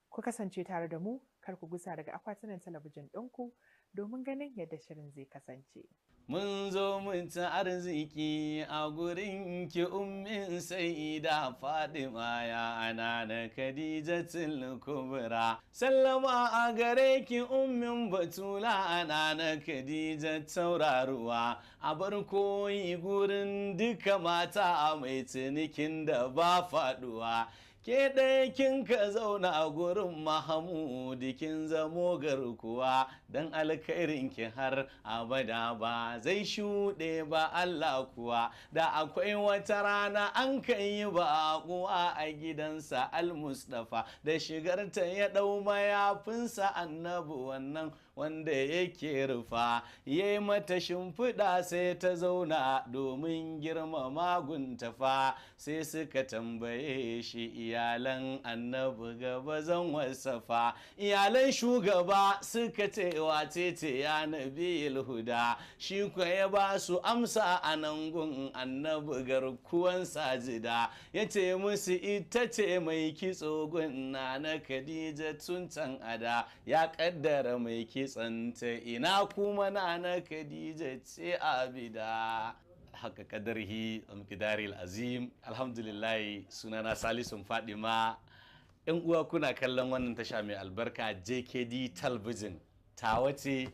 Ku kasance tare da mu, kar ku gusa daga akwatunan talabijin ɗinku domin ganin yadda shirin zai kasance. Mun zo mun ci arziki a gurin ki ummin Saida Fadima ya anana Khadijatul Kubra. Sallama a gare ki ummin Batula anana Khadija tauraruwa. A bar koyi gurin duka mata mai cinikin da ba faduwa. Ke ɗaya kin ka zauna a gurin Mahamudu kin zamo garkuwa don alkhairin ki har abada ba zai shuɗe ba Allah kuwa. Da akwai wata rana an kan yi baƙuwa a gidansa Al-Mustafa da shigarta ya ɗau mayafinsa annabi wannan wanda yake rufa ya yi mata shimfiɗa sai ta zauna domin girmama guntafa sai suka tambaye shi iyalan annabi gaba zan wasafa iyalan shugaba suka ce wace ce ya nabi huda shi ko ya ba su amsa a nan gun annabi garkuwan sajida ya ce musu ita ce mai kitso gunna na Khadija tun can ada ya kaddara mai kitsanta ina kuma na Khadija ce abida. Haka kadarhi amkidaril azim. Alhamdulillah, sunana Salisun Fadima. Yan uwa kuna kallon wannan tasha mai albarka JKD Television. Tawa ce,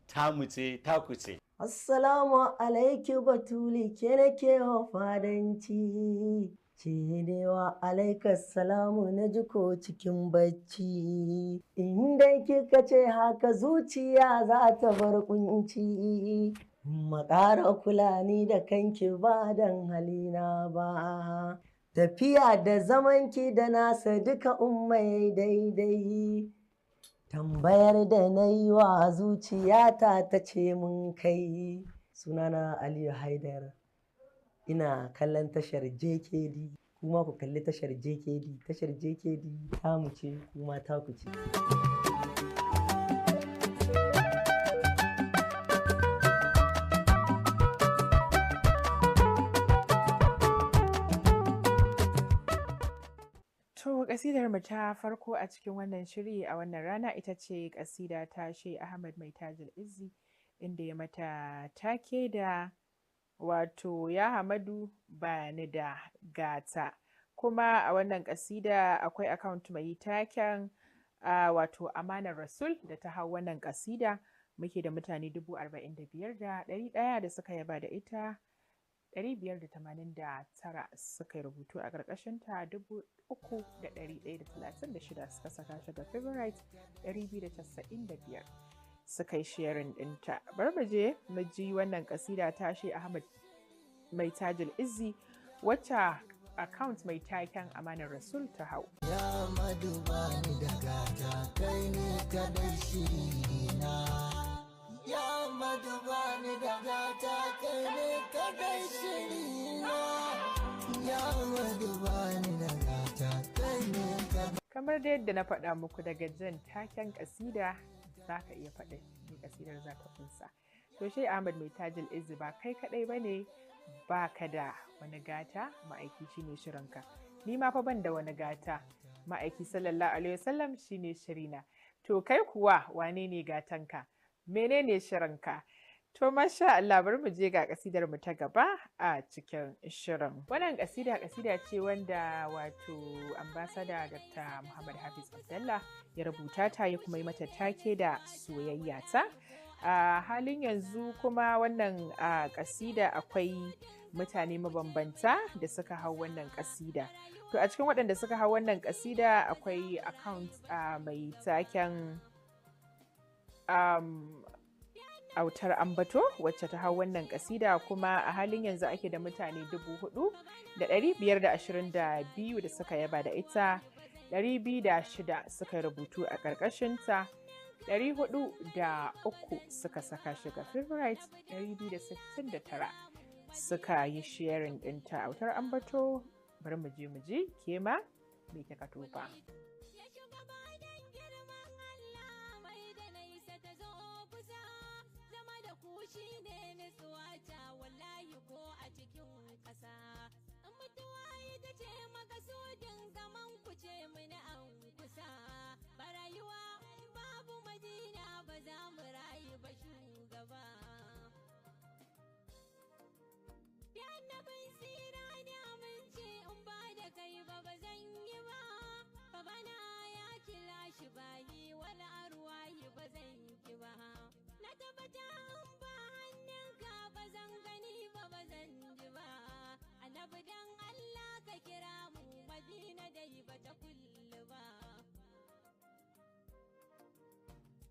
tamu ce, taku ce. Assalamu alaiki Batuli ke nake wa fadanci. Ce ne wa alaikas salamu na jiko cikin bacci. Inda kika ce haka zuciya za ta bar kunci. Makara kula ni da kanki ba dan halina ba. Tafiya da zamanki da nasa duka ummai daidai. Tambayar da na yi wa zuciyata ta ce mun kai. Sunana Aliyu Haidar. Ina kallon tashar JKD, kuma ku kalli tashar JKD. Tashar JKD tamu ce, kuma taku ce. To ƙasidar mu ta farko a cikin wannan shiri a wannan rana ita ce ƙasida ta Sheikh Ahmad Mai Tajul Izzi, inda ya mata take da wato ya Hamadu ba ni da gata. Kuma a wannan ƙasida akwai account mai taken wato Amanar Rasul da ta hau wannan ƙasida. Muke da mutane 45,100 da suka yaba da ita, 589 suka yi rubutu a ƙarƙashinta, 3,136 suka saka shi ga favorite, 295 suka yi sharing ɗinta. Bari mu je mu ji wannan ƙasida ta Sheikh Ahmad Mai Tajul Izzi wacce account mai taken Amanar Rasul ta hau. Ya madubani da gata kai ne kadai shirina. Ya madubani da gata kai ne kadai shirina. Ya madubani da gata kai ne kadai. Kamar da yadda na faɗa muku daga jan taken ƙasida za ka iya faɗin me ƙasidar za ta kunsa. To Sheikh Ahmad Mai Tajul Izzi ba kai kaɗai ba ne, ba ka da wani gata, ma'aiki shi ne shirinka. ni ma fa ban da wani gata. Ma'aiki sallallahu alaihi wasallam shine shirina. To kai kuwa wane ne gatanka? Menene shirinka? To masha Allah, bari mu je ga kasidar mu ta gaba a cikin shirin. Wannan kasida ce wanda wato ambassador Dr. Muhammad Hafiz Abdallah ya rubuta ta ya kuma yi mata take da soyayya ta. A halin yanzu kuma wannan kasida akwai mutane mabambanta da suka hau wannan kasida. To a cikin waɗanda suka hau wannan kasida akwai account mai taken autar ambato wacce ta hau wannan kasida, kuma a halin yanzu ake da mutane 4,522 da suka yaba da ita, 206 suka rubutu a ƙarƙashinta, 403 suka saka shi ga favorite, 269 suka yi sharing ɗinta. Autar ambato, bari mu je ke ma me kika tofa.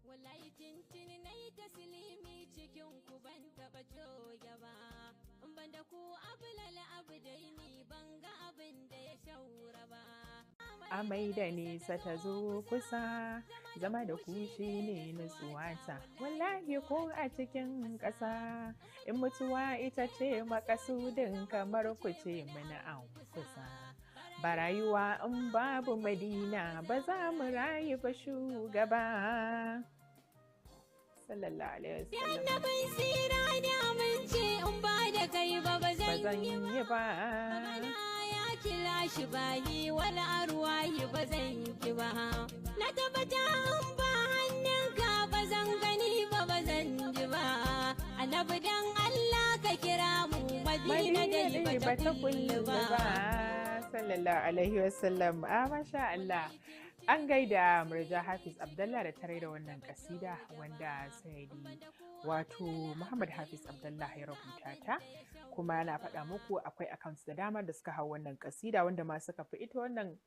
Wallahi tintini na yi taslimi cikin ku ban taɓa coge ba, in ban da ku abulala abu dai ni ban ga abin da ya shaura ba. Amai da nisa ta zo kusa, zama da ku shi ne nutsuwata. Wallahi ko a cikin ƙasa, in mutuwa ita ce makasudin kamar ku ce mana an kusa. Ba rayuwa in babu Madina, ba za mu rayu ba shugaba. Sallallahu alaihi wasallam. Annabin sira ne amince in ba da kai ba zan yi ba. Ya kira shi bayi wani arwahi ba zan yi ba. Na tabbata in ba hannunka ba zan gani ba zan ji ba. Annabi dan Allah ka kira mu Madina dai ba ta kullu ba. Sallallahu alaihi wasallam. Masha Allah. An gaida Murja Hafiz Abdallah da tare da wannan kasida wanda Sayyidi wato Muhammad Hafiz Abdallah ya rubuta ta, kuma na faɗa muku akwai accounts da dama da suka hau wannan kasida wanda ma suka fi ita wannan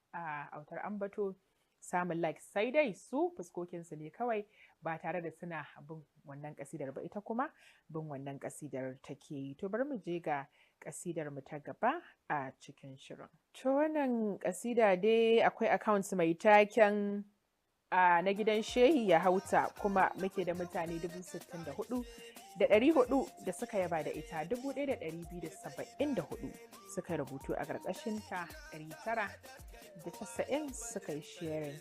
autar ambato samun like, sai dai su fuskokinsu ne kawai ba tare da suna bin wannan kasidar ba, ita kuma bin wannan kasidar take yi. To bari mu je ga kasidar mu ta gaba a cikin shirin. To wannan kasida dai akwai accounts mai taken na gidan shehi ya hauta, kuma muke da mutane 64,400 da suka yaba da ita, 1,274 suka rubutu a ƙarƙashin ta, 990 suka yi sharing,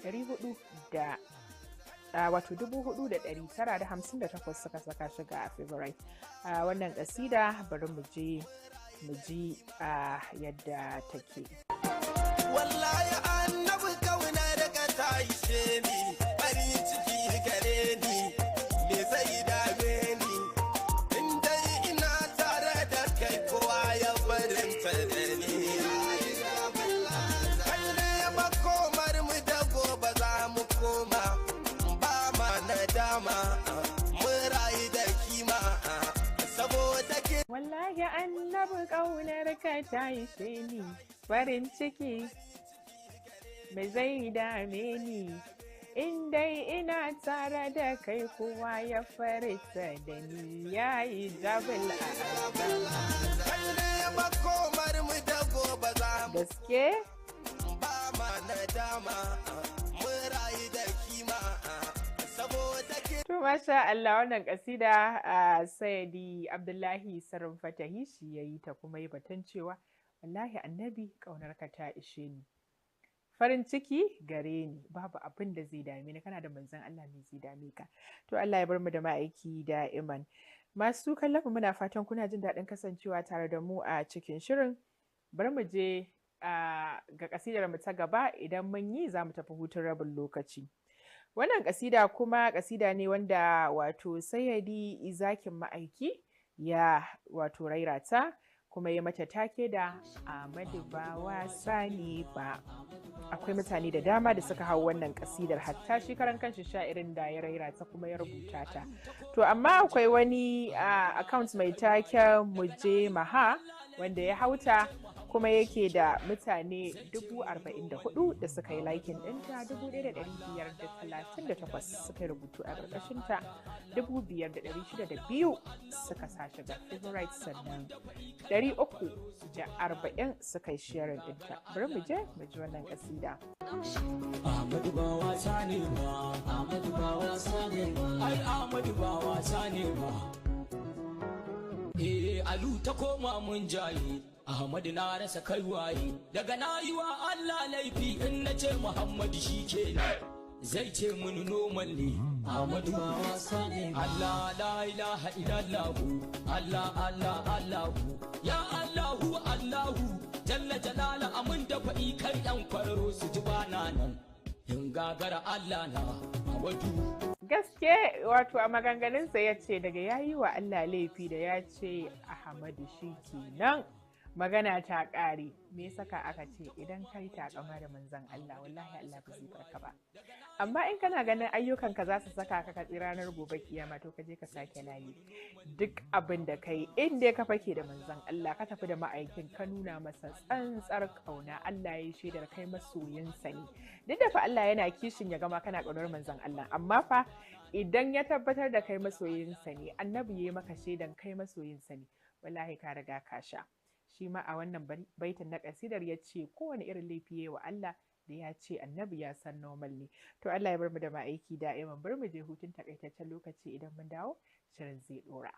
4,958 suka saka shiga a favorite. Wannan kasida bari mu ji yadda take. Wallahi annabi kaunar ka ta ishe ni, farin ciki gare ni, me zai dame ni, in dai ina tare da kai kowa ya farinta da ni. Kai ne makomar mu da gobe za mu koma, ba ma nadama, mun rayu da kima, saboda ke. Wallahi annabi kaunar ka ta ishe ni, farin ciki me zai dame ni, in dai ina tare da kai kowa ya farita da ni, ya yi jabal a gaske ba ma nadama, mun rayu da kima, saboda ke. To masha Allah, wannan kasida Sayyidi Abdullahi Sarin Fatahi shi yayi ta, kuma yi batun cewa wallahi annabi ƙaunarka ta ishe ni, farin ciki gare ni, babu abin da zai dame ni, kana da manzon Allah mai zai dame ka. To Allah ya bar mu da ma'aiki da iman. Masu kallon muna fatan kuna jin daɗin kasancewa tare da mu a cikin shirin. Bari mu je ga kasidar mu ta gaba. Idan mun yi za mu tafi hutun rabin lokaci. Wannan kasida kuma kasida ne wanda wato Sayyadi Zakin Ma'aiki ya wato rairata kuma ya mata take da Ahmadu ba wasa ne ba. Akwai mutane da dama da suka hau wannan kasidar, hatta shi karan kanshi sha'irin da ya rairata kuma ya rubuta ta. To amma akwai wani account mai taken Muje Maha wanda ya hauta kuma yake da mutane 44,000 da suka yi likin ɗinta, 1,538 suka yi rubutu a ƙarƙashinta, 5,602 suka sashi ga favorite, sannan 340 suka yi sharing ɗinta. Bari mu je mu ji wannan ƙasida. Ahmadu ba wasa ne ba, Ahmadu ba wasa ne ba, ai Ahmadu ba wasa ne ba. Alu ta koma mun jaye, Ahmadu na rasa kai waye, daga na yi wa Allah laifi in na ce Muhammadu shi ke zai ce mun noman ne. Ahmadu ba wasa ne ba. Allah la ilaha illallahu, Allah Allah Allahu, ya Allahu Allahu, jalla jalala amin da faɗi kar yan kwararo su ji bana nan. In gagara Allah na Ahmadu. Gaske wato a maganganunsa ya ce daga ya yi wa Allah laifi da ya ce Ahmadu shi kenan magana ta ƙare. Me saka aka ce idan kai takama da manzon Allah wallahi Allah ba zai barka ba, amma in kana ganin ayyukanka za su saka ka katsi ranar gobe kiyama to ka je ka sake layi. Duk abin da kai in dai ka fake da manzon Allah ka tafi da ma'aikin ka nuna masa tsantsar kauna, Allah ya yi shaidar kai masoyinsa ne. Duk da fa Allah yana kishin ya gama kana ƙaunar manzon Allah, amma fa idan ya tabbatar da kai masoyinsa ne, annabi ya yi maka shaidan kai masoyinsa ne, wallahi ka riga ka sha. Shi ma a wannan baitin na kasidar ya ce kowane irin laifi ya yi wa Allah da ya ce annabi ya san normal ne. To Allah ya bar mu da ma'aiki da'iman. Bar mu je hutun takaitaccen lokaci, idan mun dawo shirin zai dora.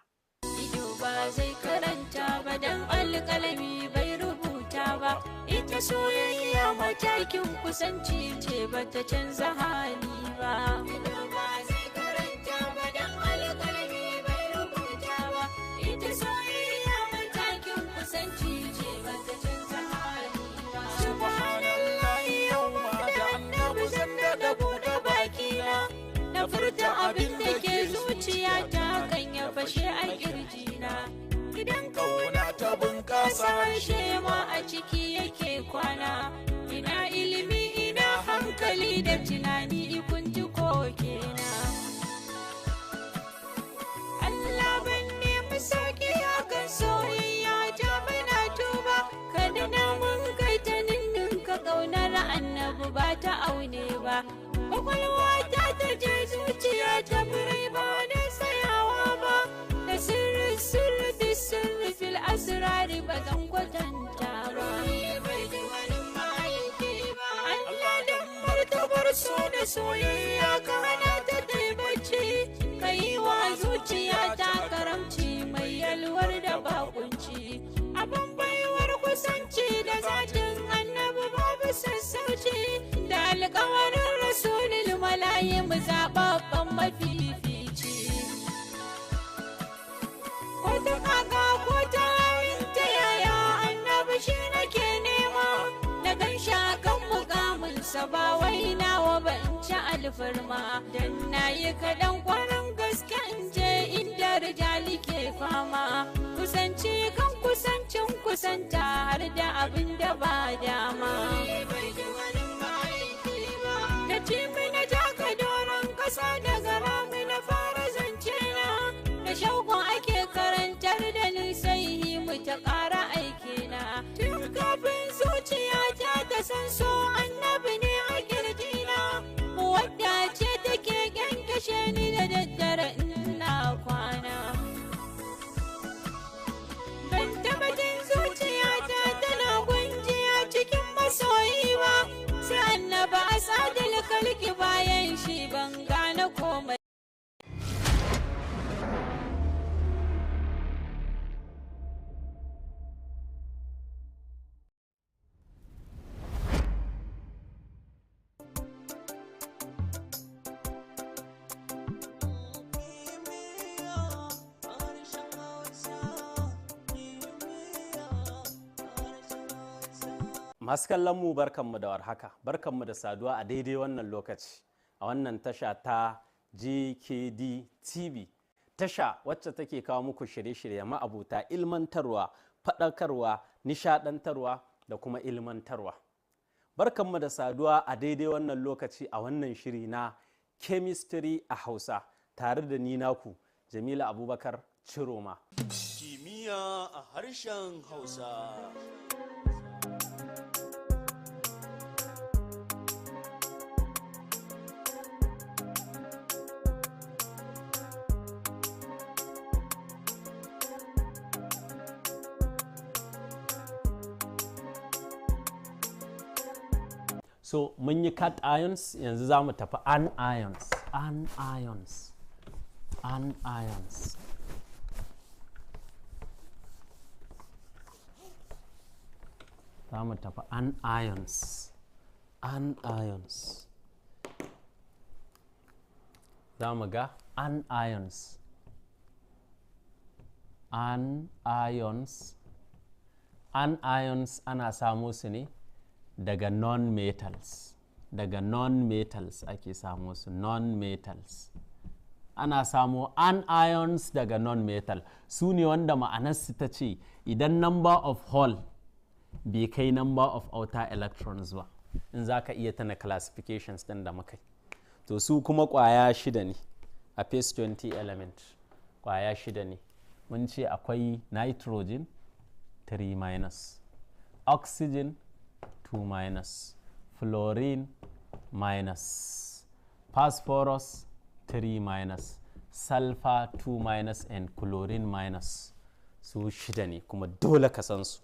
Ido ba zai karanta ba dan alƙalami bai rubuta ba, ita soyayya matakin kusanci ce bata canza hali ba. Ido ba zai karanta ba dan alƙalami bai rubuta ba, ita soyayya matakin kusanci ce bata canza hali ba. Subhanallah, yau ma da annabi zan daɗa buɗe bakina na furta abin da ke zuciyata kan ya fashe a kirjina. Idan kauna ta bunƙasa harshe ma a ciki yake kwana, ina ilimi ina hankali da tunani ikun ji kokena. Allah ban nemi sauki akan soyayya ta bana tuba, kada na mun kai ta ninninka ƙaunar annabi ba ta aune ba. Kwakwalwa ta je zuciya ta birai ba da tsayawa ba, da sirri fil asirari ba zan kwatanta ba. Bai ji wani ma'aiki ba, Allah don martabar so da soyayya ka hana ta bacci, ka yi wa zuciya ta karamci mai yalwar da bakunci. Abin baiwar kusanci da zatin annabi babu sassauci, da alkawarin rasulul malayi mu zaɓaɓɓen mafifici. Wata kaka ko ta ta yaya annabi shi nake nema, na gan shakan mukaminsa ba wai nawa ban ci alfarma. Dan na yi kaɗan kwarin gaske in je inda rijali ke fama, kusanci kan kusancin kusanta har da abin da ba dama. Da cimi na taka doron ƙasa daga rami na fara zance na, da shauƙon ake karantar da ni sai mu ta ƙara aikina. Tun kafin zuciyata ta san so annabi ne a kirjina, wadda ce take kyankyashe ni da daddare ina kwana. Ban taɓa jin zuciyata tana gunjiya cikin Masu kallon mu barkanmu da warhaka, barkanmu da saduwa a daidai wannan lokaci a wannan tasha ta JKD TV. Tasha wacce take kawo muku shirye-shirye ma'abuta ilmantarwa, faɗakarwa, nishaɗantarwa da kuma ilmantarwa. Barkanmu da saduwa a daidai wannan lokaci a wannan shiri na Chemistry a Hausa tare da ni naku Jamila Abubakar Ciroma. Kimiyya a harshen Hausa. So mun yi cat ions, yanzu za mu tafi anions. Anions. Anions. Za mu tafi anions. Anions. Za mu ga anions. Anions. Anions ana samu su ne daga non-metals. Daga non-metals ake samu su, non-metals. Ana samo anions daga non-metal. Su ne wanda ma'anarsu ta ce idan number of hole bai kai number of outer electrons ba, in za ka iya tana classifications ɗin da muka yi. To su kuma ƙwaya shida ne a phase 20 element. Ƙwaya shida ne. Mun ce akwai nitrogen 3 minus, oxygen 2 minus, fluorine minus, phosphorus 3 minus, sulfur 2 minus and chlorine minus. Su shida ne kuma dole ka san su.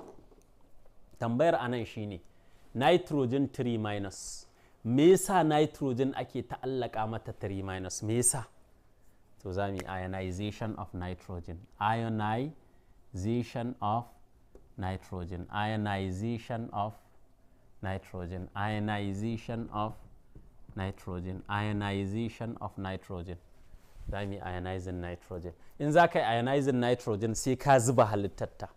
Tambayar anan shine nitrogen 3 minus. Me yasa nitrogen ake ta'allaka mata 3 minus? Me yasa? To za mu yi ionization of nitrogen. Ionization of nitrogen. Ionization of nitrogen. Ionization of nitrogen. Ionization of nitrogen. Za mu yi ionizing nitrogen. In za ka yi ionizing nitrogen sai ka zuba halittarta.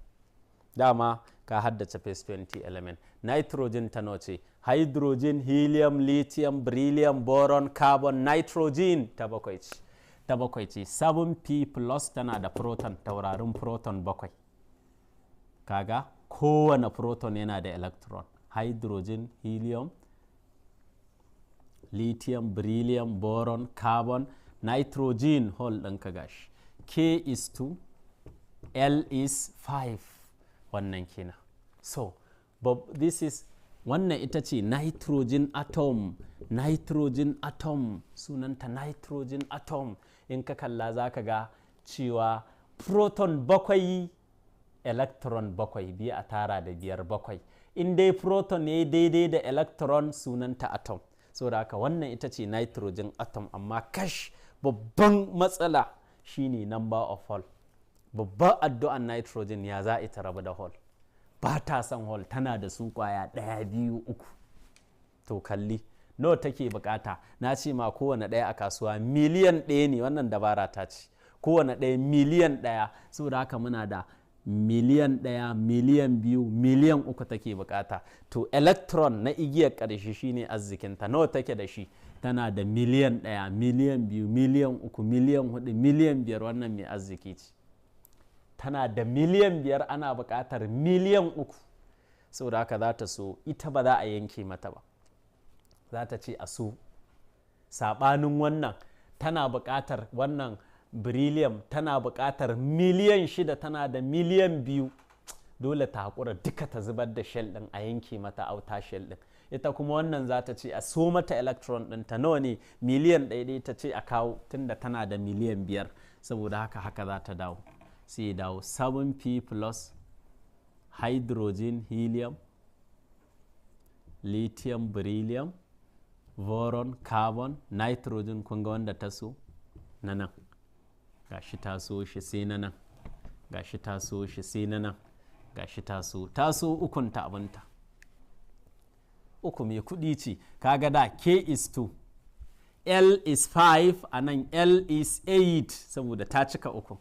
Dama ka haddace phase 20 element. Nitrogen ta nawa ce? Hydrogen, helium, lithium, beryllium, boron, carbon, nitrogen ta bakwai ce. Ta bakwai ce. 7p plus tana da proton, taurarin proton bakwai. Kaga kowane proton yana da electron. Hydrogen, helium, lithium, beryllium, boron, carbon, nitrogen hole ɗinka gashi. K is 2, L is 5. Wannan kenan. So, this is wannan ita ce nitrogen atom. Nitrogen atom. Sunanta nitrogen atom. In ka kalla za ka ga cewa proton bakwai, electron bakwai, biyu a tara da biyar bakwai. In dai proton ne daidai da electron sunanta atom. Saboda haka wannan ita ce nitrogen atom, amma kash babban matsala shine number of hole. Babban addu'an nitrogen ya za ita rabu da hole. Ba ta son hole, tana da su kwaya 1, 2, 3. To kalli nawa take bukata? Na ce ma kowane ɗaya a kasuwa miliyan 1 ne, wannan dabara ta ce. Kowane ɗaya miliyan 1, saboda haka muna da miliyan 1, miliyan 2, miliyan 3 take bukata. To electron na igiyar ƙarshe shine arzikinta. Nawa take da shi? Tana da miliyan 1, miliyan 2, miliyan 3, miliyan 4, miliyan 5. Wannan mai arziki ce. Tana da miliyan 5, ana buƙatar miliyan 3. Saboda haka za ta so, ita ba za a yanke mata ba. Za ta ce a so. Saɓanin wannan tana buƙatar wannan beryllium tana buƙatar miliyan 6, tana da miliyan 2. Dole ta haƙura duka ta zubar da shell ɗin a yanke mata outer shell ɗin. Ita kuma wannan za ta ce a so mata electron ɗinta nawa ne? Miliyan 1 ta ce a kawo tunda tana da miliyan 5. Saboda haka za ta dawo. Sai dawo 7p plus hydrogen, helium, lithium, beryllium, boron, carbon, nitrogen. Kun ga wanda ta so na nan. Gashi ta so shi sai na nan. Gashi ta so shi sai na nan. Gashi ta so ukunta abinta. 3 mai kudi ce. Kaga da K is 2, L is 5, a nan L is 8 saboda ta cika 3.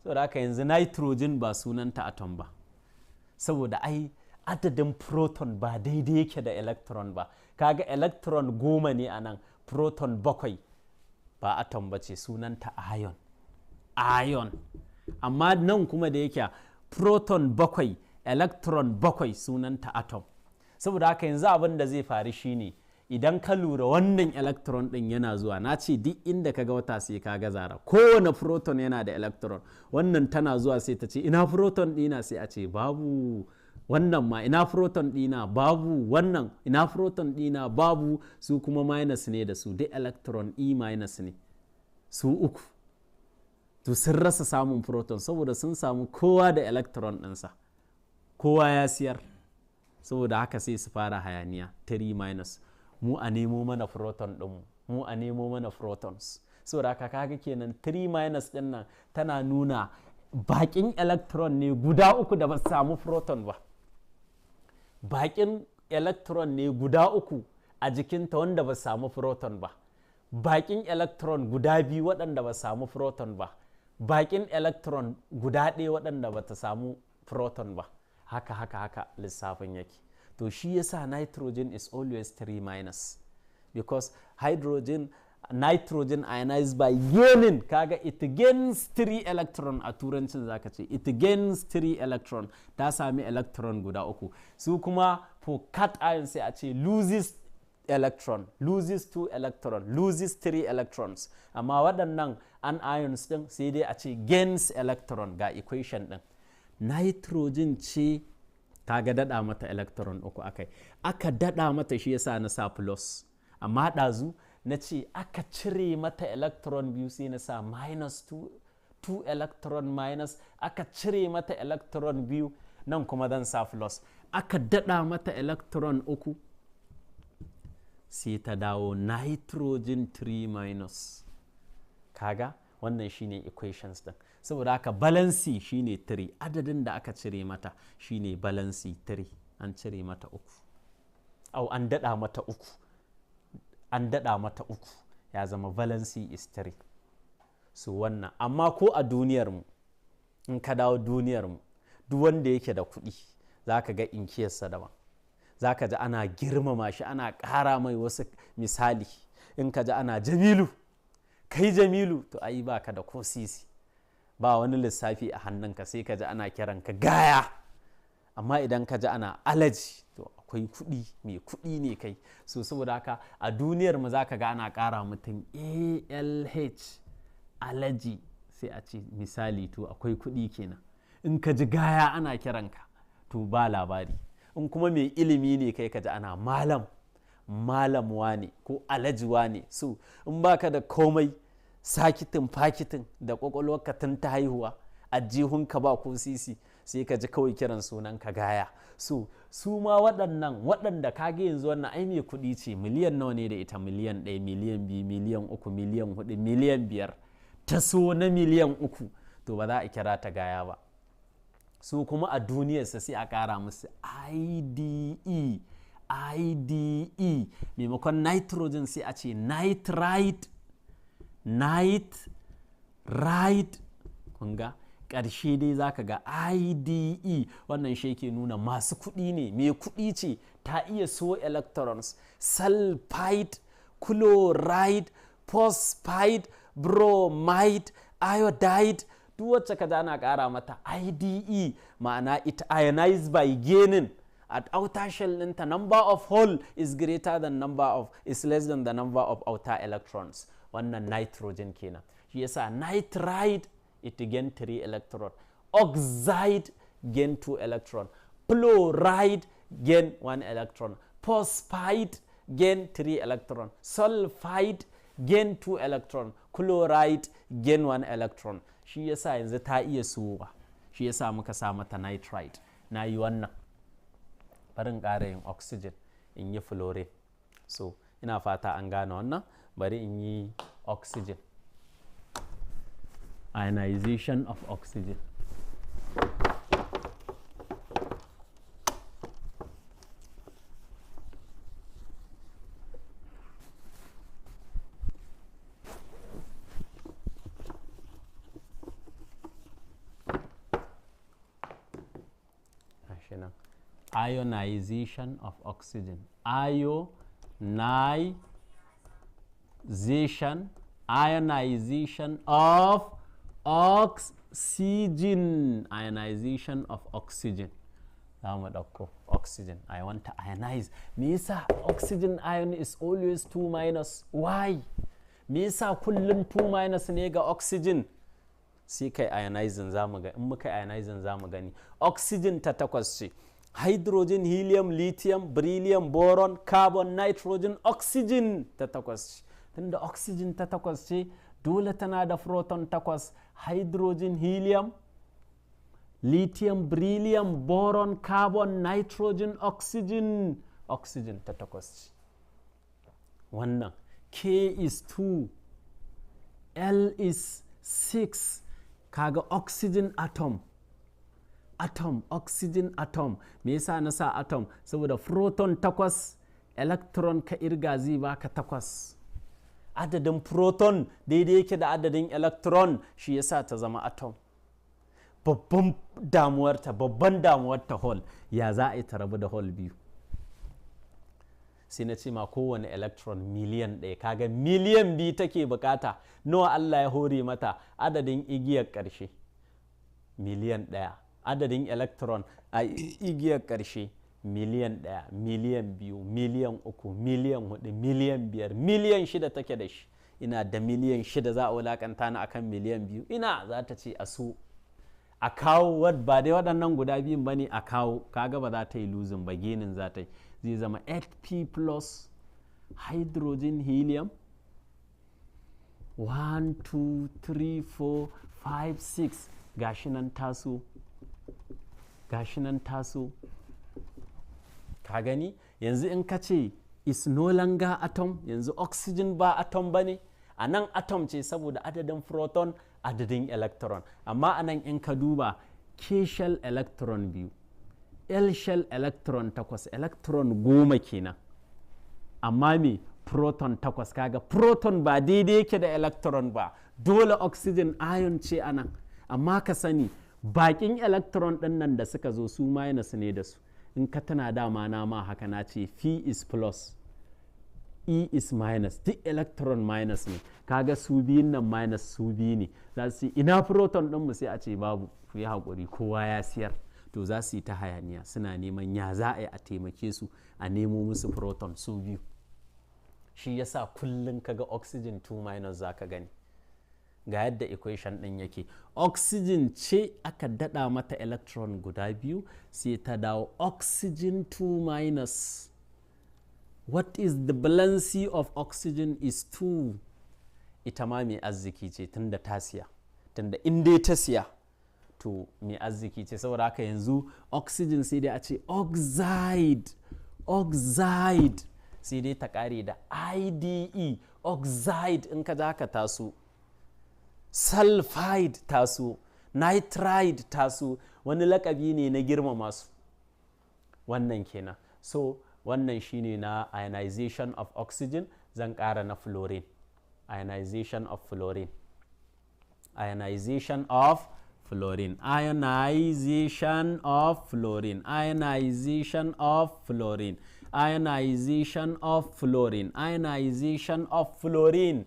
Saboda haka yanzu nitrogen ba sunanta atom ba. Saboda ai adadin proton ba daidai yake da electron ba. Kaga electron 10 ne a nan, proton 7 ba atom ba ce, sunanta ion. Ion. Amma nan kuma da yake proton 7 electron 7 sunanta atom. Saboda haka yanzu abin da zai faru shine idan ka lura wannan electron din yana zuwa, na ce duk inda kaga wata sai kaga zara, kowane proton yana da electron. Wannan tana zuwa sai ta ce ina proton dina, sai a ce babu. Wannan ma ina proton dina, babu. Wannan ina proton dina, babu. Su kuma minus ne da su, duk electron E minus ne, su uku. To sun rasa samun proton saboda sun samu kowa da electron ɗinsa, kowa ya siyar. Saboda haka sai su fara hayaniya 3 minus, mu a nemo mana proton ɗinmu, mu a nemo mana protons. Saboda haka kaga kenan 3 minus ɗin nan tana nuna bakin electron ne guda uku da ba su samu proton ba. Bakin electron ne guda uku a jikinta wanda ba su samu proton ba. Bakin electron guda biyu waɗanda ba su samu proton ba. Bakin electron guda ɗaya waɗanda ba ta samu proton ba. Haka lissafin yake. To shi yasa nitrogen is always 3 minus, because nitrogen ionized by gaining, kaga it gains 3 electron a turancin zaka ce it gains 3 electron, ta sami electron guda uku. Su kuma for cation sai a ce loses electron, loses 2 electron, loses 3 electrons. Amma waɗannan anions din sai dai a ce gains electron. Ga equation din, nitrogen ce kaga dada mata electron uku akai, aka dada mata, shi yasa na sa plus. Amma ɗazu na ce aka cire mata electron biyu sai na sa minus 2 electron minus, aka cire mata electron biyu, nan kuma zan sa plus. Aka dada mata electron uku sai ta dawo nitrogen 3 minus. Kaga wannan shine equations din. Saboda haka balansi shine 3, adadin da aka cire mata shine balansi 3, an cire mata uku, au an dada mata uku, an dada mata uku, ya zama valency is 3. So wannan, amma ko a duniyarmu, in ka dawo duniyarmu, duk wanda yake da kuɗi za ka ga inkiyarsa daban, za ka ji ana girmama shi, ana ƙara mai wasu misali. In ka ji ana Jamilu, kai Jamilu, to ai ba ka da ko sisi, ba wani lissafi a hannunka, sai ka ji ana kiranka gaya. Amma idan ka ji ana alaji, to akwai kuɗi, mai kuɗi ne kai. So saboda haka a duniyar mu za ka ga ana ƙara mutum ALH, alaji, sai a ce misali, to akwai kuɗi kenan. In ka ji gaya ana kiranka, to ba labari. In kuma mai ilimi ne kai, ka ji ana malam, malam wane ko alaji wane. So in baka da komai, sakitin fakitin da kwakwalwarka tun ta haihuwa, ajihunka ba ko sisi, sai ka ji kawai kiran sunan ka gaya. So su ma waɗannan waɗanda kage yanzu wannan ai mai kuɗi ce, miliyan nawa ne da ita, miliyan 1, miliyan 2, miliyan 3, miliyan 4, miliyan 5, ta so na miliyan 3, to ba za a kira ta gaya ba. Su kuma a duniyarsa sai a ƙara musu IDE, IDE, maimakon nitrogen sai a ce nitrite, nitrite, kunga ƙarshe dai za ka ga IDE. Wannan shi ke nuna masu kuɗi ne, mai kuɗi ce, ta iya so electrons. Sulfide, chloride, phosphide, bromide, iodide, duk wacce ka ana ƙara mata IDE, ma'ana it ionized by gaining. At outer shell ɗinta, number of hole is greater than is less than the number of outer electrons. Wannan nitrogen kenan. Shi yasa nitride it gain 3 electron, oxide gain 2 electron, fluoride gain 1 electron, phosphide gain 3 electron, sulfide gain 2 electron, chloride gain 1 electron. Shi yasa yanzu ta iya suwa, shi yasa muka sa mata nitride. Na yi wannan, barin ƙara yin oxygen, in yi fluorine. So ina fata an gane wannan. Bari in yi oxygen, ionization of oxygen. ionization of oxygen. Ionization of oxygen. Ionization of oxygen. Za mu ɗauko oxygen. I want to ionize. Me yasa oxygen ion is always 2 minus? Why? Me yasa kullum 2 minus ne ga oxygen? Sai kai ionizing za mu ga, in muka ionizing za mu gani. Oxygen ta 8 ce. Hydrogen, helium, lithium, beryllium, boron, carbon, nitrogen, oxygen ta 8 ce. Tunda oxygen ta 8 ce, dole tana da proton 8. Hydrogen, helium, lithium, beryllium, boron, carbon, nitrogen, oxygen. Oxygen ta 8 ce. Wannan K is 2, L is 6. Kaga oxygen atom. Oxygen atom. Me yasa na sa atom? Saboda proton 8, electron ka irga zai baka 8. Adadin proton daidai yake da adadin electron, shi yasa ta zama atom. Babban damuwarta hole. Ya za a yi ta rabu da hole biyu? Sai na ce ma kowane electron miliyan 1. Kaga miliyan 2 take bukata. Nawa Allah ya hore mata? Adadin igiyar ƙarshe miliyan 1. Adadin electron a igiyar ƙarshe miliyan 1, miliyan 2, miliyan 3, miliyan 4, miliyan 5, miliyan 6 take da shi. Ina da miliyan 6 za a wulakanta ni akan miliyan 2. Ina za ta ce a so a kawo ba dai waɗannan guda biyun ba ne a kawo. Kaga ba za ta yi losing ba, genin za ta yi. Zai zama 8p plus hydrogen helium 1 2 3 4 5 6. Gashi nan taso. Ka gani yanzu in ka ce is no longer atom, yanzu oxygen ba atom ba ne. A nan atom ce saboda adadin proton, adadin electron. Amma a nan in ka duba K shell electron 2, L shell electron 8, electron 10 kenan. Amma me proton 8. Kaga proton ba daidai yake da electron ba. Dole oxygen ion ce a nan. Amma ka sani bakin electron ɗin nan da suka zo su minus ne da su. In ka tana dama na ma haka na ce phi is plus, E is minus, duk electron minus ne. Kaga su biyun nan minus su biyu ne. Za su yi ina proton ɗinmu sai a ce babu, ku yi haƙuri kowa ya siyar. To za su yi ta hayaniya suna neman ya za a yi a taimake su a nemo musu proton su biyu. Shi yasa kullum kaga oxygen 2 minus za ka gani. Ga yadda equation ɗin yake. Oxygen ce aka daɗa mata electron guda biyu sai ta dawo oxygen 2 minus. What is the valency of oxygen is 2. Ita ma mai arziki ce tunda ta siya. Tunda in dai ta siya to mai arziki ce. Saboda haka yanzu oxygen sai dai a ce oxide. Sai dai ta ƙare da IDE. Oxide in ka ja ka taso. Sulfide taso. Nitride taso. Wani lakabi ne na girmama su. Wannan kenan. So wannan shine na ionization of oxygen. Zan ƙara na fluorine. Ionization of fluorine. Ionization of fluorine. Ionization of fluorine. Ionization of fluorine. Ionization of fluorine. Ionization of fluorine.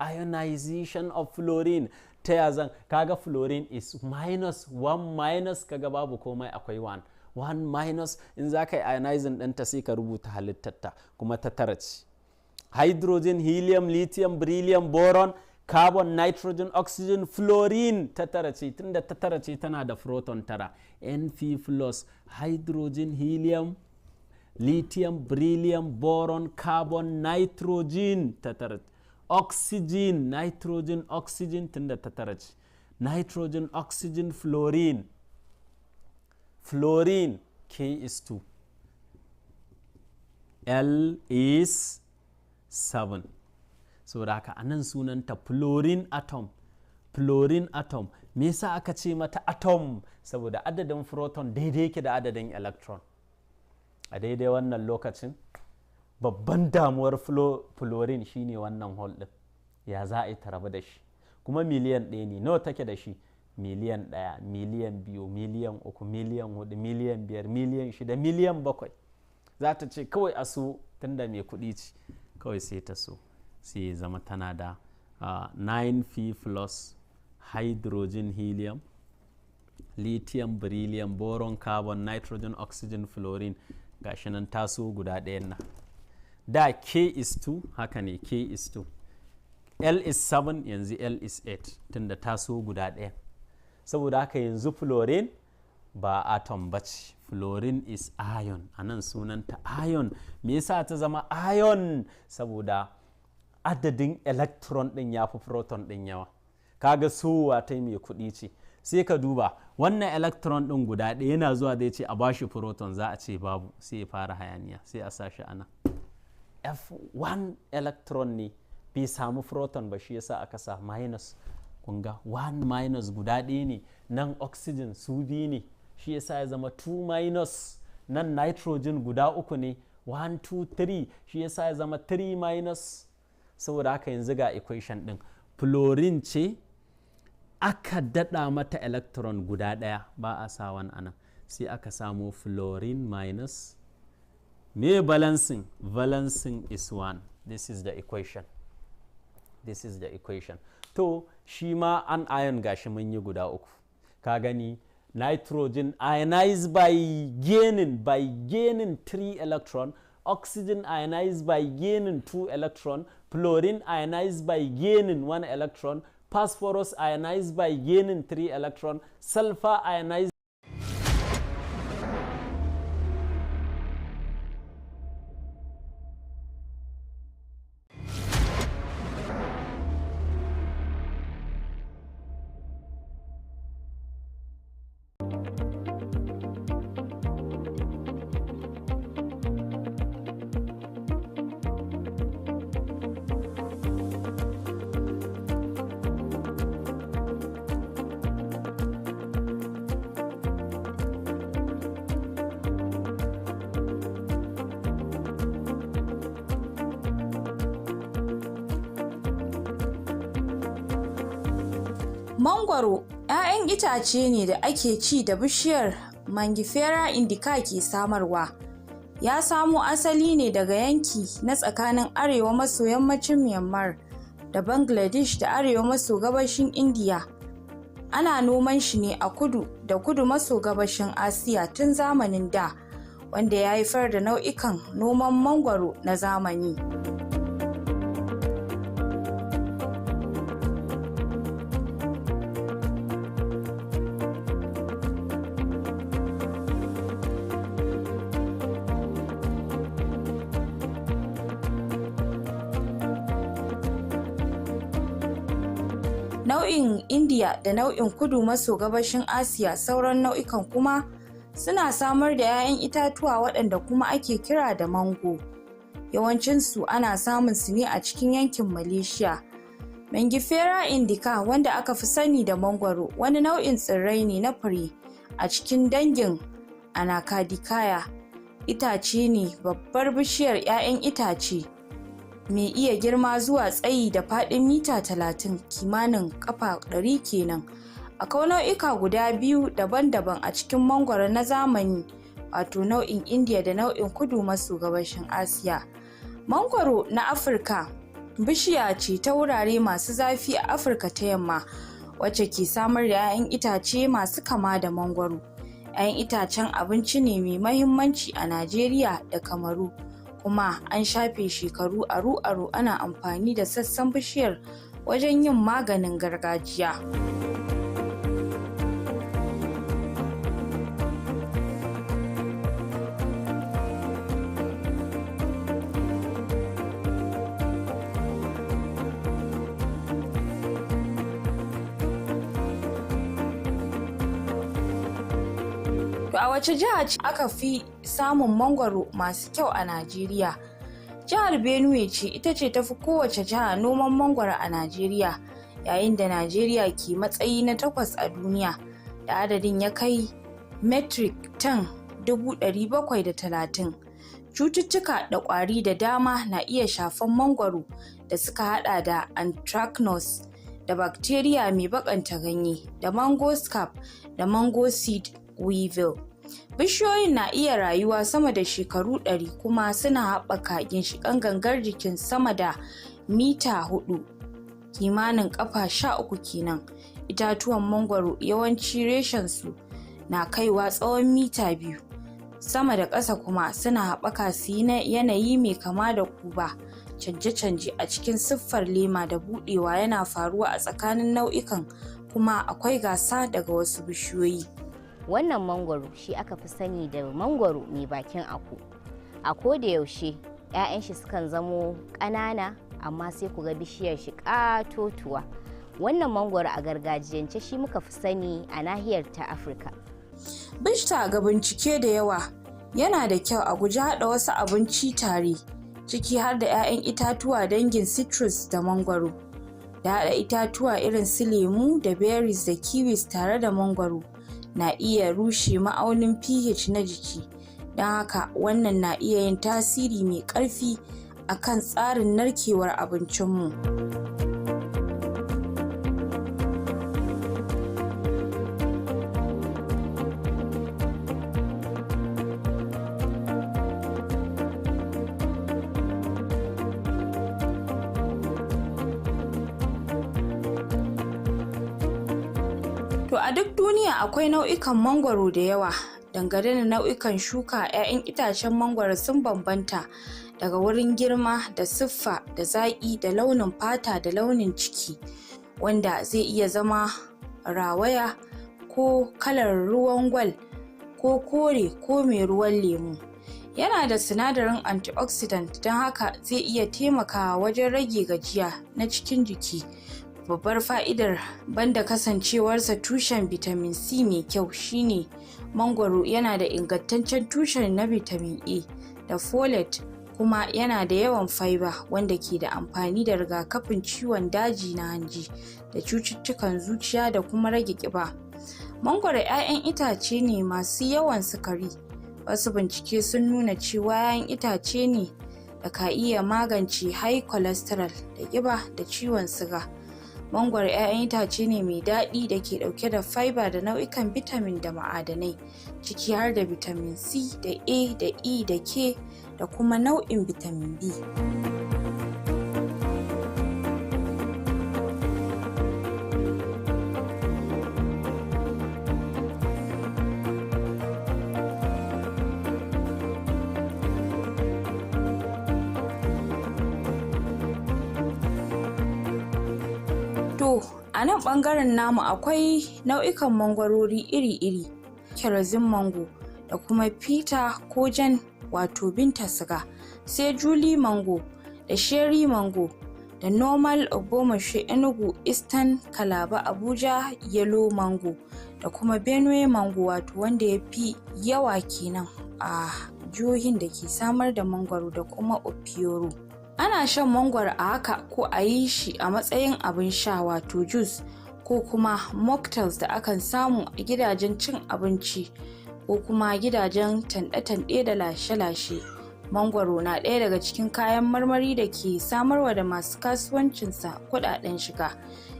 Ionization of fluorine. Ta yazan kaga fluorine is minus 1 minus kaga babu komai akwai 1. 1 minus in za ka yi ionizing ɗinta sai ka rubuta halittarta kuma ta tara ce. Hydrogen, helium, lithium, beryllium, boron, carbon, nitrogen, oxygen, fluorine ta tara ce. Tunda ta tara ce tana da proton tara. Np plus hydrogen, helium, lithium, beryllium, boron, carbon, nitrogen ta tara. Oxygen, nitrogen, oxygen tunda ta tara ce. Nitrogen, oxygen, fluorine. Fluorine, K is 2. L is 7. So da haka anan sunanta fluorine atom. Fluorine atom. Me yasa aka ce mata atom? Saboda adadin proton daidai yake da adadin electron. A daidai wannan lokacin babban damuwar fluorine shine wannan hole din. Ya za a yi ta rabu da shi. Kuma miliyan 1 ne. Nawa take da shi? miliyan 1, miliyan 2, miliyan 3, miliyan 4, miliyan 5, miliyan 6, miliyan 7. Za ta ce kawai a so tunda mai kuɗi ce kawai sai ta so, sai ya zama tana da 9p plus hydrogen helium, lithium beryllium boron carbon nitrogen oxygen fluorine, gashi nan taso guda ɗayan nan. Da K is 2, haka ne, K is 2, L is 7, yanzu L is 8 tunda taso guda ɗaya. Saboda haka yanzu fluorine ba atom ba ce, fluorine is ion. A nan sunanta ion. Me yasa ta zama ion? Saboda adadin electron ɗin ya fi proton ɗin yawa. Kaga sowa ta mai kuɗi ce. Sai ka duba wannan electron ɗin guda ɗaya yana zuwa zai ce a bashi proton, za a ce babu, sai ya fara hayaniya, sai a sashi a nan. F1 electron ne bai samu proton ba, shi yasa aka sa minus. Kunga 1 minus guda ɗaya ne, nan oxygen su biyu ne, shi yasa ya zama 2 minus. Nan nitrogen guda 3 ne, 1 2 3, shi yasa ya zama 3 minus. Saboda haka yanzu ga equation ɗin fluorine ce aka daɗa mata electron guda ɗaya, ba a sa 1 anan, sai aka samu fluorine minus. Me balancing? Balancing is 1. This is the equation. This is the equation. To shi ma an ion gashi mun yi guda 3. Ka gani nitrogen ionized by gaining 3 electron, oxygen ionized by gaining 2 electron, fluorine ionized by gaining 1 electron, phosphorus ionized by gaining 3 electron, sulfur ionized. Mangwaro 'ya'yan itace ne da ake ci da bishiyar Mangifera indica ke samarwa. Ya samo asali ne daga yanki na tsakanin arewa maso yammacin Myanmar da Bangladesh da arewa maso gabashin India. Ana noman shi ne a kudu da kudu maso gabashin Asiya tun zamanin da, wanda ya haifar da nau'ikan noman mangwaro na zamani. Nau'in India da nau'in kudu maso gabashin Asiya sauran nau'ikan kuma suna samar da 'ya'yan itatuwa waɗanda kuma ake kira da mango. Yawancinsu ana samun su ne a cikin yankin Malaysia. Mangifera indica, wanda aka fi sani da mangwaro, wani nau'in tsirrai ne na fure a cikin dangin Anacardicaea. Itace ne babbar bishiyar 'ya'yan itace mai iya girma zuwa tsayi da faɗin mita 30, kimanin kafa 100 kenan. Akwai nau'ika guda biyu daban-daban a cikin mangwaro na zamani, wato nau'in India da nau'in kudu maso gabashin Asiya. Mangwaro na Afirka bishiya ce ta wurare masu zafi a Afirka ta yamma, wacce ke samar da 'ya'yan itace masu kama da mangwaro. 'Ya'yan itacen abinci ne mai mahimmanci a Najeriya da Kamaru, kuma an shafe shekaru aru-aru ana amfani da sassan bishiyar wajen yin maganin gargajiya. To a wace jiha ce aka fi samun mangwaro masu kyau a Najeriya? Jihar Benue ce ita ce tafi kowace jiha noman mangwaro a Najeriya, yayin da Najeriya ke matsayi na 8 a duniya da adadin ya kai metric ton 730. Cututtuka da ƙwari da dama na iya shafan mangwaro da suka hada da anthracnose da bacteria mai bakanta ganye da mango scab da mango seed weevil. Bishiyoyin na iya rayuwa sama da shekaru 100 kuma suna haɓaka ginshiƙan gangar jikin sama da mita 4, kimanin ƙafa 13 kenan. Itatuwan mangwaro yawanci reshensu na kaiwa tsawon mita 2. Sama da ƙasa kuma suna haɓaka su yi yanayi mai kama da kuba. Canje-canje a cikin siffar lema da buɗewa yana faruwa a tsakanin nau'ikan, kuma akwai gasa daga wasu bishiyoyi. Wannan mangwaro shi aka fi sani da mangwaro mai bakin aku. A koda yaushe 'ya'yan shi sukan zamo ƙanana, amma sai ku ga bishiyar shi ƙatotuwa. Wannan mangwaro a gargajiyance shi muka fi sani a nahiyar ta Afirka. Bisa ga bincike da yawa, yana da kyau a guji haɗa wasu abinci tare, ciki har da 'ya'yan itatuwa dangin citrus da mangwaro. Da haɗa itatuwa irin su lemu da berries da kiwis tare da mangwaro na iya rushe ma'aunin pH na jiki. Don haka wannan na iya yin tasiri mai ƙarfi akan tsarin narkewar abincinmu. To a duk duniya akwai nau'ikan mangwaro da yawa. Dangane da nau'ikan shuka, 'ya'yan itacen mangwaro sun bambanta daga wurin girma da siffa da zaƙi da launin fata da launin ciki, wanda zai iya zama rawaya ko kalar ruwan gwal ko kore ko mai ruwan lemu. Yana da sinadarin antioxidant, don haka zai iya taimakawa wajen rage gajiya na cikin jiki. Babbar fa'idar banda kasancewarsa tushen vitamin C mai kyau shine mangwaro yana da ingantaccen tushen na vitamin A da folate, kuma yana da yawan fiber wanda ke da amfani da rigakafin ciwon daji na hanji da cututtukan zuciya da kuma rage ƙiba. Mangwaro 'ya'yan itace ne masu yawan sukari. Wasu bincike sun nuna cewa 'ya'yan itace ne da ka iya magance high cholesterol da ƙiba da ciwon siga. Mangwaro 'ya'yan itace ne mai daɗi da ke ɗauke da fiber da nau'ikan vitamin da ma'adanai, ciki har da vitamin C da A da E da K da kuma nau'in vitamin B. To, a nan ɓangaren namu akwai nau'ikan mangwarori iri-iri, kerosene mango da kuma Peter Kojan wato binta siga, sai Julie mango da Sherry mango da normal Ogbomoso Enugu Eastern Calabar Abuja yellow mango da kuma Benue mango wato wanda ya fi yawa kenan a jihohin da ke samar da mangwaro da kuma Opioro. Ana shan mangwaro a haka ko a yi shi a matsayin abin sha wato juice, ko kuma mocktails da akan samu a gidajen cin abinci ko kuma gidajen tanɗe-tanɗe da lashe-lashe. Mangwaro na ɗaya daga cikin kayan marmari da ke samarwa da masu kasuwancinsa kuɗaɗen shiga.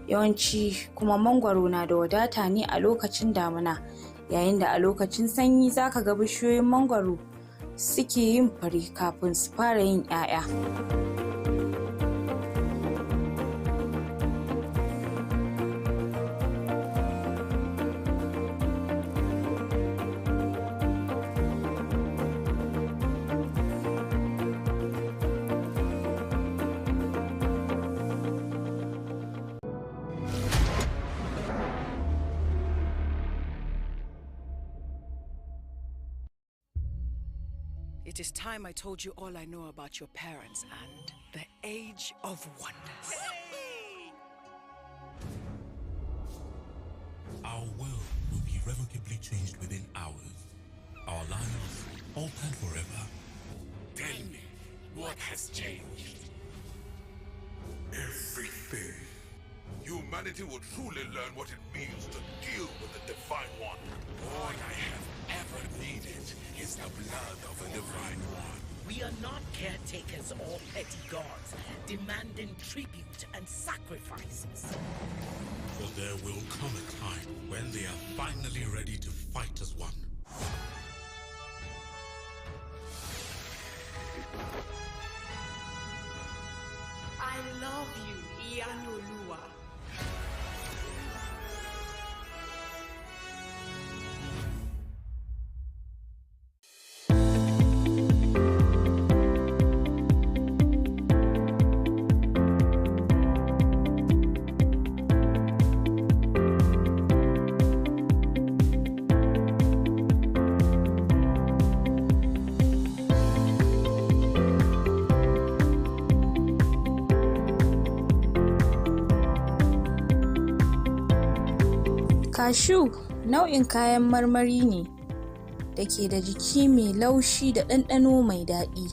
Yawanci kuma mangwaro na da wadata ne a lokacin damina, yayin da a lokacin sanyi zaka ga bishiyoyin mangwaro suke yin fure kafin su fara yin 'ya'ya. It is time I told you all I know about your parents and the age of wonders. Our world will be irrevocably changed within hours. Our lives altered forever. Tell me, what has changed? Everything. Humanity will truly learn what it means to deal with the Divine One. All I have ever needed is the blood of the Divine One. We are not caretakers or petty gods, demanding tribute and sacrifices. For there will come a time when they are finally ready to fight as one. I love you, Iyanolua. Cashew nau'in kayan marmari ne da ke da jiki mai laushi da ɗanɗano mai daɗi.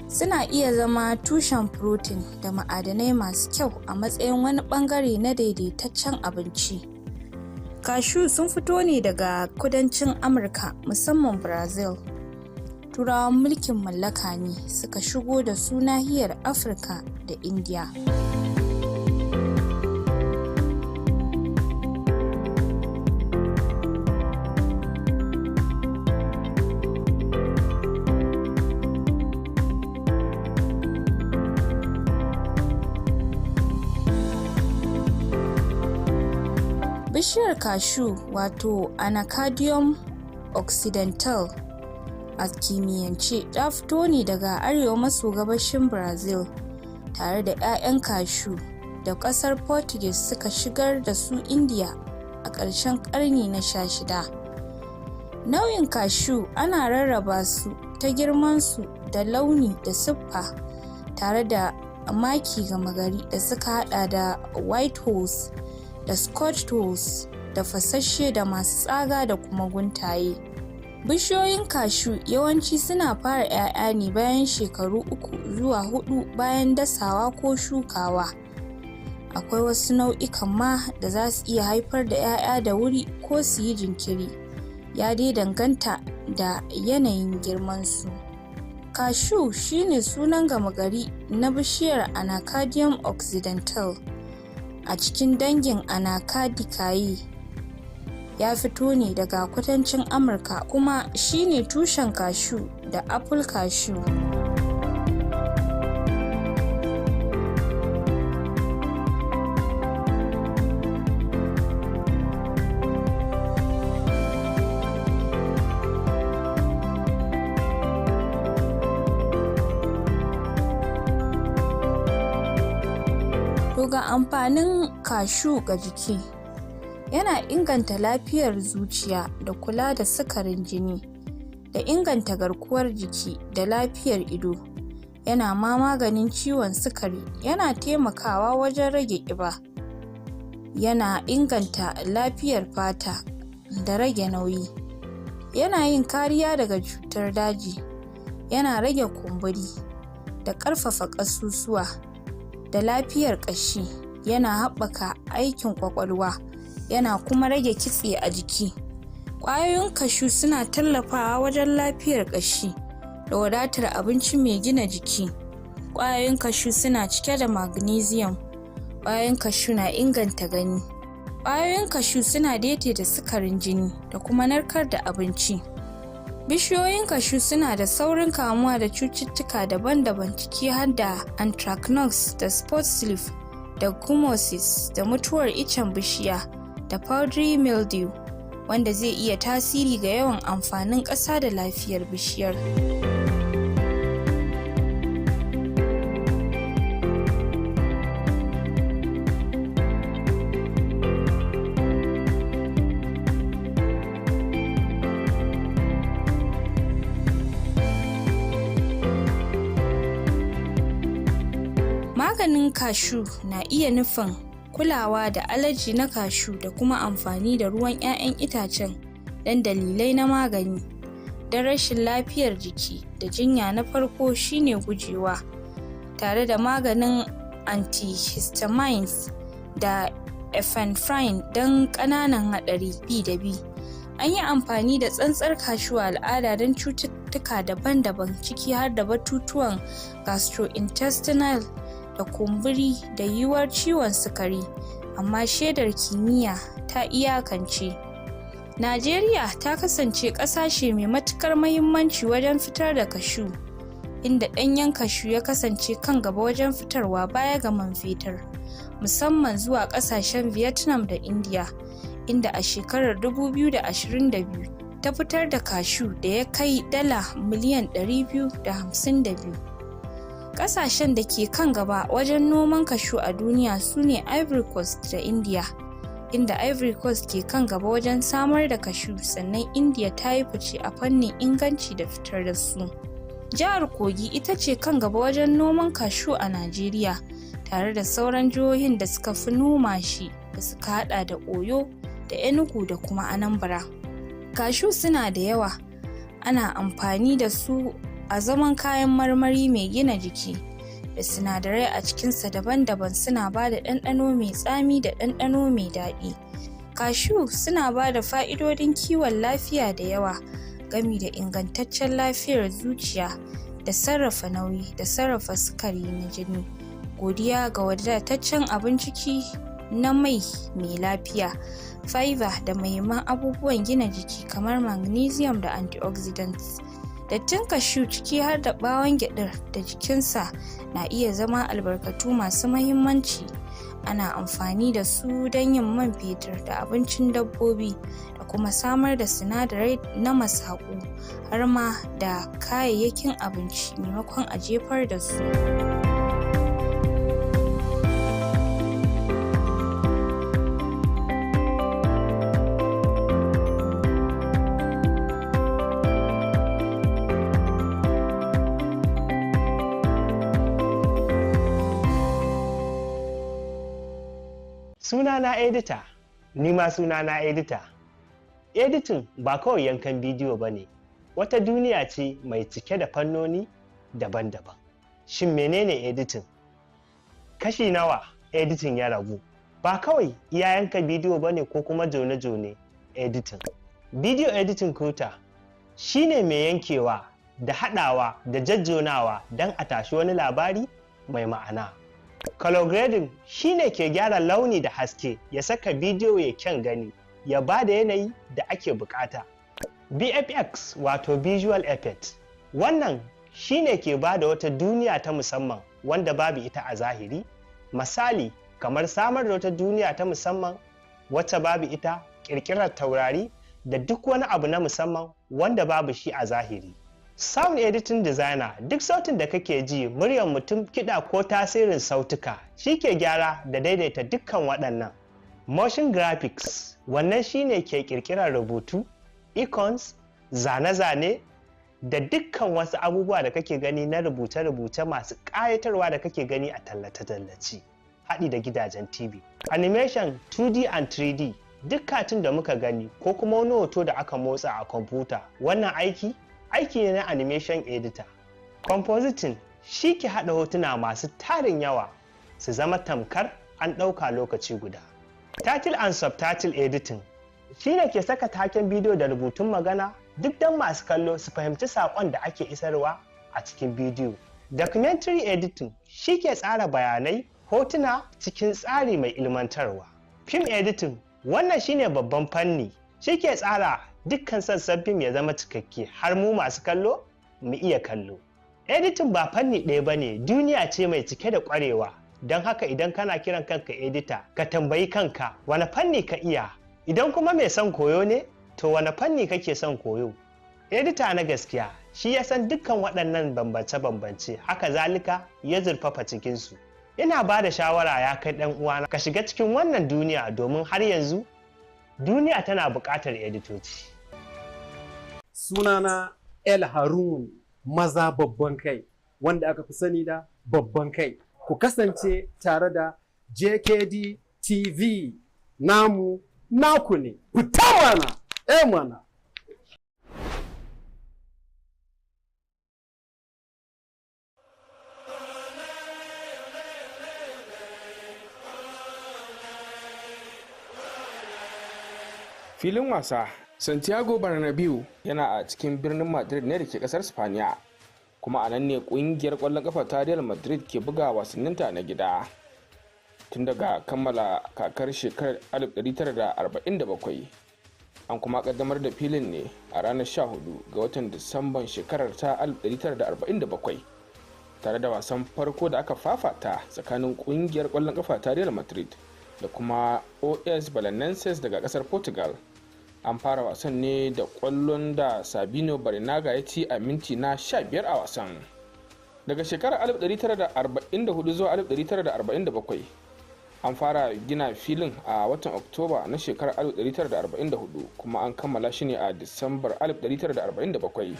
Suna iya zama tushen protein da ma'adanai masu kyau a matsayin wani ɓangare na daidaitaccen abinci. Cashew sun fito ne daga kudancin Amurka, musamman Brazil. Turawan mulkin mallaka ne suka shigo da su nahiyar Afirka da India. Bishiyar cashew wato Anacardium occidental a kimiyyance ta fito ne daga arewa maso gabashin Brazil tare da 'ya'yan cashew da ƙasar Portuguese suka shigar da su India a ƙarshen ƙarni na 16. Nau'in cashew ana rarraba su ta girmansu da launi da siffa tare da maki gama gari da suka hada da white holes da scotch holes da fasasshe da masu tsaga da kuma guntaye. Bishiyoyin cashew yawanci suna fara 'ya'ya ne bayan shekaru 3 zuwa 4 bayan dasawa ko shukawa. Akwai wasu nau'ikan ma da za su iya haifar da 'ya'ya da wuri ko su yi jinkiri, ya dai danganta da yanayin girmansu. Cashew shine sunan gama gari na bishiyar Anacardium occidental a cikin dangin Anacardicaceae. Ya fito ne daga kudancin Amurka kuma shine tushen cashew da apple cashew. To ga amfanin cashew ga jiki. Yana inganta lafiyar zuciya da kula da sukarin jini, da inganta garkuwar jiki da lafiyar ido. Yana ma maganin ciwon sukari, yana taimakawa wajen rage ƙiba. Yana inganta lafiyar fata da rage nauyi. Yana yin kariya daga cutar daji. Yana rage kumburi da ƙarfafa ƙasusuwa da lafiyar ƙashi. Yana haɓaka aikin ƙwaƙwalwa. Yana kuma rage kitse a jiki. Ƙwayoyin cashew suna tallafawa wajen lafiyar ƙashi da wadatar abinci mai gina jiki. Ƙwayoyin cashew suna cike da magnesium. Ƙwayoyin cashew na inganta gani. Ƙwayoyin cashew suna daidaita sukarin jini da kuma narkar da abinci. Bishiyoyin cashew suna da saurin kamuwa da cututtuka daban-daban ciki har da anthracnose da spot leaf da gummosis da mutuwar icen bishiya da powdery mildew, wanda zai iya tasiri ga yawan amfanin ƙasa da lafiyar bishiyar. Maganin cashew na iya nufin kulawa da alaji na cashew da kuma amfani da ruwan 'ya'yan itacen don dalilai na magani. Don rashin lafiyar jiki da jinya na farko shine gujewa, tare da maganin antihistamines da epinephrine don ƙananan haɗari B da B. An yi amfani da tsantsar kashu a al'ada don cututtuka daban-daban ciki har da batutuwan gastrointestinal da kumburi da yiwuwar ciwon sukari, amma shaidar kimiyya ta iyakance. Najeriya ta kasance ƙasashe mai matuƙar muhimmanci wajen fitar da kashu, inda ɗanyen kashu ya kasance kan gaba wajen fitarwa baya ga man fetur, musamman zuwa ƙasashen Vietnam da India, inda a shekarar 2022 ta fitar da kashu da ya kai dala miliyan 252. Ƙasashen da ke kan gaba wajen noman kashu a duniya su ne Ivory Coast da India, inda Ivory Coast ke kan gaba wajen samar da kashu, sannan India ta yi fice a fannin inganci da fitar da su. Jihar Kogi ita ce kan gaba wajen noman kashu a Najeriya, tare da sauran jihohin da suka fi noma shi da suka hada da Oyo da Enugu da kuma Anambra. Kashu suna da yawa, ana amfani da su a zaman kayan marmari mai gina jiki, da sinadarai a cikinsa daban-daban suna ba da ɗanɗano mai tsami da ɗanɗano mai daɗi. Kashu suna ba da fa'idodin kiwon lafiya da yawa, gami da ingantaccen lafiyar zuciya da sarrafa nauyi da sarrafa sukari na jini. Godiya ga wadataccen abin ciki na mai lafiya, fiber da muhimman abubuwan gina jiki kamar magnesium da antioxidants. Dattin kashu ciki har da ɓawon gyaɗar da jikinsa na iya zama albarkatu masu mahimmanci. Ana amfani da su don yin man fetur da abincin dabbobi da kuma samar da sinadarai na masaku har ma da kayayyakin abinci maimakon a jefar da su. Sunana Edita, ni ma sunana Edita. Editing ba kawai yankan bidiyo ba ne, wata duniya ce mai cike da fannoni daban-daban. Shin menene editing? Kashi nawa editing ya ragu? Ba kawai iya yanka bidiyo ba ne ko kuma jone-jone editing. Video editing kuta shi ne mai yankewa da haɗawa da jajjonawa don a tashi wani labari mai ma'ana. Color grading shine ke gyara launi da haske, ya saka bidiyo ya kyan gani, ya ba da yanayi da ake bukata. VFX wato visual effect, wannan shine ke ba da wata duniya ta musamman wanda babu ita a zahiri. Misali, kamar samar da wata duniya ta musamman wacce babu ita, ƙirƙirar taurari da duk wani abu na musamman wanda babu shi a zahiri. Sound editing designer, duk sautin da kake ji, muryar mutum, kiɗa ko tasirin sautuka shi ke gyara da daidaita dukkan waɗannan. Motion graphics, wannan shine ke ƙirƙirar rubutu, icons, zane-zane da dukkan wasu abubuwa da kake gani na rubuce-rubuce masu ƙayatarwa da kake gani a tallace-tallace, haɗi da gidajen TV. Animation 2D and 3D, duk katin da muka gani ko kuma wani hoto da aka motsa a kwamfuta, wannan aiki ne na animation editor. Compositing shi ke haɗa hotuna masu tarin yawa su zama tamkar an ɗauka lokaci guda. Title and subtitle editing shi ne ke saka taken bidiyo da rubutun magana duk don masu kallo su fahimci saƙon da ake isarwa a cikin bidiyo. Documentary editing shi ke tsara bayanai, hotuna cikin tsari mai ilmantarwa. Film editing wannan shine babban fanni, shi ke tsara dukkan sassan fim ya zama cikakke har mu masu kallo mu iya kallo. Editing ba fanni ɗaya ba ne, duniya ce mai cike da ƙwarewa, don haka idan kana kiran kanka edita ka tambayi kanka wani fanni ka iya, idan kuma mai son koyo ne to wani fanni kake son koyo. Edita na gaskiya shi ya san dukkan waɗannan bambance-bambance, haka zalika ya zurfafa cikinsu. Ina ba da shawara ya kai ɗan uwana ka shiga cikin wannan duniya domin har yanzu duniya tana buƙatar editoci. Sunana El Harun maza babban kai, wanda aka fi sani da babban kai. Ku kasance tare da JKD TV, namu naku ne. Fita mana, mana. Filin wasa Santiago Bernabeu yana a cikin birnin Madrid ne da ke kasar Spaniya, kuma a nan ne kungiyar kwallon kafa ta Real Madrid ke buga wasanninta na gida. Tun daga kammala kakar shekarar 1947, an kuma kaddamar da filin ne a ranar 14 ga watan Disamban shekarar ta 1947, tare da wasan farko da aka fafata tsakanin kungiyar kwallon kafa ta Real Madrid da kuma OS Belenenses daga kasar Portugal. An fara wasan ne da kwallon da Sabino Barinaga ya ci a minti na 15 a wasan. Daga shekarar 1944 zuwa 1947, an fara gina filin a watan Oktoba na shekarar 1944, kuma an kammala shi ne a Disambar 1947.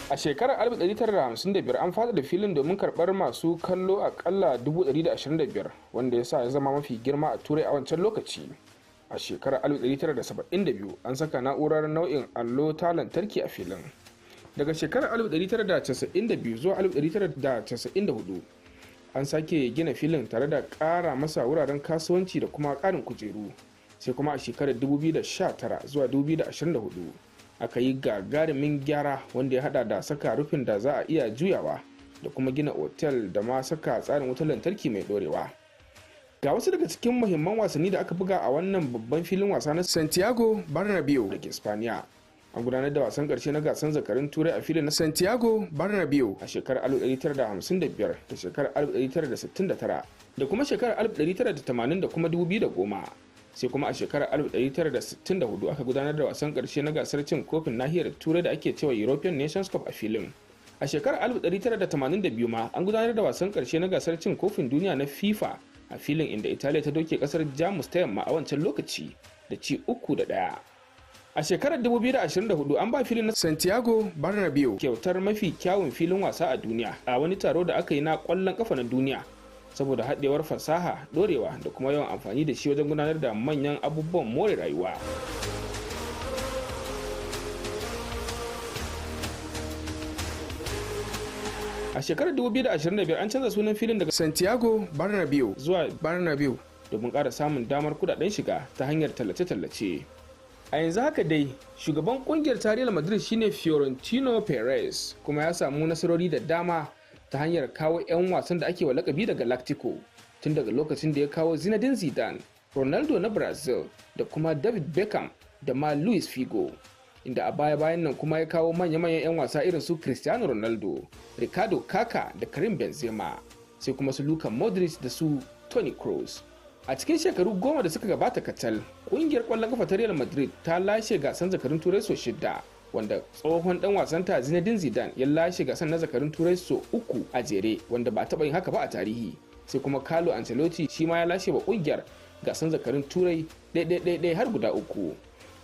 A shekarar 1955 an fada da filin domin karɓar masu kallo akalla 125,000, wanda ya sa ya zama mafi girma a Turai a wancan lokaci. A shekarar 1972 an saka na'urar nau'in allo ta lantarki a filin. Daga shekarar 1992 zuwa 1994 an sake gina filin tare da ƙara masa wuraren kasuwanci da kuma ƙarin kujeru. Sai kuma a shekarar 2019 zuwa 2024 aka yi gagarumin gyara wanda ya hada da saka rufin da za a iya juyawa da kuma gina otel da ma saka tsarin wutar lantarki mai dorewa. Ga wasu daga cikin muhimman wasanni da aka buga a wannan babban filin wasa na Santiago Bernabeu da ke Spaniya. An gudanar da wasan karshe na gasar zakarun turai a filin na Santiago Bernabeu a shekarar 1955 da shekarar 1969 da kuma shekarar 1980 da kuma 2010. Sai kuma a shekarar 1964 aka gudanar da wasan karshe na gasar cin kofin nahiyar turai da ake cewa European Nations Cup a filin. A shekarar 1982 ma an gudanar da wasan karshe na gasar cin kofin duniya na FIFA a filin, inda Italiya ta doke kasar Jamus ta yamma a wancan lokaci da ci 3-1. A shekarar 2024 an ba filin na Santiago Bernabeu kyautar mafi kyawun filin wasa a duniya a wani taro da aka yi na kwallon kafa na duniya, saboda haɗewar fasaha, dorewa da kuma yawan amfani da shi wajen gudanar da manyan abubuwan more rayuwa. A shekarar 2025 an canza sunan filin daga Santiago Bernabeu zuwa Bernabeu domin ƙara samun damar kudaden shiga ta hanyar tallace-tallace. A yanzu haka dai shugaban kungiyar ta Real Madrid shine Florentino Perez, kuma ya samu nasarori da dama ta hanyar kawo 'yan wasan da ake wa lakabi da Galactico, tun daga lokacin da ya kawo Zinedine Zidane, Ronaldo na Brazil da kuma David Beckham da ma Luis Figo, inda a baya-bayan nan kuma ya kawo manya-manyan 'yan wasa irin su Cristiano Ronaldo, Ricardo Kaka da Karim Benzema, sai kuma su Luka Modric da su Toni Kroos. A cikin shekaru 10 da suka gabata kacal, kungiyar kwallon kafa ta Real Madrid ta lashe gasan zakarun turai so 6, wanda tsohon dan wasanta Zinedine Zidane ya lashe gasan na zakarun turai so 3 a jere, wanda ba taɓa yin haka ba a tarihi. Sai kuma Carlo Ancelotti shi ma ya lashe wa kungiyar gasan zakarun turai ɗaya har guda 3.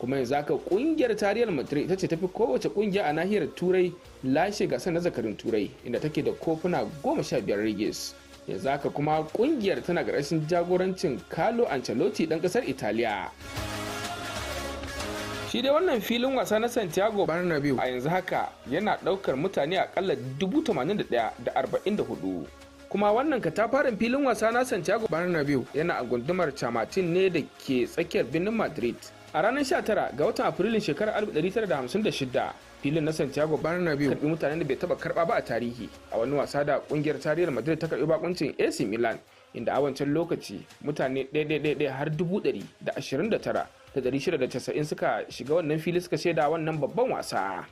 Kuma yanzu haka kungiyar ta Real Madrid ita ce tafi kowace kungiya a nahiyar turai lashe gasan na zakarun turai, inda take da kofuna 15 rigis. Yanzu haka kuma kungiyar tana ƙarshen jagorancin Carlo Ancelotti dan ƙasar Italiya. Shi dai wannan filin wasa na Santiago Bernabeu a yanzu haka yana ɗaukar mutane akalla 81,044. Kuma wannan katafaren filin wasa na Santiago Bernabeu yana a gundumar Chamartin ne da ke tsakiyar birnin Madrid. A ranar 19 ga watan Afrilun shekarar 1956, filin na Santiago Bernabeu karbi mutanen da bai taba karba ba a tarihi a wani wasa da kungiyar Real Madrid ta karbi bakuncin AC Milan, inda a wancan lokaci mutane 1,100 har 129,690 suka shiga wannan fili suka shaida wannan babban wasa.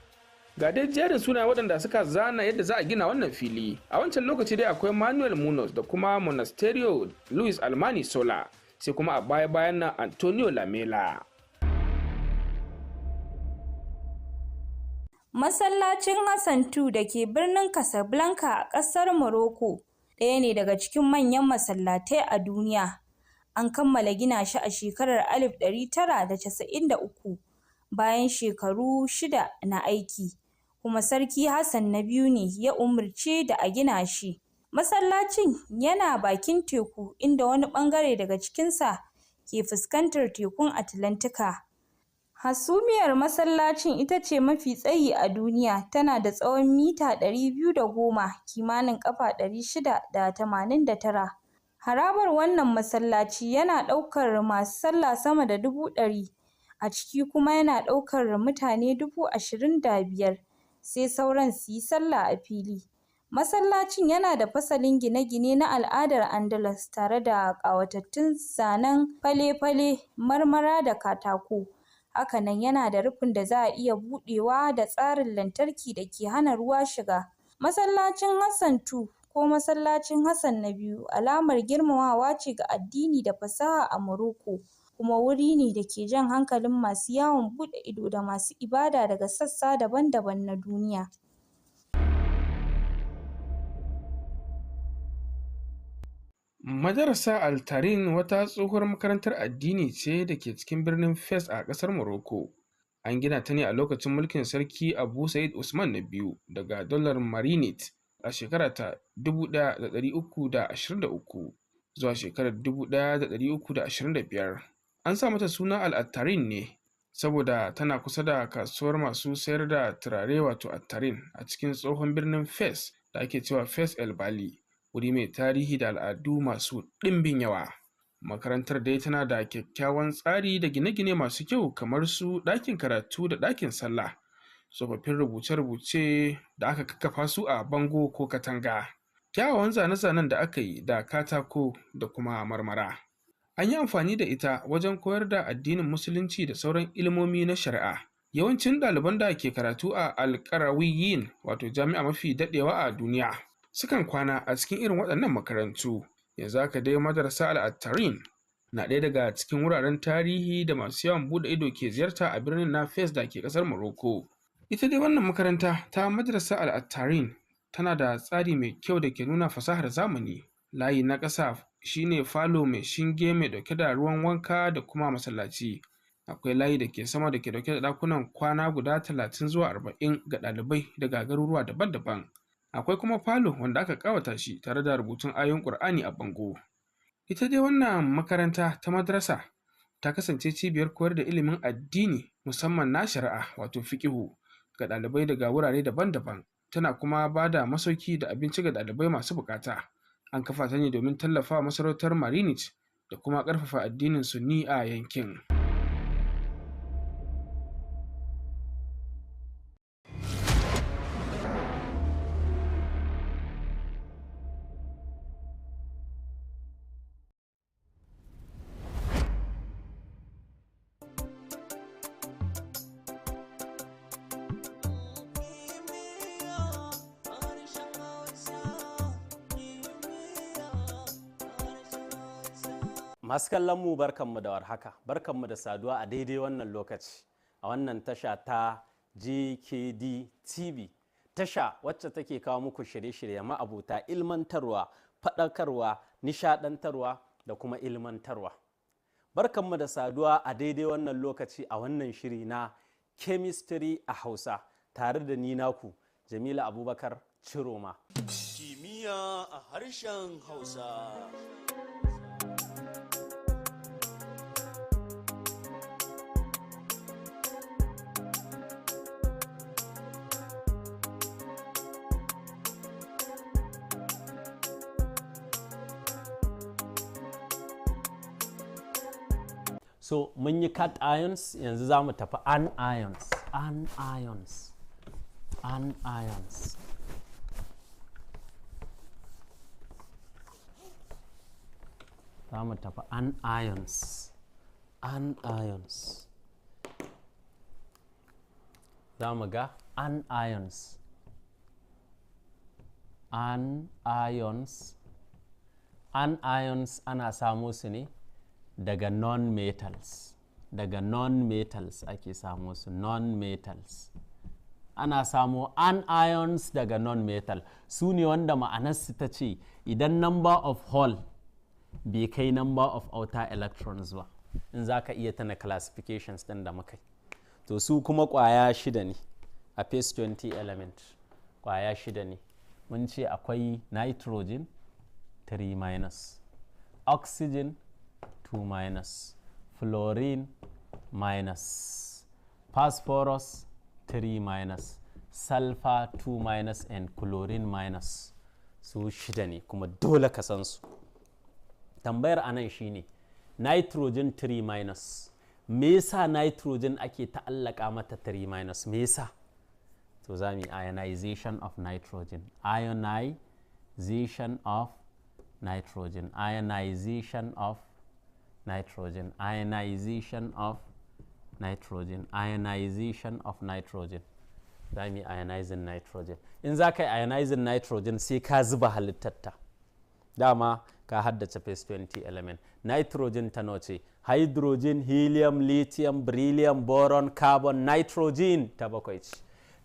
Ga dai jerin suna waɗanda suka zana yadda za a gina wannan fili. A wancan lokaci dai akwai Manuel Munoz da kuma Monasterio Luis Almani Sola, sai kuma a baya-bayan nan Antonio Lamela. Masallacin Hassan II da ke birnin Casablanca a ƙasar Morocco ɗaya ne daga cikin manyan masallatai a duniya. An kammala gina shi a shekarar 1993 bayan shekaru 6 na aiki, kuma Sarki Hassan na biyu ne ya umarci da a gina shi. Masallacin yana bakin teku, inda wani ɓangare daga cikinsa ke fuskantar tekun Atlantika. Hasumiyar masallacin ita ce mafi tsayi a duniya, tana da tsawon mita 210 kimanin ƙafa 689. Harabar wannan masallaci yana ɗaukar masu sallah sama da 100,000 a ciki kuma yana ɗaukar mutane 25,000 sai sauran su yi sallah a fili. Masallacin yana da fasalin gine-gine na al'adar Andalus tare da ƙawatattun zanen fale-fale, marmara da katako. Hakanan yana da rufin da za a iya buɗewa da tsarin lantarki da ke hana ruwa shiga. Masallacin Hassan II ko Masallacin Hassan na biyu alamar girmamawa ce ga addini da fasaha a Morocco, kuma wuri ne da ke jan hankalin masu yawon buɗe ido da masu ibada daga sassa daban-daban na duniya. Madrasa Al-Tarin wata tsohuwar makarantar addini ce da ke cikin birnin Fes a ƙasar Morocco. An gina ta ne a lokacin mulkin Sarki Abu Said Usman na biyu daga dalar Marinid a shekara ta 1323 zuwa shekarar 1325. An sa mata suna Al-Tarin ne saboda tana kusa da kasuwar masu sayar da turare wato Al-Tarin a cikin tsohon birnin Fes da ake cewa Fes El Bali, wuri mai tarihi da al'adu masu ɗimbin yawa. Makarantar dai tana da kyakkyawan tsari da gine-gine masu kyau kamar su ɗakin karatu da ɗakin sallah, tsofaffin rubuce-rubuce da aka kakkafa su a bango ko katanga, kyawawan zane-zanen da aka yi da katako da kuma marmara. An yi amfani da ita wajen koyar da addinin Musulunci da sauran ilimomi na shari'a. Yawancin ɗaliban da ke karatu a Al-Qarawiyyin wato jami'a mafi daɗewa a duniya sukan kwana a cikin irin waɗannan makarantu. Yanzu haka dai madrasa Al-Tarin na ɗaya daga cikin wuraren tarihi da masu yawan buɗe ido ke ziyarta a birnin na Fes da ke ƙasar Morocco. Ita dai wannan makaranta ta madrasa Al-Tarin tana da tsari mai kyau da ke nuna fasahar zamani. Layi na ƙasa shine falo mai shinge mai ɗauke da ruwan wanka da kuma masallaci. Akwai layi da ke sama da ke ɗauke da ɗakunan kwana guda 30 zuwa 40 ga ɗalibai daga garuruwa daban-daban. Akwai kuma falo wanda aka ƙawata shi tare da rubutun ayoyin Ƙur'ani a bango. Ita dai wannan makaranta ta madrasa ta kasance cibiyar koyar da ilimin addini musamman na shari'a wato fiqihu ga ɗalibai daga wurare daban-daban. Tana kuma ba da masauki da abinci ga ɗalibai masu buƙata. An kafa ta ne domin tallafa masarautar Marinid da kuma ƙarfafa addinin Sunni a yankin. Masu kallon mu barkanmu da warhaka, barkanmu da saduwa a daidai wannan lokaci a wannan tasha ta JKD TV, tasha wacce take kawo muku shirye-shirye ma'abuta ilmantarwa, faɗakarwa, nishaɗantarwa da kuma ilmantarwa. Barkanmu da saduwa a daidai wannan lokaci a wannan shiri na Chemistry a Hausa tare da ni naku Jamila Abubakar Ciroma. Kimiyya a harshen Hausa. So mun yi cat ions, yanzu za mu tafi anions. Anions. Anions. Za mu tafi anions. Anions. Za mu ga anions. Anions. Anions ana samo su ne daga non-metals. Daga non-metals ake samo su, non-metals. Ana samo anions daga non-metal. Su ne wanda ma'anarsu ta ce idan number of hole bai kai number of outer electrons ba, in za ka iya tana classifications ɗin da muka yi. To su kuma ƙwaya shida ne a phase 20 element. Ƙwaya shida ne. Mun ce akwai nitrogen 3 minus, oxygen 2 minus, fluorine minus, phosphorus 3 minus, sulfur 2 minus and chlorine minus. Su shida ne kuma dole ka san su. Tambayar anan shine nitrogen 3 minus. Me yasa nitrogen ake ta'allaka mata 3 minus? Me yasa? To za mu ionization of nitrogen. Ionization of nitrogen. Ionization of nitrogen. Ionization of nitrogen. Ionization of nitrogen. Za mu ionizing nitrogen. In za ka yi ionizing nitrogen sai ka zuba halittarta. Dama ka haddace phase 20 element. Nitrogen ta nace hydrogen, helium, lithium, beryllium, boron, carbon, nitrogen ta bakwai ce.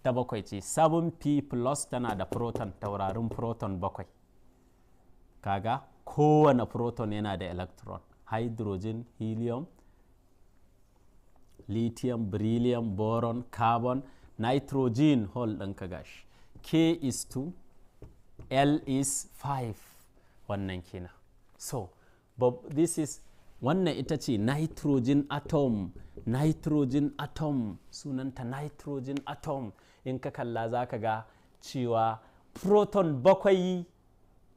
Ta bakwai ce 7p plus tana da proton, taurarin proton bakwai. Kaga kowane proton yana da electron. Hydrogen, helium, lithium, beryllium, boron, carbon, nitrogen hole ɗinka gashi. K is 2, L is 5. Wannan kenan. So, this is wannan ita ce nitrogen atom. Nitrogen atom sunanta nitrogen atom. In ka kalla za ka ga cewa proton bakwai,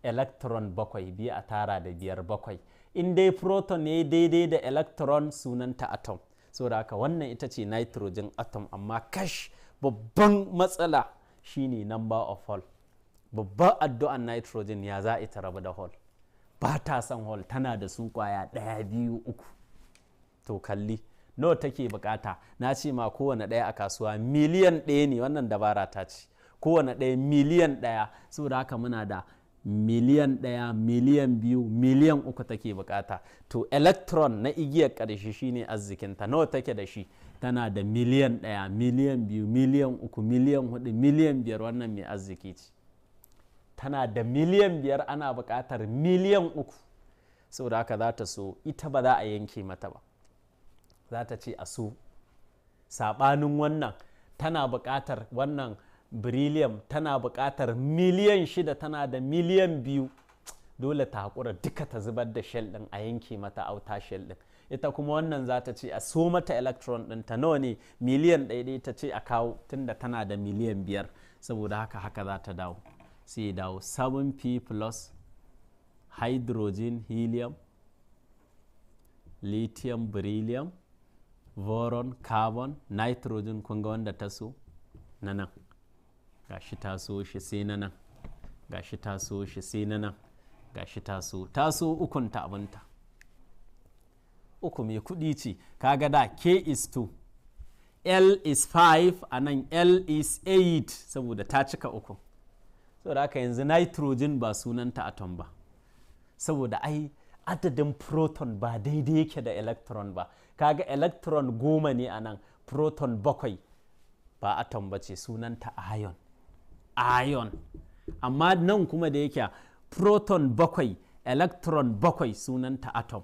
electron bakwai, biyu a tara da biyar bakwai. In dai proton ne daidai da electron sunanta atom. So da haka wannan ita ce nitrogen atom, amma kash babban matsala shine number of hole. Babban addu'an nitrogen ya za ita rabu da hole. Ba ta son hole, tana da su kwaya 1, 2, 3. To kalli nawa take bukata? Na ce ma kowane ɗaya a kasuwa miliyan 1 ne, wannan dabara ta ce. Kowane ɗaya miliyan 1, saboda haka muna da miliyan 1, miliyan 2, miliyan 3 take bukata. To electron na igiyar ƙarshe shine arzikinta. Nawa take da shi? Tana da miliyan 1, miliyan 2, miliyan 3, miliyan 4, miliyan 5. Wannan mai arziki ce. Tana da miliyan 5, ana buƙatar miliyan 3. Saboda haka za ta so, ita ba za a yanke mata ba, za ta ce a so. Saɓanin wannan tana buƙatar, wannan beryllium tana buƙatar miliyan 6, tana da miliyan 2. Dole ta haƙura duka ta zubar da shell ɗin, a yanke mata outer shell ɗin. Ita kuma wannan za ta ce a so mata electron ɗinta nawa ne? Miliyan 1 ta ce a kawo, tunda tana da miliyan 5. Saboda haka za ta dawo. Sai dawo 7p plus hydrogen, helium, lithium, beryllium, boron, carbon, nitrogen. Kun ga wanda ta so na nan, gashi ta so shi, sai na nan gashi ta so shi, sai na nan gashi ta so ukunta abinta. 3 mai kudi ce. Kaga da K is 2, L is 5, a nan L is 8 saboda ta cika 3. Saboda haka yanzu nitrogen ba sunanta atom ba, saboda ai adadin proton ba daidai yake da electron ba. Kaga electron 10 ne a nan, proton 7. Ba atom ba ce, sunanta ion. Ion. Amma nan kuma da yake proton 7, electron 7, sunanta atom.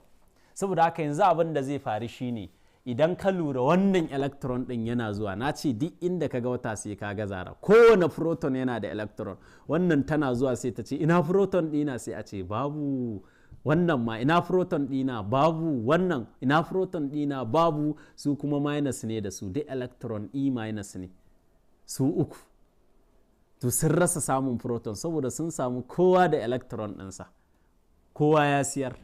Saboda haka yanzu abin da zai faru shine, idan ka lura wannan electron din yana zuwa, na ce duk inda ka ga wata sai ka ga zara. Kowane proton yana da electron. Wannan tana zuwa sai ta ce ina proton dina, sai a ce babu. Wannan ma ina proton dina, babu. Wannan ina proton dina, babu. Su kuma minus ne da su, duk electron E minus ne, su 3. To sun rasa samun proton saboda sun samu kowa da electron ɗinsa, kowa ya siyar.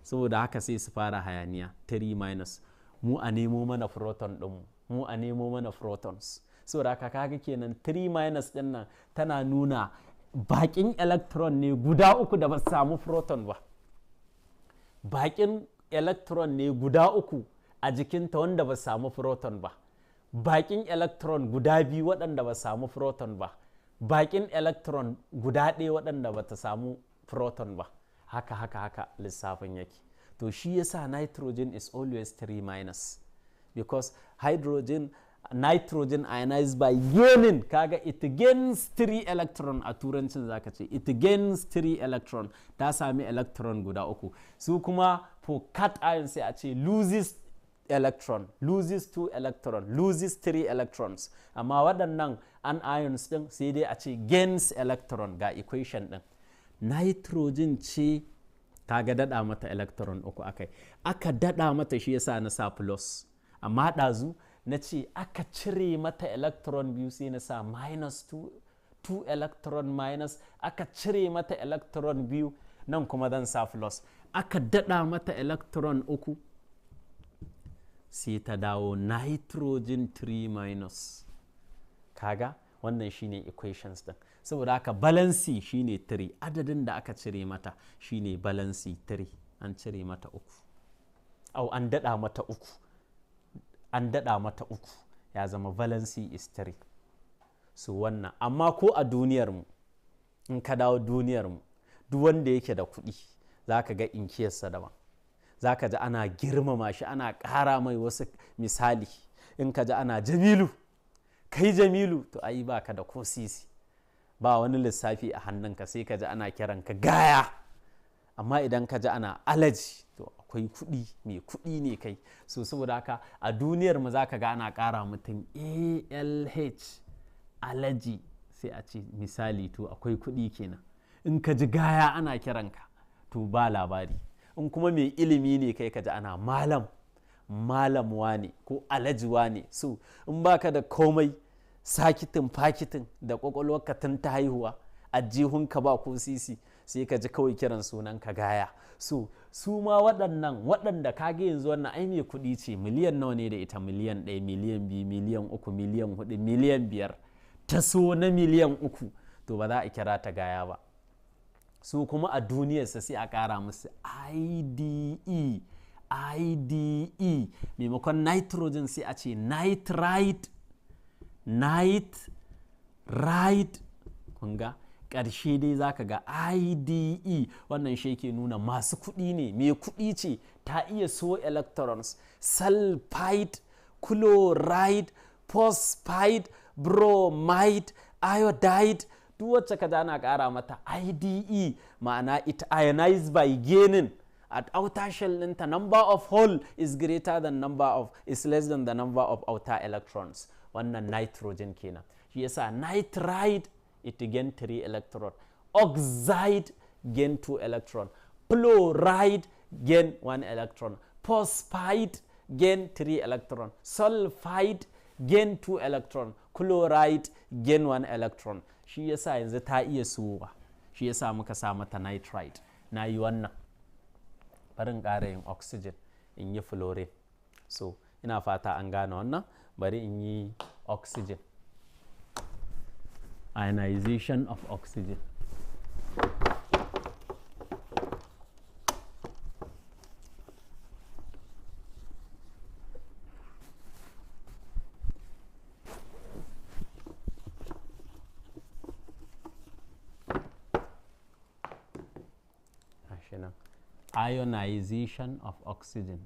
Saboda haka sai su fara hayaniya 3 minus. Mu a nemo mana proton ɗinmu, mu a nemo mana protons. Saboda haka kaga kenan 3 minus ɗin nan tana nuna bakin electron ne guda 3 da ba su samu proton ba. Bakin electron ne guda 3 a jikinta wanda ba su samu proton ba. Bakin electron guda 2 waɗanda ba su samu proton ba. Bakin electron guda 1 waɗanda ba ta samu proton ba. Haka lissafin yake. To shi yasa nitrogen is always 3 minus, because nitrogen ionized by gaining. Kaga it gains 3 electron a turancin zaka ce it gains 3 electron, ta sami electron guda 3. Su kuma for cat ion sai a ce loses electron, loses 2 electron, loses 3 electrons. Amma waɗannan anions din sai dai a ce gains electron. Ga equation din, nitrogen ce kaga dada mata electron 3 aka dada mata, shi yasa na sa plus. Amma ɗazu na ce aka cire mata electron biyu sai na sa minus 2 electron minus, aka cire mata electron biyu nan kuma zan sa plus, aka dada mata electron uku sai ta dawo nitrogen 3 minus. Kaga wannan shine equations din. Saboda haka balansi shine 3, adadin da aka cire mata shine balansi 3, an cire mata uku, au an dada mata uku, an dada mata uku, ya zama valency is 3. So wannan, amma ko a duniyarmu, in ka dawo duniyarmu, duk wanda yake da kuɗi za ka ga inkiyarsa daban, za ka ji ana girmama shi, ana ƙara mai wasu misali. In ka ji ana Jamilu, kai Jamilu, to ai ba ka da ko sisi, ba wani lissafi a hannunka, sai ka ji ana kiranka gaya. Amma idan ka ji ana alaji, to akwai kuɗi, mai kuɗi ne kai. So saboda haka a duniyar mu za ka ga ana ƙara mutum ALH, alaji, sai a ce misali, to akwai kuɗi kenan. In ka ji gaya ana kiranka, to ba labari. In kuma mai ilimi ne kai, ka ji ana malam, malam wane ko alaji wane. So in baka da komai, sakitin fakitin da kwakwalwarka tun ta haihuwa, ajihunka ba ko sisi, sai ka ji kawai kiran sunan ka gaya. So su ma waɗannan waɗanda kage yanzu wannan ai mai kuɗi ce, miliyan nawa ne da ita, miliyan 1, miliyan 2, miliyan 3, miliyan 4, miliyan 5, ta so na miliyan 3, to ba za a kira ta gaya ba. Su kuma a duniyarsa sai a ƙara musu IDE, IDE, maimakon nitrogen sai a ce nitrite, nitrite, kunga ƙarshe dai za ka ga IDE. Wannan shi ke nuna masu kuɗi ne, mai kuɗi ce, ta iya so electrons, sulfide, chloride, phosphide, bromide, iodide, duk wacce ka ana ƙara mata IDE, ma'ana it ionized by gaining at outer shell ɗinta, number of hole is greater than is less than the number of outer electrons. Wannan nitrogen kenan. Shi yasa nitride it gain 3 electron, oxide gain 2 electron, fluoride gain 1 electron, phosphide gain 3 electron, sulfide gain 2 electron, chloride gain 1 electron. Shi yasa yanzu ta iya suwa, shi yasa muka sa mata nitride. Na yi wannan, bari in ƙara yin oxygen, in yi fluorine. So ina fata an gane wannan. Bari in yi oxygen, ionization of oxygen. Ionization of oxygen.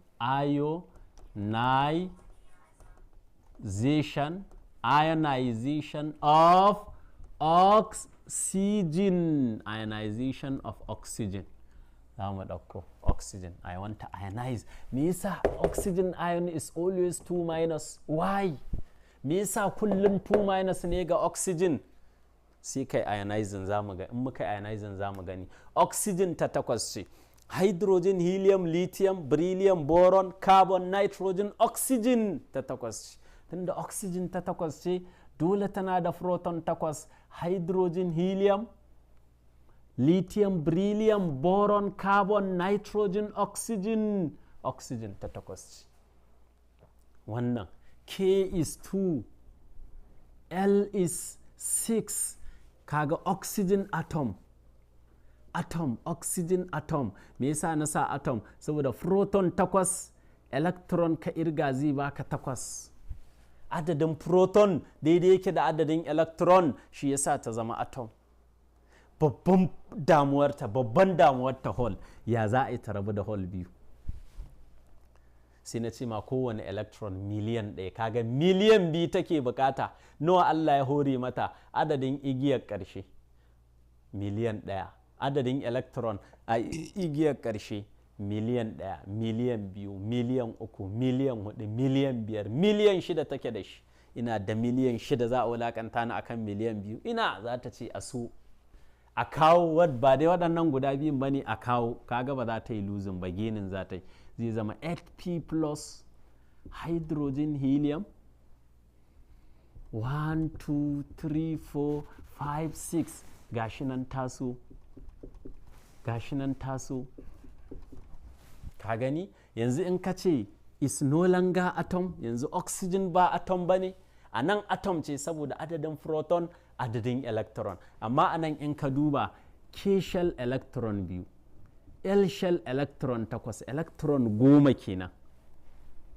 Ionization of oxygen. Ionization of oxygen. Za mu ɗauko oxygen. I want to ionize. Me yasa oxygen ion is always 2 minus? Why? Me yasa kullum 2 minus ne ga oxygen? Sai kai ionizing za mu ga. In muka ionizing za mu gani. Oxygen ta 8 ce. Hydrogen, helium, lithium, beryllium, boron, carbon, nitrogen, oxygen ta 8 ce. Tunda oxygen ta 8 ce, dole tana da proton 8. Hydrogen, helium, lithium, beryllium, boron, carbon, nitrogen, oxygen. Oxygen ta 8 ce. Wannan K is 2, L is 6. Kaga oxygen atom. Oxygen atom. Me yasa na sa atom? Saboda proton 8, electron ka irga zai baka 8. Adadin proton daidai yake da adadin electron, shi yasa ta zama atom. Babban damuwarta hole, ya za a yi ta rabu da hole biyu. Sai na ce ma kowane electron miliyan 1, kaga miliyan 2 take bukata. Nawa Allah ya hore mata? Adadin igiyar ƙarshe miliyan 1. Adadin electron a igiyar ƙarshe miliyan 1, miliyan 2, miliyan 3, miliyan 4, miliyan 5, miliyan 6 take da shi. Ina da miliyan 6 za a wulakanta ni akan miliyan 2. Ina za ta ce a so a kawo, ba dai waɗannan guda biyun ba ne a kawo. Kaga ba za ta yi losing ba, genin za ta yi. Zai zama 8p plus hydrogen helium 1 2 3 4 5 6 gashi nan taso ka gani yanzu in ka ce is no longer atom, yanzu oxygen ba atom ba ne, a nan atom ce saboda adadin proton adadin electron, amma a nan in ka duba k shell electron 2 l shell electron 8 electron 10 kenan,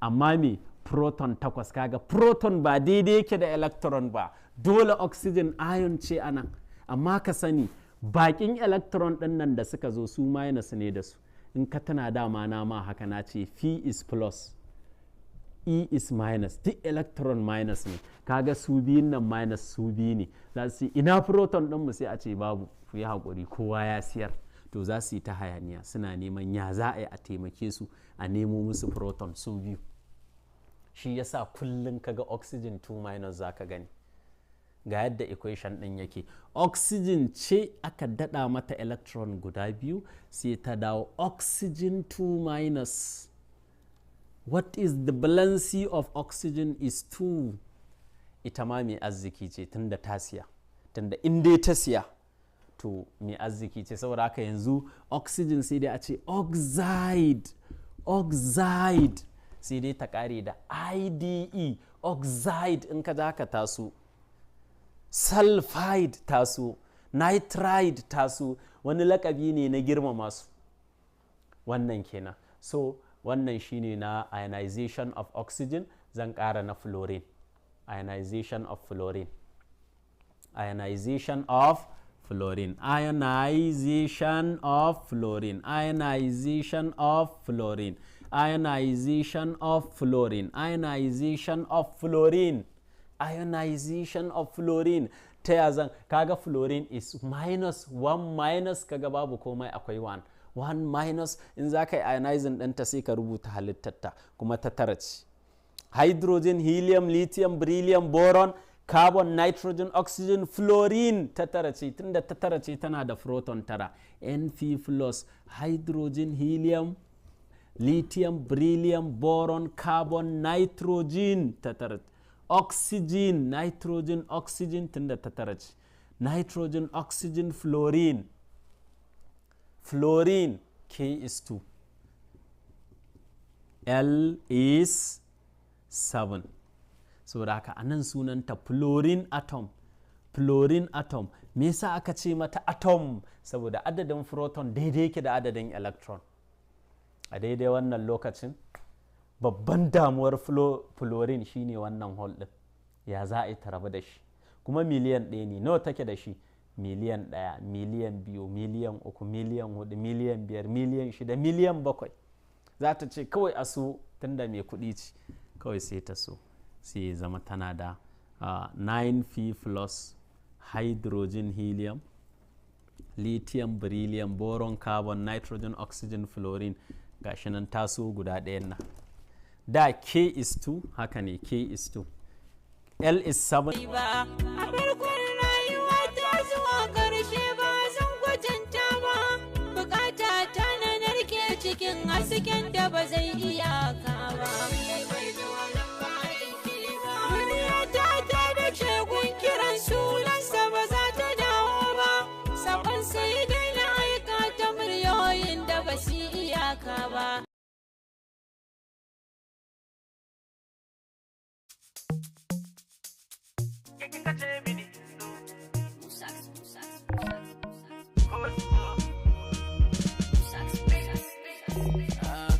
amma me proton 8, kaga proton ba daidai yake da electron ba, dole oxygen ion ce a nan, amma ka sani bakin electron din nan da suka zo su minus ne da su, in ka tana dama na ma haka na ce phi is plus E is minus, duk electron minus ne, kaga su biyun nan minus su biyu ne, za su ina proton ɗinmu sai a ce babu, ku yi haƙuri kowa ya siyar, to za su yi ta hayaniya suna neman ya za a yi a taimake su a nemo musu proton su biyu. Shi yasa kullum kaga oxygen 2 minus za ka gani, ga yadda equation ɗin yake, oxygen ce aka daɗa mata electron guda biyu sai ta dawo oxygen 2 minus. What is the valency of oxygen is 2. Ita ma mai arziki ce tunda ta siya, tunda in dai ta siya to mai arziki ce, saboda haka yanzu oxygen sai dai a ce oxide sai dai ta kare da IDE, oxide in ka za ka taso, sulfide taso, nitride taso, wani lakabi ne na girmama su, wannan kenan. So wannan shine na ionization of oxygen, zan ƙara na fluorine, ionization of fluorine, ionization of fluorine, ionization of fluorine, ionization of fluorine, ionization of fluorine, ionization of fluorine, ionization of fluorine. Ta yazan kaga fluorine is -1 minus, kaga babu komai akwai 1 minus, in za ka yi ionizing ɗinta sai ka rubuta halittarta kuma ta tara ce. Hydrogen, helium, lithium, beryllium, boron, carbon, nitrogen, oxygen, fluorine ta tara ce, tunda ta tara ce tana da proton tara, Np plus, hydrogen, helium, lithium, beryllium, boron, carbon, nitrogen ta tara, oxygen, nitrogen, oxygen tunda ta tara ce, nitrogen, oxygen, fluorine, fluorine K is 2, L is 7, saboda haka anan sunanta fluorine atom. Fluorine atom, me yasa aka ce mata atom? Saboda adadin proton daidai yake da adadin electron. A daidai wannan lokacin babban damuwar fluorine shine wannan hole din, ya za a yi ta rabu da shi, kuma miliyan 1 ne, nawa take da shi? Miliyan 1, miliyan 2, miliyan 3, miliyan 4, miliyan 5, miliyan 6, miliyan 7. Za ta ce kawai a so, tunda mai kuɗi ce kawai sai ta so, sai ya zama tana da 9p plus, hydrogen, helium, lithium, beryllium, boron, carbon, nitrogen, oxygen, fluorine, gashi nan taso guda ɗayan nan. Da K is 2, haka ne, K is 2, L is 7. Cikin hasken da ba zai iyaka ba. Duniya ta da shegun kiran sunansa ba za ta dawo ba. Sabon sai dai na aika ta muryoyin da ba su iyaka ba.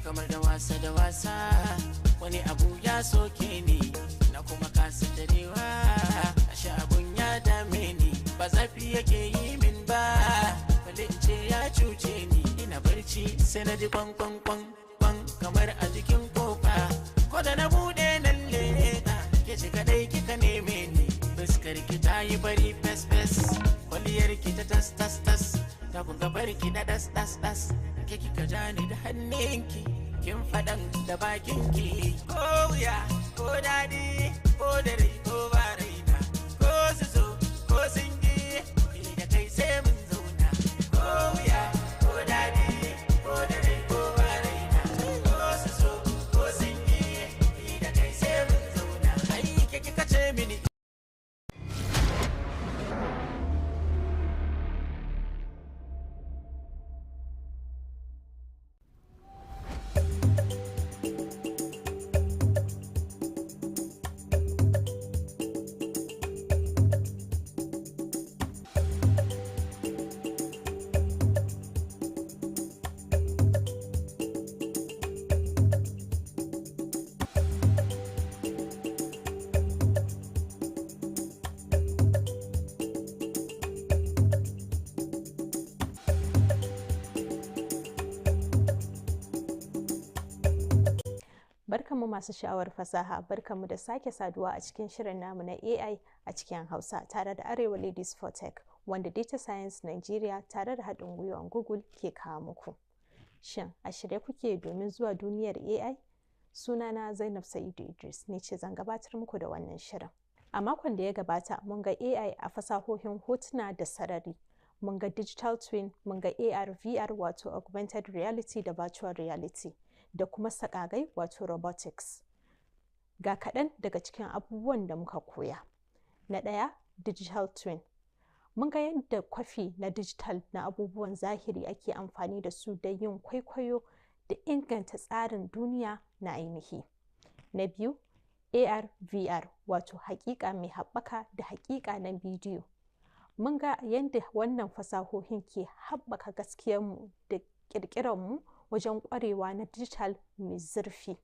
Kamar da wasa wani abu ya soke ni, na kuma kasa darewa, ashe abun ya dame ni, ba zafi yake yi min ba, bale in ce ya cuce ni, ina barci sai na ji kwan kamar a jikin kofa, ko da na bude nan leka ke ce kadai kika neme ni, fuskar ki ta yi bari fes kwaliyar ki ta tas ta kun gabar ki da das ke kika ja ni da hannunki, kin faɗan da bakinki, ko wuya ko daɗi ko da rai ko ba raina, ko su so ko sun yi ni da kai sai mun zauna, ko wuya ko daɗi ko da rai ko ba raina, ko su so ko sun yi ni da kai sai mun zauna, ai ke kika ce mini Barkanmu masu sha'awar fasaha, barkanmu da sake saduwa a cikin shirin namu na AI a cikin Hausa tare da Arewa Ladies for Tech, wanda Data Science Nigeria tare da haɗin gwiwar Google ke kawo muku. Shin a shirye kuke domin zuwa duniyar AI? Sunana Zainab Sa'idu Idris, ni ce zan gabatar muku da wannan shirin. A makon da ya gabata mun ga AI a fasahohin hotuna da sarari. Mun ga digital twin, mun ga AR, VR wato augmented reality da virtual reality, da kuma sakagai wato robotics. Ga kaɗan daga cikin abubuwan da muka koya. Na ɗaya, digital twin. Mun ga yadda kwafi na digital na abubuwan zahiri ake amfani da su don yin kwaikwayo da inganta tsarin duniya na ainihi. Na biyu, AR, VR wato haƙiƙa mai haɓaka da haƙiƙa na bidiyo. Mun ga yadda wannan fasahohin ke haɓaka gaskiyarmu da ƙirƙirarmu wajen ƙwarewa na digital mai zurfi.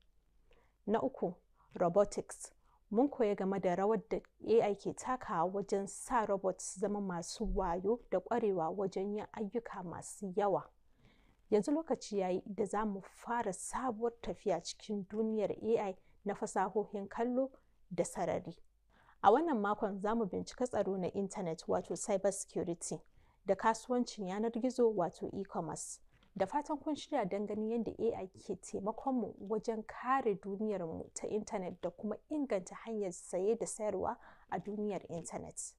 Na uku, robotics. Mun koya game da rawar da AI ke takawa wajen sa robots zama masu wayo da ƙwarewa wajen yin ayyuka masu yawa. Yanzu lokaci yayi da za mu fara sabuwar tafiya cikin duniyar AI na fasahohin kallo da sarari. A wannan makon za mu bincika tsaro na intanet wato cyber security da kasuwancin yanar gizo wato e-commerce. Da fatan kun shirya don ganin yadda AI ke taimakonmu wajen kare duniyarmu ta intanet da kuma inganta hanyar saye da sayarwa a duniyar intanet.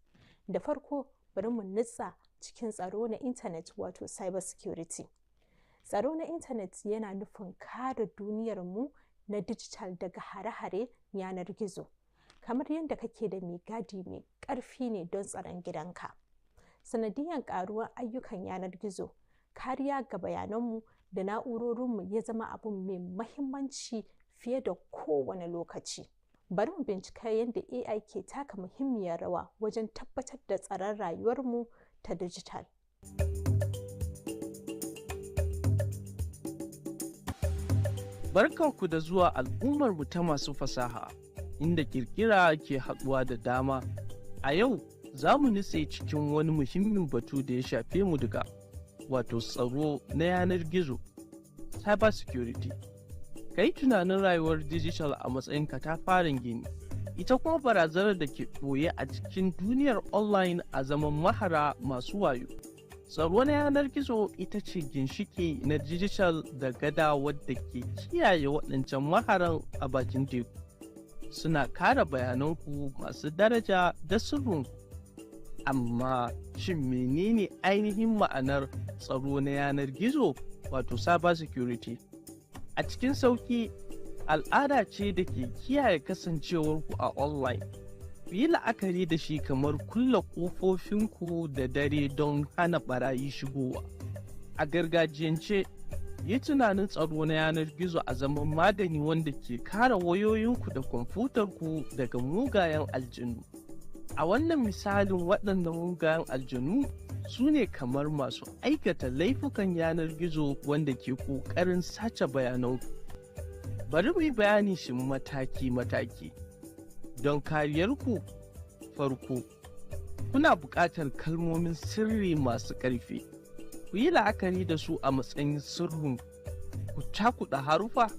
Da farko bari mu nutsa cikin tsaro na intanet wato cyber security. Tsaro na intanet yana nufin kare duniyarmu na digital daga hare-hare yanar gizo. Kamar yadda kake da mai gadi mai ƙarfi ne don tsaron gidanka. Sanadiyan ƙaruwar ayyukan yanar gizo, kariya ga bayananmu da na'urorinmu ya zama abu mai mahimmanci fiye da kowane lokaci. Bari mu bincika yadda AI ke taka muhimmiyar rawa wajen tabbatar da tsaron rayuwarmu ta digital. Barkanku da zuwa al'ummarmu ta masu fasaha, inda kirkira ke haɗuwa da dama. A yau za mu nutse cikin wani muhimmin batu da ya shafe mu duka, wato tsaro na yanar gizo, cyber security. Ka yi tunanin rayuwar digital a matsayin katafaren gini, ita kuma barazanar da ke ɓoye a cikin duniyar online a zaman mahara masu wayo. Tsaro na yanar gizo ita ce ginshiki na digital da gada wadda ke kiyaye waɗancan maharan a bakin teku. Suna kare bayananku masu daraja da sirrinku. Amma shin menene ainihin ma'anar tsaro na yanar gizo wato cyber security? A cikin sauki, al'ada ce da ke kiyaye kasancewarku a online. Ku yi la'akari da shi kamar kulle ƙofofinku da dare don hana barayi shigowa. A gargajiyance, yi tunanin tsaro na yanar gizo a zaman magani wanda ke kare wayoyinku da kwamfutarku daga mugayen aljanu. A wannan misalin waɗannan mugayen aljanu su ne kamar masu aikata laifukan yanar gizo wanda ke ƙoƙarin sace bayananku. Bari mu yi bayani shi mataki-mataki. Don kariyarku, farko, kuna buƙatar kalmomin sirri masu ƙarfi. Ku yi la'akari da su a matsayin sirrin. Ku cakuɗa harufa,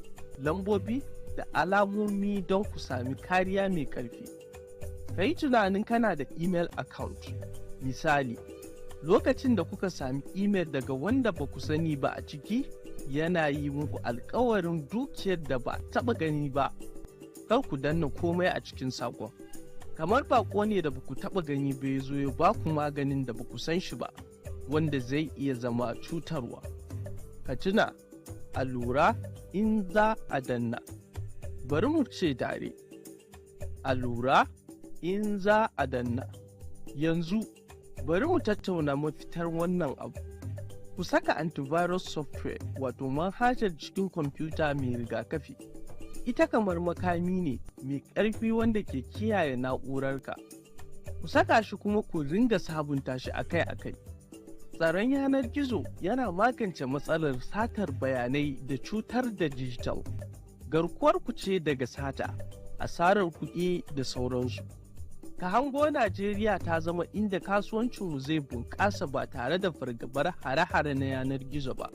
lambobi da alamomi don ku sami kariya mai ƙarfi. Ka yi tunanin kana da email account. Misali, lokacin da kuka sami email daga wanda ba ku sani ba a ciki, yana yi muku alkawarin dukiyar da ba taɓa gani ba. Kar ku danna komai a cikin saƙon. Kamar baƙo ne da ba ku taɓa gani ba ya zo ya ba ku maganin da ba ku san shi ba, wanda zai iya zama cutarwa. Ka tuna, a lura in za a danna. Bari mu ce tare. A lura in za a danna. Yanzu, bari mu tattauna mafitar wannan abu. Ku saka antivirus software wato manhajar cikin kwamfuta mai rigakafi. Ita kamar makami ne mai ƙarfi wanda ke kiyaye na'urarka. Ku saka shi kuma ku ringa sabunta shi akai-akai. Tsaron yanar gizo yana magance matsalar satar bayanai da cutar da digital. Garkuwar ku ce daga sata, asarar kuɗi da sauransu. Ka hango Najeriya ta zama inda kasuwancinmu zai bunƙasa ba tare da fargabar hare-hare na yanar gizo ba.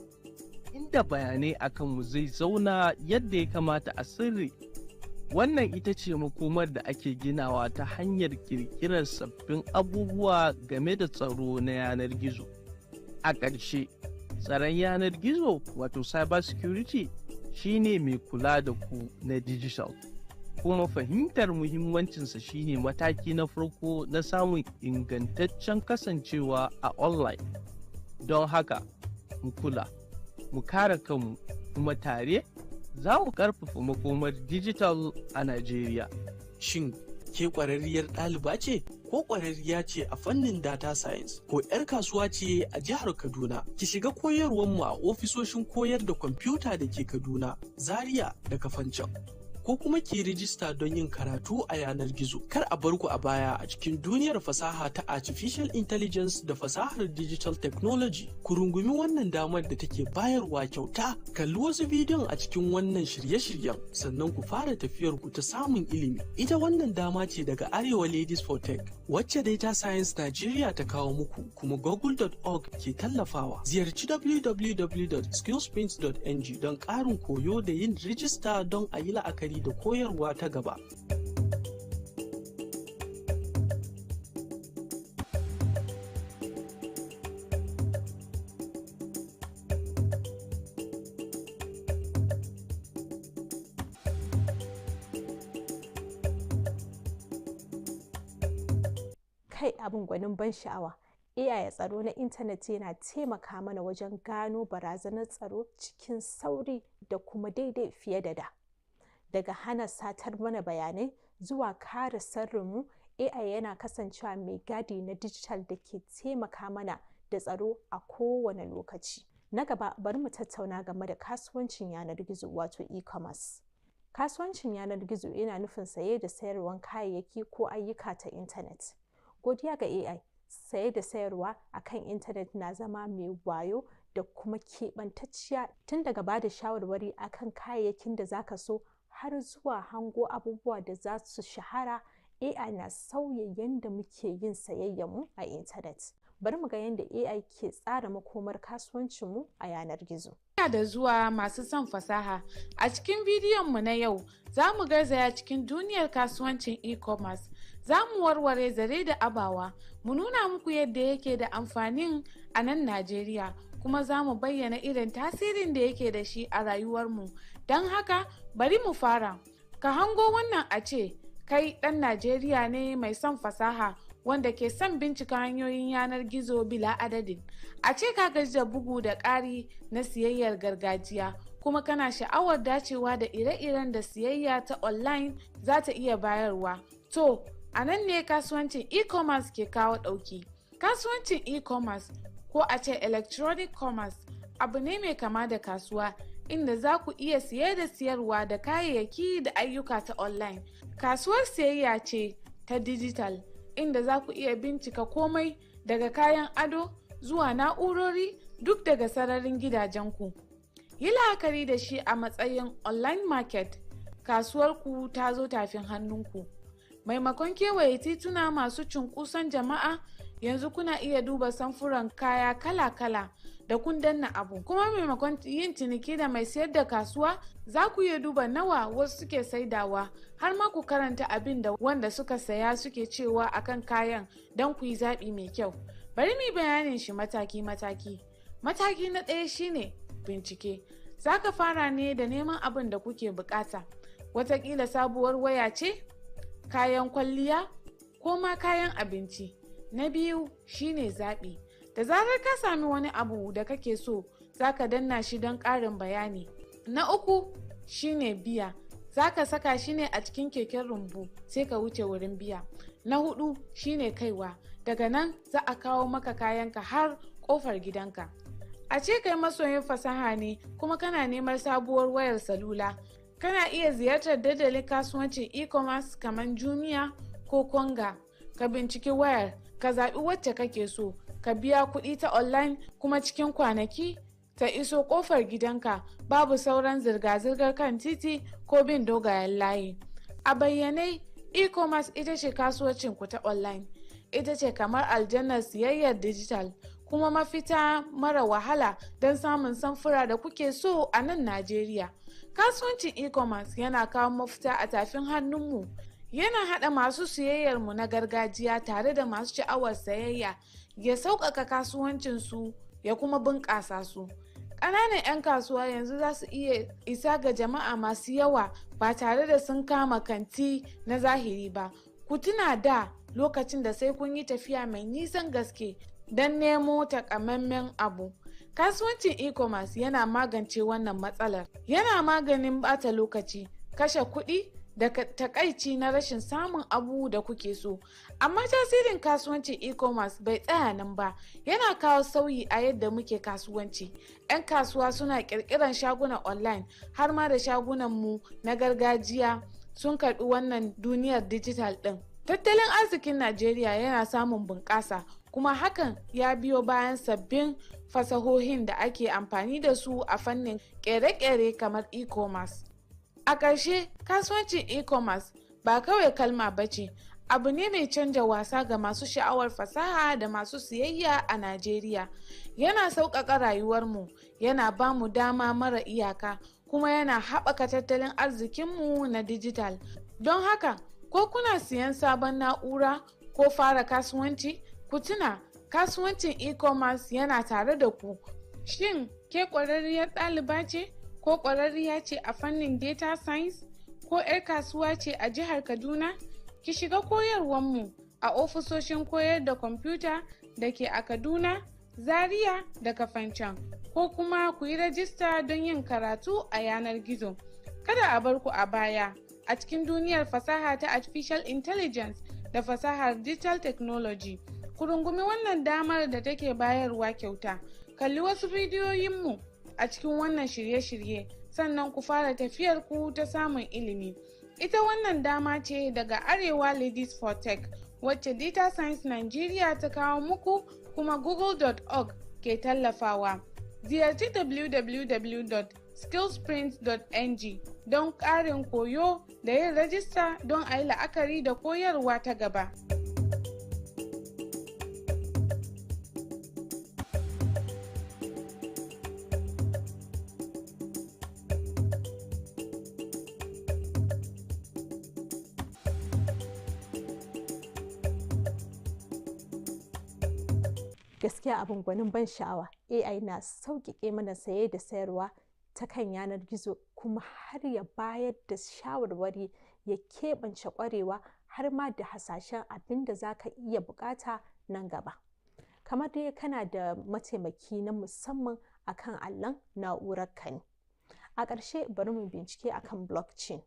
In yadda bayanai akan mu zai zauna yadda ya kamata a sirri. Wannan ita ce makomar da ake ginawa ta hanyar kirkirar sabbin abubuwa game da tsaro na yanar gizo. A ƙarshe, tsaron yanar gizo wato cyber security shine mai kula da ku na digital. Kuma fahimtar muhimmancinsa shine mataki na farko na samun ingantaccen kasancewa a online. Don haka, mu kula, mu kare kanmu, kuma tare za mu karfafa makomar digital a Najeriya. Shin ke ƙwararriyar ɗaliba ce ko ƙwararriya ce a fannin data science ko 'yar kasuwa ce a jihar Kaduna? Ki shiga koyarwarmu a ofisoshin koyar da kwamfuta da ke Kaduna, Zaria da Kafancan. Ko kuma ki rijista don yin karatu a yanar gizo. Kar a bar ku a baya a cikin duniyar fasaha ta artificial intelligence da fasahar digital technology. Ku rungumi wannan damar da take bayarwa kyauta. Kalli wasu bidiyon a cikin wannan shirye-shiryen sannan ku fara tafiyar ku ta samun ilimi. Ita wannan dama ce daga Arewa Ladies for Tech, wacce Data Science Nigeria ta kawo muku, kuma google.org ke tallafawa. Ziyarci www.skillsprint.ng don ƙarin koyo da yin rijista don a yi la'akari da koyarwa ta gaba. Kai abin gwanin ban sha'awa. AI tsaro na intanet yana taimaka mana wajen gano barazanar tsaro cikin sauri da kuma daidai fiye da da. Daga hana satar mana bayanai zuwa kare sirrinmu, AI yana kasancewa mai gadi na digital da ke taimaka mana da tsaro a kowane lokaci. Na gaba, bari mu tattauna game da kasuwancin yanar gizo wato e-commerce. Kasuwancin yanar gizo yana nufin saye da sayarwar kayayyaki ko ayyuka ta intanet. Godiya ga AI, saye da sayarwa a kan intanet na zama mai wayo da kuma keɓantacciya, tun daga ba da shawarwari akan kayayyakin da zaka so har zuwa hango abubuwa da za su shahara. AI na sauya yadda muke yin sayayyanmu a intanet. Bari mu ga yadda AI ke tsara makomar kasuwancinmu a yanar gizo. Da zuwa masu son fasaha. A cikin bidiyon mu na yau, za mu garzaya cikin duniyar kasuwancin e-commerce. Za mu warware zare da abawa, mu nuna muku yadda yake da amfanin a nan Najeriya, kuma za mu bayyana irin tasirin da yake da shi a rayuwarmu. Don haka, bari mu fara. Ka hango wannan a ce, kai ɗan Najeriya ne mai son fasaha, wanda ke son bincika hanyoyin yanar gizo bila adadin. A ce ka gaji da bugu da ƙari na siyayyar gargajiya, kuma kana sha'awar dacewa da ire-iren da siyayya ta online za ta iya bayarwa. To, a nan ne kasuwancin e-commerce ke kawo ɗauki. Kasuwancin e-commerce ko a ce electronic commerce abu ne mai kama da kasuwa, inda za ku iya siye da siyarwa da kayayyaki da ayyuka ta online. Kasuwar siyayya ce ta digital, inda za ku iya bincika komai daga kayan ado zuwa na'urori duk daga sararin gidajenku. Yi la'akari da shi a matsayin online market. Kasuwarku ta zo tafin hannunku. Maimakon kewaye tituna masu cunkusan jama'a, yanzu kuna iya duba samfuran kaya kala-kala da kun danna abu. Kuma maimakon yin ciniki da mai sayar da kasuwa, za ku iya duba nawa wasu suke saidawa, har ma ku karanta abin da wanda suka saya suke cewa akan kayan don ku yi zaɓi mai kyau. Bari mu bayanin shi mataki-mataki. Mataki na ɗaya shine bincike. Za ka fara ne da neman abin da kuke bukata. Wataƙila sabuwar waya ce, kayan kwalliya, ko ma kayan abinci. Na biyu shine zaɓi. Da zarar ka sami wani abu da kake so, za ka danna shi don ƙarin bayani. Na uku shine biya. Za ka saka shi ne a cikin keken rumbu sai ka wuce wurin biya. Na hudu shine kaiwa. Daga nan za a kawo maka kayanka har ƙofar gidanka. A ce kai masoyin fasaha ne kuma kana neman sabuwar wayar salula. Kana iya ziyartar dandalin kasuwancin e-commerce kamar Jumia ko Konga. Ka binciki wayar, ka zaɓi wacce kake so, ka biya kuɗi ta online, kuma cikin kwanaki ta iso ƙofar gidanka, babu sauran zirga-zirgar kan titi ko bin dogayen layi. A bayyane, e-commerce ita ce kasuwancin ku ta online. Ita ce kamar aljannar siyayyar digital. kuma mafita mara wahala don samun samfura da kuke so a nan Najeriya. Kasuwancin e-commerce yana kawo mafita a tafin hannunmu. Yana haɗa masu siyayyarmu na gargajiya tare da masu sha'awar sayayya, ya sauƙaƙa kasuwancinsu ya kuma bunƙasa su. Ƙananan 'yan kasuwa yanzu za su iya isa ga jama'a masu yawa ba tare da sun kama kanti na zahiri ba. Ku tuna da lokacin da sai kun yi tafiya mai nisan gaske don nemo takamaiman abu. Kasuwancin e-commerce yana magance wannan matsalar. Yana maganin bata lokaci, kashe kuɗi da takaici na rashin samun abu da kuke so. Amma tasirin kasuwancin e-commerce bai tsaya nan ba, yana kawo sauyi a yadda muke kasuwanci. 'Yan kasuwa suna ƙirƙirar shagunan online, har ma da shagunan mu na gargajiya sun karɓi wannan duniyar digital ɗin. Tattalin arzikin Najeriya yana samun bunƙasa, kuma hakan ya biyo bayan sabbin fasahohin da ake amfani da su a fannin ƙere-ƙere kamar e-commerce. A ƙarshe, kasuwancin e-commerce ba kawai kalma ba ce, abu ne mai canja wasa ga masu sha'awar fasaha da masu siyayya a Najeriya. Yana sauƙaƙa rayuwarmu, yana ba mu dama mara iyaka, kuma yana haɓaka tattalin arzikinmu na digital. Don haka, ko kuna siyan sabon na'ura ko fara kasuwanci, ku tuna kasuwancin e-commerce yana tare da ku. Shin ke ƙwararriyar ɗaliba ce ko ƙwararriya ce a fannin data science, ko 'yar kasuwa ce a jihar Kaduna? Ki shiga koyarwarmu a ofisoshin koyar da kwamfuta da ke a Kaduna, Zaria da Kafancan, ko kuma ku yi rajista don yin karatu a yanar gizo. Kada a bar ku a baya a cikin duniyar fasaha ta artificial intelligence da fasahar digital technology. Ku rungumi wannan damar da take bayarwa kyauta. Kalli wasu bidiyoyinmu a cikin wannan shirye-shirye, sannan ku fara tafiyar ku ta samun ilimi. Ita wannan dama ce daga Arewa Ladies for Tech, wacce Data Science Nigeria ta kawo muku, kuma google.org ke tallafawa. Ziyarci www.skillsprint.ng don ƙarin koyo da yin rajista don a yi la'akari da koyarwa ta gaba. Gaskiya abin gwanin ban sha'awa. AI na sauƙaƙe mana saye da sayarwa ta kan yanar gizo, kuma har ya bayar da shawarwari, ya keɓance ƙwarewa, har ma da hasashen abin da za ka iya buƙata nan gaba. Kamar dai kana da mataimaki na musamman akan allon na'urarka ne. A ƙarshe, bari mu bincike akan blockchain.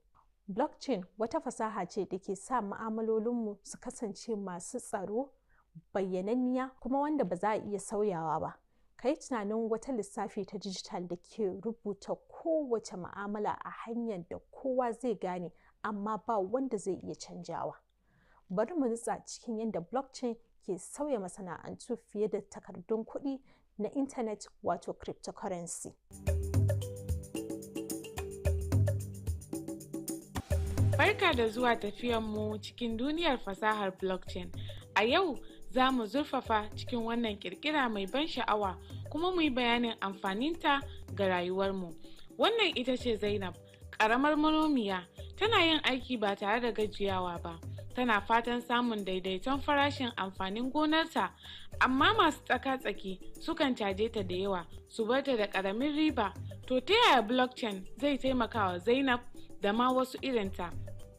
Blockchain wata fasaha ce da ke sa mu'amalolinmu su kasance masu tsaro, bayyananniya, kuma wanda ba za a iya sauyawa ba. Ka yi tunanin wata lissafi ta digital da ke rubuta kowace mu'amala a hanyar da kowa zai gane, amma ba wanda zai iya canjawa. Bari mu nutsa cikin yadda blockchain ke sauya masana'antu fiye da takardun kuɗi na intanet, wato cryptocurrency. Barka da zuwa tafiyanmu cikin duniyar fasahar blockchain. A yau za mu zurfafa cikin wannan kirkira mai ban sha'awa, kuma mu yi bayanin amfaninta ga rayuwarmu. Wannan ita ce Zainab, ƙaramar manomiya. Tana yin aiki ba tare da gajiyawa ba. Tana fatan samun daidaiton farashin amfanin gonarta, amma masu tsaka-tsaki sukan caje ta da yawa, su bar ta da ƙaramin riba. To ta yaya blockchain zai taimaka wa Zainab da ma wasu irinta?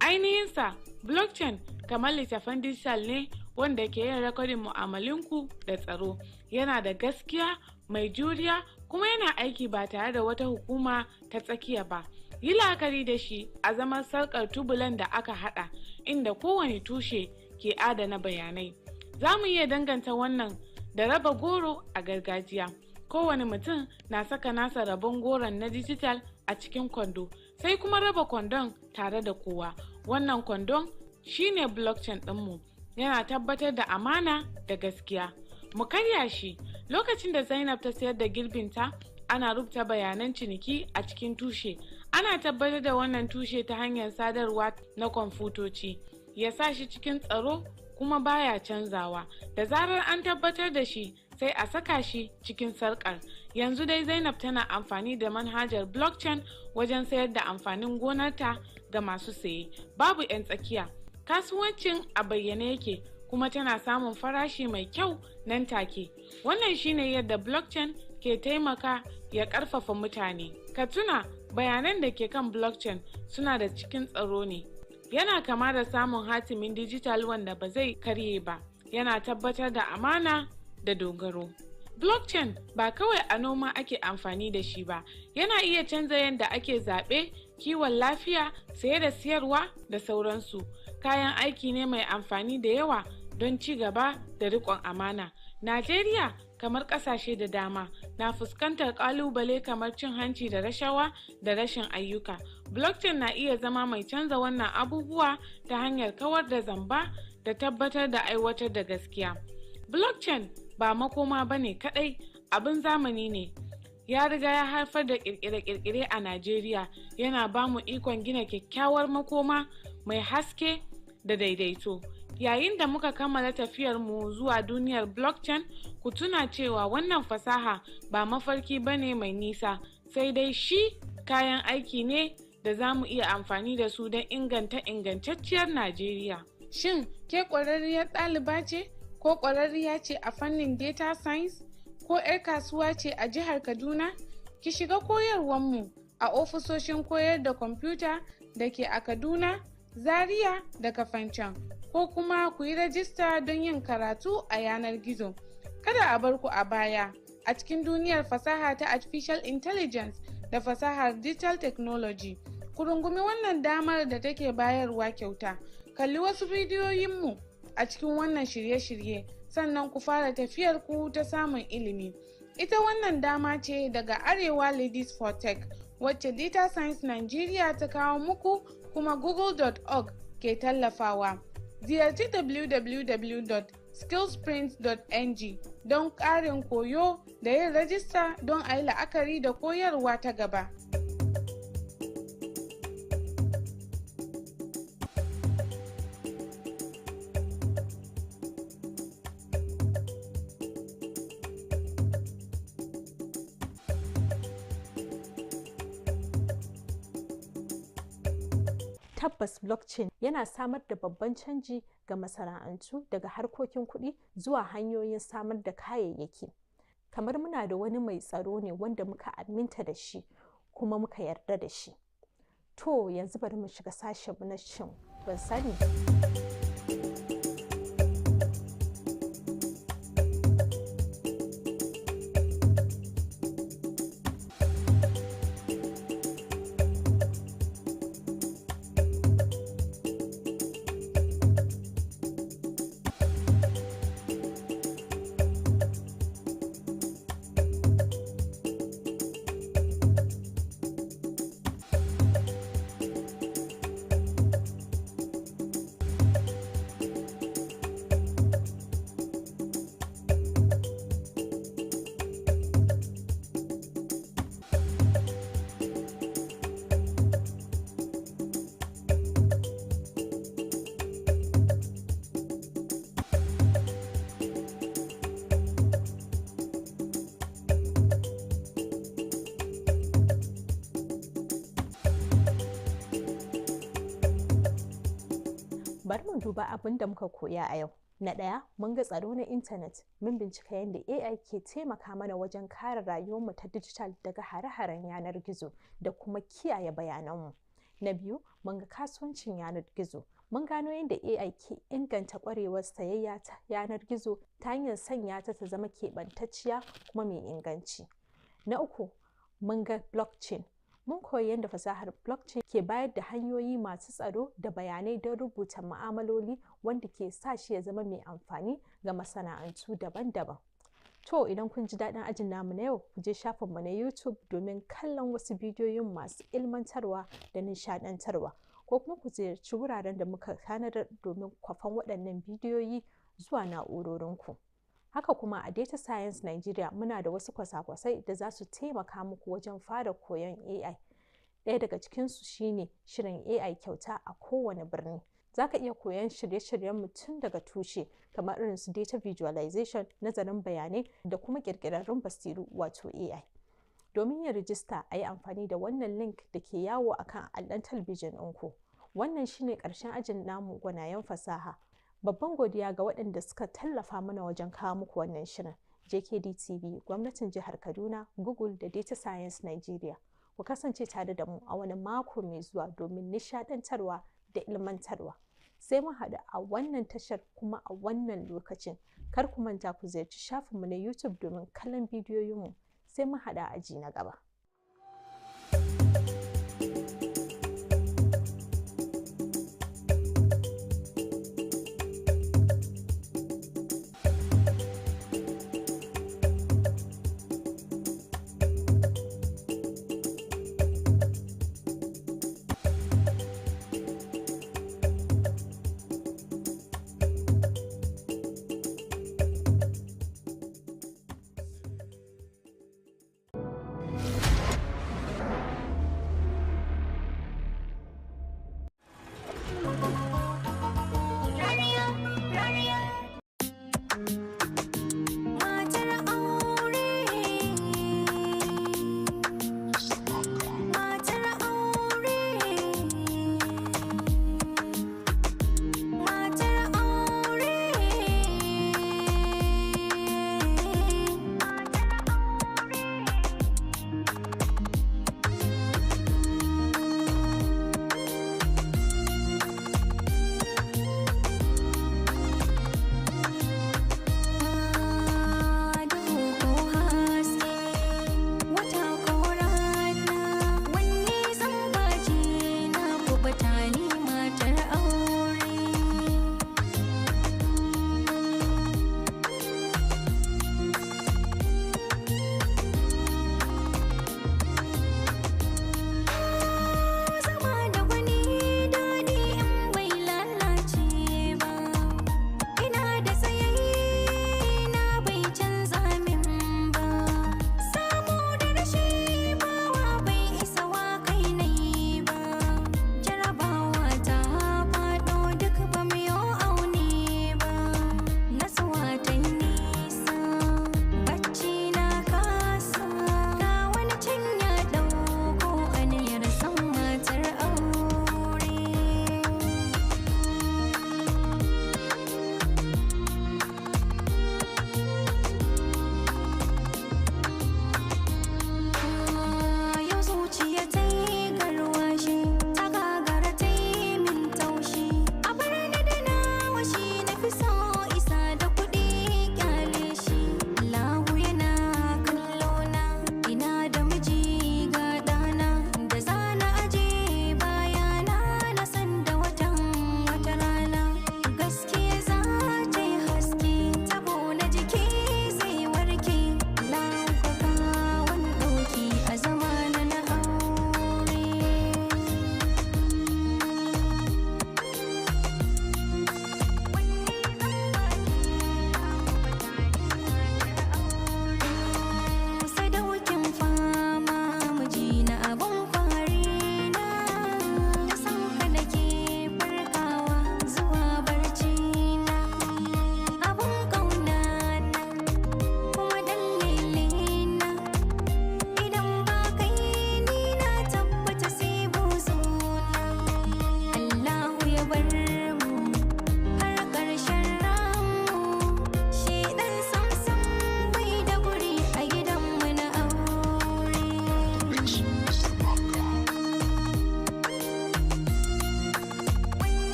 Ainihinsa, blockchain kamar littafan digital ne wanda ke yin rekodin mu'amalinku da tsaro. Yana da gaskiya, mai juriya, kuma yana aiki ba tare da wata hukuma ta tsakiya ba. Yi la'akari da shi a zaman sarkar tubulan da aka hada, inda kowane tushe ke adana bayanai. Za mu iya danganta wannan da raba goro a gargajiya. Kowane mutum na saka nasa rabon goron na digital a cikin kwando, sai kuma raba kwandon tare da kowa. Wannan kwandon shine blockchain ɗinmu. Yana tabbatar da amana da gaskiya. Mu karya shi. Lokacin da Zainab ta sayar da girbinta, ana rubuta bayanan ciniki a cikin tushe. Ana tabbatar da wannan tushe ta hanyar sadarwa na kwamfutoci. Ya sa shi cikin tsaro kuma baya canzawa. Da zarar an tabbatar da shi, sai a saka shi cikin sarƙar. Yanzu dai Zainab tana amfani da manhajar blockchain wajen sayar da amfanin gonarta ga masu saye. Babu 'yan tsakiya. Kasuwancin a bayyane yake kuma tana samun farashi mai kyau nan take. Wannan shine yadda blockchain ke taimaka ya ƙarfafa mutane. Ka tuna bayanan da ke kan blockchain suna da cikin tsaro ne. Yana kama da samun hatimin digital wanda ba zai karye ba. Yana tabbatar da amana da dogaro. Blockchain ba kawai a noma ake amfani da shi ba, yana iya canza yadda ake zaɓe, kiwon lafiya, saye da siyarwa da sauransu. Kayan aiki ne mai amfani da yawa don ci gaba da riƙon amana. Najeriya, kamar ƙasashe da dama, na fuskantar ƙalubale kamar cin hanci da rashawa da rashin ayyuka. Blockchain na iya zama mai canza wannan abubuwa ta hanyar kawar da zamba da tabbatar da aiwatar da gaskiya. Blockchain ba makoma ba ne kaɗai, abin zamani ne. Ya riga ya haifar da ƙirƙire-ƙirƙire a Najeriya, yana ba mu ikon gina kyakkyawar makoma mai haske da daidaito. Yayin da muka kammala tafiyar mu zuwa duniyar blockchain, ku tuna cewa wannan fasaha ba mafarki ba ne mai nisa, sai dai shi kayan aiki ne da za mu iya amfani da su don inganta ingantacciyar Najeriya. Shin ke ƙwararriyar ɗaliba ce ko ƙwararriya ce a fannin data science ko 'yar kasuwa ce a jihar Kaduna? Ki shiga koyarwarmu a ofisoshin koyar da kwamfuta da ke a Kaduna, Zaria da Kafancan, ko kuma ku yi rajista don yin karatu a yanar gizo. Kada a bar ku a baya a cikin duniyar fasaha ta artificial intelligence da fasahar digital technology. Ku rungumi wannan damar da take bayarwa kyauta. Kalli wasu bidiyoyinmu a cikin wannan shirye-shirye, sannan ku fara tafiyar ku ta samun ilimi. Ita wannan dama ce daga Arewa Ladies for Tech, wacce Data Science Nigeria ta kawo muku kuma google.org ke tallafawa. Ziyarci www.skillsprint.ng don ƙarin koyo da yin rajista don a yi la'akari da koyarwa ta gaba. Tabbas blockchain yana samar da babban canji ga masana'antu, daga harkokin kuɗi zuwa hanyoyin samar da kayayyaki. Kamar muna da wani mai tsaro ne wanda muka aminta da shi kuma muka yarda da shi. To yanzu bari mu shiga sashenmu na shin ban sani. Bari mu duba abin da muka koya a yau. Na ɗaya, mun ga tsaro na intanet. Mun bincika yadda AI ke taimaka mana wajen kare rayuwarmu ta digital daga hare-haren yanar gizo da kuma kiyaye bayananmu. Na biyu, mun ga kasuwancin yanar gizo. Mun gano yadda AI ke inganta ƙwarewar sayayya ta yanar gizo ta hanyar sanya ta zama keɓantacciya kuma mai inganci. Na uku, mun ga blockchain. Mun koyi yadda fasahar blockchain ke bayar da hanyoyi masu tsaro da bayanai don rubuta ma'amaloli, wanda ke sa shi ya zama mai amfani ga masana'antu daban-daban. To idan kun ji daɗin ajin namu na yau, ku je shafinmu na YouTube domin kallon wasu bidiyoyin masu ilmantarwa da nishaɗantarwa, ko kuma ku ziyarci wuraren da muka tanadar domin kwafan waɗannan bidiyoyi zuwa na'urorinku. Haka kuma a Data Science Nigeria muna da wasu kwasa-kwasai da za su taimaka muku wajen fara koyon AI. Ɗaya daga cikinsu shine shirin AI kyauta a kowane birni. Za ka iya koyon shirye-shiryen mu tun daga tushe kamar irin su data visualization, nazarin bayanai da kuma ƙirƙirarrun basiru wato AI. Domin yin rijista a yi amfani da wannan link da ke yawo a kan allon talabijin ɗinku. Wannan shine ƙarshen ajin namu gwanayen fasaha. Babban godiya ga waɗanda suka tallafa mana wajen kawo muku wannan shirin. JKD TV, gwamnatin jihar Kaduna, Google da Data Science Nigeria. Ku kasance tare da mu a wani mako mai zuwa domin nishaɗantarwa da ilmantarwa. Sai mun haɗu a wannan tashar kuma a wannan lokacin. Kar ku manta ku ziyarci shafinmu na YouTube domin kallon bidiyoyinmu. Sai mun haɗu a aji na gaba.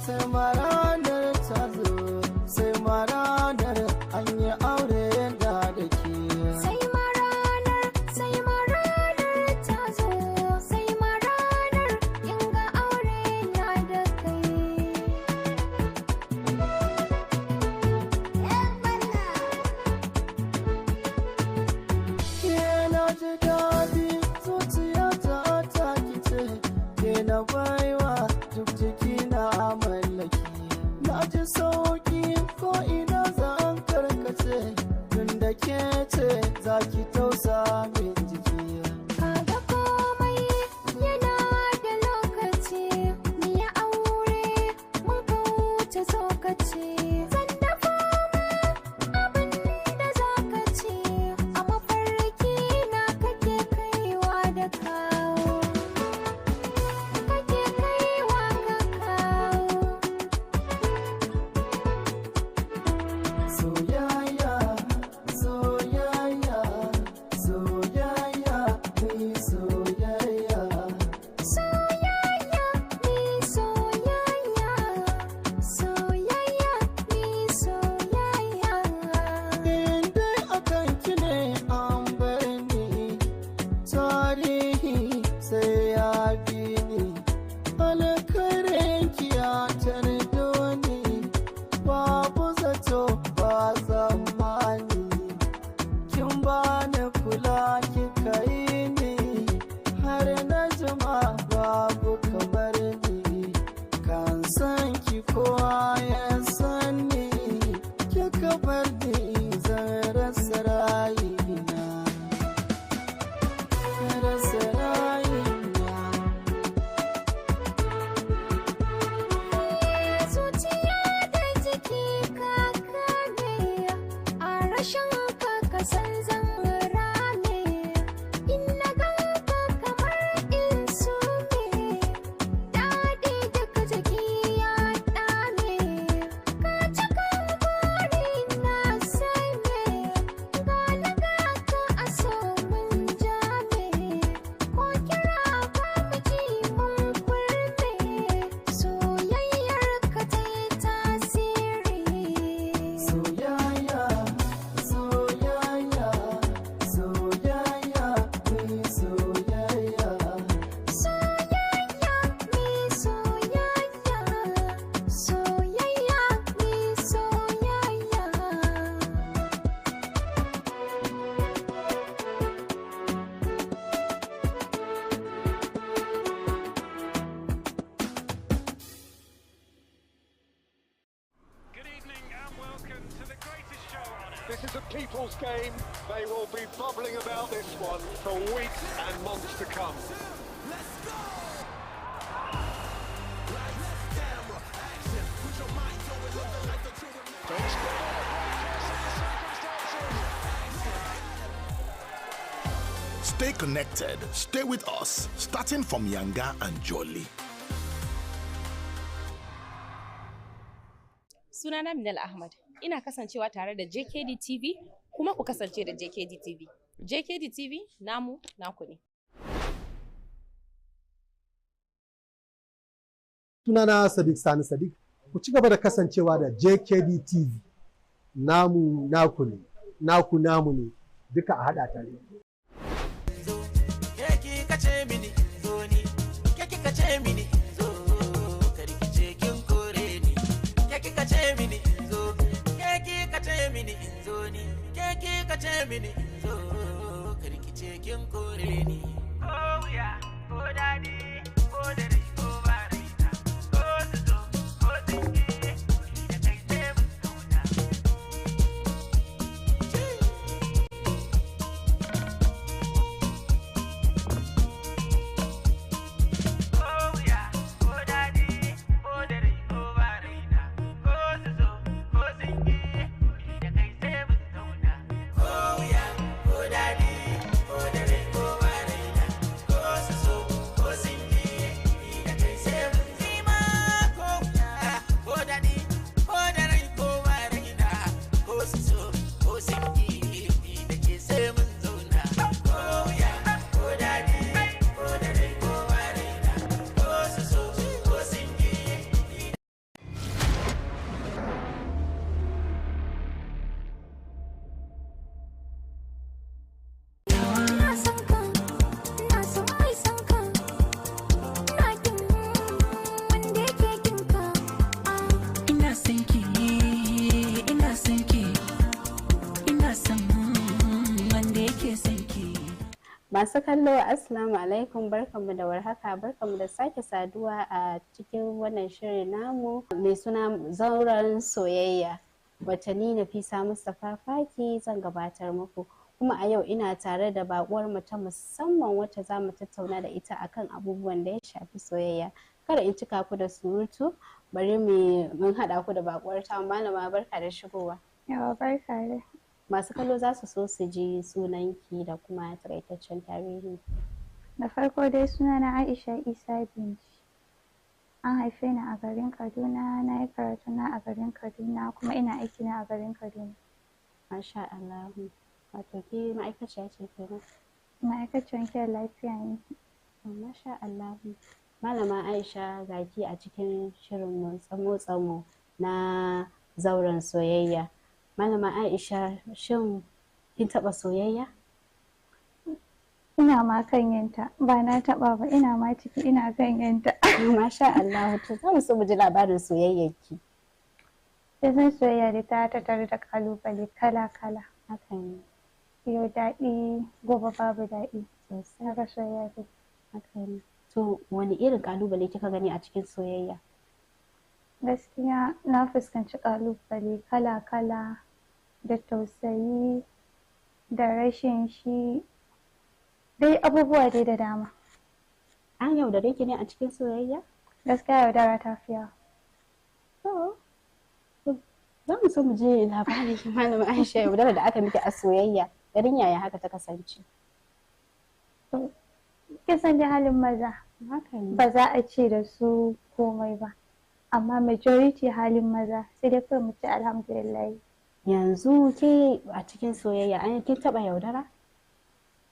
Sai maranar ta zo, sai maranar an yi aure da ke. Sai maranar ta zo, sai maranar kin ga aure na da kai. Ke na ji daɗi zuciyata ta da baiwa duk jiki na mallaki na ji sauki ko ina zan karkace tun da ke ce za ki tausa min jiki Kaga komai yana da lokaci, ni ya aure mun ka wuce tsokaci. Zan dafa ma abin da za ka ci, a mafarki na kake kaiwa da kawo. Kake kaiwa ka kawo. soyayya soyayya soyayya ni soyayya Soyayya ni soyayya, soyayya ni soyayya. in dai akan ki ne an bar ni tarihi sai ya bi ni alkarin ki ya tardo ni babu zato ba zamani kin bani kula kika yi ni har na jima babu kamar ni kan san ki kowa ya san ni kika bar ni zan rasa rayina rasa rayina Zuciya da jiki kaka ne, a rashin ka san zan rame. In na ganka kamar in sume, daɗi duka jiki ya ɗame. Ka cika buri na same, gani gaka a so mun jame. Ko kira ba mu ji mun kurme, soyayyar ka ta yi tasiri. soyayya soyayya soyayya ni soyayya Soyayya ni soyayya, soyayya ni soyayya. This is a people's game. They will be bubbling about this one for weeks and months to come. Stay connected. Stay with us. Starting from Yanga and Jolly. Sunana Minal Ahmad. Ina kasancewa tare da JKD TV kuma ku kasance da JKD TV. JKD TV namu naku ne. Sunana Sadiq Sani Sadiq. Ku ci gaba da kasancewa da JKD TV. Namu naku ne, naku namu ne, duka a haɗa tare. Keki kace mini zo ni, keki kace mini zo, karkice kin kore ni. Keki kace mini zo, keki kace mini zo ni, keki kace mini zo, karkice kin kore ni. Oh yeah, oh daddy, oh daddy, oh bari. Oh zo, oh dinki, ni da kai sai mun zauna. Masu kallo Assalamu alaikum, barkanmu da warhaka, barkanmu da sake saduwa a cikin wannan shirin namu mai suna zauren soyayya, wacce ni Nafisa Mustapha Faki zan gabatar muku. Kuma a yau ina tare da bakuwar mu ta musamman wacce za mu tattauna da ita akan abubuwan da ya shafi soyayya. Kada in cika ku da surutu, bari mun haɗa ku da bakuwar ta. Malama barka da shigowa. Yawa barka da. Masu kallo za su so su ji sunanki da kuma takaitaccen tarihi. Da farko dai sunana Aisha Isa Binci. An haife ni a garin Kaduna, na yi karatu na a garin Kaduna, kuma ina aiki na a garin Kaduna. Masha Allah. Wato ke ma'aikaciya ce kenan? Ma'aikaciyar kiwon lafiya ne. Masha Allah. Malama Aisha ga ki a cikin shirin mu tsamo-tsamo na zauren soyayya. Malama Aisha, shin kin taɓa soyayya? Ina ma kan yinta, ba na taɓa ba, ina ma ciki ina kan yinta. Masha Allah, to za mu so mu ji labarin soyayyarki. Sai soyayya da ta tattare da kalubale kala-kala. Hakan yau daɗi, gobe babu daɗi. Haka soyayya take. Hakan. To wani irin kalubale kika gani a cikin soyayya? Gaskiya na fuskanci kalubale kala-kala, da tausayi, da rashin shi, dai abubuwa dai da dama. An yaudare ki ne a cikin soyayya? Gaskiya yaudara ta fi yawa. Za mu so mu je labarin Malama Aisha, yaudara da aka miki a soyayya, garin yaya haka ta kasance? Kisan da halin maza, ba za a ce da su komai ba, amma majority halin maza sai dai kawai mu ce alhamdulillah. Yanzu ke a cikin soyayya an kin taɓa yaudara?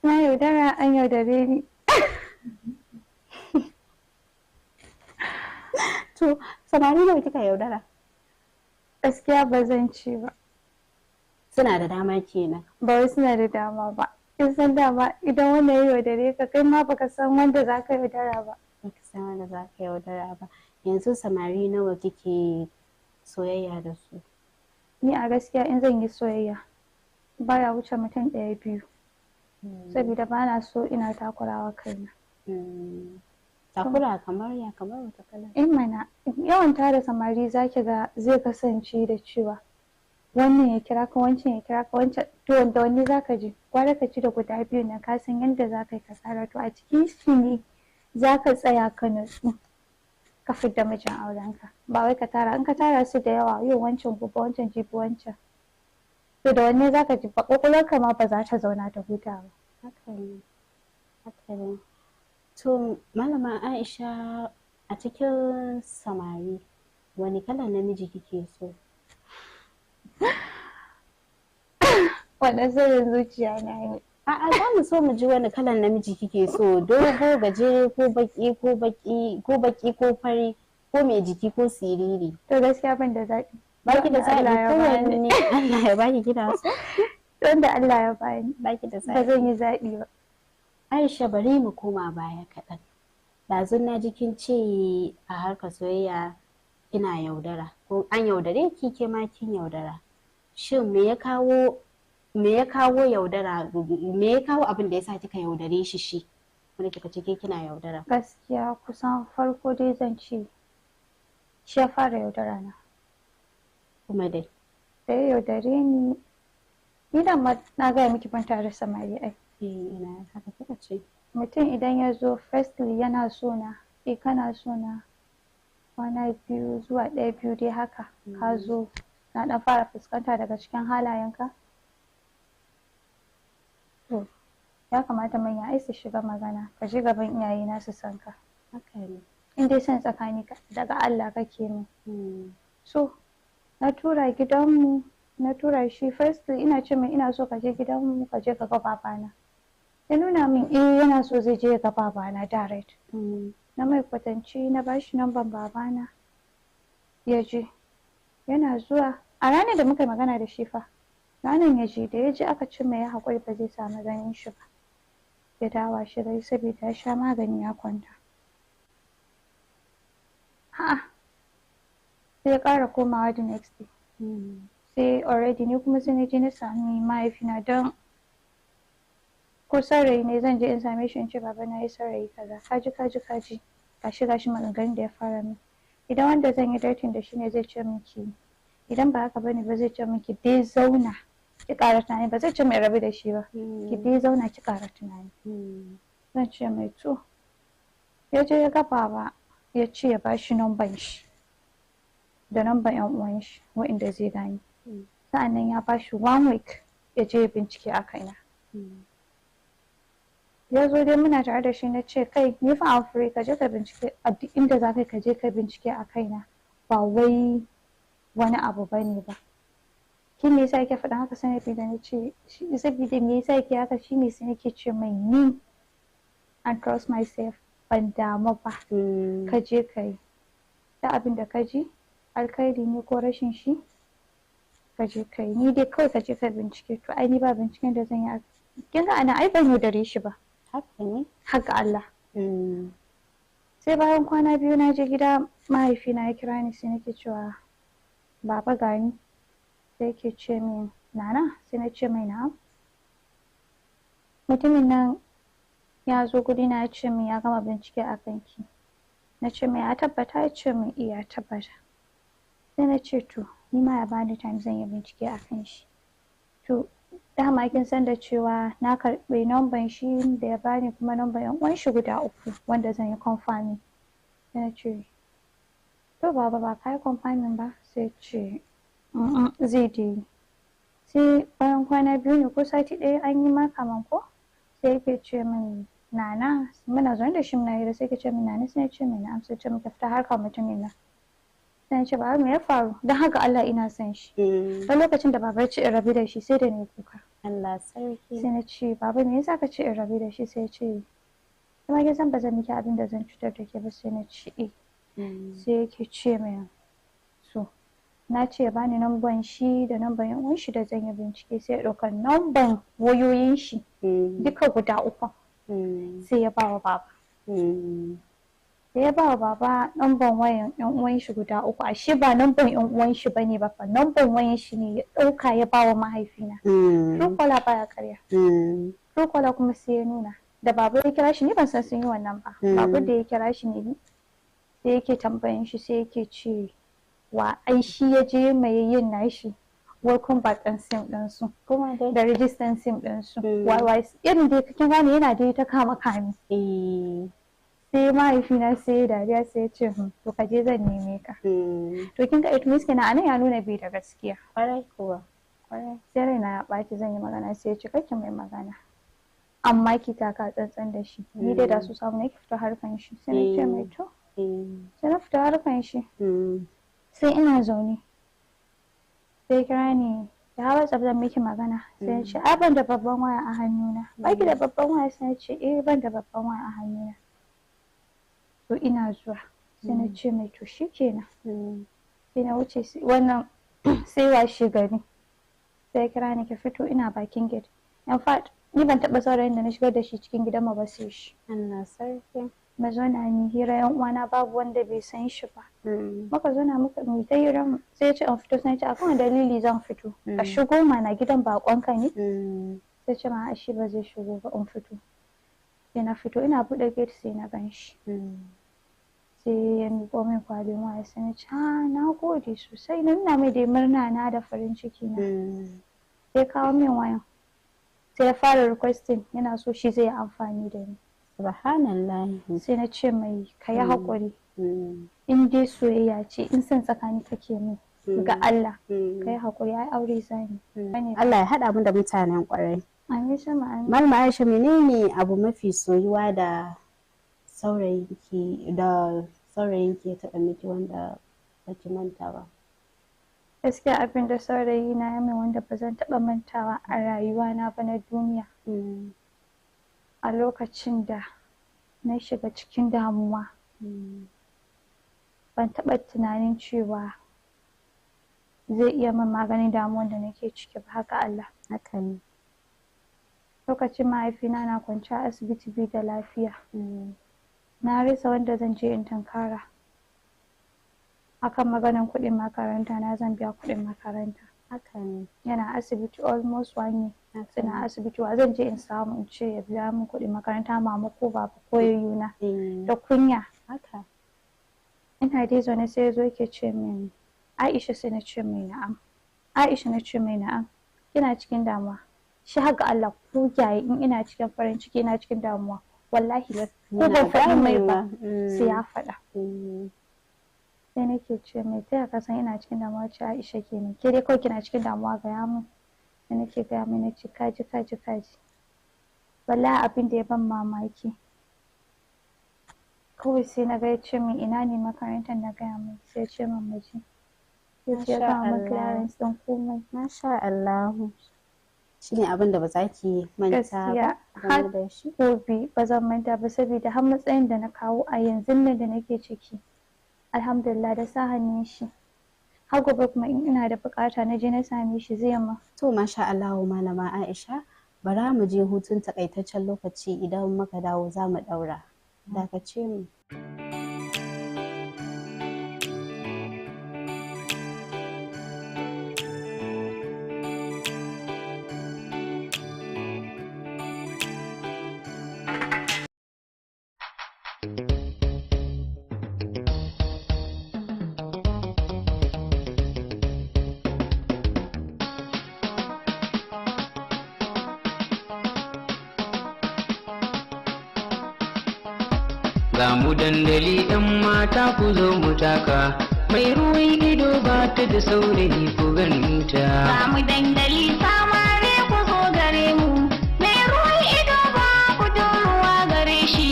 Na yaudara, an yaudare ni. To samari nawa kika yaudara? Gaskiya ba zan ce ba. Suna da dama kenan? Ba wai suna da dama ba. Kin san dama idan wanda ya yaudare ka, kai ma baka san wanda za ka yaudara ba. Baka san wanda za ka yaudara ba. Yanzu samari nawa kike soyayya da su? Ni a gaskiya in zan yi soyayya baya wuce mutum 1-2. Saboda ba na so ina takurawa kaina. Takura kamar ya, kamar wata kala? Mana yawan tara samari zaki ga zai kasance da cewa wannan ya kira ka, wancan ya kira ka, wancan, to wanda wani zaka ji gwara ka ci da guda biyu na, ka san yadda za ka yi ka tsara, to a cikin shi ne za ka tsaya ka nutsu ka fidda mijin aurenka. Ba wai ka tara, in ka tara su da yawa, yau wancan gobe wancan jibi wancan, to da wanne za ka ji ba, ƙwaƙwalwarka ma ba za ta zauna ta huta ba. Haka ne, haka ne. To Malama Aisha, a cikin samari wani kalan namiji kike so? Wanda sirrin zuciya na ne. A'a, za mu so mu ji wani kalan namiji kike so, dogo, gajere, ko baki ko fari, ko mai jiki ko siriri? To gaskiya ban da zaɓi. Baki da zaɓi kowanne Allah ya baki gida su? Wanda Allah ya bani. Baki da zaɓi. Ba zan yi zaɓi ba. Aisha, bari mu koma baya kaɗan. Ɗazun na ji kin ce a harkar soyayya kina yaudara, ko an yaudare ki, ke ma kin yaudara. Shin me ya kawo yaudara? Me ya kawo abin da ya sa kika yaudare shi wanda kika ce kina yaudara? Gaskiya kusan farko dai zan ce shi ya fara yaudara na. Kuma dai? Da ya yaudare ni da na gaya miki ban tare samari ai. Ina haka kika ce. Mutum idan ya zo firstly yana so na, kana so na, kwana 2 zuwa 1-2 dai haka, ka zo na ɗan fara fuskanta daga cikin halayenka. To ya kamata manya ai su shiga magana, ka ji gaban iyayena su san ka. Haka ne. In dai son tsakani daga Allah kake min. So na tura gidanmu, na tura shi firstly ina ce mai ina so ka je gidanmu ka je ka ga babana. Ya nuna min yana so zai je ga babana direct. Na mai kwatanci, na bashi namban babana, ya je. Yana zuwa a ranar da muka magana da shi fa, ranar ya je, da ya je aka ce mai ya haƙuri ba zai samu ganin shi ba, ya dawa shi rai saboda ya sha magani ya kwanta. Sai ya ƙara komawa the next day. Sai already ni kuma sai na je na sami mahaifina don ko saurayi ne zan je in same shi in ce baba na yi saurayi kaza, kaji gashi maganganun da ya fara min. Idan wanda zan yi dating da shi ne zai ce miki, idan ba haka bane ba zai ce miki dai zauna ki ƙara tunani, ba zai ce mai rabu da shi ba, ki dai zauna ki ƙara tunani. Zan ce mai to, ya je ya ga baba ya ce ya bashi numban shi da numban yan uwan shi wa'inda zai gani. Sa'annan ya bashi 1 week ya je ya bincike a kaina. Ya zo dai muna tare da shi na ce kai ni fa an free ka je ka bincike a duk inda za ka je ka bincike a kaina, ba wai wani abu bane ba. Kin me yasa yake faɗin haka? Sai da na ce saboda me yasa yake haka shine sai nake ce mai ni and trust myself, ban damu ba, ka je ka yi da abin da ka ji alkhairi ne ko rashin shi, ka je ka yi, ni dai kawai ka je ka bincike. To ai ni ba binciken da zan yi, kin ga ana ai ban yaudare shi ba, haka ne, haka Allah. Sai bayan kwana 2 na je gida, mahaifina ya kira ni sai nake cewa baba gani, sai yake ce min nana, sai na ce mai na'am. Mutumin nan ya zo guri na ya ce min ya gama bincike a kanki. Na ce mai ya tabbata? Ya ce min iya tabbata. Sai na ce to ni ma ya bani time zan yi bincike a kan shi. To dama kin san da cewa na karɓi numban shi da ya bani kuma numban yan uwan shi guda 3 wanda zan yi confirming. Sai na ce to baba ba ka yi confirming ba? Sai ce zai dai. Sai bayan kwana 2 ne ko sati 1 an yi ma kaman ko, sai yake ce min nana, muna zaune da shi muna hira, sai yake ce min nana, sai na ce mai na'am, sai ce muka fita harkar mutumin nan. Sai na ce baba me ya faru? Don haka Allah ina son shi. Don lokacin da baba ya ce in rabu da shi sai da ni kuka. Allah sarki. Sai na ce baba me yasa ka ce in rabu da shi? Sai ya ce kuma kin san ba zan miki abin da zan cutar da ke ba. Sai na ce sai yake ce min so na ce ya bani namban shi da namban yan uwan shi da zan yi bincike. Sai ya ɗauka namban wayoyin shi duka guda 3 sai ya ba wa baba. Sai ya ba wa baba namban wayan yan uwan shi guda 3, ashe ba namban yan uwan shi bane ba fa, namban wayan shi ne ya ɗauka ya ba wa mahaifina. Trukola baya karya. Trukola kuma sai ya nuna da baba ya kira shi, ni ban san sun yi wannan ba. Babu da ya kira shi ne sai yake tambayan shi, sai yake ce wa ai shi ya je mai yin nashi welcome back ɗin sim ɗinsu da register sim ɗinsu. Irin dai kin gane yana dai ta kama kame. Sai mahaifina sai dariya sai ya ce to ka je zan neme ka. To kin ga it means kenan anan ya nuna bai da gaskiya. Kwarai kuwa. Sai raina ya ɓaci zan yi magana, sai ya ce kake mai magana, amma ki taka tsantsan da shi. Ni dai da su samu ne ki fita harkan shi. Sai na ce mai to. Sai na fita harkan shi. Sai ina zaune sai kira ni da hawa zan miki magana. Sai ya ce ai ban da babban waya a hannuna. Ba ki da babban waya? Sai ya ce ban da babban waya a hannuna. To ina zuwa sai na ce mai to shikenan. Sai na wuce wannan sai washe gari sai ya kira ni ki fito, ina bakin gate. In fact ni ban taɓa saurayin da na shigar da shi cikin gidan mu ba sai shi. Allah sarki. Na zauna ni hira, yan uwana babu wanda bai san shi ba. Muka zauna muka mu ta hira, sai ya ce in fito. Sai ya ce akan dalili zan fito. Ka shigo mana, gidan bakonka ne. Sai ce ma shi ba zai shigo ba, in fito. Sai na fito ina buɗe gate sai na gan shi. Sai ya miƙo min kwalin waya. Sai na ce na gode sosai, na nuna mai dai murna na da farin ciki na. Sai kawo min wayan, sai ya fara requesting yana so shi zai yi amfani da ni. Subhanallah. Sai na ce mai ka yi haƙuri, in dai soyayya ce, in son tsakani kake min ga Allah ka yi haƙuri, ai aure zani. Allah ya haɗa mu da mutanen ƙwarai. Amin sama amin. Malama Aisha, menene abu mafi soyuwa da saurayinki ya taɓa miki wanda baki manta ba? Gaskiya abin da saurayi na ya min wanda ba zan taɓa mantawa a rayuwa na ba na duniya. A lokacin da na shiga cikin damuwa, ban taɓa tunanin cewa zai iya min maganin damuwan da nake ciki ba. Haka Allah. Haka ne. Lokacin mahaifina na kwance a asibiti bai da lafiya. Na rasa wanda zan je in tunkara akan maganin kuɗin makaranta na, zan biya kuɗin makaranta. haka ne. Yana asibiti almost 1 year. Suna asibiti, wa zan je in samu in ce ya biya min kuɗin makaranta mama ko baba ko yayyuna da kunya. Haka. Ina dai zaune sai ya zo yake ce min Aisha, sai na ce mai na'am. Aisha na ce mai na'am. Kina cikin damuwa? Shi haka Allah ko yayi in ina cikin farin ciki ina cikin damuwa wallahi ko ban faɗi mai ba sai ya faɗa. Sai nake ce mai taya ka san ina cikin damuwa? Ce Aisha kenan. Ke dai kawai kina cikin damuwa gaya min. Sai nake gaya mai nace kaji. Wallahi abin da ya ban mamaki. Kawai sai na ga ya ce min ina ne makarantar, na gaya mai sai ya ce min miji. Sai ya gaya min clearance ɗin komai. Masha Allahu. Shi ne abin da ba za ki manta ba game da shi? Gobe ba zan manta ba saboda har matsayin da na kawo a yanzu nan da nake ciki. Alhamdulillah da sa hannun shi. Har gobe kuma in ina da bukata na je na same shi zai ma. To masha Allahu malama Aisha, bara mu je hutun takaitaccen lokaci, idan muka dawo za mu daura. Dakace mu. Ga mu dandali ‘yan mata ku zo mu taka, mai ruwan ido ba ta da saurayi ku ganta. Ga mu dandali samare ku zo gare mu, mai ruwan ido ba budurwa gare shi.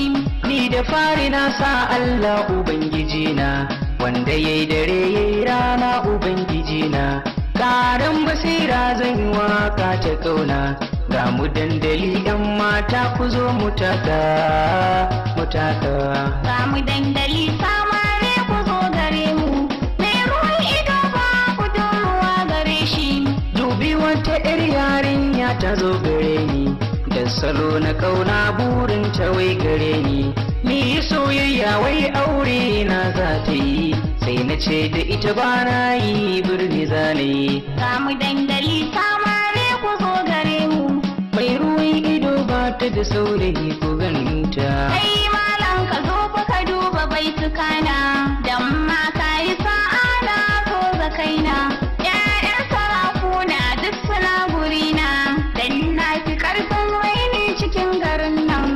Ni da fari na sa Allah Ubangiji na, wanda yayi dare yayi rana Ubangiji na. Ƙaran basira zan yi waka ta ƙauna. Ga mu dandali ‘yan mata ku zo mu taka, mu taka. Ga mu dandali samare ku zo gare mu, mai ruwan ido ba budurwa gare shi. Dubi wata ‘yar yarinya ta zo gare ni, da salo na ƙauna burin ta wai gare ni. Ni soyayya wai aure na za ta yi, sai na ce da ita ba na yi birni zane. Ga mu dandali samare ku zo gare mu, mai ruwan ido ba ta da saurayi ku ganta. kai malam ka zo fa ka duba baitukana, dan ma ka yi sa'a na so ga kaina. ƴaƴan sarakuna duk suna gurina, dan na fi karfin raini cikin garin nan,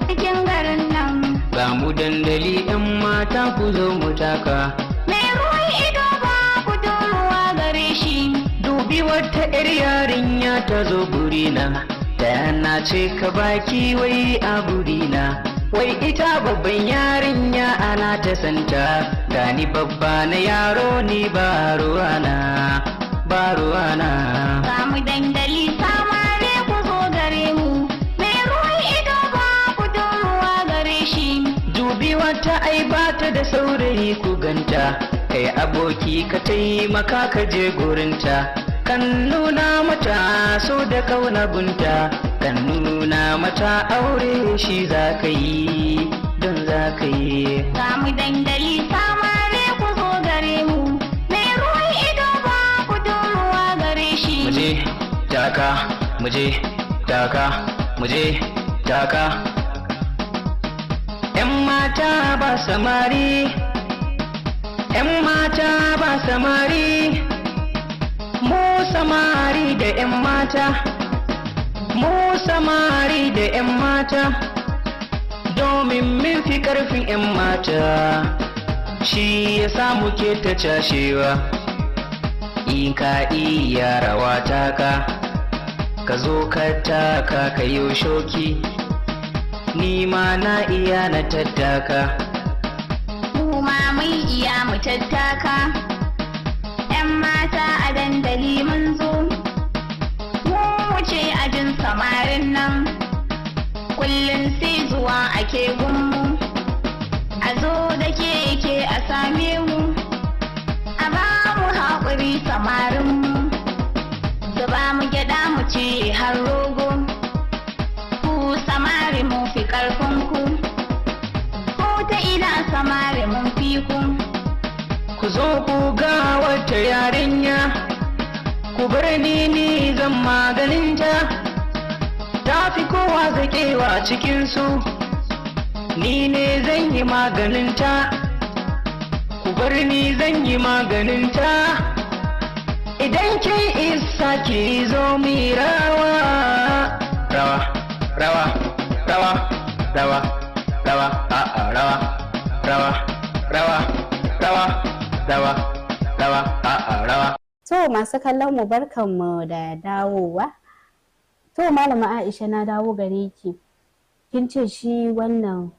cikin garin nan. Ga mu dandali ‘yan mata ku zo mu taka, mai ruwan ido ba budurwa gare shi. dubi wata ‘yar yarinya ta zo gurina, da na ce ka baki wai a gurina. Wai ita babban yarinya ana ta santa, gani babba na yaro ni ba ruwana, ba ruwana. Ga mu dandali samare ku zo gare mu, mai ruwan ido ba budurwa gare shi. Dubi wata ai ba ta da saurayi ku ganta, kai aboki ka taimaka ka je gurinta. Kan nuna mata so da kauna gunta, kan nuna mata aure shi za ka yi, don za ka yi. Ga mu dandali samare ku zo gare mu, mai ruwan ido ba budurwa gare shi. Muje taka, muje taka, muje taka. ‘Yan mata ba samari, ‘yan mata ba samari, mu samari da ‘yan mata, mu samari da ‘yan mata, domin min fi ƙarfin ‘yan mata, shi ya sa muke ta cashewa. In ka iya rawa taka, ka zo ka taka ka yi shoki, ni ma na iya na tattaka. Mu ma mun iya mu tattaka, ‘yan mata a dandali mun zo, mu wuce ajin samarin nan, kullum sai zuwa ake gunmu, a zo da keke a same mu, a ba mu haƙuri samarinmu, su ba mu gyaɗa mu ce har rogo, ku samari mun fi ƙarfinku, ko ta ina samari mun fi ku. Ku zo ku ga wata yarinya, bar ni zan maganinta, ta fi kowa zaƙewa cikinsu, ni ne zan yi maganinta, ku bar ni zan yi maganinta, idan kin isa ki zo mi rawa, rawa, rawa, rawa, rawa, rawa, a'a rawa, rawa, rawa, rawa, rawa, rawa, a'a rawa. To masu kallon mu barkanmu da dawowa. To malama Aisha na dawo gare ki. Kin ce shi wannan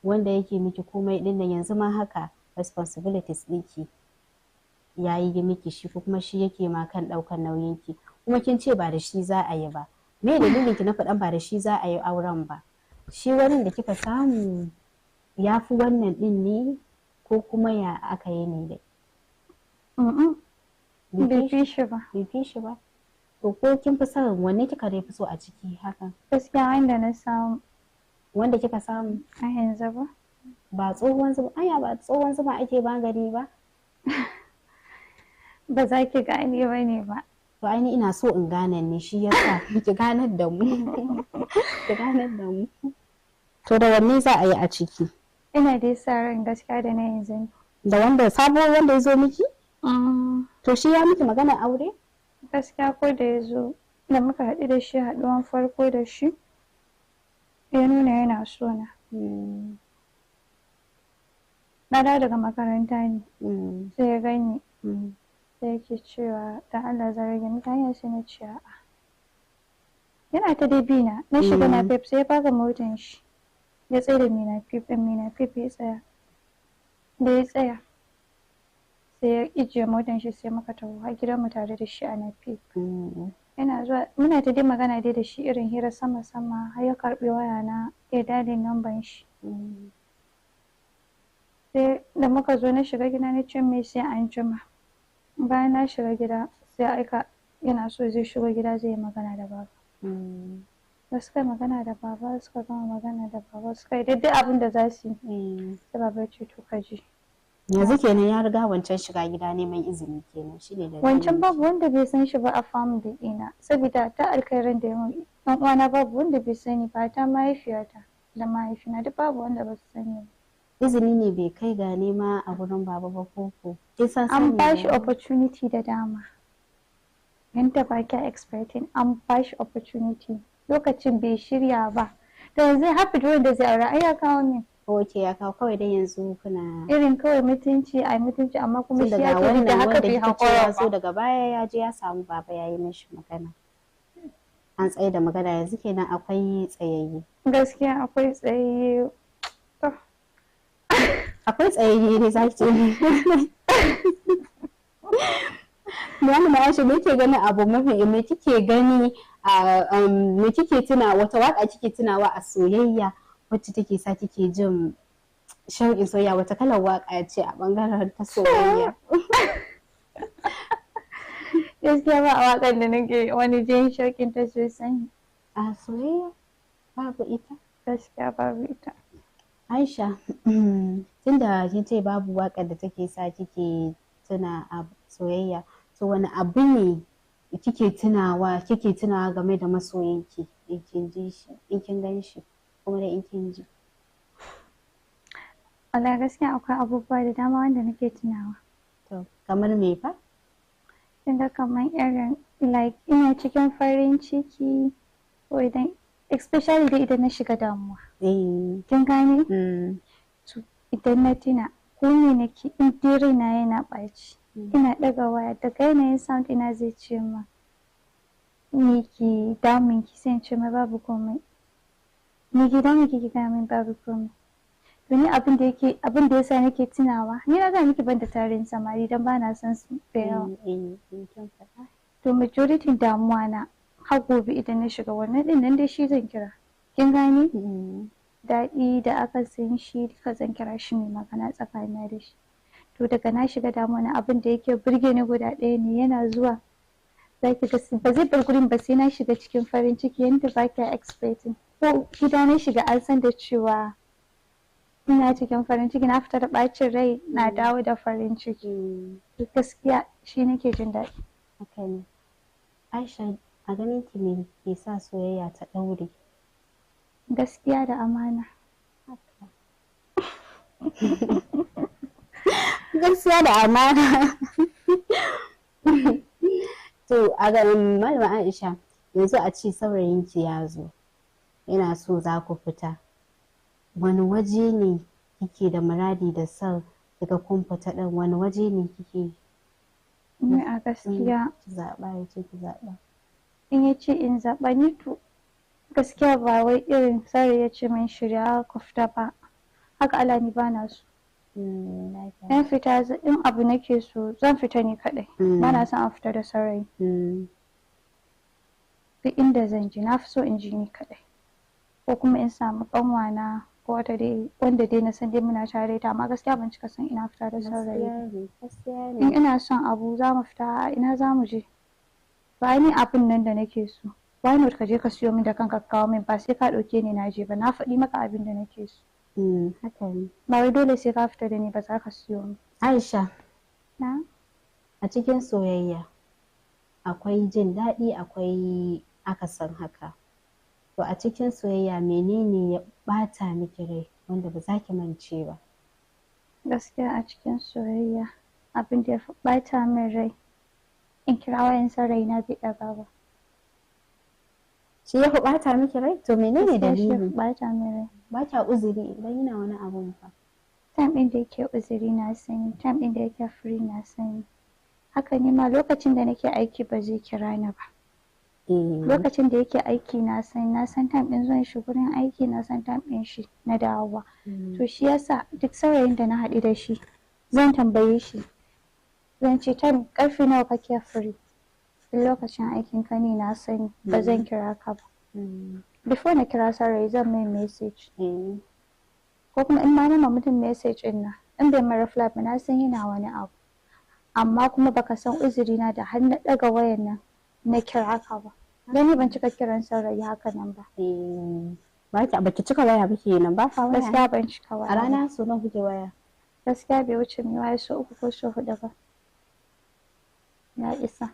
wanda yake miki komai din nan yanzu ma haka responsibilities ɗinki ya yi miki shi ko kuma shi yake ma kan ɗaukar nauyin ki. Kuma kin ce ba da shi za a yi ba. Me dalilin ki na faɗan ba da shi za a yi auren ba? Shi wani da kika samu ya fi wannan ɗin ne ko kuma ya aka yi ne dai? Bai fi shi ba. Bai fi shi ba. To ko kin fi son wanne kika dai fi so a ciki haka? Gaskiya wanda na samu. Wanda kika samu? A yanzu ba. Ba tsohon zuba, anya ba tsohon zuba ake ba gari ba? Ba za ki gane ba ne ba. To ai ina so in gane ne shi yasa ki ganar da mu. Ki ganar da mu. To da wanne za a yi a ciki? Ina dai sa ran gaskiya da na yanzu. Da wanda sabuwar wanda ya zo miki? To shi ya miki magana aure? Gaskiya ko da ya zo da muka haɗu da shi haɗuwan farko da shi ya nuna yana so na. Na dawo daga makaranta ne sai ya gani sai yake cewa da Allah zan rage miki hanyar sai na ce a'a. Yana ta dai bina na shiga na pep sai ya baka motan shi ya tsaye da mina pep ya tsaya. Da ya tsaya sai ya ijiye motan shi sai muka taho har gidanmu tare da shi a napep. Yana zuwa muna ta dai magana dai da shi irin hira sama har ya karbi waya na ya dade namban shi. Sai da muka zo na shiga gida na ce mai sai an jima. Bayan na shiga gida sai aika yana so zai shigo gida zai yi magana da baba. Da suka yi magana da baba suka gama magana da baba suka yi daidai abin da za su yi. Sai baba ya ce to ka ji. Yanzu kenan ya riga wancan shiga gida neman izini kenan shi ne da wancan babu wanda bai san shi ba a family ɗina saboda ta alkhairan da yawan ɗan uwana babu wanda bai sani ba ta mahaifiyata da mahaifina duk babu wanda ba su sani ba. Izini ne bai kai ga nema a wurin baba ba koko. An ba shi opportunity da dama. Yanda ba kya expecting an ba shi opportunity lokacin bai shirya ba. To yanzu happy da wanda zai aure ai ya kawo min. Oke ya kawo kawai dai yanzu kuna irin kawai mutunci ai mutunci amma kuma shi ya ce da haka bai haƙura ba. So daga baya ya je ya samu baba ya yi mishi magana. An tsaye da magana yanzu kenan akwai tsayayye. Gaskiya akwai tsayayye. Akwai tsayayye ne za ki ce. Malama Aisha me kike gani abu mafi me kike gani me kike tuna wata waka kike tunawa a soyayya wacce take sa kike jin shauƙin soyayya wata kalar waka ce a bangaren ta soyayya? Gaskiya ba a wakan da nake wani jin shauƙin ta sosai. A soyayya babu ita? Gaskiya babu ita. Aisha, tunda kin ce babu waƙar da take sa kike tuna a soyayya, to wani abu ne kike tunawa game da masoyinki in kin ji shi, in kin gan shi, kuma da in kin ji? Wala gaskiya akwai abubuwa da dama wanda nake tunawa. To, kamar me fa? Kinga kamar irin like ina cikin farin ciki ko idan especially dai idan na shiga damuwa. Kin gane? To idan na tuna ko me nake in dai raina yana ɓaci ina ɗaga waya daga yanayin sound ina zai ce ma me ke damun ki sai in ce ma babu komai. Me ke damun ki gaya min babu komai. To ni abin da yasa nake tunawa ni na ga miki ban da tarin samari dan bana son su da yawa. To majority damuwa na har gobe idan na shiga wannan din nan dai shi zan kira. Kin gane? Daɗi da aka san shi duka zan kira shi mai magana tsakanina da shi. To daga na shiga damuwa na abin da yake burge ni guda ɗaya ne yana zuwa zaki ga ba zai bar gurin ba sai na shiga cikin farin ciki yanda ba kya expecting. Ko gida na shiga an san da cewa ina cikin farin ciki na fita da ɓacin rai na dawo da farin ciki. Gaskiya shi nake jin daɗi. Okay. Aisha, a ganin ki me ke sa soyayya ta ɗaure? Gaskiya da amana. Gaskiya da amana. To a ganin Malama Aisha, yanzu a ce saurayinki ya zo yana so za ku fita, wani waje ne kike da muradi da son daga kun fita ɗin, wani waje ne kike Ni a gaskiya zaɓa ya ce ki zaɓa? in ya ce in zaɓa ni to gaskiya ba wai irin sarai ya ce min shirya ku fita ba, haka Allah ni ba na so. In fita in abu nake so zan fita ni kaɗai, ba na son a fita da saurayi. Duk inda zan je na fi so in ji ni kaɗai, ko kuma in samu ƙanwana ko wata dai wanda dai na san dai muna tare ta, amma gaskiya ban cika son ina fita da saurayi. In ina son abu za mu fita, ina za mu je? Ba ni abin nan da nake so, why not ka je ka siyo min da kanka ka kawo min, ba sai ka ɗauke ni na je ba, na faɗi maka abin da nake so. Haka ne. Ba wai dole sai ka fita da ni ba za ka siyo min. Aisha, Na? a cikin soyayya akwai jin daɗi akwai akasin haka. To a cikin soyayya menene ya ɓata miki rai wanda ba za ki mance ba? Gaskiya a cikin soyayya abin da ya fi ɓata min rai in kira wayan saurayi na bai ɗaga ba. Shi ya fi ɓata miki rai? To menene Gaskiya shi ya fi dalili? ɓata min rai. Ba kya uzuri idan yana wani abun fa. Time ɗin da yake uzuri na sani, time ɗin da yake free na sani. Haka ne ma lokacin da nake aiki ba zai kira ni ba. Lokacin da yake aiki na san time ɗin zuwan shi gurin aiki, na san time ɗin shi na dawowa. To shi yasa duk saurayin da na haɗu da shi zan tambaye shi, zan ce time ƙarfe nawa kake free? Duk lokacin aikin ka ne na sani, ba zan kira ka ba. Before na kira saurayi zan mai message. Ko kuma in ma na ma mutum message ɗin nan, in bai mara reply ba na san yana wani abu. Amma kuma baka san uzuri na da har na ɗaga wayan nan na kira ka ba. Dan ni ban cika kiran saurayi haka nan ba. Baki cika waya ba kenan, ba ka waya? Gaskiya ban cika waya. A rana so nawa kuke waya? Gaskiya bai wuce mai waya so 3 ko so 4 ba. Ya isa.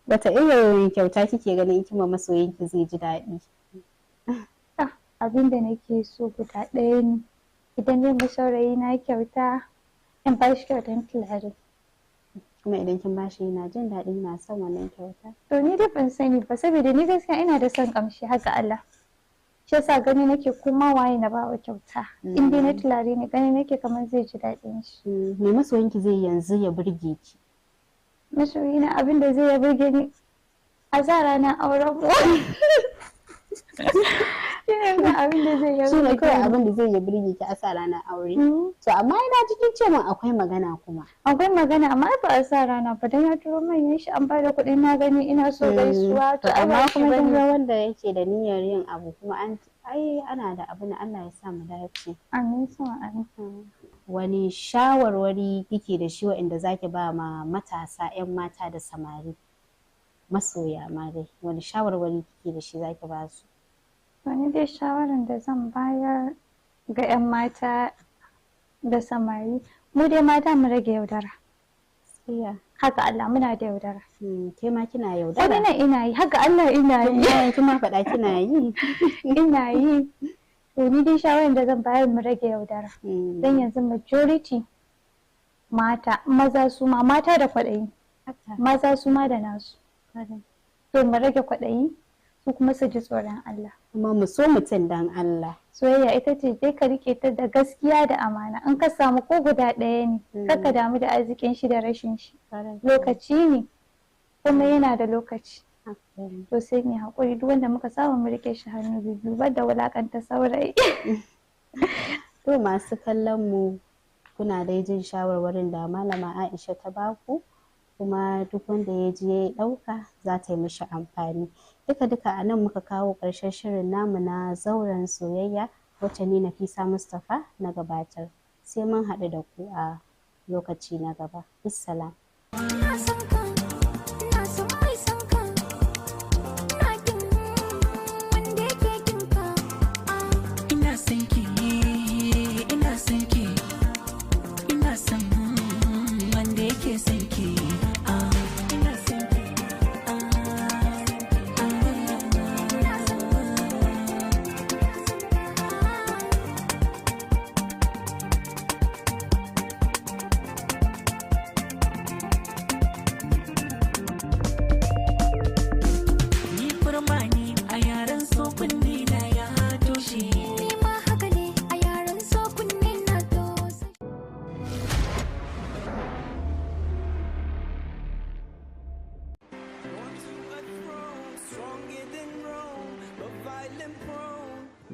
Wata irin kyauta kike ganin kima masoyinki zai ji daɗi? Abin da nake so guda ɗaya ne. Idan zan ba saurayi na kyauta, in ba shi kyautan turare. Kuma idan kin bashi yana jin daɗi, yana son wannan kyauta? To ni dai ban sani ba, saboda ni gaskiya ina da son ƙamshi haka Allah. Shi yasa gani nake kuma waye na bawa kyauta. In dai na turare ne gani nake kamar zai ji daɗin shi. Me masoyinki zai yanzu ya burge ki? Masoyina abin da zai ya burge ni a sa ranar auren mu. Shine abin da zai ya burge Shine kawai abin da zai ya burge ki a sa ranar aure. To amma ina cikin ce min akwai magana kuma. Akwai magana amma ba a sa rana ba, dan ya turo manyan shi an bada kuɗi na gani ina so gaisuwa. To amma kuma kin ga wanda yake da niyyar yin abu kuma an ana da abu na Allah ya sa mu dace. Amin sama amin. Wani shawarwari kike da shi waɗanda zaki ba ma matasa 'yan mata da samari masoya ma dai, wani shawarwari kike da shi zaki ba su? Wani dai shawaran da zan bayar ga 'yan mata da samari, mu dai mata mu rage yaudara. Haka Allah muna da yaudara. Ke ma kina yaudara? Wani ina yi, haka Allah ina yi. Kin ma faɗa kina yi. Ina yi. To ni dai shawaran da zan bayar mu rage yaudara. Dan yanzu majority mata, maza su ma mata da kwaɗayi. Maza su ma da nasu. To mu rage kwaɗayi, su kuma su ji tsoron Allah. Kuma mu so mutum dan Allah. Soyayya ita ce dai ka rike ta da gaskiya da amana. In ka samu ko guda ɗaya ne, kar ka damu da arzikin shi da rashin shi. Lokaci ne, kuma yana da lokaci. To sai mu haƙuri, duk wanda muka samu mu rike shi hannu biyu, bar da wulakanta saurayi. To masu kallon mu, kuna dai jin shawarwarin da Malama Aisha ta baku, kuma duk wanda ya ji ya ɗauka za ta yi mishi amfani. Duka a nan muka kawo ƙarshen shirin namu na zauren soyayya, wacce ni Nafisa Mustapha na gabatar. Sai mun haɗu da ku a lokaci na gaba. Bissalam. Ina son wanda yake son ki.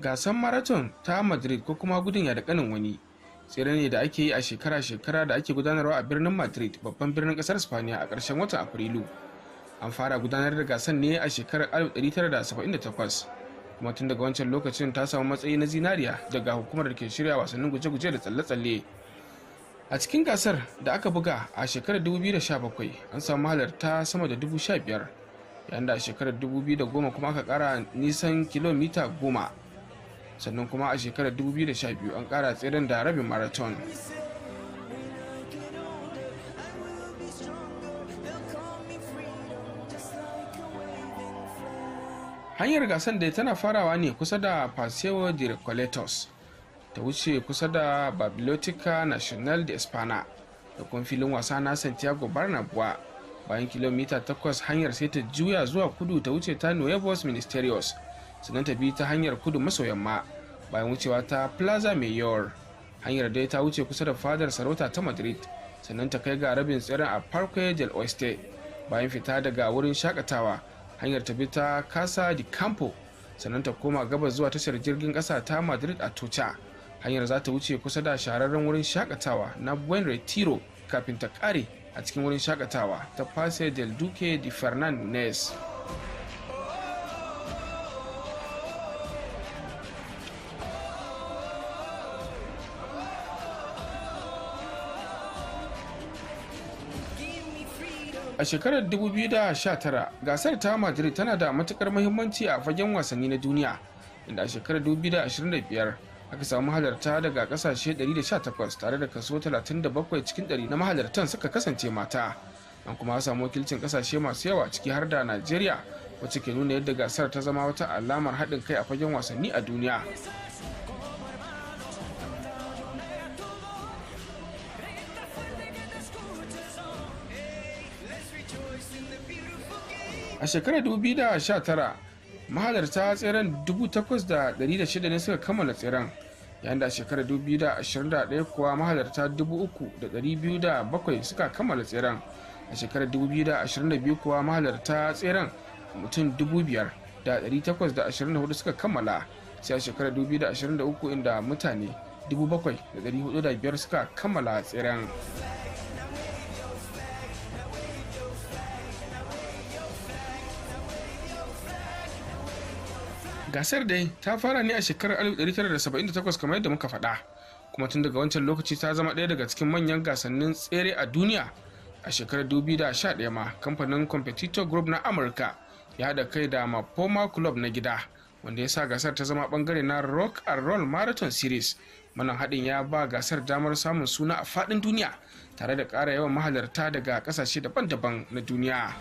Gasar marathon ta Madrid ko kuma gudun ya da kanin wani tsere ne da ake yi a shekara-shekara da ake gudanarwa a birnin Madrid, babban birnin kasar Spaniya, a ƙarshen watan Afrilu. An fara gudanar da gasar ne a shekarar 1978, kuma tun daga wancan lokacin ta samu matsayi na zinariya daga hukumar da ke shirya wasannin guje-guje da tsalle-tsalle. A cikin gasar da aka buga a shekarar 2017 an samu halarta sama da 15,000, yayin da a shekarar 2010 kuma aka kara nisan kilomita 10, sannan kuma a shekarar 2012 an kara tseren da rabin marathon. Hanyar gasar da tana farawa ne kusa da Paseo de Recoletos, ta wuce kusa da Biblioteca Nacional de España da kuma filin wasa na Santiago Bernabéu. Bayan kilomita 8 hanyar sai ta juya zuwa kudu ta wuce ta Nuevos Ministerios, sannan ta bi ta hanyar kudu maso yamma bayan wucewa ta Plaza Mayor. Hanyar dai ta wuce kusa da fadar sarauta ta Madrid, sannan ta kai ga rabin tseren a Parque del Oeste. Bayan fita daga wurin shakatawa, hanyar ta bi ta Casa de Campo, sannan ta koma gabas zuwa tashar jirgin kasa ta Madrid a Tocha. Hanyar za ta wuce kusa da shahararren wurin shakatawa na Buen Retiro kafin ta kare a cikin wurin shakatawa ta Paseo del Duque de Fernández. A shekarar 2019 gasar ta Madrid tana da matukar muhimmanci a fagen wasanni na duniya, inda a shekarar 2025 aka samu halarta daga kasashe 118 tare da kaso 37 cikin 100 na mahalartan suka kasance mata. An kuma samu wakilcin kasashe masu yawa ciki har da Najeriya, wacce ke nuna yadda gasar ta zama wata alamar haɗin kai a fagen wasanni a duniya. A shekarar 2019 mahalarta tseren 8,600 ne suka kammala tseren, yayin da a shekarar 2021 kuwa mahalarta 3,207 suka kammala tseren. A shekarar 2022 kuwa mahalarta tseren mutum 5,824 suka kammala, sai a shekarar 2023 inda mutane 7,405 suka kammala tseren. Gasar dai ta fara ne a shekarar 1978 kamar yadda muka faɗa, kuma tun daga wancan lokaci ta zama ɗaya daga cikin manyan gasannin tsere a duniya. A shekarar 2011 ma kamfanin Competitor Group na Amurka ya haɗa kai da Mapoma Club na gida, wanda ya sa gasar ta zama ɓangare na Rock and Roll Marathon Series. Wannan haɗin ya ba gasar damar samun suna a faɗin duniya tare da ƙara yawan mahalarta daga ƙasashe daban-daban na duniya.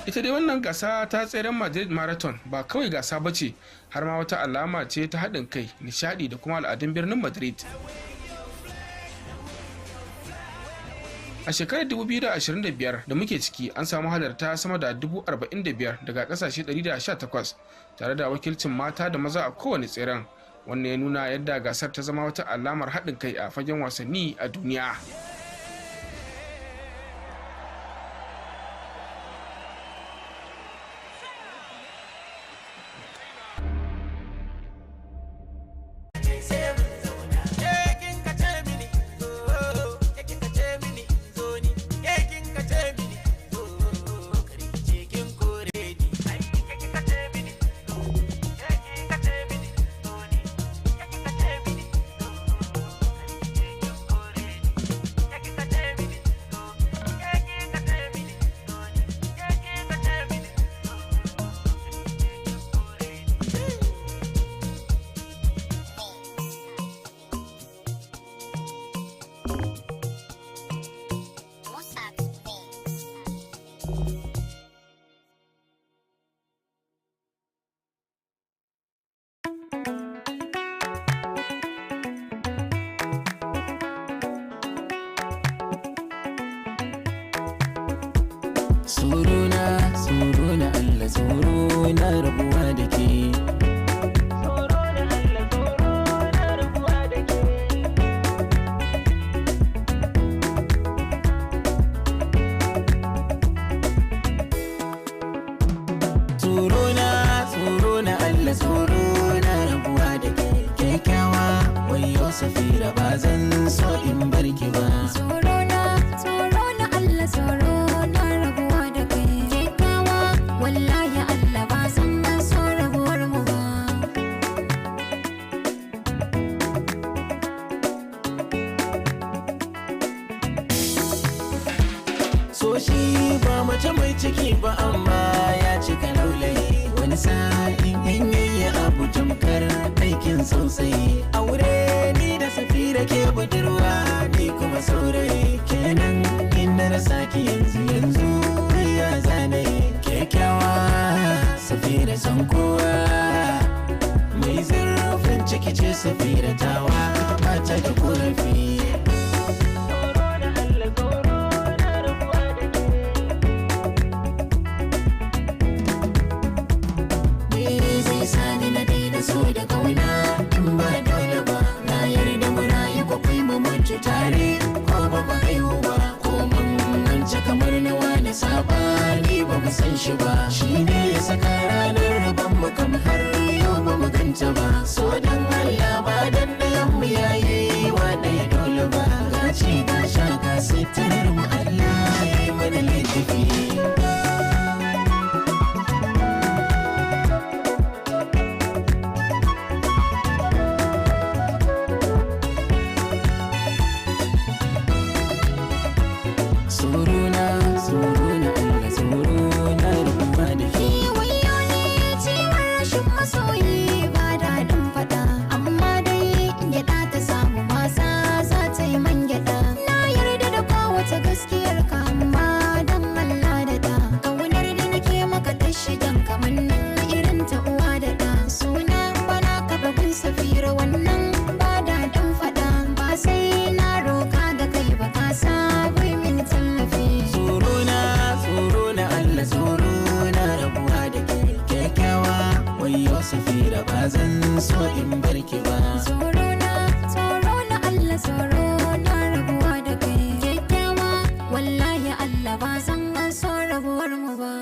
Ita dai wannan gasa ta tseren Madrid Marathon ba kawai gasa ba ce, har ma wata alama ce ta haɗin kai, nishaɗi da kuma al'adun birnin Madrid. A shekarar 2025 da muke ciki an samu halarta sama da 45,000 daga ƙasashe 118 tare da wakilcin mata da maza a kowane tseren. Wannan ya nuna yadda gasar ta zama wata alamar haɗin kai a fagen wasanni a duniya. Tsoro na Allah, tsoro na rabuwa da ke. safira ba zan so in barki ba. Tsoro na Allah, tsoro na rabuwa da kai. Kyakkyawa wallahi Allah ba zan so rabuwar mu ba. So shi ba mace mai ciki ba amma ya cika laulayi. Wani sa'in in yayi abu tamkar aikin sosai. Aure ni da safira ke budurwa ni kuma saurayi. Kenan in na rasa ki yanzu ya zane. Kyakkyawa safira san kowa. Mai zurfin ciki ce safira tawa ba ta da korafi. Sani na daina so da kauna in ba dole ba. Na yarda mu rayu ko kai mu mutu tare ko ba mu haihu ba. Ko mun mance kamar na wani sabani ba mu san shi ba. Shi ne ya saka ranar rabon mu kam har yau ba mu ganta ba. So dan Allah ba dan dayan mu yayi wa ɗaya dole ba. Ga ci ga sha ga sitarar mu Allah ya yi mana laifi. Safira ba zan so in barki ba. Tsoro na Allah, tsoro na rabuwa da kai. Kyakkyawa wallahi Allah ba zan so rabuwar mu ba.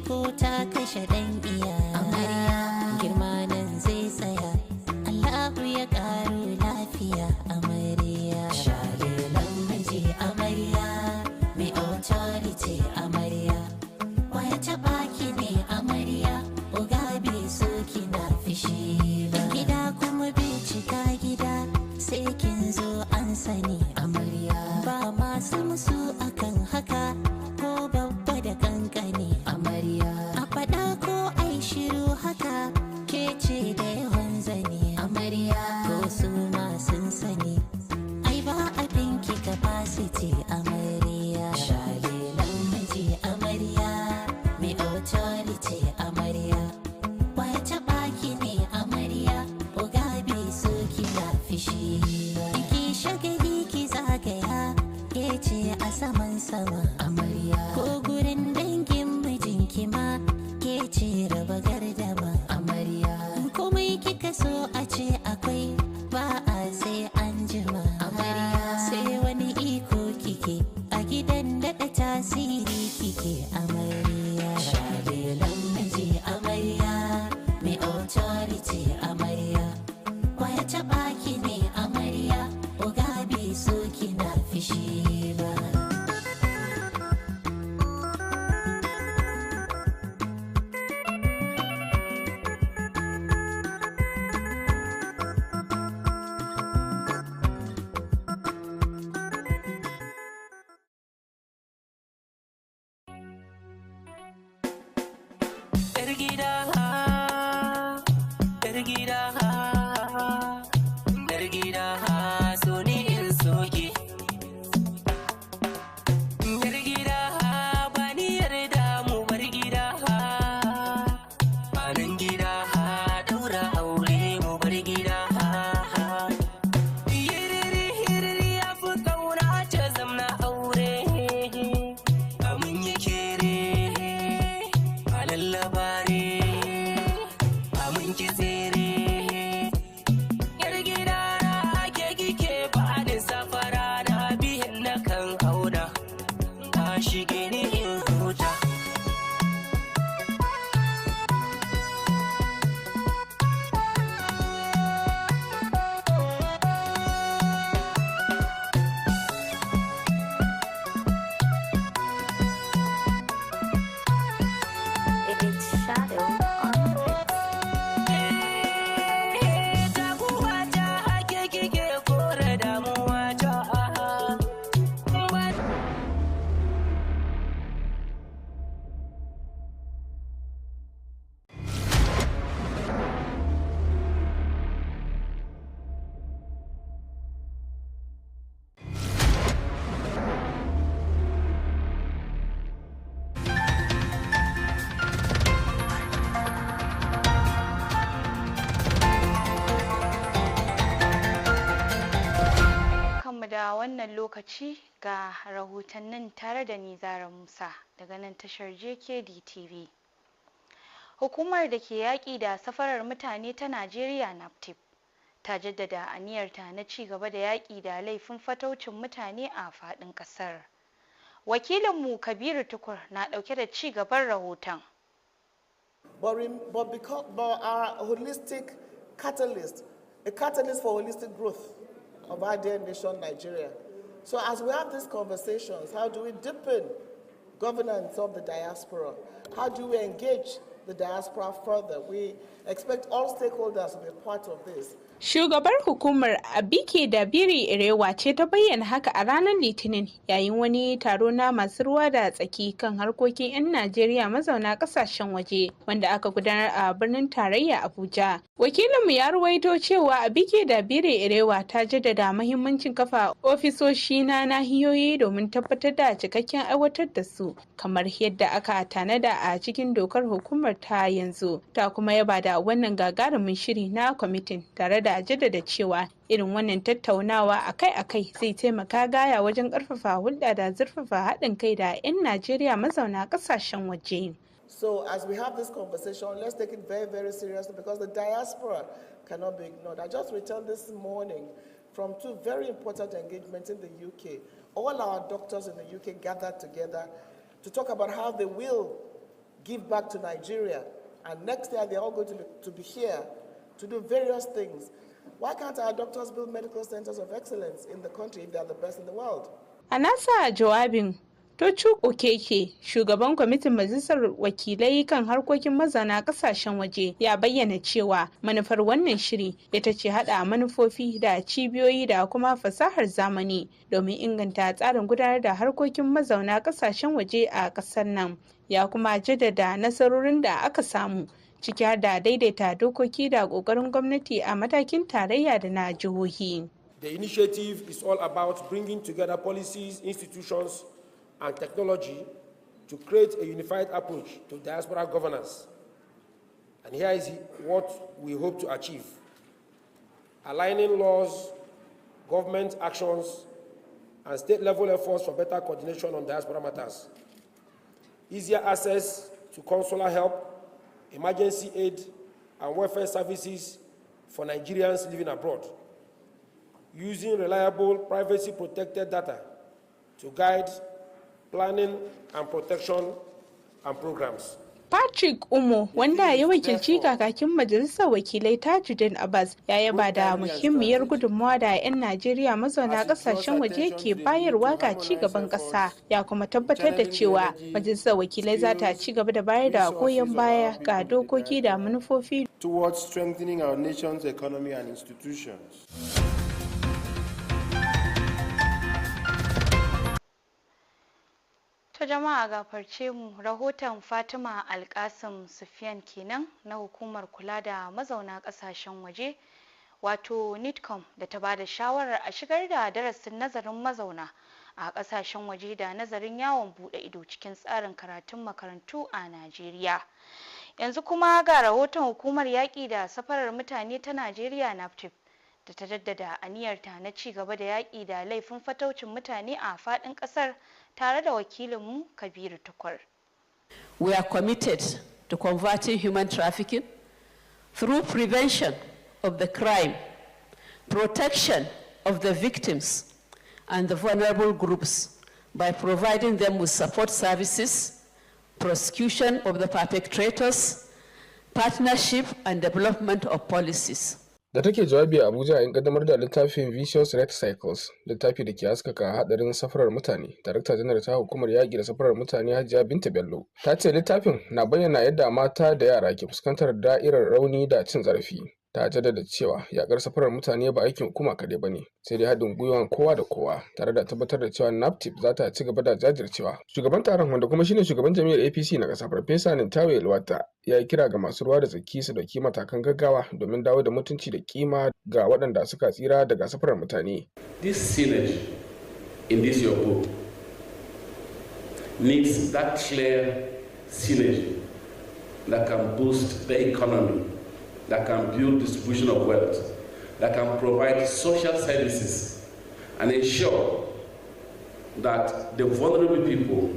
ko ta kashe dan iya girma nan zai tsaya amarya ko su ma sun sani ai ba abin ki capacity amarya shalelan miji amarya mai authority amarya wace baki ne amarya oga bai so ki lafishi ki shagali ki zagaya ke ce a saman sama amarya ko gurin dangin mijinki ma ke ce raba gardama amarya komai kika so a ce akwai ba a sai an jima amarya sai wani iko kike a gidan daɗa tasiri kike amarya shalelan miji amarya mai authority amarya kwaya taɓa ki ne amarya oga bai so kina fishi ba. Da wannan lokaci ga rahotannin tare da ni Zara Musa daga nan tashar JKD TV. Hukumar da ke yaƙi da safarar mutane ta Najeriya NAPTIP ta jaddada aniyarta na ci gaba da yaƙi da laifin fataucin mutane a faɗin ƙasar. Wakilinmu Kabiru Tukur na ɗauke da ci gaban rahoton. But our holistic catalyst, a catalyst for holistic growth of our dear nation, Nigeria. So as we have these conversations, how do we deepen governance of the diaspora? How do we engage the diaspora further? We expect all stakeholders to be part of this. Shugabar hukumar Abike Dabiri Irewa ce ta bayyana haka a ranar Litinin yayin wani taro na masu ruwa da tsaki kan harkokin 'yan Najeriya mazauna kasashen waje wanda aka gudanar a birnin tarayya Abuja. Wakilinmu ya ruwaito cewa Abike Dabiri Irewa ta jaddada muhimmancin kafa ofisoshi na nahiyoyi domin tabbatar da cikakken aiwatar da su kamar yadda aka tanada a cikin dokar hukumar ta yanzu. Ta kuma yaba da wannan gagarumin shiri na kwamitin tare da jaddada cewa irin wannan tattaunawa akai-akai zai taimaka gaya wajen ƙarfafa hulɗa da zurfafa haɗin kai da 'yan Najeriya mazauna ƙasashen waje. So as we have this conversation, let's take it very, very seriously because the diaspora cannot be ignored. I just returned this morning from two very important engagements in the UK. All our doctors in the UK gathered together to talk about how they will give back to Nigeria. And next year, they're all going to be here to do various things. Why can't our doctors build medical centers of excellence in the country if they're the best in the world? A nasa jawabin, Tochuk Okeke, shugaban kwamitin majalisar wakilai kan harkokin mazauna kasashen waje, ya bayyana cewa manufar wannan shiri ita ce hada manufofi da cibiyoyi da kuma fasahar zamani domin inganta tsarin gudanar da harkokin mazauna kasashen waje a kasar nan. Ya kuma jaddada nasarorin da aka samu ciki har da daidaita dokoki da ƙoƙarin gwamnati a matakin tarayya da na jihohi. The initiative is all about bringing together policies, institutions, and technology to create a unified approach to diaspora governance. And here is what we hope to achieve: aligning laws, government actions, and state-level efforts for better coordination on diaspora matters, easier access to consular help, emergency aid, and welfare services for Nigerians living abroad, using reliable, privacy-protected data to guide planning and protection and programs. Patrick Umo, wanda ya wakilci kakakin majalisar wakilai Tajuddin Abbas, ya yaba da muhimmiyar gudunmawa da 'yan Najeriya mazauna kasashen waje ke bayarwa ga ci gaban ƙasa, ya kuma tabbatar da cewa majalisar wakilai za ta ci gaba da bayar da goyon baya ga dokoki da manufofi towards strengthening our nation's economy and institutions. To jama'a gafarce mu, rahoton Fatima Alkasim Sufyan kenan na hukumar kula da mazauna kasashen waje wato NITCOM da ta bada shawarar a shigar da darasin nazarin mazauna a kasashen waje da nazarin yawon bude ido cikin tsarin karatun makarantu a Najeriya. Yanzu kuma ga rahoton hukumar yaƙi da safarar mutane ta Najeriya NAPTIP da ta jaddada aniyarta na ci gaba da yaƙi da laifin fataucin mutane a faɗin ƙasar tare da wakilinmu Kabiru Tukur. We are committed to combating human trafficking through prevention of the crime, protection of the victims and the vulnerable groups by providing them with support services, prosecution of the perpetrators, partnership and development of policies. Da take jawabi a Abuja a kaddamar da littafin Vicious Red Cycles, littafi da ke haskaka hadarin safarar mutane, Darakta Janar ta hukumar yaƙi da safarar mutane Hajiya Binta Bello ta ce littafin na bayyana yadda mata da yara ke fuskantar da'irar rauni da cin zarafi. Ta jaddada cewa yakar safarar mutane ba aikin hukuma kaɗai ba ne, sai dai haɗin gwiwan kowa da kowa, tare da tabbatar da cewa NAPTIP za ta ci gaba da jajircewa. Shugaban taron, wanda kuma shine shugaban jami'ar APC na ƙasa, Farfesa Nintawe Yelwata, ya yi kira ga masu ruwa da tsaki su dauki matakan gaggawa domin dawo da mutunci da kima ga waɗanda suka tsira daga safarar mutane. This synergy in this your book needs that clear synergy that can boost the economy, that can build distribution of wealth, that can provide social services and ensure that the vulnerable people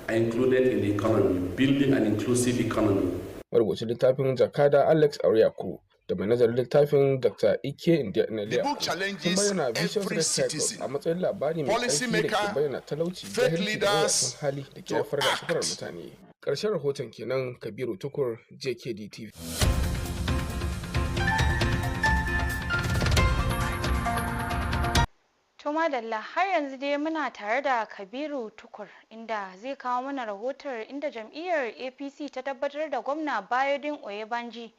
are included in the economy, building an inclusive economy. Marubucin littafin Jakada Alex Auriaku da mai nazarin littafin Dr. Ike Ndianeliya sun bayyana Vicious Red Cycles a matsayin labari mai ƙarfi da ke bayyana talauci, jahilci da mawuyacin hali da ke haifar da safarar mutane. Ƙarshen rahoton kenan. Kabiru Tukur, JKD TV. To madalla, har yanzu dai muna tare da Kabiru Tukur inda zai kawo mana rahoton inda jam'iyyar APC ta tabbatar da gwamna Bayodun Oyebanji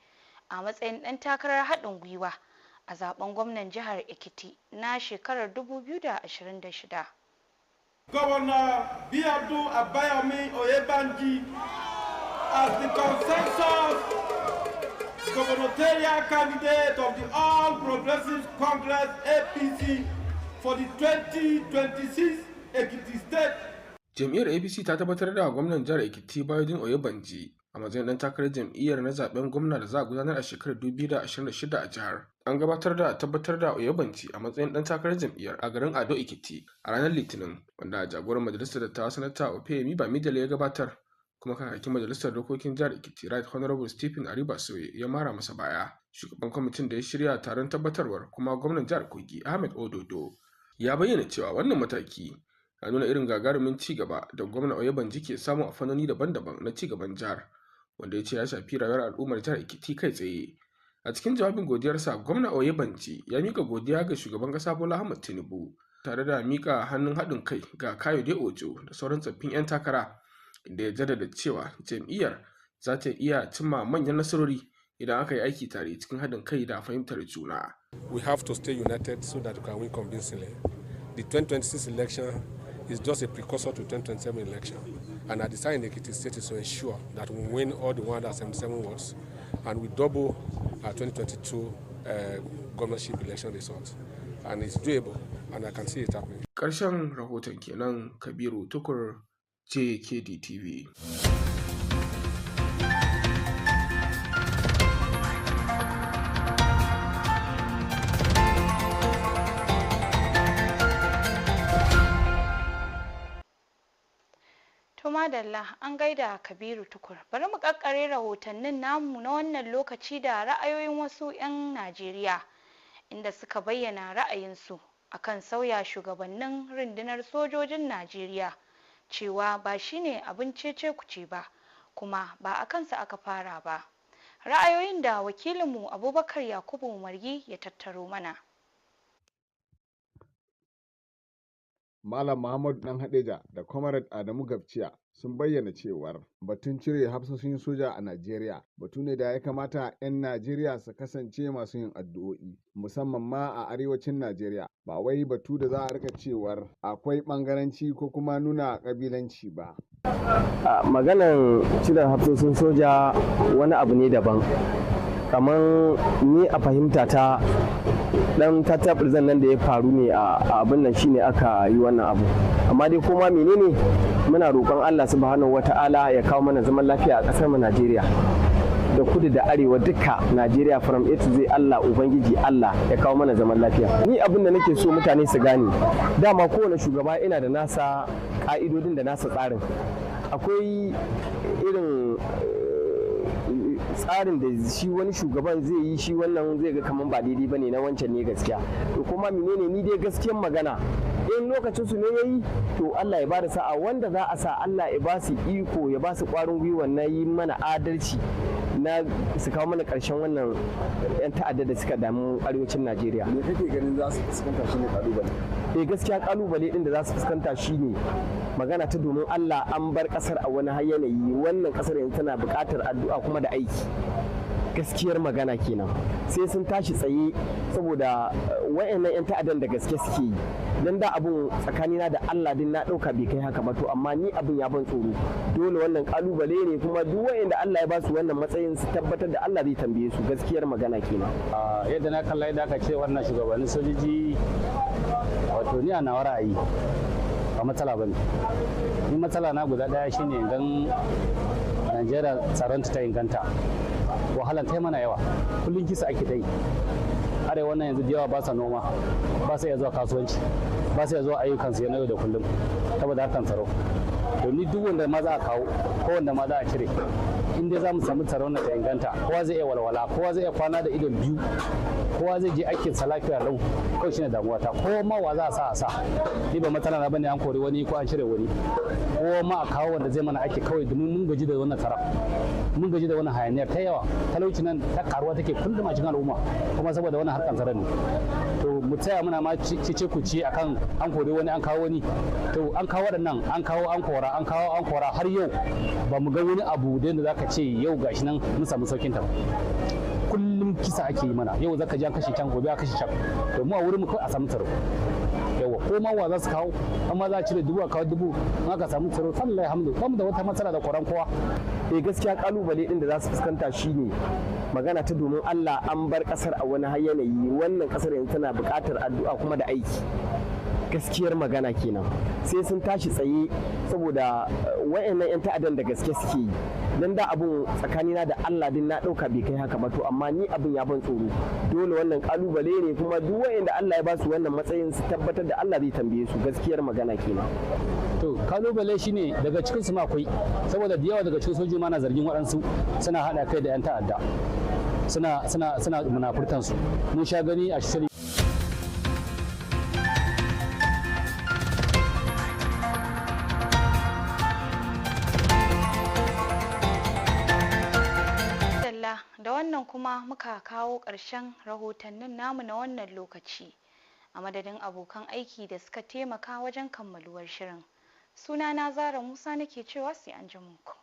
a matsayin ɗan takarar haɗin gwiwa a zaben gwamnan jihar Ekiti na shekarar 2026. Governor Biodun Abayomi Oyebanji as the consensus gubernatorial candidate of the All Progressives Congress APC for the 2026 Ekiti State. Jam'iyyar APC ta tabbatar da gwamnan jihar Ekiti Bayodun Oyebanji a matsayin ɗan takarar jam'iyyar na zaben gwamna da za a gudanar a shekarar 2026 a jihar. An gabatar da tabbatar da Oyebanji a matsayin ɗan takarar jam'iyyar a garin Ado Ekiti a ranar Litinin, wanda jagoran majalisar dattawa sanata Opeyemi Bamidele ya gabatar, kuma kakakin majalisar dokokin jihar Ekiti Right Honorable Stephen Aribasoye ya mara masa baya. Shugaban kwamitin da ya shirya taron tabbatarwar kuma gwamnan jihar Kogi Ahmed Ododo ya bayyana cewa wannan mataki na nuna irin gagarumin ci gaba da gwamna Oyebanji ke samu a fannoni daban-daban na ci gaban jihar, wanda ya ce ya shafi rayuwar al'ummar jihar Ekiti kai tsaye. A cikin jawabin godiyarsa, gwamna Oyebanji ya mika godiya ga shugaban kasa Bola Ahmed Tinubu tare da mika hannun haɗin kai ga Kayode Ojo da sauran tsaffin 'yan takara, inda ya jaddada cewa jam'iyyar za ta iya cimma manyan nasarori idan aka yi aiki tare cikin haɗin kai da fahimtar juna. We have to stay united so that we can win convincingly. The 2026 election is just a precursor to 2027 election, and our desire in Ekiti State is to ensure that we win all the 177 wards and we double our 2022 governorship election results. And it's doable, and I can see it happening. Ƙarshen rahoton kenan. Kabiru Tukur, JKD TV. To madalla, an gaida Kabiru Tukur. Bari mu kakkare rahotannin namu na wannan lokaci da ra'ayoyin wasu 'yan Najeriya inda suka bayyana ra'ayinsu akan sauya shugabannin rundunar sojojin Najeriya cewa ba shine abin cece-kuce ba, kuma ba a kansa aka fara ba. Ra'ayoyin da wakilinmu Abubakar Yakubu Margi ya tattaro mana. Malam Muhammadu Dan Hadeja da Comrade Adamu Gabciya sun bayyana cewar batun cire hafsoshin soja a Najeriya batu ne da ya kamata 'yan Najeriya su kasance masu yin addu'o'i, musamman ma a arewacin Najeriya, ba wai batu da za a rika cewar akwai bangaranci ko kuma nuna kabilanci ba. Maganan cire hafsoshin soja wani abu ne daban. Kamar ni a fahimta ta dan tattaɓarzan nan da ya faru ne a abin nan shine aka yi wannan abu, amma dai koma menene muna roƙon Allah subhanahu wata'ala ya kawo mana zaman lafiya a ƙasar mu Najeriya da kudu da arewa duka Najeriya from A to Z. Allah ubangiji Allah ya kawo mana zaman lafiya. Ni abin da nake so mutane su gane, dama kowane shugaba yana da nasa ka'idodin da nasa tsarin. Akwai irin tsarin da shi wani shugaban zai yi, shi wannan zai ga kaman ba daidai bane, na wancan ne gaskiya. To kuma menene, ni dai gaskiyan magana in lokacin su ne yayi to Allah ya bada sa'a, wanda za a sa Allah ya ba su iko, ya ba su kwarin gwiwa na yi mana adalci, na su kawo mana karshen wannan yan ta'adda da suka damu arewacin Najeriya. Me kake ganin za su fuskanta shine kalubale? Gaskiya kalubale din da za su fuskanta shine magana ta domin Allah, an bar kasar a wani yanayi. Wannan kasar yanzu tana buƙatar addu'a kuma da aiki. Gaskiyar magana kenan, sai sun tashi tsaye, saboda wayannan yan ta'addan da gaske suke yi. Dan da abun tsakanina da Allah din na dauka bai kai haka ba, to amma ni abin ya ban tsoro. Dole wannan kalubale ne, kuma duk wayanda Allah ya ba su wannan matsayin su tabbatar da Allah zai tambaye su. Gaskiyar magana kenan. Yadda na kalla yadda aka ce wannan shugabannin sojoji, wato ni a nawa ra'ayi ba matsala bane. Ni matsala na guda daya shine idan Najeriya tsaronta ta inganta, wahalan ta mana yawa, kullum kisa ake ta yi. Arewa wannan yanzu da yawa ba sa noma, ba sa iya zuwa kasuwanci, ba sa iya zuwa ayyukansu na yau da kullum saboda harkan tsaro. Domin duk wanda ma za a kawo ko wanda ma za a cire, in dai za mu samu tsaron na ta inganta, kowa zai iya walwala, kowa zai iya kwana da idon biyu, kowa zai je aikin sa lafiya lau. Kawai shine damuwa ta, ko ma wa za a sa ni ba matsala na bane an kori wani ko an cire wani, ko ma a kawo wanda zai mana aiki kawai, domin mun gaji da wannan tsara, mun gaji da wannan hayaniyar ta yawa. Talauci nan ta karuwa take kullum a cikin al'umma, kuma saboda wannan harkan tsaron ne. To mu tsaya muna ma cece ku ci akan an kori wani an kawo wani, to an kawo waɗannan, an kawo an kora har yau ba mu ga wani abu da za ka ce yau gashi nan mun samu saukin ta. Kullum kisa ake yi mana, yau zaka ji an kashe can, gobe a kashe can. To mu a wurin mu kawai a samu tsaro. Yawa ko ma wa za su kawo, amma za a cire dubu a kawo dubu, in aka samu tsaro sallallahu alhamdu, ba mu da wata matsala da koran kowa. Gaskiya kalubale din da za su fuskanta shine magana ta domin Allah, an bar kasar a wani yanayi. Wannan kasar yanzu tana buƙatar addu'a kuma da aiki. Gaskiyar magana kenan, sai sun tashi tsaye, saboda wayannan yan ta'addan da gaske suke yi. Dan da abun tsakanina da Allah din na dauka bai kai haka ba, to amma ni abin ya ban tsoro. Dole wannan kalubale ne, kuma duk wayanda Allah ya ba su wannan matsayin su tabbatar da Allah zai tambaye su. Gaskiyar magana kenan. To kalubale shine daga cikin su ma akwai, saboda da yawa daga cikin sojoji ma na zargin waɗansu suna hada kai da yan ta'adda, suna munafurtan su. Mun sha gani a shirin da wannan kuma muka kawo ƙarshen rahotannin namu na wannan lokaci. A madadin abokan aiki da suka taimaka wajen kammaluwar shirin, sunana Zara Musa nake cewa sai an ji muku.